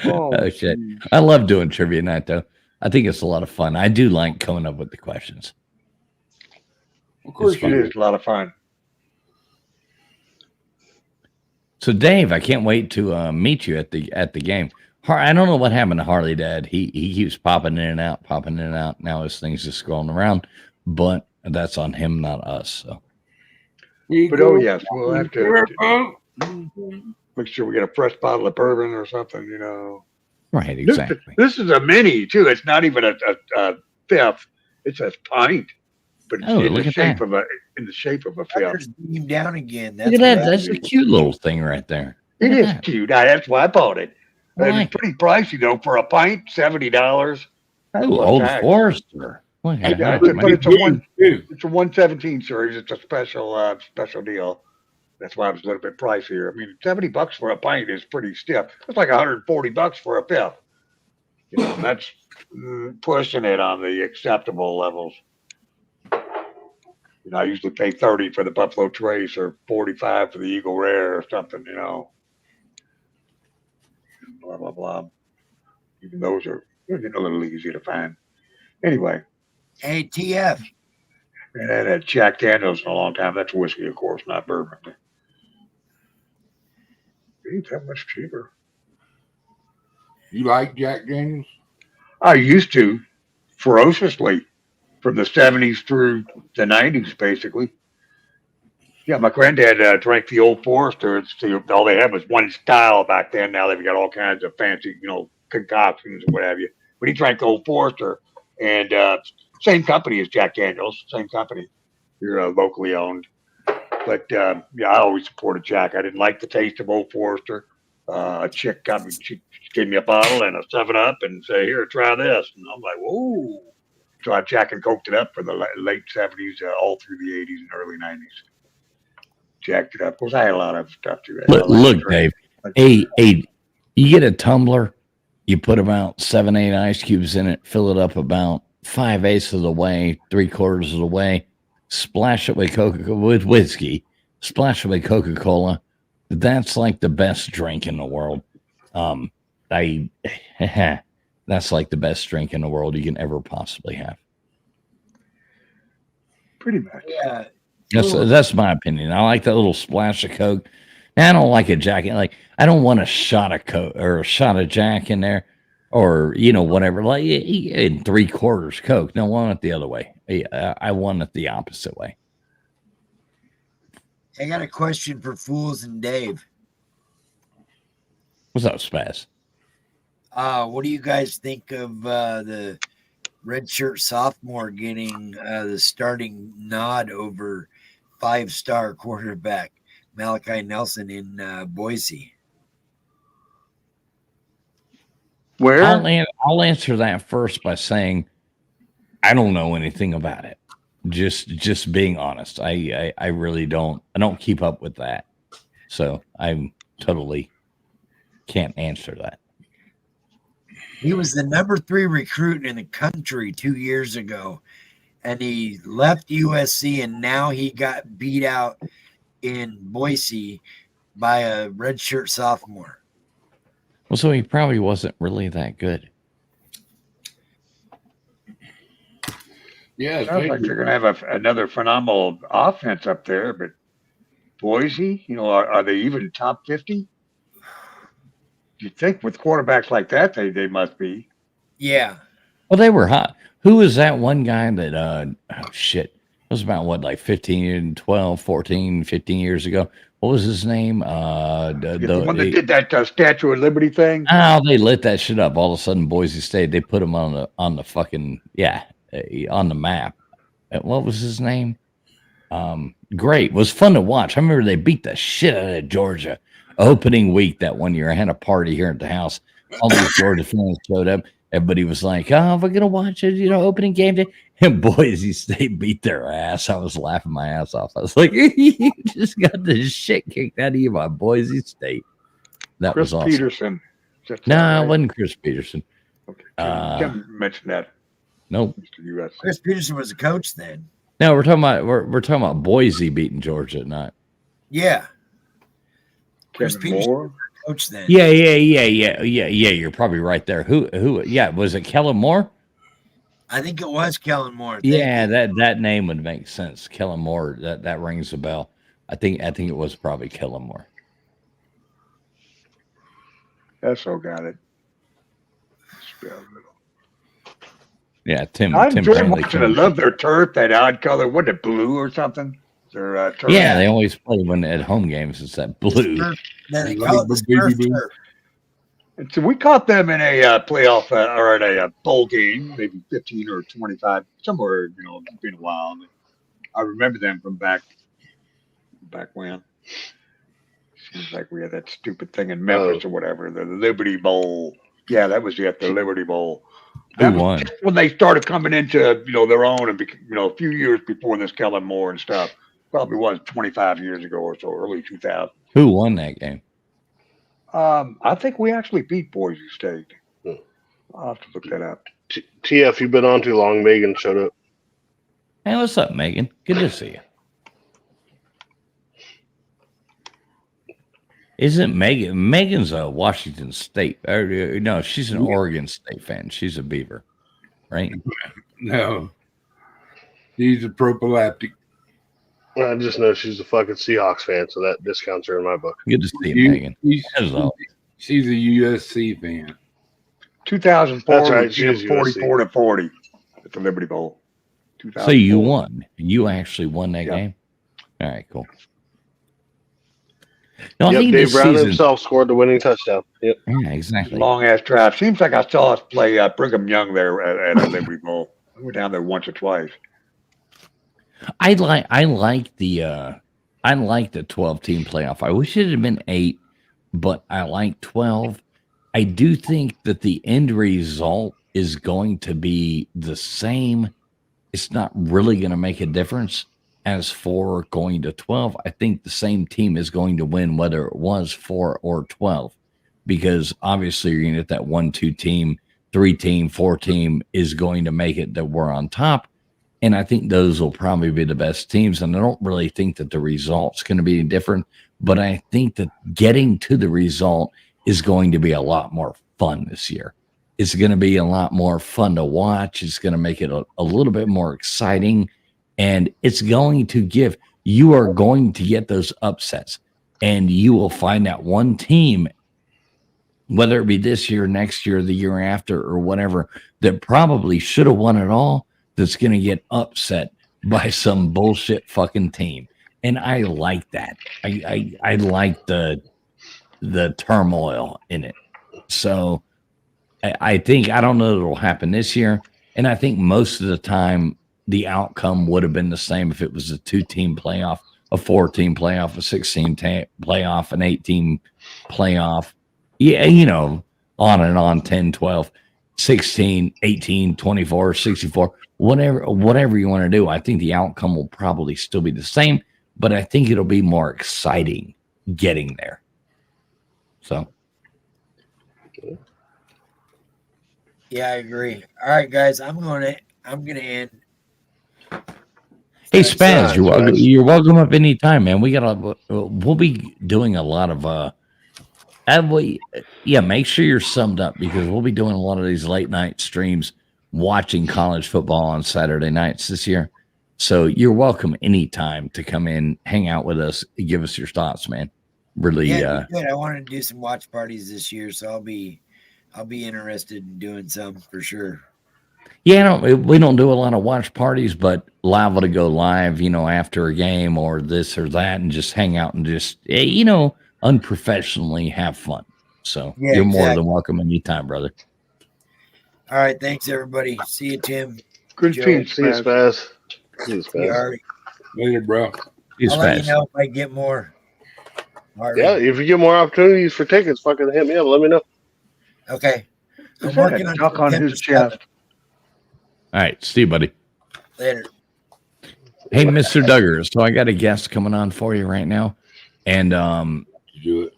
Oh shit! I love doing trivia night though. I think it's a lot of fun. I do like coming up with the questions. Of course, It's it fun. is a lot of fun. So Dave, I can't wait to meet you at the game. I don't know what happened to Harley Dad. He keeps popping in and out, popping in and out. Now his thing's just scrolling around, but that's on him, not us. So. But oh yes, we'll have to make sure we get a fresh bottle of bourbon or something. You know. Right, exactly. This is a mini too. It's not even a fifth. It's a pint, but it's Oh, in look the at shape that. of a fifth. There's beam down again. Look at that. That's a cute little thing right there. It Look is at that. cute. That's why I bought it. I It's like pretty pricey though for a pint, $70. Oh, Old Forester. What the Yeah, heck, but man? it's a 117 series. It's a special deal. That's why it was a little bit pricier. I mean, $70 for a pint is pretty stiff. It's like $140 for a fifth. You know, that's pushing it on the acceptable levels. You know, I usually pay 30 for the Buffalo Trace or 45 for the Eagle Rare or something. You know, blah blah blah. Even those are a little easy to find. Anyway. Hey, TF. And I had Jack Daniels in a long time. That's whiskey, of course, not bourbon. It ain't that much cheaper. You like Jack Daniels? I used to, ferociously, from the 70s through the 90s, basically. Yeah, my granddad drank the Old Forester. All they had was one style back then. Now they've got all kinds of fancy, concoctions and what have you. But he drank the Old Forester, and same company as Jack Daniels, same company. You're locally owned. But yeah, I always supported Jack. I didn't like the taste of Old Forester. A chick she gave me a bottle and a 7-Up and say, "Here, try this." And I'm like, "Whoa!" So I Jack and coked it up for the late 70s, all through the 80s and early 90s. Jacked it up. Of course, I had a lot of stuff too. Look, Dave. Hey, you get a tumbler, you put about 7-8 ice cubes in it, fill it up about 5/8 of the way, 3/4 of the way, splash it with whiskey, splash it with Coca-Cola. That's like the best drink in the world. That's like the best drink in the world you can ever possibly have. Pretty much. Yeah. That's my opinion. I like that little splash of Coke. Now, I don't like a Jack. Like, I don't want a shot of Coke or a shot of Jack in there, or whatever. Like in 3/4 Coke. No, I want it the other way. I want it the opposite way. I got a question for Fools and Dave. What's up, Spaz? What do you guys think of the redshirt sophomore getting the starting nod over 5-star quarterback Malachi Nelson in Boise? Where? I'll answer that first by saying I don't know anything about it. Just being honest. I really don't. I don't keep up with that. So I totally can't answer that. He was the number 3 recruit in the country 2 years ago, and he left USC, and now he got beat out in Boise by a redshirt sophomore. Well, so he probably wasn't really that good. Yeah, Sounds like they're going to have another phenomenal offense up there, but Boise, are they even top 50? You'd think with quarterbacks like that, they must be. Yeah. Well, they were hot. Who was that one guy that, it was about like 15 years ago? what was his name? The one that did that Statue of Liberty thing. Oh, they lit that shit up. All of a sudden, Boise State, they put him on the fucking on the map. What was his name? Great. It was fun to watch. I remember they beat the shit out of Georgia opening week that one year. I had a party here at the house. All these Georgia fans showed up. Everybody was like, "Oh, we're gonna watch it, opening game day." And Boise State beat their ass. I was laughing my ass off. I was like, "You just got the shit kicked out of you by Boise State." That Chris was awesome. Peterson. No, it wasn't Chris Peterson. Okay. Tim mentioned that. Nope. Chris Peterson was a coach then. No, we're talking about Boise beating Georgia, not. Yeah. Chris Kevin Peterson Moore. was a coach then. Yeah. You're probably right there. Who? Yeah, was it Kellen Moore? I think it was Kellen Moore. Yeah, that name would make sense. Kellen Moore. That rings a bell. I think it was probably Kellen Moore. That's all got it. Yeah, Tim. I Tim enjoy Brantley watching. I love their turf, that odd color. What, it blue or something? Their turf. Yeah, they always play when at home games. It's that blue. They call it the Smurf turf. And so we caught them in a playoff or in a bowl game, maybe 15 or 25, somewhere. It's been a while. I remember them from back when. Seems like we had that stupid thing in Memphis or whatever, the Liberty Bowl. Yeah, that was it, the Liberty Bowl. Who won? When they started coming into their own, and a few years before this Kellen Moore and stuff. Probably was 25 years ago or so, early 2000. Who won that game? I think we actually beat Boise State. I'll have to look that up. TF, you've been on too long. Megan showed up. Hey, what's up, Megan? Good to see you. Isn't Megan? Megan's a Washington State. No, she's an Oregon State fan. She's a Beaver, right? No, she's a prophylactic. I just know she's a fucking Seahawks fan, so that discounts her in my book. Good to see you, Megan. She's a USC fan. 2004, That's right, she was she's 44-40 at the Liberty Bowl. So you won. You actually won that game. All right, cool. No, I think Dave this Brown season, himself scored the winning touchdown. Yep. Yeah, exactly. Long ass drive. Seems like I saw us play Brigham Young there at a Liberty Bowl. We were down there once or twice. I like the 12-team playoff. I wish it had been 8, but I like 12. I do think that the end result is going to be the same. It's not really going to make a difference as for going to 12. I think the same team is going to win whether it was 4 or 12, because obviously you're going to get that 1-2 team, 3-team, 4-team is going to make it that we're on top. And I think those will probably be the best teams. And I don't really think that the result's going to be different, but I think that getting to the result is going to be a lot more fun this year. It's going to be a lot more fun to watch. It's going to make it a little bit more exciting. And it's going to you are going to get those upsets. And you will find that one team, whether it be this year, next year, the year after, or whatever, that probably should have won it all, that's going to get upset by some bullshit fucking team. And I like that. I like the turmoil in it. So I think, I don't know that it'll happen this year. And I think most of the time the outcome would have been the same if it was a 2-team playoff, a 4-team playoff, a 16 playoff, an 8-team playoff. Yeah, on and on, 10, 12, 16, 18, 24, 64, whatever you want to do. I think the outcome will probably still be the same, but I think it'll be more exciting getting there. So. Yeah, I agree. All right, guys, I'm gonna end. Hey, Spaz, you're welcome up anytime, man. We'll be doing a lot of make sure you're summed up, because we'll be doing a lot of these late night streams watching college football on Saturday nights this year. So you're welcome anytime to come in, hang out with us, give us your thoughts, man. Really, good. I wanted to do some watch parties this year, so I'll be interested in doing some for sure. Yeah, we don't do a lot of watch parties, but liable to go live, after a game or this or that, and just hang out and just, unprofessionally have fun. So Yeah, you're more exactly. than welcome anytime, brother. All right, thanks everybody. See you, Tim. Good Joe. team, See you, Spaz. See you, See you, Spaz. Harvey. Later, bro. He's I'll let fast. you know if I get more. Harvey. Yeah, if you get more opportunities for tickets, fucking hit me up. Let me know. Okay. I'm Is that working a on duck on September his chest? 7th. All right, see you, buddy. Later. Hey, Mr. Duggar. So I got a guest coming on for you right now, and Do it.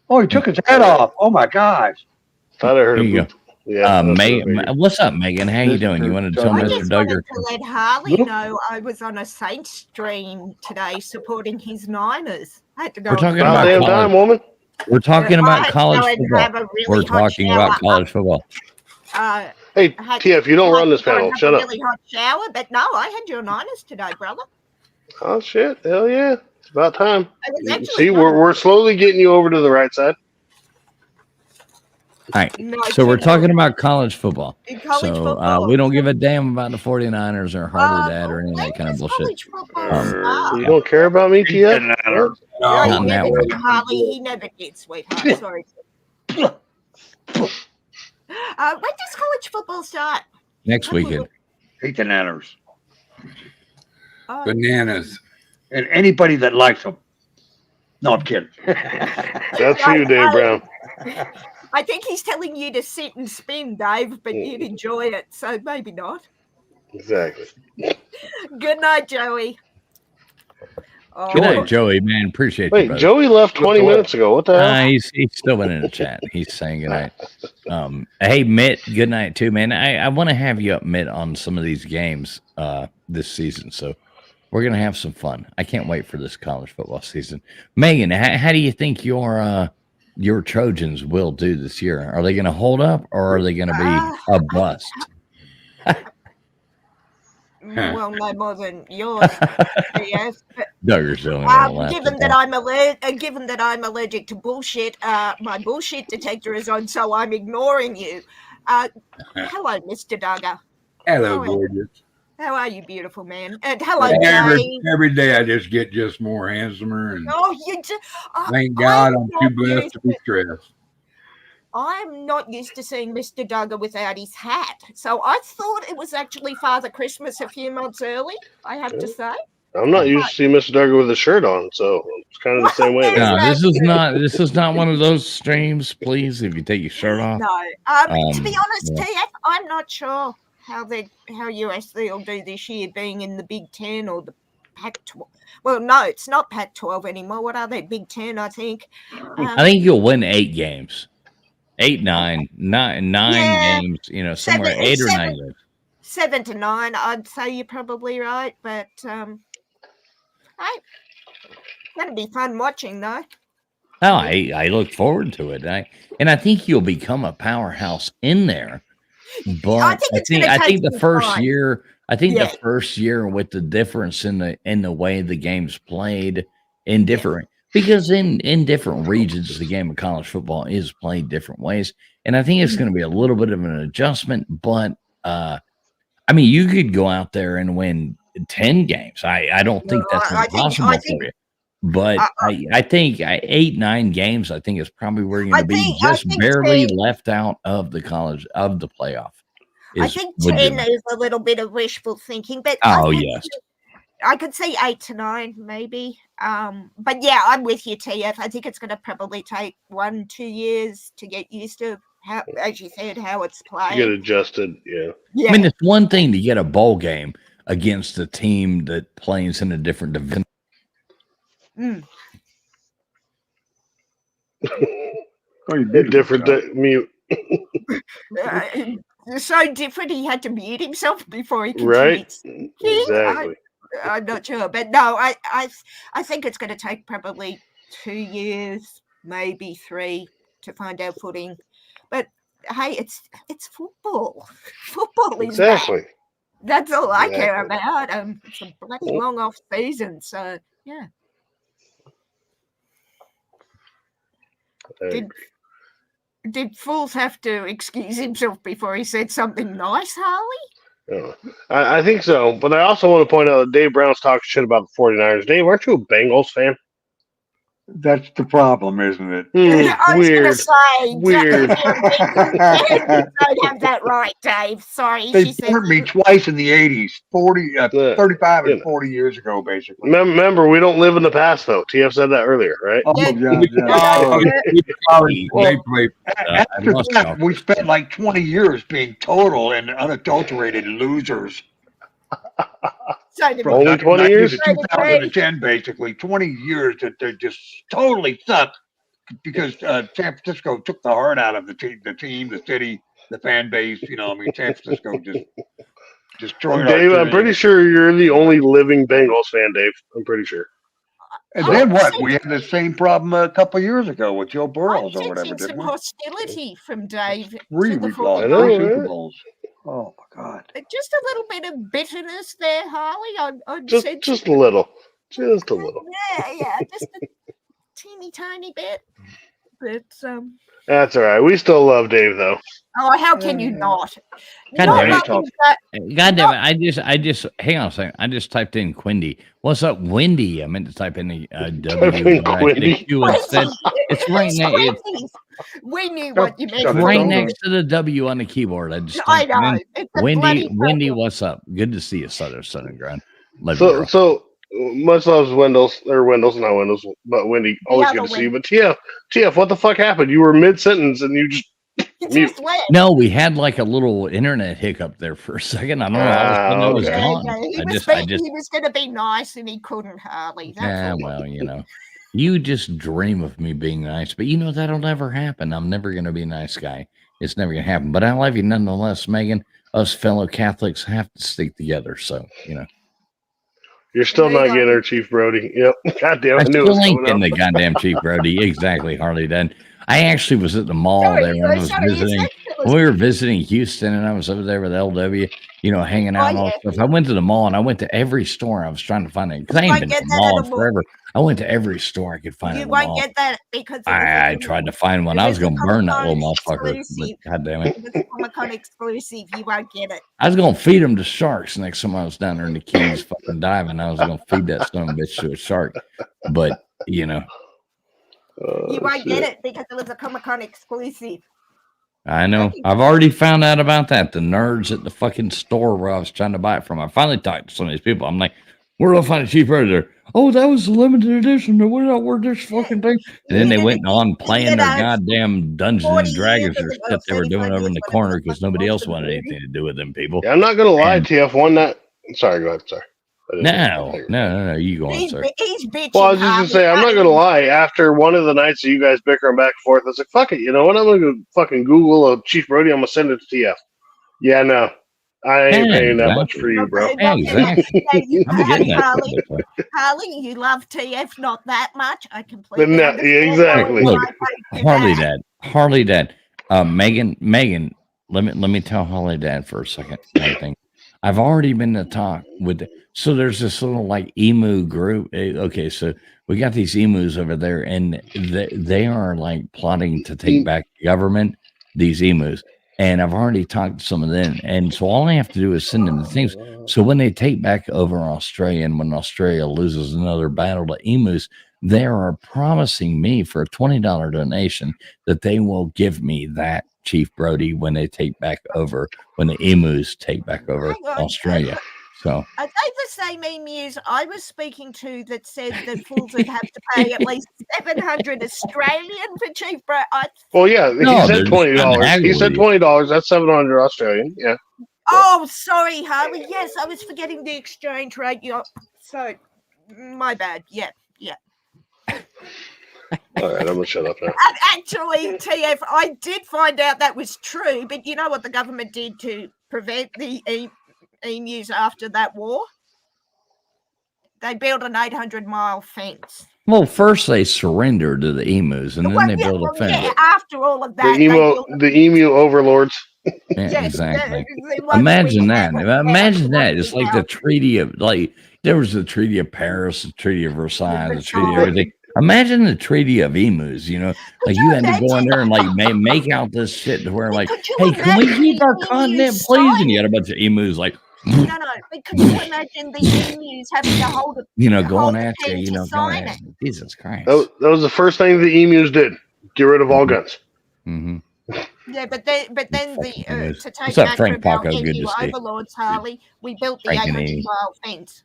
Oh, he took his head off. Oh my gosh. Thought I heard here a you boop. Yeah. go. that's what I Megan, figured. what's up, Megan? How you doing? You want to tell I I Mr. just Duggar? wanted to let Harley Nope. know I was on a Saints stream today supporting his Niners. I had to go. We're talking About about damn college. time, woman. We're talking I about had to college go and football. have a really We're hot talking about shower. college football. Hey, I had TF, you don't I run had this to go and panel. have Shut a up. really hot shower, but no, I had your Niners today, brother. Oh shit! Hell yeah! It's about time. It was actually See, fun. we're slowly getting you over to the right side. All right. No, So we're kidding. talking about college football. In college So football. we don't give a damn about the 49ers or Harley Dad or any of when that kind of does bullshit. college football start? You don't care about me, TF? Banana. No, Not he in that never way. did, Harley. He never did, sweetheart. Sorry. When does college football start? Next When will weekend. Hate the Niners. Oh, Bananas. And anybody that likes them. No, I'm kidding. That's for you, Dave Brown. I think he's telling you to sit and spin, Dave, but you'd enjoy it, so maybe not. Exactly. Good night, Joey. Oh, Good night, Joey, man. Appreciate you, Wait, brother. Joey left 20 minutes ago. What the hell? He's still been in the chat. He's saying good night. Hey, Mitt, good night too, man. I want to have you up, Mitt, on some of these games this season. So we're gonna have some fun. I can't wait for this college football season. Megan, how do you think your Trojans will do this year? Are they gonna hold up, or are they gonna be a bust? well, no more than yours. Yes, but, Duggar's the only one left. given that I'm allergic to bullshit, my bullshit detector is on, so I'm ignoring you. Hello, Mr. Duggar. Hello, Oh, gorgeous. How are you, beautiful man? And hello, Every, Dave. every day I just get just more handsomer, and Oh, you just. thank God I'm not too blessed used to be stressed. I'm not used to seeing Mr. Duggar without his hat, so I thought it was actually Father Christmas a few months early. I have to say. I'm not used to seeing Mr. Duggar with a shirt on, so it's kind of the same way. No, this is not one of those streams. Please, if you take your shirt off. No, to be honest, yeah. TF, I'm not sure how USC will do this year, being in the Big Ten or the Pac-12. Well, no, it's not Pac-12 anymore. What are they? Big Ten, I think. I think you'll win 8 games. 8, 9 Yeah. games, somewhere 8 or 9 games. 7 to 9, I'd say you're probably right, but that'll be fun watching, though. Oh, I look forward to it. And I think you'll become a powerhouse in there. But I think it's gonna take the some first time. year, Yeah. the first year with the difference in the way the game's played in different because in different regions the game of college football is played different ways. And I think it's going to be a little bit of an adjustment, but I mean, you could go out there and win 10 games. I don't think that's impossible for you. But I think 8, 9 games, I think is probably where you're going to be just barely left out of the college of the playoff. I think 10 is a little bit of wishful thinking, but yes. I could see 8 to 9 maybe. But yeah, I'm with you, TF. I think it's going to probably take 1-2 years to get used to how, as you said, how it's played. Get adjusted, yeah. I mean, it's one thing to get a bowl game against a team that plays in a different division. Different mute. So different, he had to mute himself before he could Right? tweet. Exactly. I'm not sure, but no, I think it's going to take probably 2 years, maybe 3, to find our footing. But hey, it's football. Football is Exactly. back. That's all I care Exactly. about. It's a bloody long off season, so yeah. Did Fools have to excuse himself before he said something nice, Harley? Yeah. I think so, but I also want to point out that Dave Brown's talking shit about the 49ers. Dave, aren't you a Bengals fan? That's the problem, isn't it? I was going Weird. to say, Weird. don't have that right, Dave. Sorry. They She said, burnt me twice in the 80s, 35 and Yeah. 40 years ago, basically. Remember, we don't live in the past, though. TF said that earlier, right? Oh, Yeah. They play. After that, we spent like 20 years being total and unadulterated losers. so did From Only we. 20 years? To 2010, basically 20 years that they just totally sucked because San Francisco took the heart out of the team, the city, the fan base. You know, I mean, San Francisco just destroyed. Dave, I'm pretty sure you're the only living Bengals fan, Dave. I'm pretty sure. And then what? We had the same problem a couple years ago with Joe Burrows or I'm whatever, sensing some didn't we? hostility from Dave. Three to the we've lost, I know, 3 right? Super Bowls. Oh my God! Just a little bit of bitterness there, Harley. I'm Just a little. Just a little. yeah, just a teeny tiny bit. But That's all right. We still love Dave, though. oh, how can you not? God Not damn it. loving that- God damn it. I just, hang on a second. I just typed in Quindy. What's up, Wendy? I meant to type in the W. in but I hit a Quindy. Q instead. It's right It's next. crazy. We knew what you meant. It's Shut it right down. next to the W on the keyboard. I just I typed it know. in. It's a bloody Wendy, problem. what's up? Good to see you, Southern Ground. Love you, So, girl. so much loves Wendell's, not Wendell's, but Wendy. Always other good to see you. But TF, what the fuck happened? You were mid sentence and you just mute. Just went. No, we had like a little internet hiccup there for a second. I don't know. All of a sudden it was okay. gone. He was going to be nice and he couldn't, Harley. That's Yeah, all. well, you know, you just dream of me being nice, but you know that'll never happen. I'm never going to be a nice guy. It's never going to happen. But I love you nonetheless, Megan. Us fellow Catholics have to stick together. So, you know, You're still not getting her, Chief Brody. Yep. God damn, I I knew it still was ain't coming getting up. the goddamn Chief Brody. Exactly, Harley Dunn. I actually was at the mall Sorry, there when I was sorry, it's visiting. excellent. When we were visiting Houston, and I was over there with LW, you know, hanging out and all yeah. that stuff. I went to the mall and I went to every store. I was trying to find it because I ain't won't been to get the that mall at in a mall. forever. I went to every store I could find. You in the won't mall. get that because I tried to find one. I was It's a going to burn that little Comic-Con motherfucker. But exclusive. God damn it. It's a Comic-Con exclusive. You won't get it. I was going to feed them to sharks next time I was down there in the Keys fucking diving. I was going to feed that son of a bitch to a shark. But, you know, You won't get it because it was a Comic-Con exclusive. I know. I've already found out about that. The nerds at the fucking store where I was trying to buy it from. I finally talked to some of these people. I'm like, where do I find a cheap there? Oh, that was a limited edition. We're not worth this fucking thing. And then they went on playing their goddamn Dungeons 40 and Dragons years or ago, shit they were doing 35 over in the years corner ago, because nobody else awesome wanted movie. anything to do with them people. Yeah, I'm not going to lie, And- TF. One night. Sorry, go ahead. Sorry. I didn't- No. You go on, He's, sir. he's bitching. Well, I was just going to say, I'm not going to lie. After one of the nights that you guys bickering back and forth, I was like, fuck it. You know what? I'm going to go fucking Google a Chief Brody. I'm going to send it to TF. Yeah, no. I ain't Yeah, paying that much exactly. for you, bro. Yeah, exactly. I'm getting that. Harley, Harley, you love TF not that much. I completely No, understand. exactly. why Look, I paid for Harley Dad. Megan, let me tell Harley Dad for a second. Anything. I've already been to talk with. So there's this little like emu group. Okay, so we got these emus over there, and they are like plotting to take back government. These emus, and I've already talked to some of them, and so all I have to do is send them the things. So when they take back over Australia, and when Australia loses another battle to emus, they are promising me for a $20 donation that they will give me that Chief Brody when they take back over, when the emus take back over Hang on. Australia. So Are they the same emus I was speaking to that said that fools would have to pay at least 700 Australian for Chief Brody? Well, yeah, No, he they're said just $20. He said haggling. $20. That's 700 Australian. Yeah. Oh, sorry, Harley. Yes, I was forgetting the exchange rate. So, my bad. Yeah. All right, I'm gonna shut up now. And actually, TF, I did find out that was true, but you know what the government did to prevent the emus after that war? They built an 800-mile fence. well, first they surrendered to the emus, and then Well, they yeah, built well, a fence. yeah, after all of The that, they built the emu overlords. Yeah, yes, exactly. the ones Imagine we that. had were Imagine that. It's like the out. Treaty of there was the Treaty of Paris, the Treaty of Versailles, the Treaty of everything. Imagine the treaty of emus, you know, like you had to go in there and like make out this shit to where like, Could you hey, can we imagine keep our the continent, emus please? And you signing? had a bunch of emus like, No, but could you imagine the emus having to hold you know, hold going the at you, pen you to know, sign God, it? Jesus Christ. That was the first thing the emus did. Get rid of all guns. Mm-hmm. Yeah, but then Fucking emus. to take What's up, back Frank from our Paco? Good emu to see you. overlords, Harley, we built the Frank and 800 Amy. mile fence.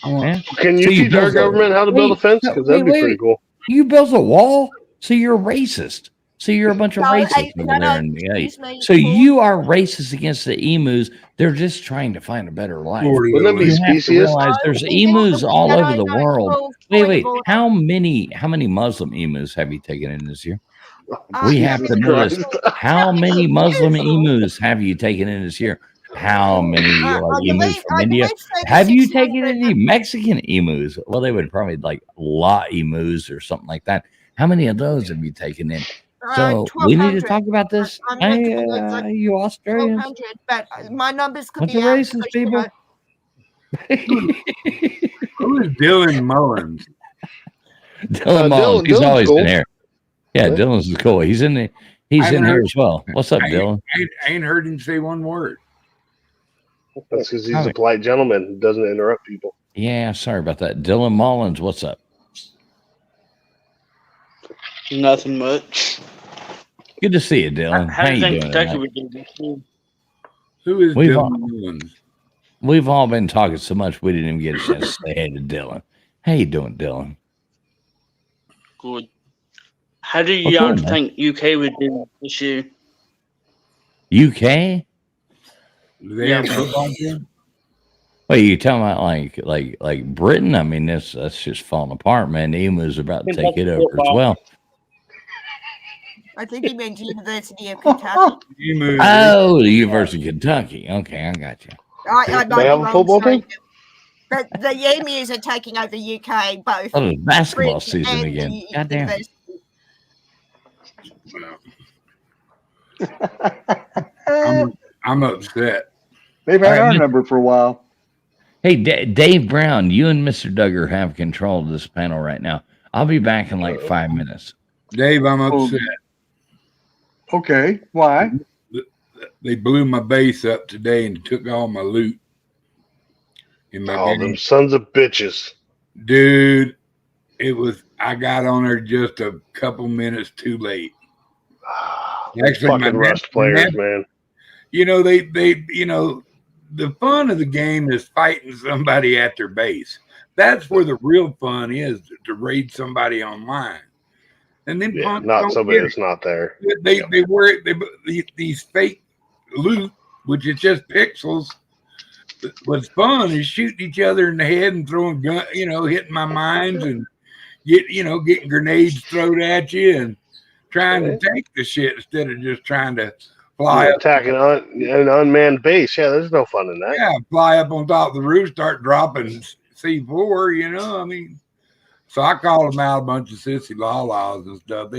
Yeah. Can you So you teach our built a- government how to build a Wait, fence? no, Because that'd be pretty cool. You built a wall? So you're a racist. So you're a bunch of No, racists over no, there. And, excuse me. so you are racist against the emus. They're just trying to find a better life. Poor Wouldn't that be You have to speciest? realize there's emus all over the world. Wait. Order. How many Muslim emus have you taken in this year? Uh, We how have to many know this. Christ. How many Muslim Muslim? emus have you taken in this year? How many I emus believe from India? 3600 Have you taken any Mexican emus? Well, they would probably like La emus or something like that. How many of those have you taken in? So we need to 1200. talk about this. I'm Hey, looking at like you Australians, 1200, but my numbers could bunch be of out. racist people. Who is Dylan Mullins? Dylan Mullins, he's Dylan's always cool. in here. Yeah, Dylan's is cool. He's in here as well. What's up, Dylan? I ain't heard him say one word. That's because he's a polite gentleman who doesn't interrupt people. Yeah, sorry about that. Dylan Mullins, what's up? Nothing much. Good to see you, Dylan. How do you you think doing Kentucky tonight? would do this year? Who is We've Dylan all- Mullins? We've all been talking so much we didn't even get a chance to say hey to Dylan. How you doing, Dylan? Good. How do What's y'all up, man? think UK would do this year? UK? Do they have a football team? Wait, you talking about like Britain? I mean, that's just falling apart, man. The emu's about to take it over as well. I think he meant University of Kentucky. Emu. Oh, the University of Kentucky. Okay, I got you. I might They be have a wrong, football sorry. team? But the emus are taking over UK, both. Oh, it's basketball Britain season and again. the Goddamn. university. I'm upset. They've All had right, our Mr. number for a while. Hey, Dave Brown, you and Mr. Duggar have control of this panel right now. I'll be back in like 5 minutes. Dave, I'm upset. Okay, why? They blew my base up today and took all my loot in my Oh, game. them sons of bitches. Dude, I got on there just a couple minutes too late. Actually, my Fucking Rust players, nephew- man. You know, they the fun of the game is fighting somebody at their base. That's where the real fun is, to raid somebody online. And then Yeah, punks not don't somebody get that's not there. it. They wear these fake loot, which is just pixels. What's fun is shooting each other in the head and throwing gun, hitting my mines and getting grenades thrown at you and trying to take the shit instead of just trying to fly up. Attacking an unmanned base. Yeah, there's no fun in that. Yeah, fly up on top of the roof, start dropping C4, I mean. So I called them out a bunch of sissy lalas and stuff.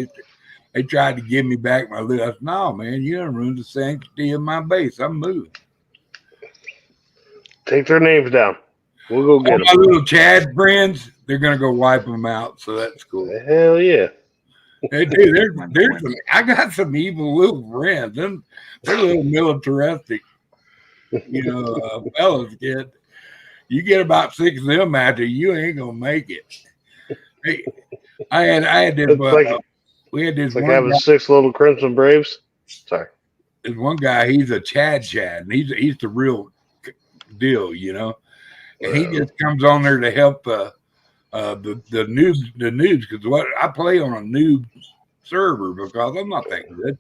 They tried to give me back my loot. I said, no, man, you done ruined the sanctity of my base. I'm moving. Take their names down. We'll go get All them. my little Chad friends, they're going to go wipe them out. So that's cool. Hell yeah. Hey, dude, there's I got some evil little friends. They're a little militaristic, fellas, kid. You get about 6 of them out there, you ain't gonna make it. Hey, I had this. We had this It's like one having guy, 6 little Crimson Braves. Sorry. this one guy. He's a Chad, and he's the real deal, And he just comes on there to help the noobs because what I play on a noob server because I'm not that good,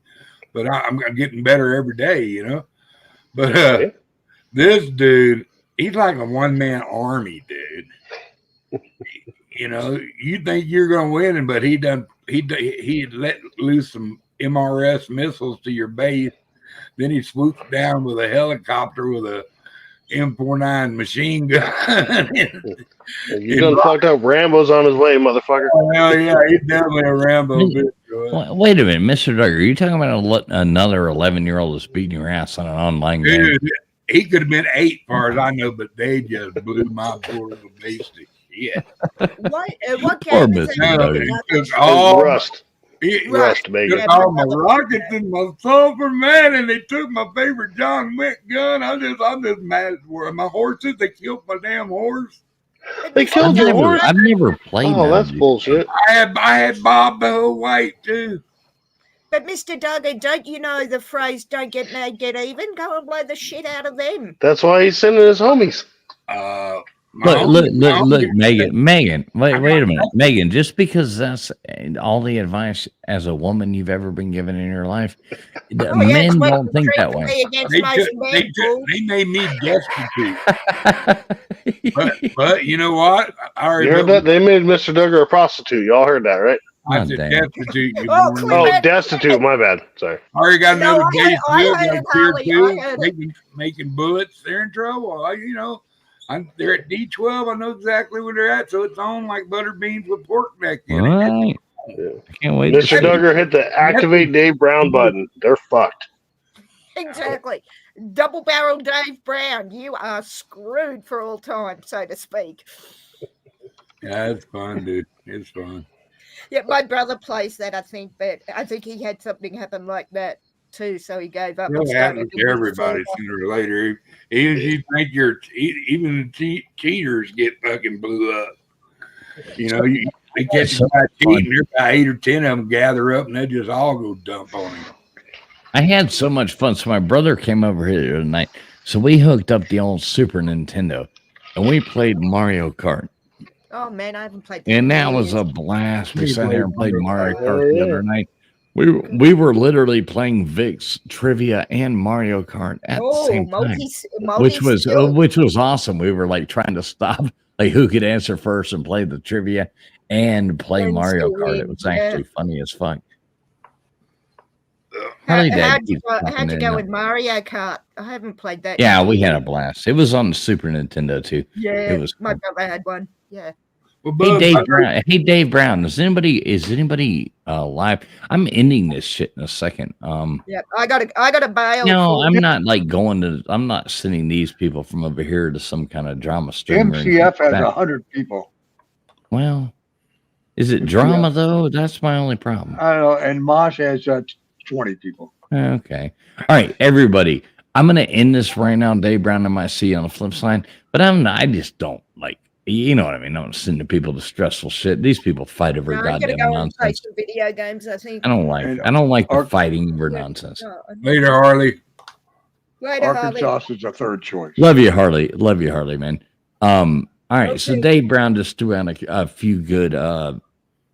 but I'm getting better every day, But this dude, he's like a one-man army, dude. You think you're gonna win, but he let loose some MRS missiles to your base. Then he swoops down with a helicopter with a M49 machine gun. You done fucked up. Rambo's on his way, motherfucker. Oh, hell yeah, he's definitely a Rambo. bitch. Wait a minute, Mr. Duggar. Are you talking about another 11-year-old that's beating your ass on an online game? Dude, he could have been 8, as far as I know, but they just blew my poor little beastie. Yeah. What Poor game is Mr. that? Duggan. It's all Rust. Rust, Megan. Took all my rockets and my sulfur, man, and they took my favorite John Wick gun. I'm just mad at where my horses. They killed my damn horse. They killed your horse. I've never played. Oh, that. that's bullshit. I had Bob the White too. But Mr. Duggan, don't you know the phrase "Don't get mad, get even"? Go and blow the shit out of them. That's why he's sending his homies. Look, Megan. Wait a minute, Megan. Just because that's all the advice as a woman you've ever been given in your life, men don't think that way. They made me destitute. but you know what? I already You heard that? They made Mr. Duggar a prostitute. Y'all heard that, right? I said destitute. Oh, destitute. My bad. Sorry. I already got another base build. heard Got it, tier Holly, I heard two, making bullets. They're in trouble. They're at D12. I know exactly where they're at, so it's on like butter beans with pork neck in it. Right. I can't wait. Mr. Duggar hit the activate Dave Brown button. They're fucked. Exactly. Double barrel Dave Brown. You are screwed for all time, so to speak. Yeah, it's fun, dude. It's fun. Yeah, my brother plays that, I think, but I think he had something happen like that too, so he gave up. It'll happen to everybody sooner or later. Even if you think even the cheaters get fucking blew up. You know, they catch somebody cheating, there's about 8 or 10 of them gather up and they just all go dump on him. I had so much fun. So my brother came over here the other night. So we hooked up the old Super Nintendo and we played Mario Kart. Oh man, I haven't played that. And that was a blast. We sat here and played Mario Kart the other night. We were literally playing Vic's Trivia and Mario Kart at the same time, which was awesome. We were like trying to stop like who could answer first and play the trivia and play Mario Kart. It was actually funny as fuck. How'd you go with Mario Kart? I haven't played that. Yeah, we had a blast. It was on the Super Nintendo too. Yeah, it was. My brother had one. Yeah. Hey, Dave Brown. Is anybody live? I'm ending this shit in a second. Yeah, I gotta bail. No, I'm not like I'm not sending these people from over here to some kind of drama stream. MCF has 100 people. Well, is it drama though? That's my only problem. I don't know, and Mosh has 20 people. Okay. All right, everybody. I'm gonna end this right now. Dave Brown, I might see you on the flip side, but I just don't like. You know what I mean? I don't send the people to stressful shit. These people fight over goddamn nonsense. Play some video games, I think. I don't like the fighting over nonsense. Later, Harley. Later, Arkansas is a third choice. Love you, Harley, man. All right, so Dave Brown just threw out a few good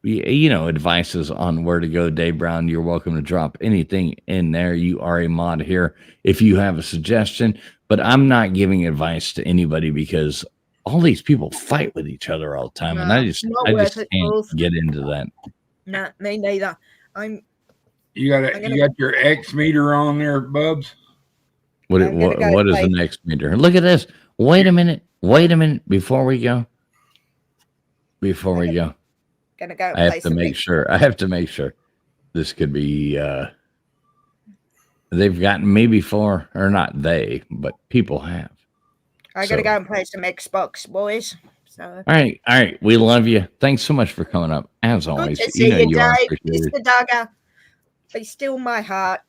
advices on where to go. Dave Brown, you're welcome to drop anything in there. You are a mod here if you have a suggestion, but I'm not giving advice to anybody because all these people fight with each other all the time, and I just can't get into that. No, me neither. You got your X meter on there, Bubs? What is an X meter? Look at this. Wait a minute. Before we go. Gonna go. I have to make sure. This could be. They've gotten me before, or not they, but people have. I gotta go and play some Xbox, boys. So. All right. We love you. Thanks so much for coming up. As always, good to see you, are Dave. Mr. Duggar, be still my heart.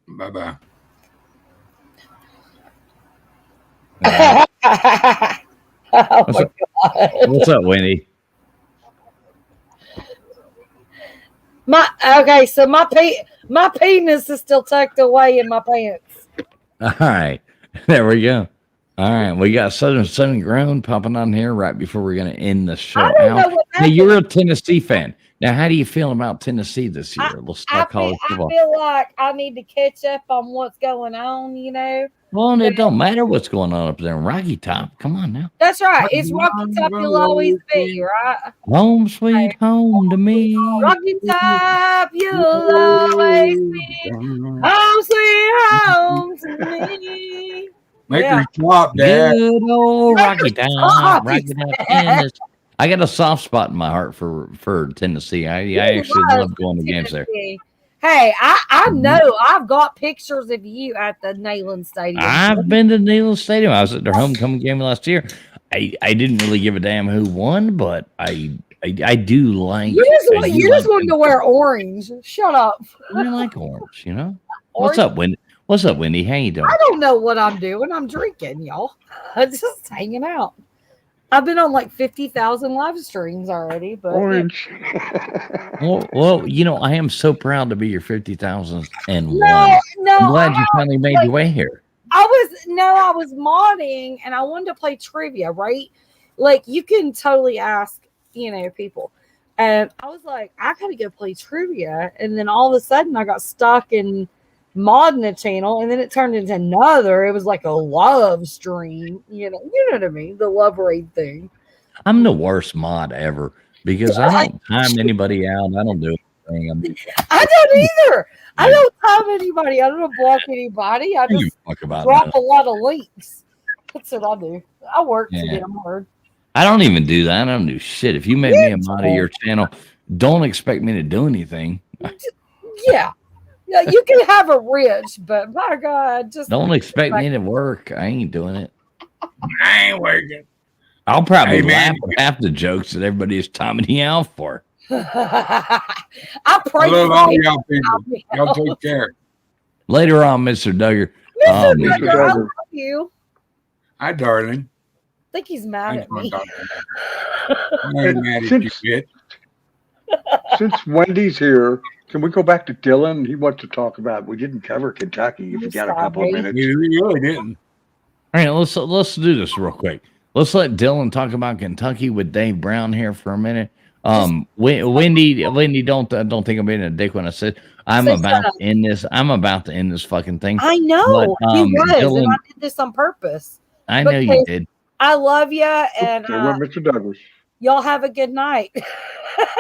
Bye-bye. Oh my God. What's up, Winnie? So my penis is still tucked away in my pants. All right. There we go. All right, we got Southern Grown popping on here right before we're going to end the show out. Now, you're a Tennessee fan. Now, how do you feel about Tennessee this year? Let's talk college football. I feel like I need to catch up on what's going on, Well, it don't matter what's going on up there in Rocky Top. Come on now. That's right. It's Rocky Top you'll always be, right? Home sweet home to me. Rocky Top you'll always be. Home sweet home to me. Make her swap, Dad. Good old Rocky Top. Tennessee. I got a soft spot in my heart for Tennessee. I actually love going to games there. Hey, I know. I've got pictures of you at the Neyland Stadium. I've been to Neyland Stadium. I was at their homecoming game last year. I didn't really give a damn who won, but I do like. You just, I do you just like wanted to wear orange. Shut up. I like orange. You know. What's up, Wendy? What's up, Wendy? How you doing? I don't know what I'm doing. I'm drinking, y'all. I'm just hanging out. I've been on like 50,000 live streams already, but Orange. Well, you know, I am so proud to be your 50,000 and one. No, I'm glad you finally made your way here. I was modding and I wanted to play trivia, right? Like you can totally ask, people. And I was like, I gotta go play trivia. And then all of a sudden I got stuck in modding a channel, and then it turned into another. It was like a love stream, you know what I mean? The love raid thing. I'm the worst mod ever because I don't time anybody out. I don't do anything. I don't either. I don't time anybody. I don't block anybody. I just Fuck about drop that. a lot of links. That's what I do. I work to Yeah. get them hard. I don't even do that. I don't do shit. If you make me a mod of your channel, don't expect me to do anything. Yeah. Yeah, you can have a rich, but my God, just Don't expect me to work. I ain't doing it. I ain't working. I'll probably Hey, man. laugh at half the jokes that everybody is timing me out for. I pray. I love for all you. y'all people. Y'all take care. Later on, Mr. Duggar. Mr. Mr. Duggar, I love you. Hi, darling. I think he's mad at me. I ain't mad at you, bitch. Since Wendy's here, can we go back to Dylan? He wants to talk about. We didn't cover Kentucky. If you got a couple of minutes, You really didn't. All right, let's do this real quick. Let's let Dylan talk about Kentucky with Dave Brown here for a minute. Wendy, don't think I'm being a dick when I said I'm Say about shut up. to end this. I'm about to end this fucking thing. I know But, he was, Dylan, and I did this on purpose. I know you because did. I love you, and so went Mr. Douglas. y'all have a good night.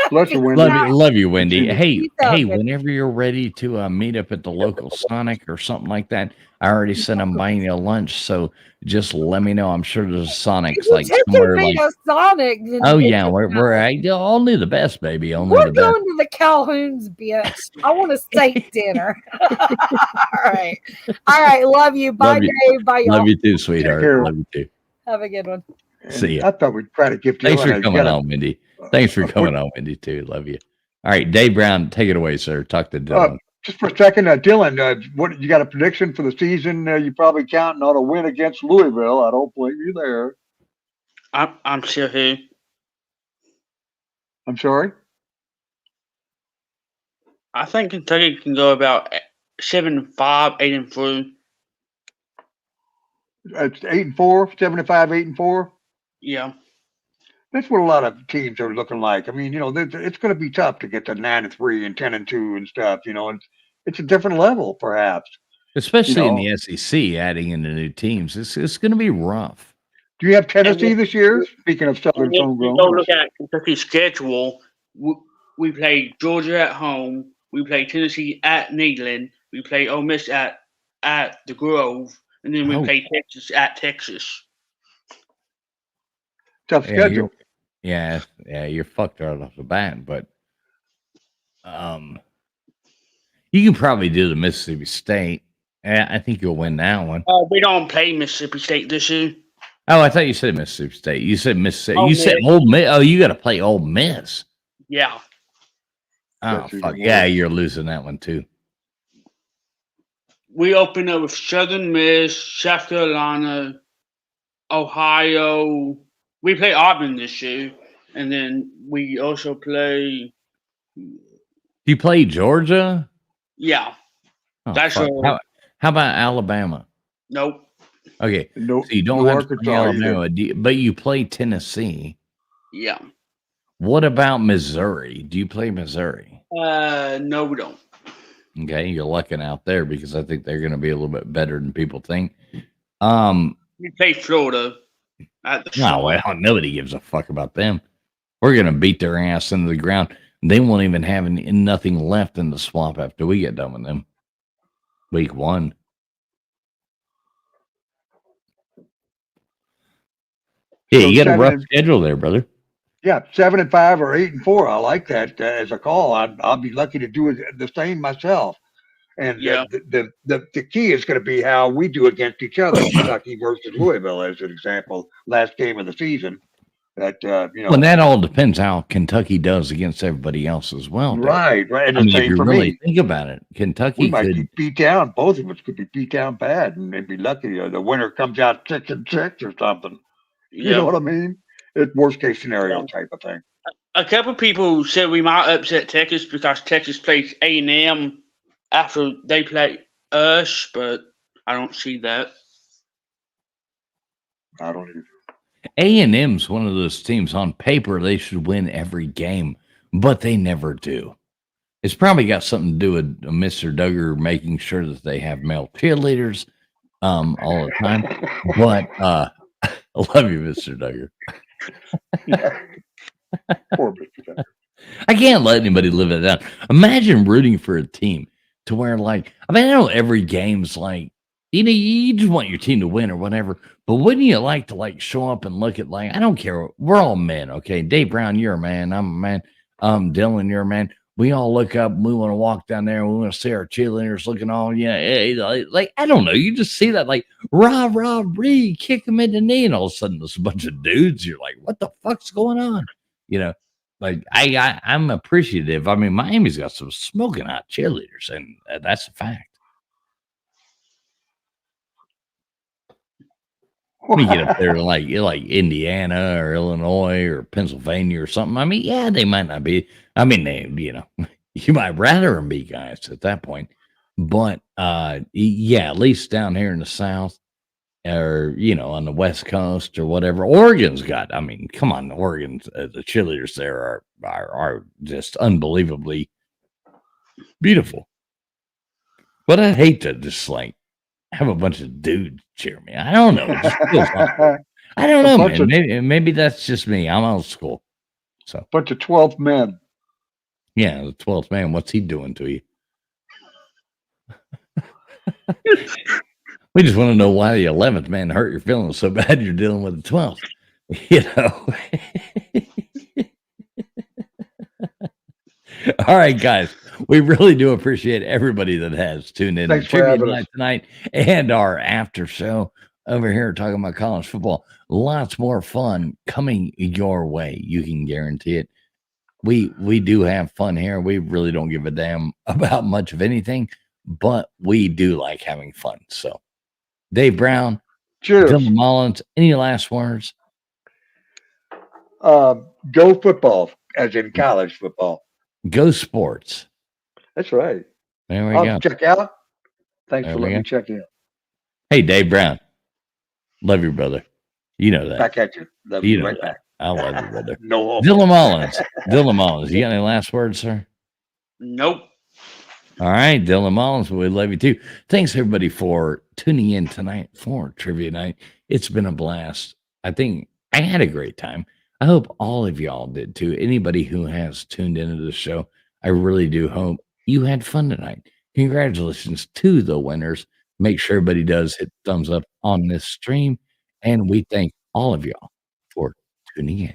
Bless you, Wendy. Love you, Wendy. Hey, You sound hey, good. whenever you're ready to meet up at the local Sonic or something like that, I already said I'm buying you a lunch, so just let me know. I'm sure there's a Sonic's like Taking somewhere me like. to Sonic. then Oh it's yeah, a- we're only the best, baby. Only We're the best. going to the Calhoun's, bitch. I want a steak dinner. All right. Love you. Bye, Love you. Dave. Bye, y'all. Love you too, sweetheart. care. Love you too. Have a good one. See ya. I thought we'd try to give Thanks Dylan for a- coming got a- on, Mindy. Thanks for coming on, Mindy, too. Love you. All right, Dave Brown, take it away, sir. Talk to Dylan. Just for a second, Dylan, what you got a prediction for the season? You probably counting on a win against Louisville. I don't blame you there. I'm sure who. I'm sorry. I think Kentucky can go about 7-5, 8-3. It's 8-4, 7-5, 8-4. Yeah. That's what a lot of teams are looking like. I mean, it's going to be tough to get to 9-3 and 10-2 and stuff. It's a different level, perhaps. Especially in know. the SEC, adding in the new teams. It's going to be rough. Do you have Tennessee this year? Speaking of Southern If you homegrown. go look at Kentucky's schedule, we play Georgia at home. We play Tennessee at Neyland. We play Ole Miss at the Grove. And then we Oh. play Texas at Texas. Tough Yeah, schedule. you're fucked right off the bat, but you can probably do the Mississippi State. I think you'll win that one. We don't play Mississippi State this year. Oh, I thought you said Mississippi State. You said Mississippi. Ole You said Miss. Ole Miss. Oh, you got to play Ole Miss. Yeah. Oh, That's fuck. even Yeah, worse. you're losing that one too. We open up with Southern Miss, South Carolina, Ohio. We play Auburn this year. And then we also play, You play Georgia? yeah. Oh, That's fuck. a- How about Alabama? Nope. Okay, No, so you don't no have to play Arkansas either. Alabama, but you play Tennessee. Yeah. What about Missouri? Do you play Missouri? No, we don't. Okay, you're lucking out there because I think they're going to be a little bit better than people think. We play Florida at the No, well, nobody gives a fuck about them. We're going to beat their ass into the ground. They won't even have nothing left in the swamp after we get done with them. Week 1. Yeah, So you got a 7 rough and- schedule there, brother. Yeah, 7-5 or 8-4. I like that as a call. I'll be lucky to do the same myself. And Yeah. the key is going to be how we do against each other. Kentucky versus Louisville, as an example, last game of the season. That Well, that all depends how Kentucky does against everybody else as well. Dave. right. And I the mean, if same you for really me. think about it, Kentucky We might could. be beat down. Both of us could be beat down bad, and they'd be lucky. The winner comes out 6-6 or something. You Yeah. know what I mean? It's worst case scenario type of thing. A couple of people said we might upset Texas because Texas plays A&M after they play us, but I don't see that. I don't either. A&M's one of those teams on paper they should win every game, but they never do. It's probably got something to do with Mr. Duggar making sure that they have male cheerleaders all the time. But I love you, Mr. Duggar. Poor Mr. Duggar. I can't let anybody live it down. Imagine rooting for a team to where, like, I mean, I know every game's like, you just want your team to win or whatever, but wouldn't you like to like show up and look at, like, I don't care, we're all men, okay? Dave Brown, you're a man, I'm a man, Dylan, you're a man. We all look up and we want to walk down there and we want to see our cheerleaders looking all, like, I don't know, you just see that, like, rah, rah, ree, kick them in the knee, and all of a sudden there's a bunch of dudes, you're like, what the fuck's going on? Like, I'm appreciative. I mean, Miami's got some smoking hot cheerleaders, and that's a fact. When you get up there to like Indiana or Illinois or Pennsylvania or something, I mean, yeah, they might not be. I mean, you might rather them be guys at that point. But yeah, at least down here in the South or, on the West Coast or whatever, Oregon's got, I mean, come on, Oregon's, the cheerleaders there are just unbelievably beautiful. But I hate to just like have a bunch of dudes cheer me. I don't know. It just feels like, I don't know, man. Maybe that's just me. I'm old school. So, bunch of 12 men. Yeah, the 12th man. What's he doing to you? We just want to know why the 11th man hurt your feelings so bad you're dealing with the 12th. All right, guys. We really do appreciate everybody that has tuned in. Thanks for Trivia having Night us. tonight and our after show over here talking about college football. Lots more fun coming your way. You can guarantee it. We do have fun here. We really don't give a damn about much of anything, but we do like having fun. So, Dave Brown, Cheers. Dylan Mullins, any last words? Go football, as in college football. Go sports. That's right. There we I'll go. check out. Thanks There for we letting go. me check in. Hey, Dave Brown. Love you, brother. You know that. Back at you. Love You you know right that. back. I love you, brother. No homo. Dylan Mullins. Dylan Mullins. You got any last words, sir? Nope. All right, Dylan Mullins, we love you too. Thanks everybody for tuning in tonight for Trivia Night. It's been a blast. I think I had a great time. I hope all of y'all did too. Anybody who has tuned into the show, I really do hope you had fun tonight. Congratulations to the winners. Make sure everybody does hit thumbs up on this stream. And we thank all of y'all for tuning in.